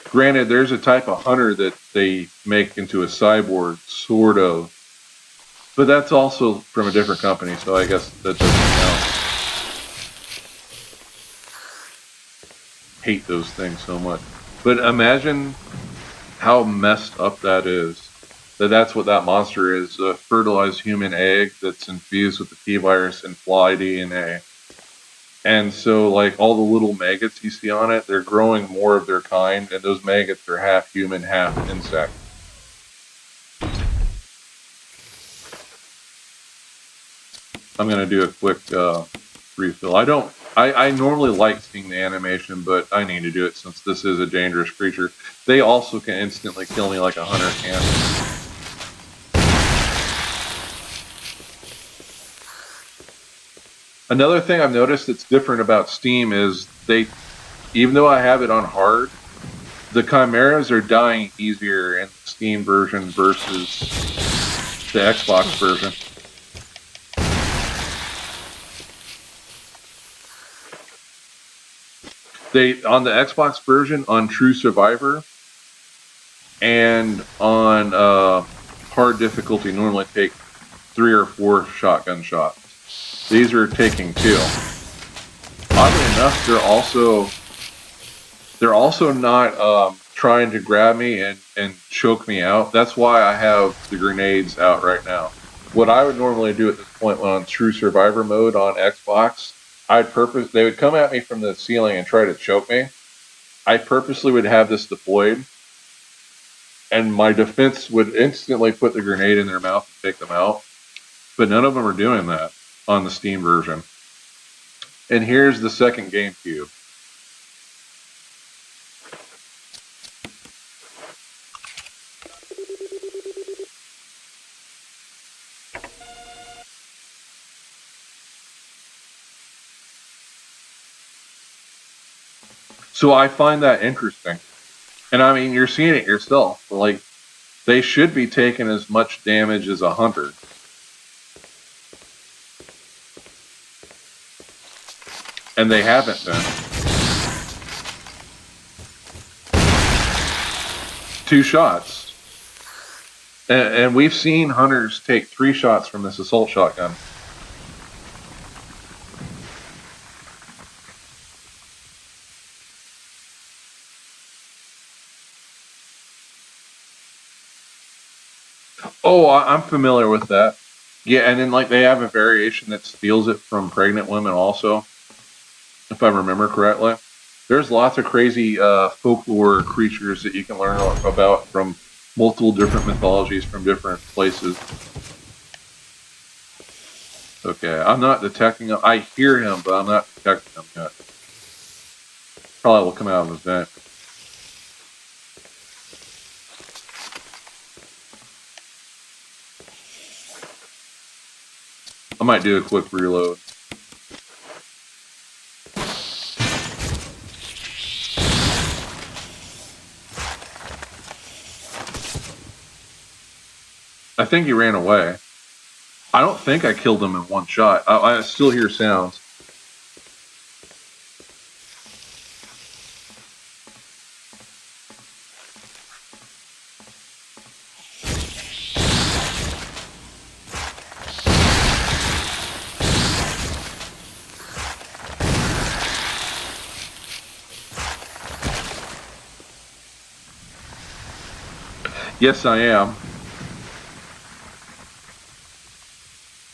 Granted, there's a type of hunter that they make into a cyborg, sort of. But that's also from a different company, so I guess that doesn't count. Hate those things so much. But imagine how messed up that is. That's what that monster is, a fertilized human egg that's infused with the T-virus and fly DNA. And so, like, all the little maggots you see on it, they're growing more of their kind, and those maggots are half human, half insect. I'm going to do a quick refill. I normally like seeing the animation, but I need to do it since this is a dangerous creature. They also can instantly kill me like a hunter can. Another thing I've noticed that's different about Steam is even though I have it on hard, the chimeras are dying easier in the Steam version versus the Xbox version. On the Xbox version, on True Survivor, and on hard difficulty, normally take 3 or 4 shotgun shots. These are taking 2. Oddly enough, they're also not trying to grab me and choke me out. That's why I have the grenades out right now. What I would normally do at this point when on True Survivor mode on Xbox, they would come at me from the ceiling and try to choke me. I purposely would have this deployed, and my defense would instantly put the grenade in their mouth and take them out. But none of them are doing that on the Steam version. And here's the second GameCube. So I find that interesting. And I mean, you're seeing it yourself. Like, they should be taking as much damage as a hunter. And they haven't been. 2 shots. And we've seen hunters take 3 shots from this assault shotgun. Oh, I'm familiar with that. Yeah, and then like they have a variation that steals it from pregnant women also, if I remember correctly. There's lots of crazy folklore creatures that you can learn about from multiple different mythologies from different places. Okay, I'm not detecting him. I hear him, but I'm not detecting him yet. Probably will come out of his vent. I might do a quick reload. I think he ran away. I don't think I killed him in one shot. I still hear sounds. Yes, I am.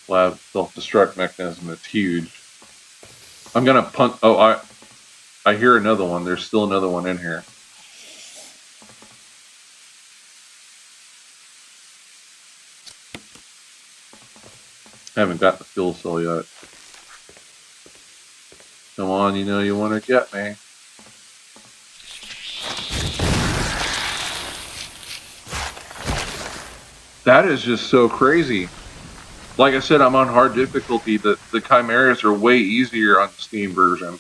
Lab self-destruct mechanism, it's huge. I'm gonna punt. Oh, I hear another one. There's still another one in here. I haven't got the fuel cell yet. Come on, you know you want to get me. That is just so crazy. Like I said, I'm on hard difficulty. The Chimeras are way easier on the Steam version.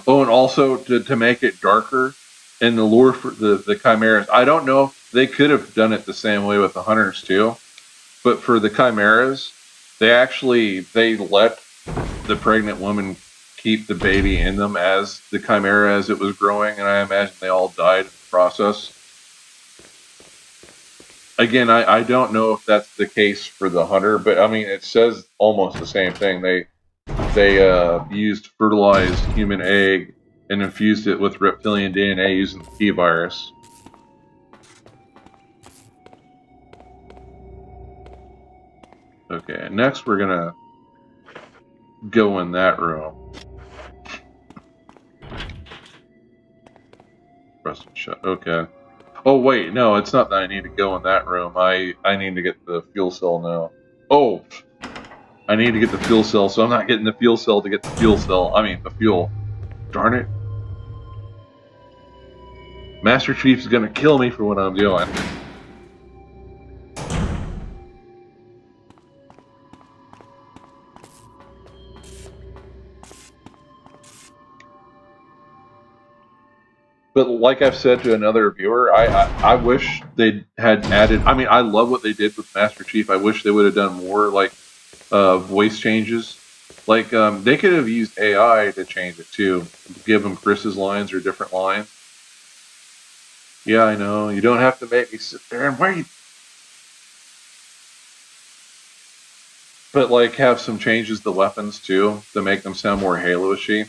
Oh, and also to make it darker in the lure for the Chimeras, I don't know if they could have done it the same way with the Hunters too, but for the Chimeras, they let the pregnant woman keep the baby in them as the Chimera as it was growing, and I imagine they all died in the process. Again, I don't know if that's the case for the Hunter, but I mean, it says almost the same thing. They used fertilized human egg and infused it with reptilian DNA using the T virus. Okay, next we're gonna go in that room. Press and shut. Okay. Oh wait, no, it's not that I need to go in that room. I need to get the fuel cell now. Oh, I need to get the fuel cell, so I'm not getting the fuel cell to get the fuel cell. I mean, the fuel. Darn it. Master Chief's gonna kill me for what I'm doing. But like I've said to another viewer, I wish they had added. I mean, I love what they did with Master Chief. I wish they would have done more like voice changes. Like they could have used AI to change it too, give him Chris's lines or different lines. Yeah, I know. You don't have to make me sit there and wait. But like have some changes to the weapons too to make them sound more Halo-ishy.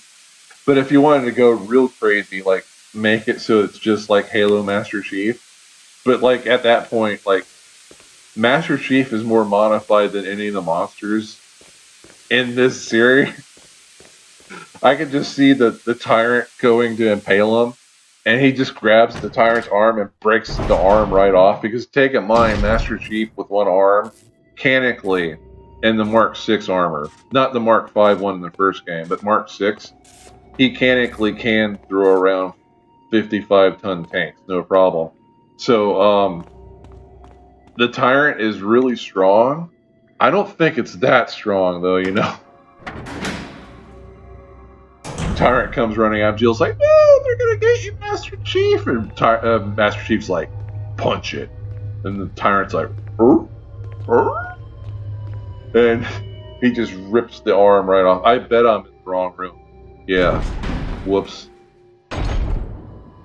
But if you wanted to go real crazy, like make it so it's just like Halo Master Chief. But like at that point, like Master Chief is more modified than any of the monsters in this series. I could just see the Tyrant going to impale him, and he just grabs the Tyrant's arm and breaks the arm right off. Because take in mind, Master Chief with one arm, mechanically, in the Mark 6 armor, not the Mark 5 one in the first game, but Mark 6, he mechanically can throw around 55-ton tanks, no problem. So, the Tyrant is really strong. I don't think it's that strong, though, you know. Tyrant comes running out. Jill's like, no, they're going to get you, Master Chief. And Master Chief's like, punch it. And the Tyrant's like, and he just rips the arm right off. I bet I'm in the wrong room. Yeah. Whoops.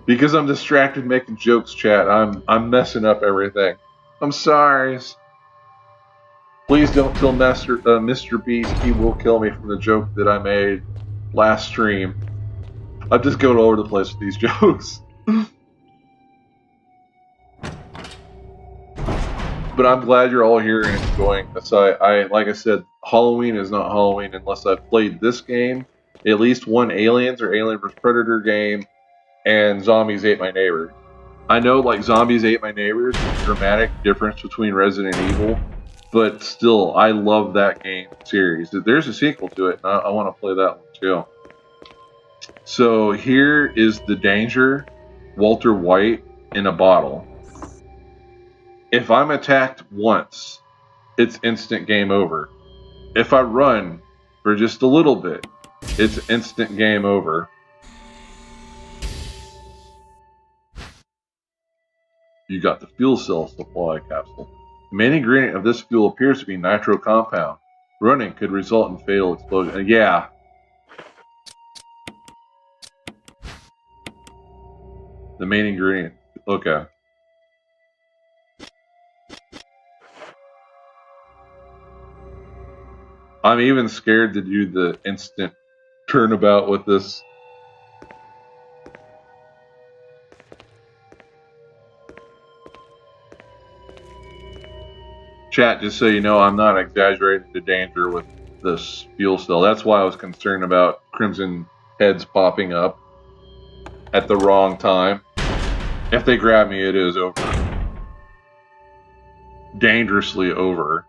Because I'm distracted making jokes, chat. I'm messing up everything. I'm sorry. Please don't tell Mr. Beast he will kill me from the joke that I made last stream. I'm just going all over the place with these jokes. But I'm glad you're all here and enjoying this. I like I said, Halloween is not Halloween unless I've played this game, at least one Aliens or Alien vs. Predator game, and Zombies Ate My Neighbors. I know, like, Zombies Ate My Neighbors is a dramatic difference between Resident Evil, but still, I love that game series. There's a sequel to it, and I want to play that one too. So here is the danger, Walter White in a bottle. If I'm attacked once, it's instant game over. If I run for just a little bit, it's instant game over. You got the fuel cell supply capsule. The main ingredient of this fuel appears to be nitro compound. Running could result in fatal explosion. Yeah. The main ingredient. Okay. I'm even scared to do the instant turnabout with this. Chat, just so you know, I'm not exaggerating the danger with this fuel cell. That's why I was concerned about Crimson heads popping up at the wrong time. If they grab me, it is over. Dangerously over.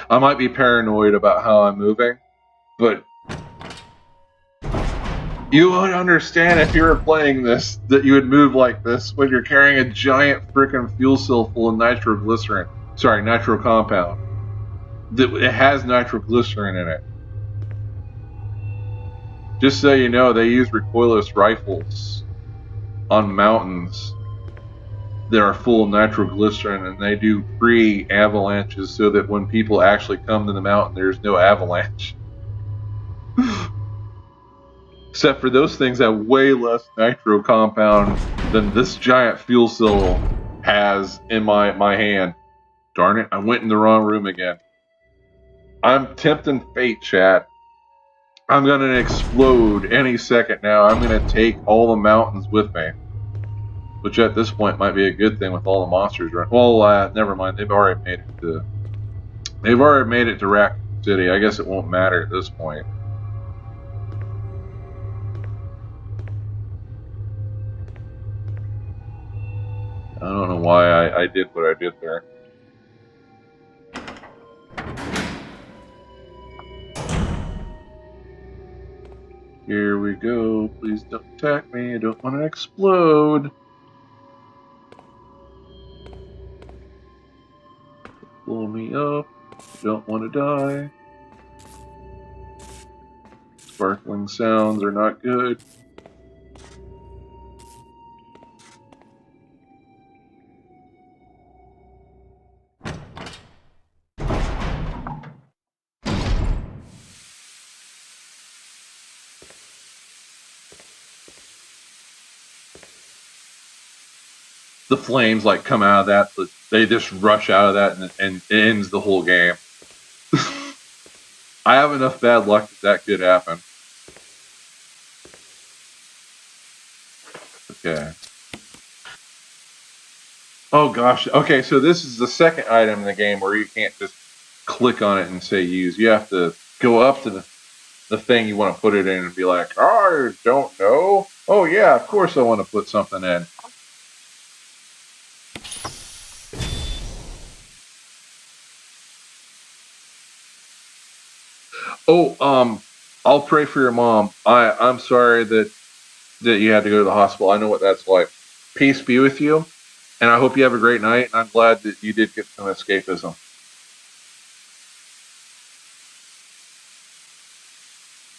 I might be paranoid about how I'm moving, but you would understand if you were playing this that you would move like this when you're carrying a giant frickin' fuel cell full of nitroglycerin. Sorry, nitro compound. It has nitroglycerin in it. Just so you know, they use recoilless rifles on mountains that are full of nitroglycerin, and they do pre-avalanches so that when people actually come to the mountain, there's no avalanche. Except for those things have way less nitro compound than this giant fuel cell has in my hand. Darn it, I went in the wrong room again. I'm tempting fate, chat. I'm gonna explode any second now. I'm gonna take all the mountains with me. Which at this point might be a good thing with all the monsters running. Well, never mind. They've already made it to Raccoon City. I guess it won't matter at this point. I don't know why I did what I did there. Here we go. Please don't attack me. I don't want to explode. Blow me up. Don't want to die. Sparkling sounds are not good. The flames like come out of that, but they just rush out of that and it ends the whole game. I have enough bad luck that could happen. Okay. Oh gosh. Okay, so this is the second item in the game where you can't just click on it and say use. You have to go up to the thing you want to put it in and be like, oh, I don't know. Oh yeah, of course I want to put something in. Oh, I'll pray for your mom. I'm sorry that you had to go to the hospital. I know what that's like. Peace be with you, and I hope you have a great night. I'm glad that you did get some escapism.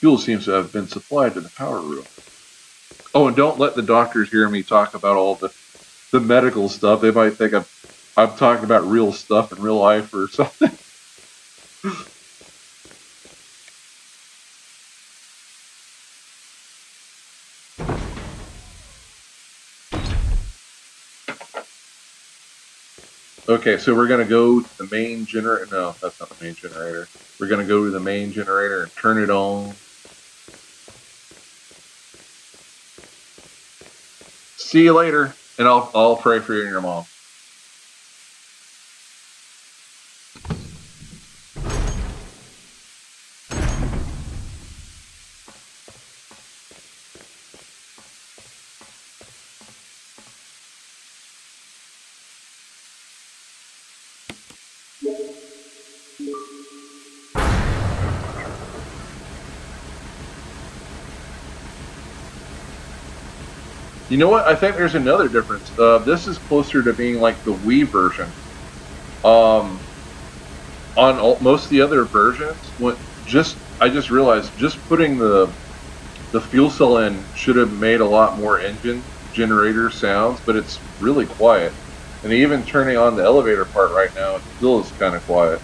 Fuel seems to have been supplied to the power room. Oh, and don't let the doctors hear me talk about all the medical stuff. They might think I'm talking about real stuff in real life or something. Okay, so we're going to go to the main generator. No, that's not the main generator. We're going to go to the main generator and turn it on. See you later, and I'll pray for you and your mom. You know what? I think there's another difference. This is closer to being like the Wii version. On most of the other versions, I just realized just putting the fuel cell in should have made a lot more engine generator sounds, but it's really quiet. And even turning on the elevator part right now, it still is kind of quiet.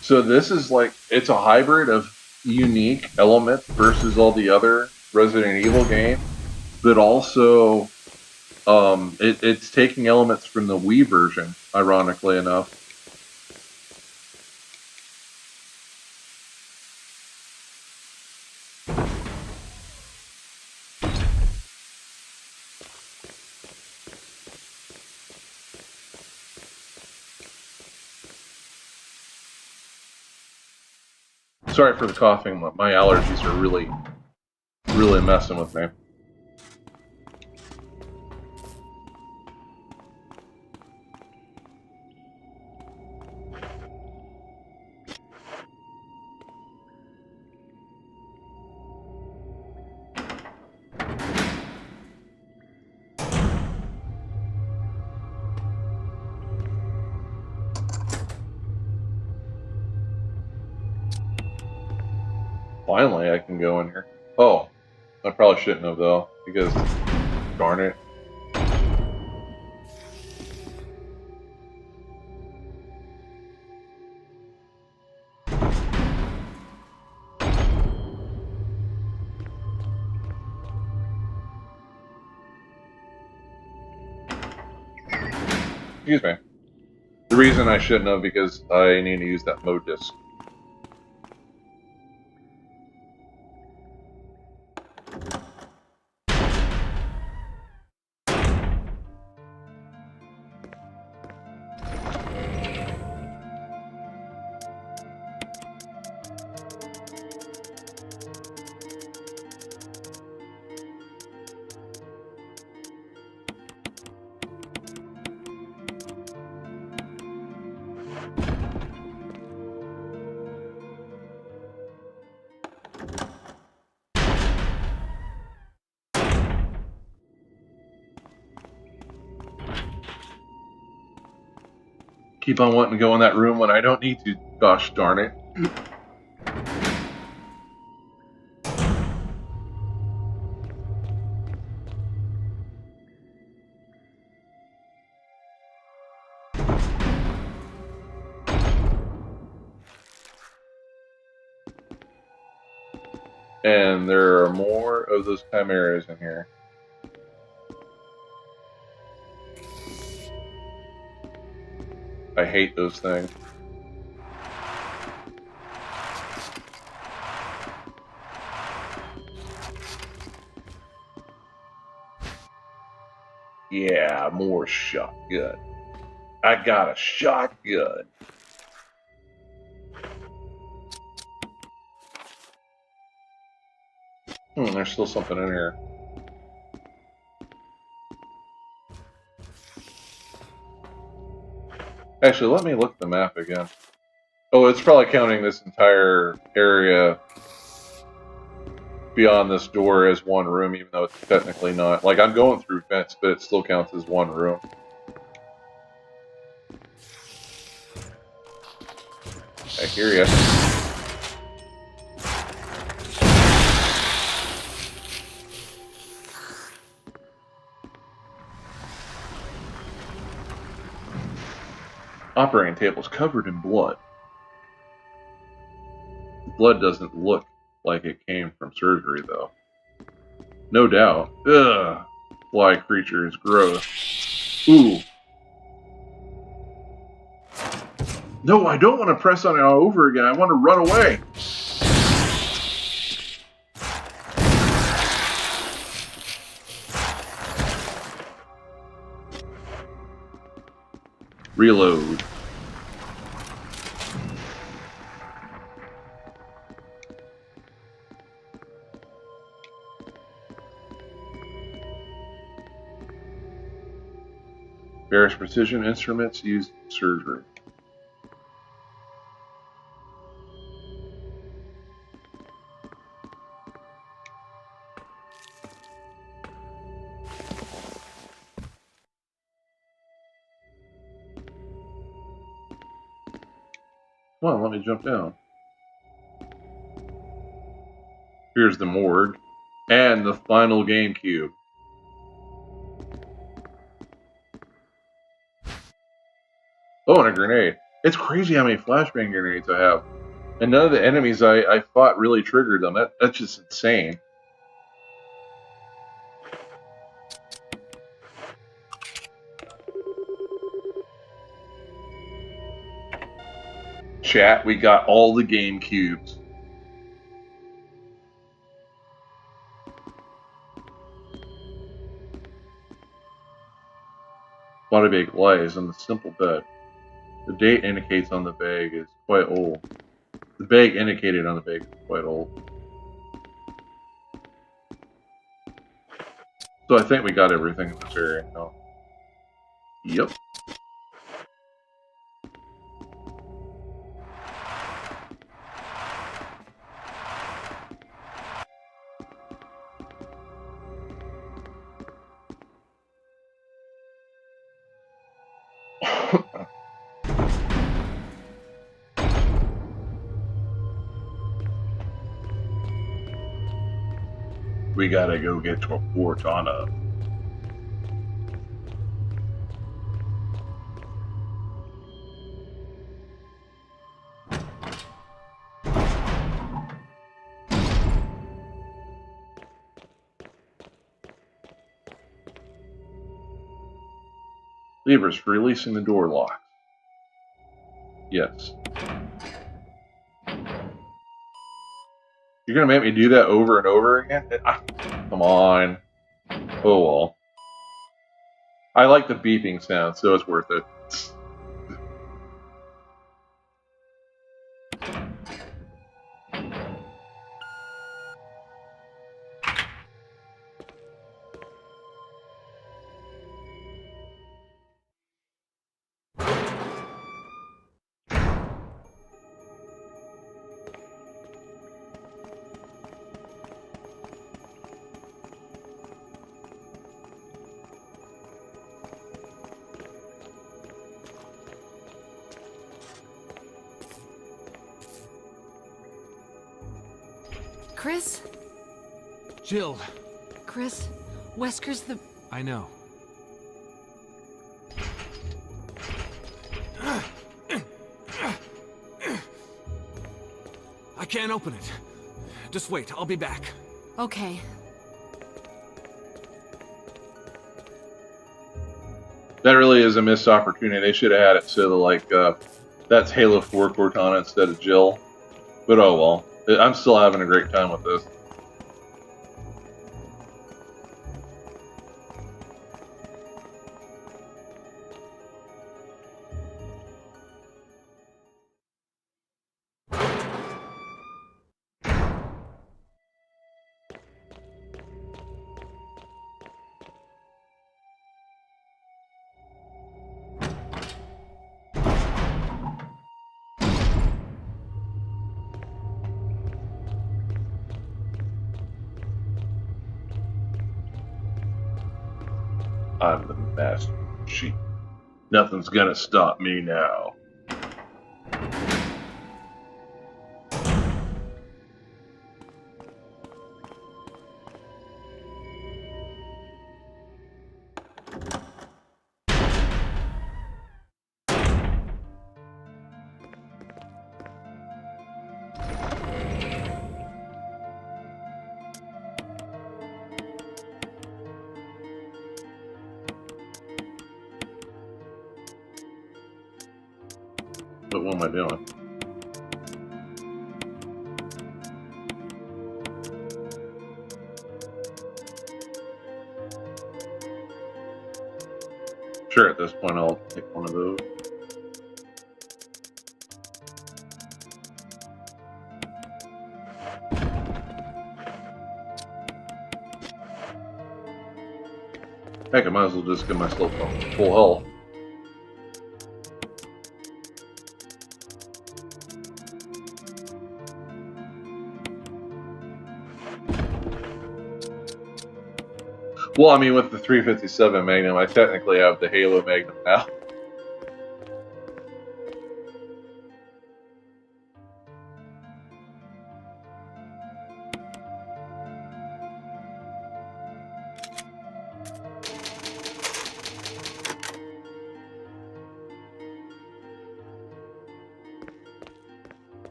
So this is like, it's a hybrid of unique elements versus all the other Resident Evil games, but also it's taking elements from the Wii version, ironically enough. Sorry for the coughing. My allergies are really messing with me. Finally, I can go in here. Oh, I probably shouldn't have though, because darn it. Excuse me. The reason I shouldn't have because I need to use that mode disc. Keep on wanting to go in that room when I don't need to. Gosh darn it. And there are more of those chimeras in here. I hate those things. Yeah, more shotgun. I got a shotgun. There's still something in here. Actually, let me look at the map again. Oh, it's probably counting this entire area beyond this door as one room, even though it's technically not. Like, I'm going through vents, but it still counts as one room. I hear ya. Operating table's covered in blood. The blood doesn't look like it came from surgery, though. No doubt. Ugh. Fly creature is gross. Ooh. No, I don't want to press on it all over again. I want to run away. Reload. Various precision instruments used in surgery. Come on, let me jump down. Here's the morgue. And the final GameCube. Oh, and a grenade. It's crazy how many flashbang grenades I have. And none of the enemies I fought really triggered them. That's just insane. Chat, we got all the GameCubes. Body bag lies on the simple bed. The date indicates on the bag is quite old. The bag indicated on the bag is quite old. So I think we got everything in this area now. Yep. We gotta go get to Cortana. Levers for releasing the door lock. Yes. You're gonna make me do that over and over again? Come on. Oh well. I like the beeping sound, so it's worth it. Chris? Jill, Chris? Wesker's the... I know. I can't open it. Just wait, I'll be back. Okay. That really is a missed opportunity. They should have had it so that, like, that's Halo 4 Cortana instead of Jill. But oh well. I'm still having a great time with this. I'm the master chief. Nothing's gonna stop me now. But what am I doing? Sure, at this point I'll pick one of those. Heck, I might as well just give myself full health. Well, I mean, with the 357 Magnum, I technically have the Halo Magnum now.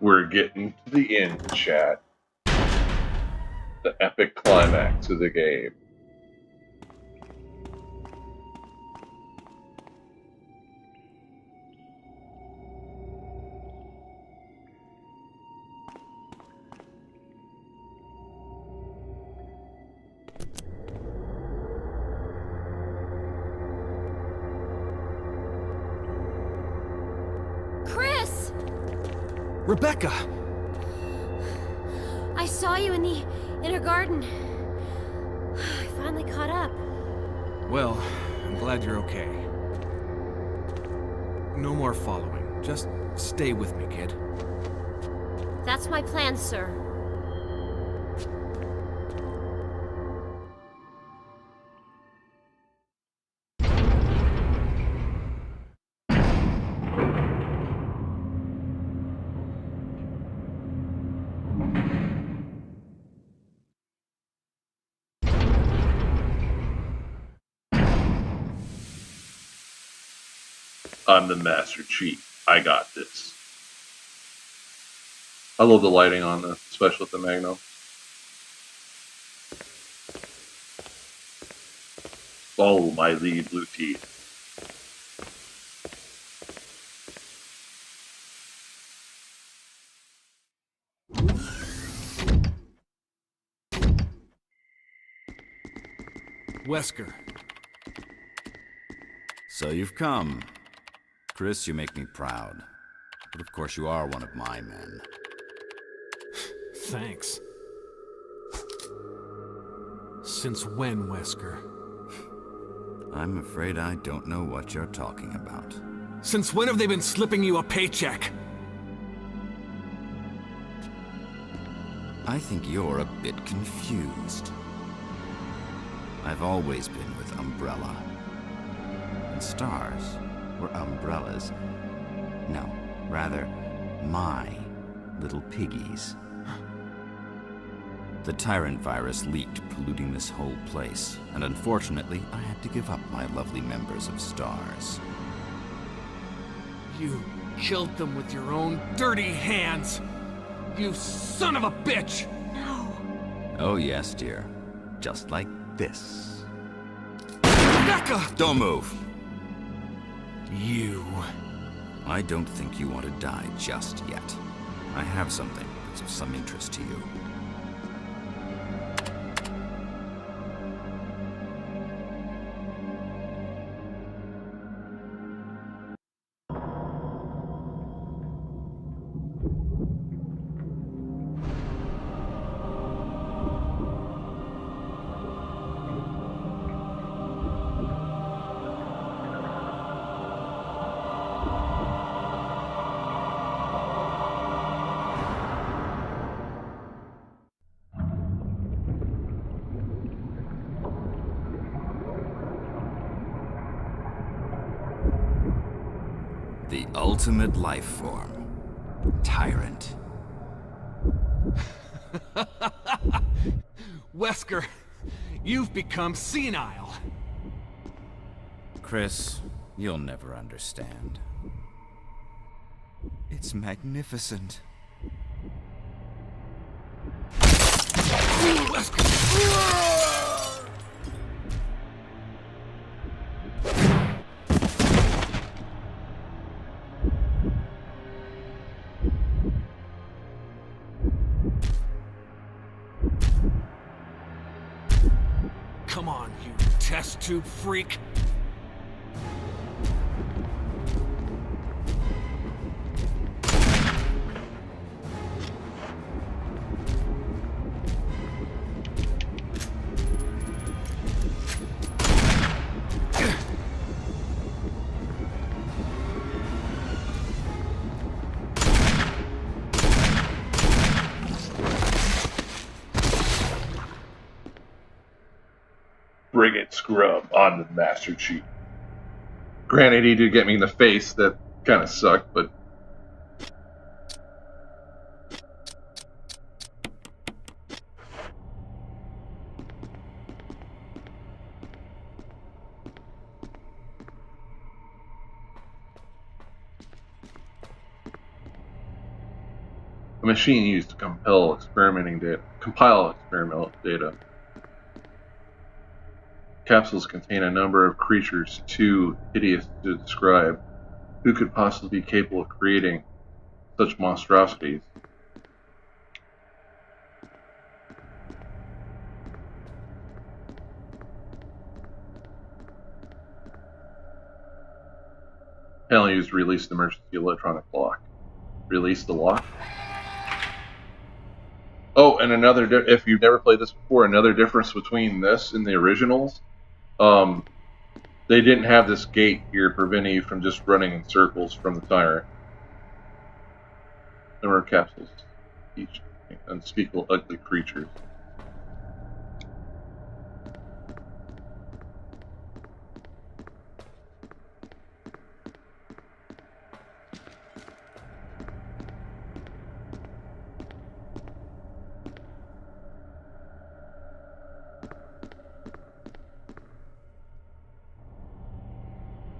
We're getting to the end, chat. The epic climax of the game. Rebecca! I saw you in the inner garden. I finally caught up. Well, I'm glad you're okay. No more following. Just stay with me, kid. That's my plan, sir. I'm the Master Chief. I got this. I love the lighting on the special at the Magnum. Follow my lead, Blue Teeth. Wesker. So you've come. Chris, you make me proud. But of course you are one of my men. Thanks. Since when, Wesker? I'm afraid I don't know what you're talking about. Since when have they been slipping you a paycheck? I think you're a bit confused. I've always been with Umbrella. And stars were Umbrella's. No, rather, my little piggies. The Tyrant virus leaked, polluting this whole place, and unfortunately, I had to give up my lovely members of Stars. You killed them with your own dirty hands! You son of a bitch! No. Oh yes, dear. Just like this. Rebecca! Don't move! You... I don't think you want to die just yet. I have something that's of some interest to you. The ultimate life form. Tyrant. Wesker, you've become senile. Chris, you'll never understand. It's magnificent. Come on, you test tube freak. Bring it, scrub. I'm the Master Chief. Granted, he did get me in the face. That kind of sucked, but... a machine used to compile experimental data. Capsules contain a number of creatures too hideous to describe. Who could possibly be capable of creating such monstrosities? Panel used to release the emergency electronic clock. Release the lock. Oh, and if you've never played this before, another difference between this and the originals, they didn't have this gate here preventing you from just running in circles from the tyrant. Number of capsules. Each unspeakable ugly creatures.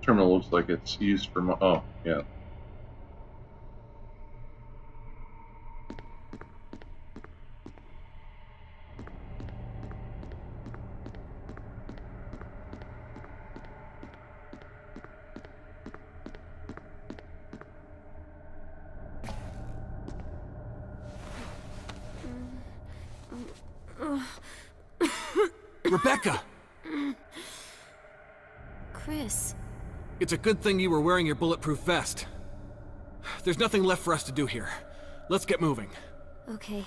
Terminal looks like it's used for oh, yeah. Rebecca! Chris. It's a good thing you were wearing your bulletproof vest. There's nothing left for us to do here. Let's get moving. Okay.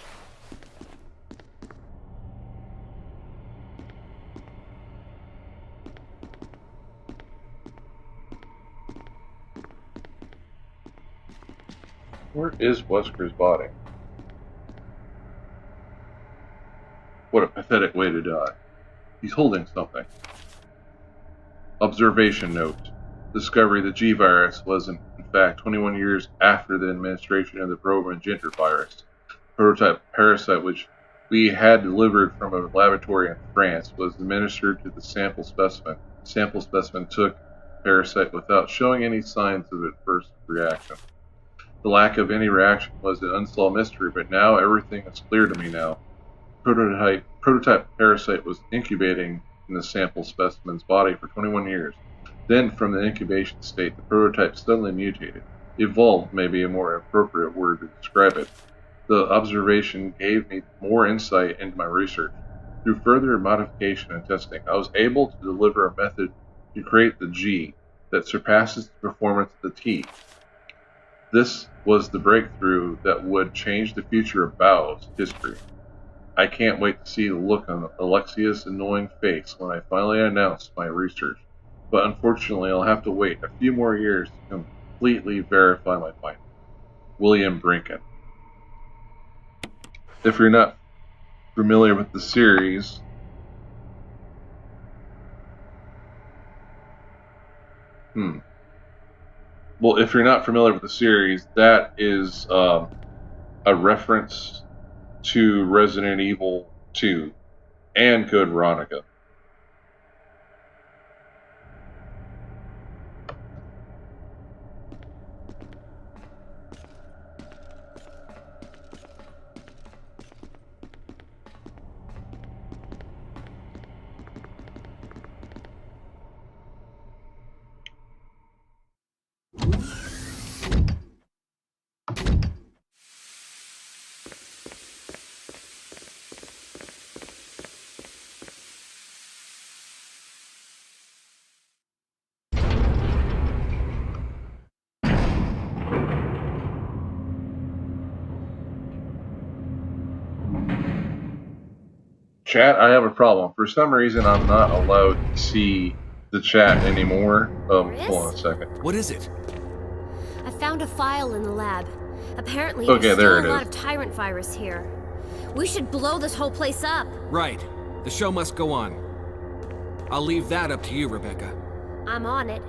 Where is Wesker's body? What a pathetic way to die. He's holding something. Observation note. Discovery the G virus was in fact 21 years after the administration of the Pro-Magenta virus. Prototype parasite which we had delivered from a laboratory in France was administered to the sample specimen. The sample specimen took parasite without showing any signs of adverse reaction. The lack of any reaction was an unsolved mystery, but now everything is clear to me now. Prototype parasite was incubating in the sample specimen's body for 21 years. Then, from the incubation state, the prototype suddenly mutated. Evolved may be a more appropriate word to describe it. The observation gave me more insight into my research. Through further modification and testing, I was able to deliver a method to create the G that surpasses the performance of the T. This was the breakthrough that would change the future of Bao's history. I can't wait to see the look on Alexia's annoying face when I finally announce my research, but unfortunately I'll have to wait a few more years to completely verify my findings. William Brinken. If you're not familiar with the series, well, if you're not familiar with the series, that is a reference to Resident Evil 2 and Code Veronica. Chat, I have a problem. For some reason, I'm not allowed to see the chat anymore. Hold on a second. What is it? I found a file in the lab. Apparently, Okay, there's there still it a lot is. of tyrant virus here. We should blow this whole place up. Right. The show must go on. I'll leave that up to you, Rebecca. I'm on it.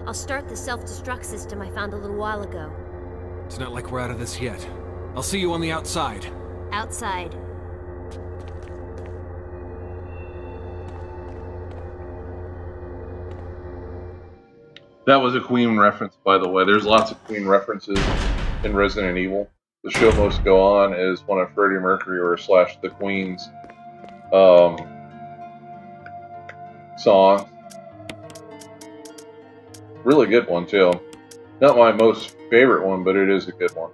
I'll start the self-destruct system I found a little while ago. It's not like we're out of this yet. I'll see you on the outside. Outside. That was a Queen reference, by the way. There's lots of Queen references in Resident Evil. The Show Must Go On is one of Freddie Mercury or / the Queen's songs. Really good one, too. Not my most favorite one, but it is a good one.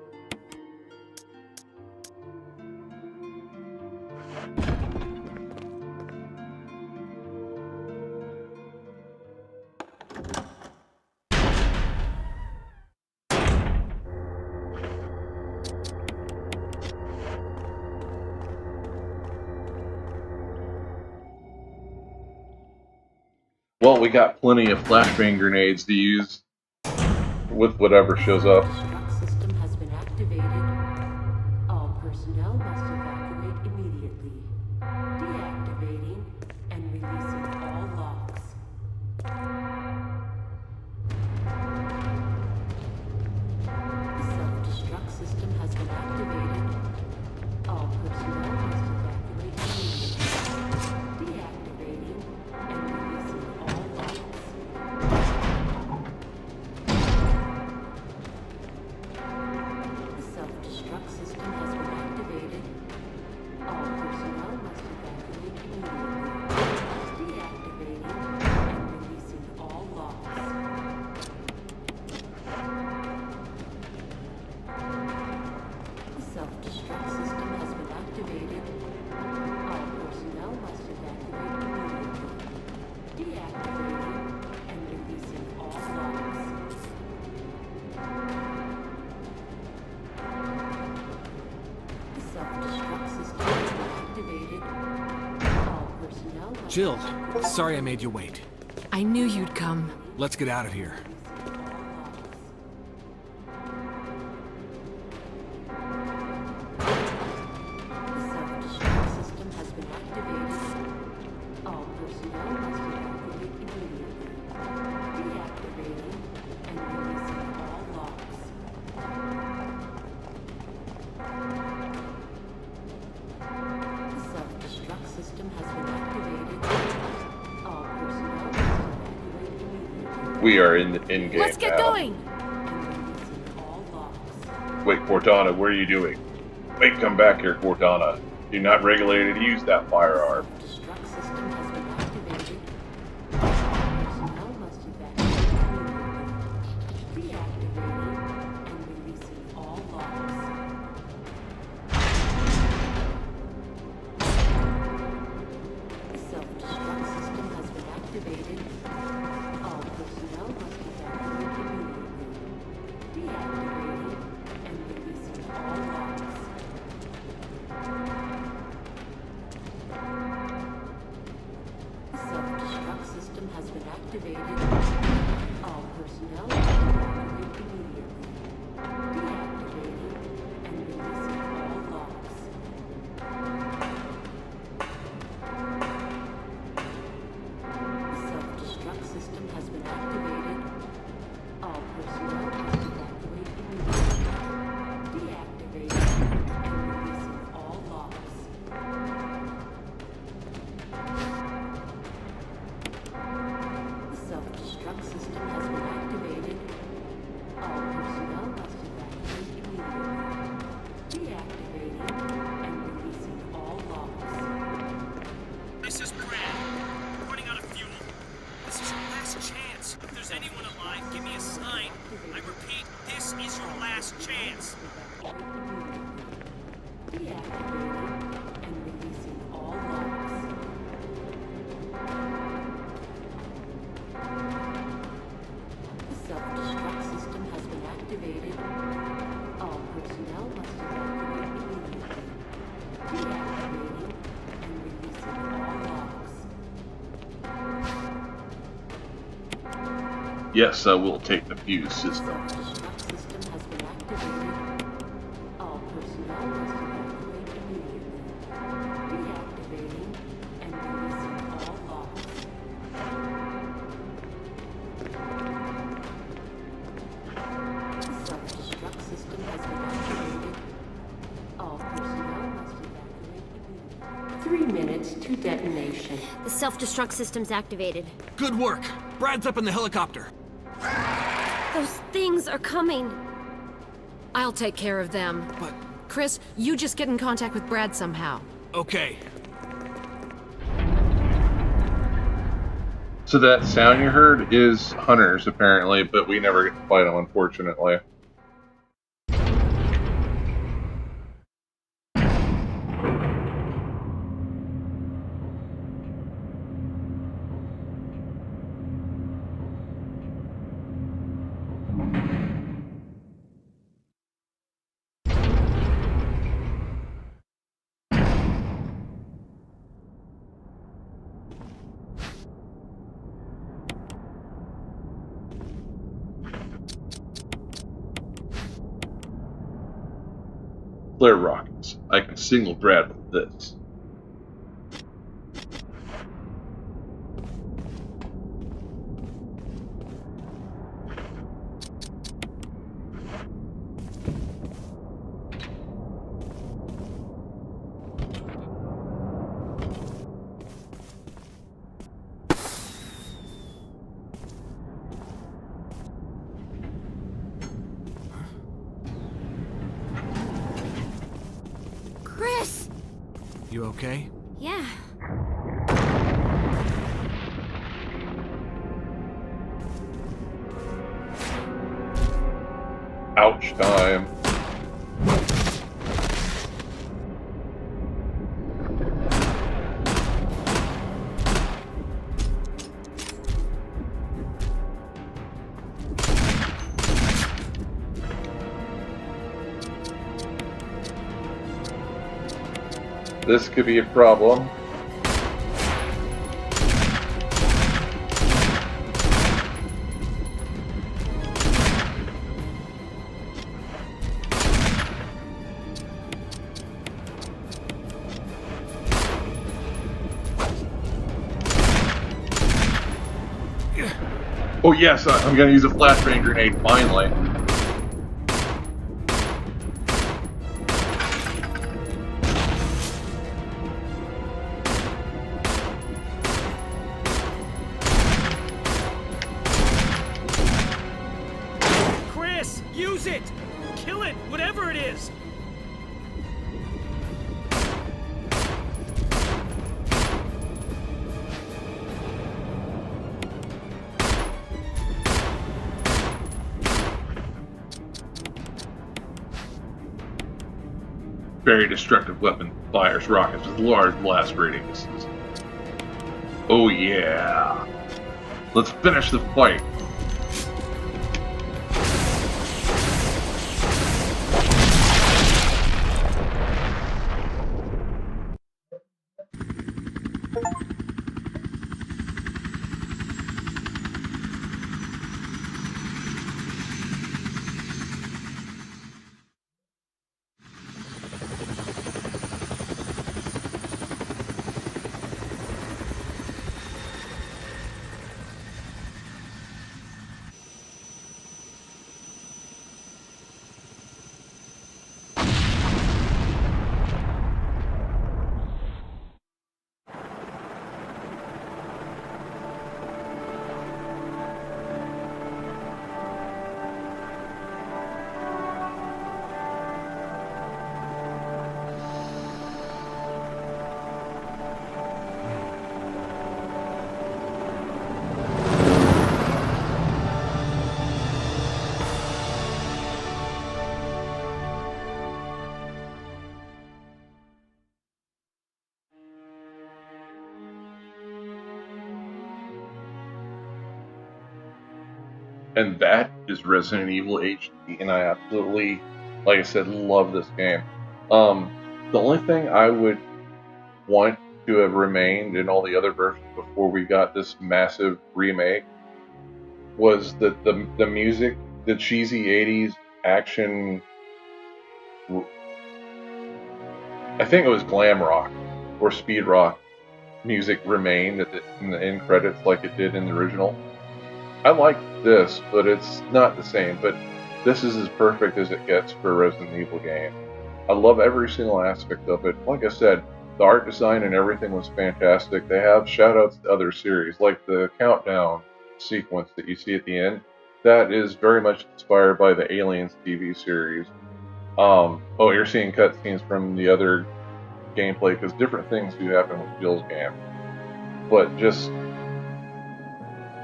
Well, we got plenty of flashbang grenades to use with whatever shows up. Destruct system has been activated. All personnel must evacuate immediately. Deactivating and releasing all locks. The self-destruct system has been activated. All personnel must evacuate immediately. Deactivating and releasing all locks. The self-destruct system has been activated. All personnel must evacuate immediately. Deactivating and releasing all locks. The self-destruct system has been activated. All personnel must evacuate immediately. Deactivating and releasing all locks. The self-destruct system has been activated. All personnel must Jill, sorry I made you wait. I knew you'd come. Let's get out of here. The self-destruct system has been activated. All personnel must evacuate immediately. Deactivating and releasing all locks. The self-destruct system has been activated. All personnel must evacuate immediately. We are in the in-game Let's get now. going! And releasing all locks. Wait, Cortana, what are you doing? Wait, come back here, Cortana. You're not regulated to use that firearm. Self-destruct system has been activated. Personnel must evacuate immediately. Deactivating and releasing all locks. The self-destruct system has been activated. All personnel must evacuate immediately. Deactivating and releasing all locks. The self-destruct system has been activated. All personnel must evacuate immediately. Deactivating and releasing all locks. The self-destruct system has been activated. All personnel must evacuate immediately. Deactivating and releasing all locks. The self-destruct system has been activated. All personnel must evacuate immediately. Deactivating and releasing all locks. This is Brad. Running out of fuel. This is your last chance. If there's anyone alive, give me a sign. I repeat, this is your last chance. Deactivating and releasing all locks. The self-destruct system has been activated. All personnel must evacuate immediately. Deactivating and releasing all locks. Yes, I will take the fuse system. Self-destruct system has been activated. All personnel must evacuate immediately. Deactivating and releasing all locks. The self-destruct system has been activated. All personnel must evacuate immediately. 3 minutes to detonation. The self-destruct system's activated. Good work. Brad's up in the helicopter. Those things are coming. I'll take care of them. But, Chris, you just get in contact with Brad somehow. okay. So that sound you heard is hunters, apparently, but we never get to fight them, unfortunately. flare rockets. I can signal Brad with this. Chris! You okay? Yeah. Ouch time. This could be a problem. Oh yes, I'm gonna use a flashbang grenade finally. Chris, use it! Kill it, whatever it is! Very destructive weapon, fires rockets with large blast radiuses. Oh yeah. Let's finish the fight. And that is Resident Evil HD, and I absolutely, like I said, love this game. The only thing I would want to have remained in all the other versions before we got this massive remake was that the music, the cheesy 80s action, I think it was glam rock or speed rock music remained in the end credits like it did in the original. I like this, but it's not the same. But this is as perfect as it gets for a Resident Evil game. I love every single aspect of it. Like I said, the art design and everything was fantastic. They have shoutouts to other series, like the countdown sequence that you see at the end. That is very much inspired by the Aliens TV series. Oh, you're seeing cutscenes from the other gameplay because different things do happen with Jill's game. But just,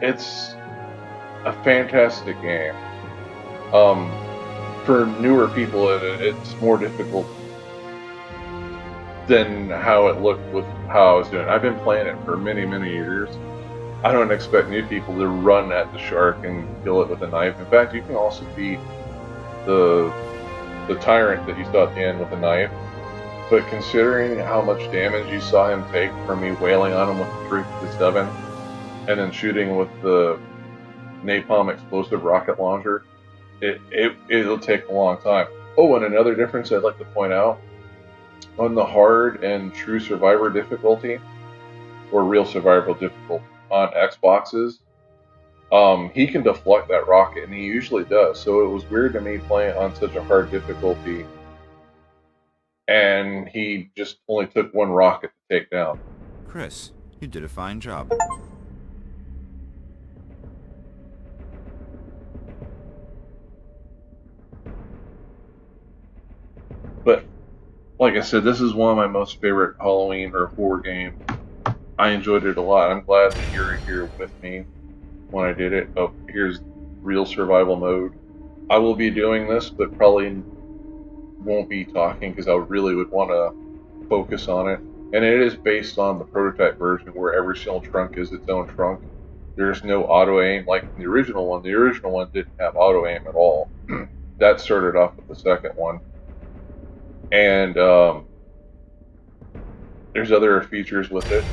it's a fantastic game. For newer people, it's more difficult than how it looked with how I was doing. I've been playing it for many, many years. I don't expect new people to run at the shark and kill it with a knife. In fact, you can also beat the tyrant that you saw at the end with a knife. But considering how much damage you saw him take from me wailing on him with the 357 and then shooting with the napalm explosive rocket launcher, it'll take a long time. Oh, and another difference I'd like to point out, on the hard and true survivor difficulty, or real survival difficulty on Xboxes, he can deflect that rocket, and he usually does. So it was weird to me playing on such a hard difficulty, and he just only took one rocket to take down. Chris, you did a fine job. But like I said, this is one of my most favorite Halloween or horror games. I enjoyed it a lot. I'm glad that you're here with me when I did it. Oh, here's real survival mode. I will be doing this, but probably won't be talking because I really would want to focus on it. And it is based on the prototype version where every single trunk is its own trunk. There's no auto aim like the original one. The original one didn't have auto aim at all. That started off with the second one. And there's other features with it.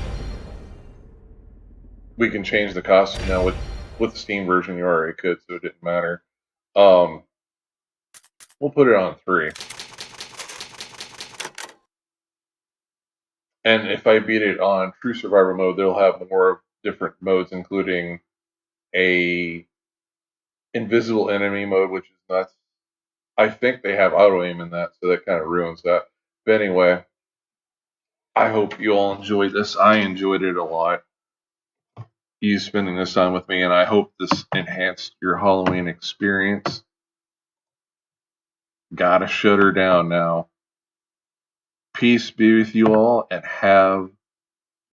We can change the costume now with the Steam version. You already could, so it didn't matter. We'll put it on 3. And if I beat it on True Survivor mode, they'll have more different modes, including a invisible enemy mode, which is nuts. I think they have auto aim in that, so that kind of ruins that. But anyway, I hope you all enjoyed this. I enjoyed it a lot. You spending this time with me, and I hope this enhanced your Halloween experience. Gotta shut her down now. Peace be with you all, and have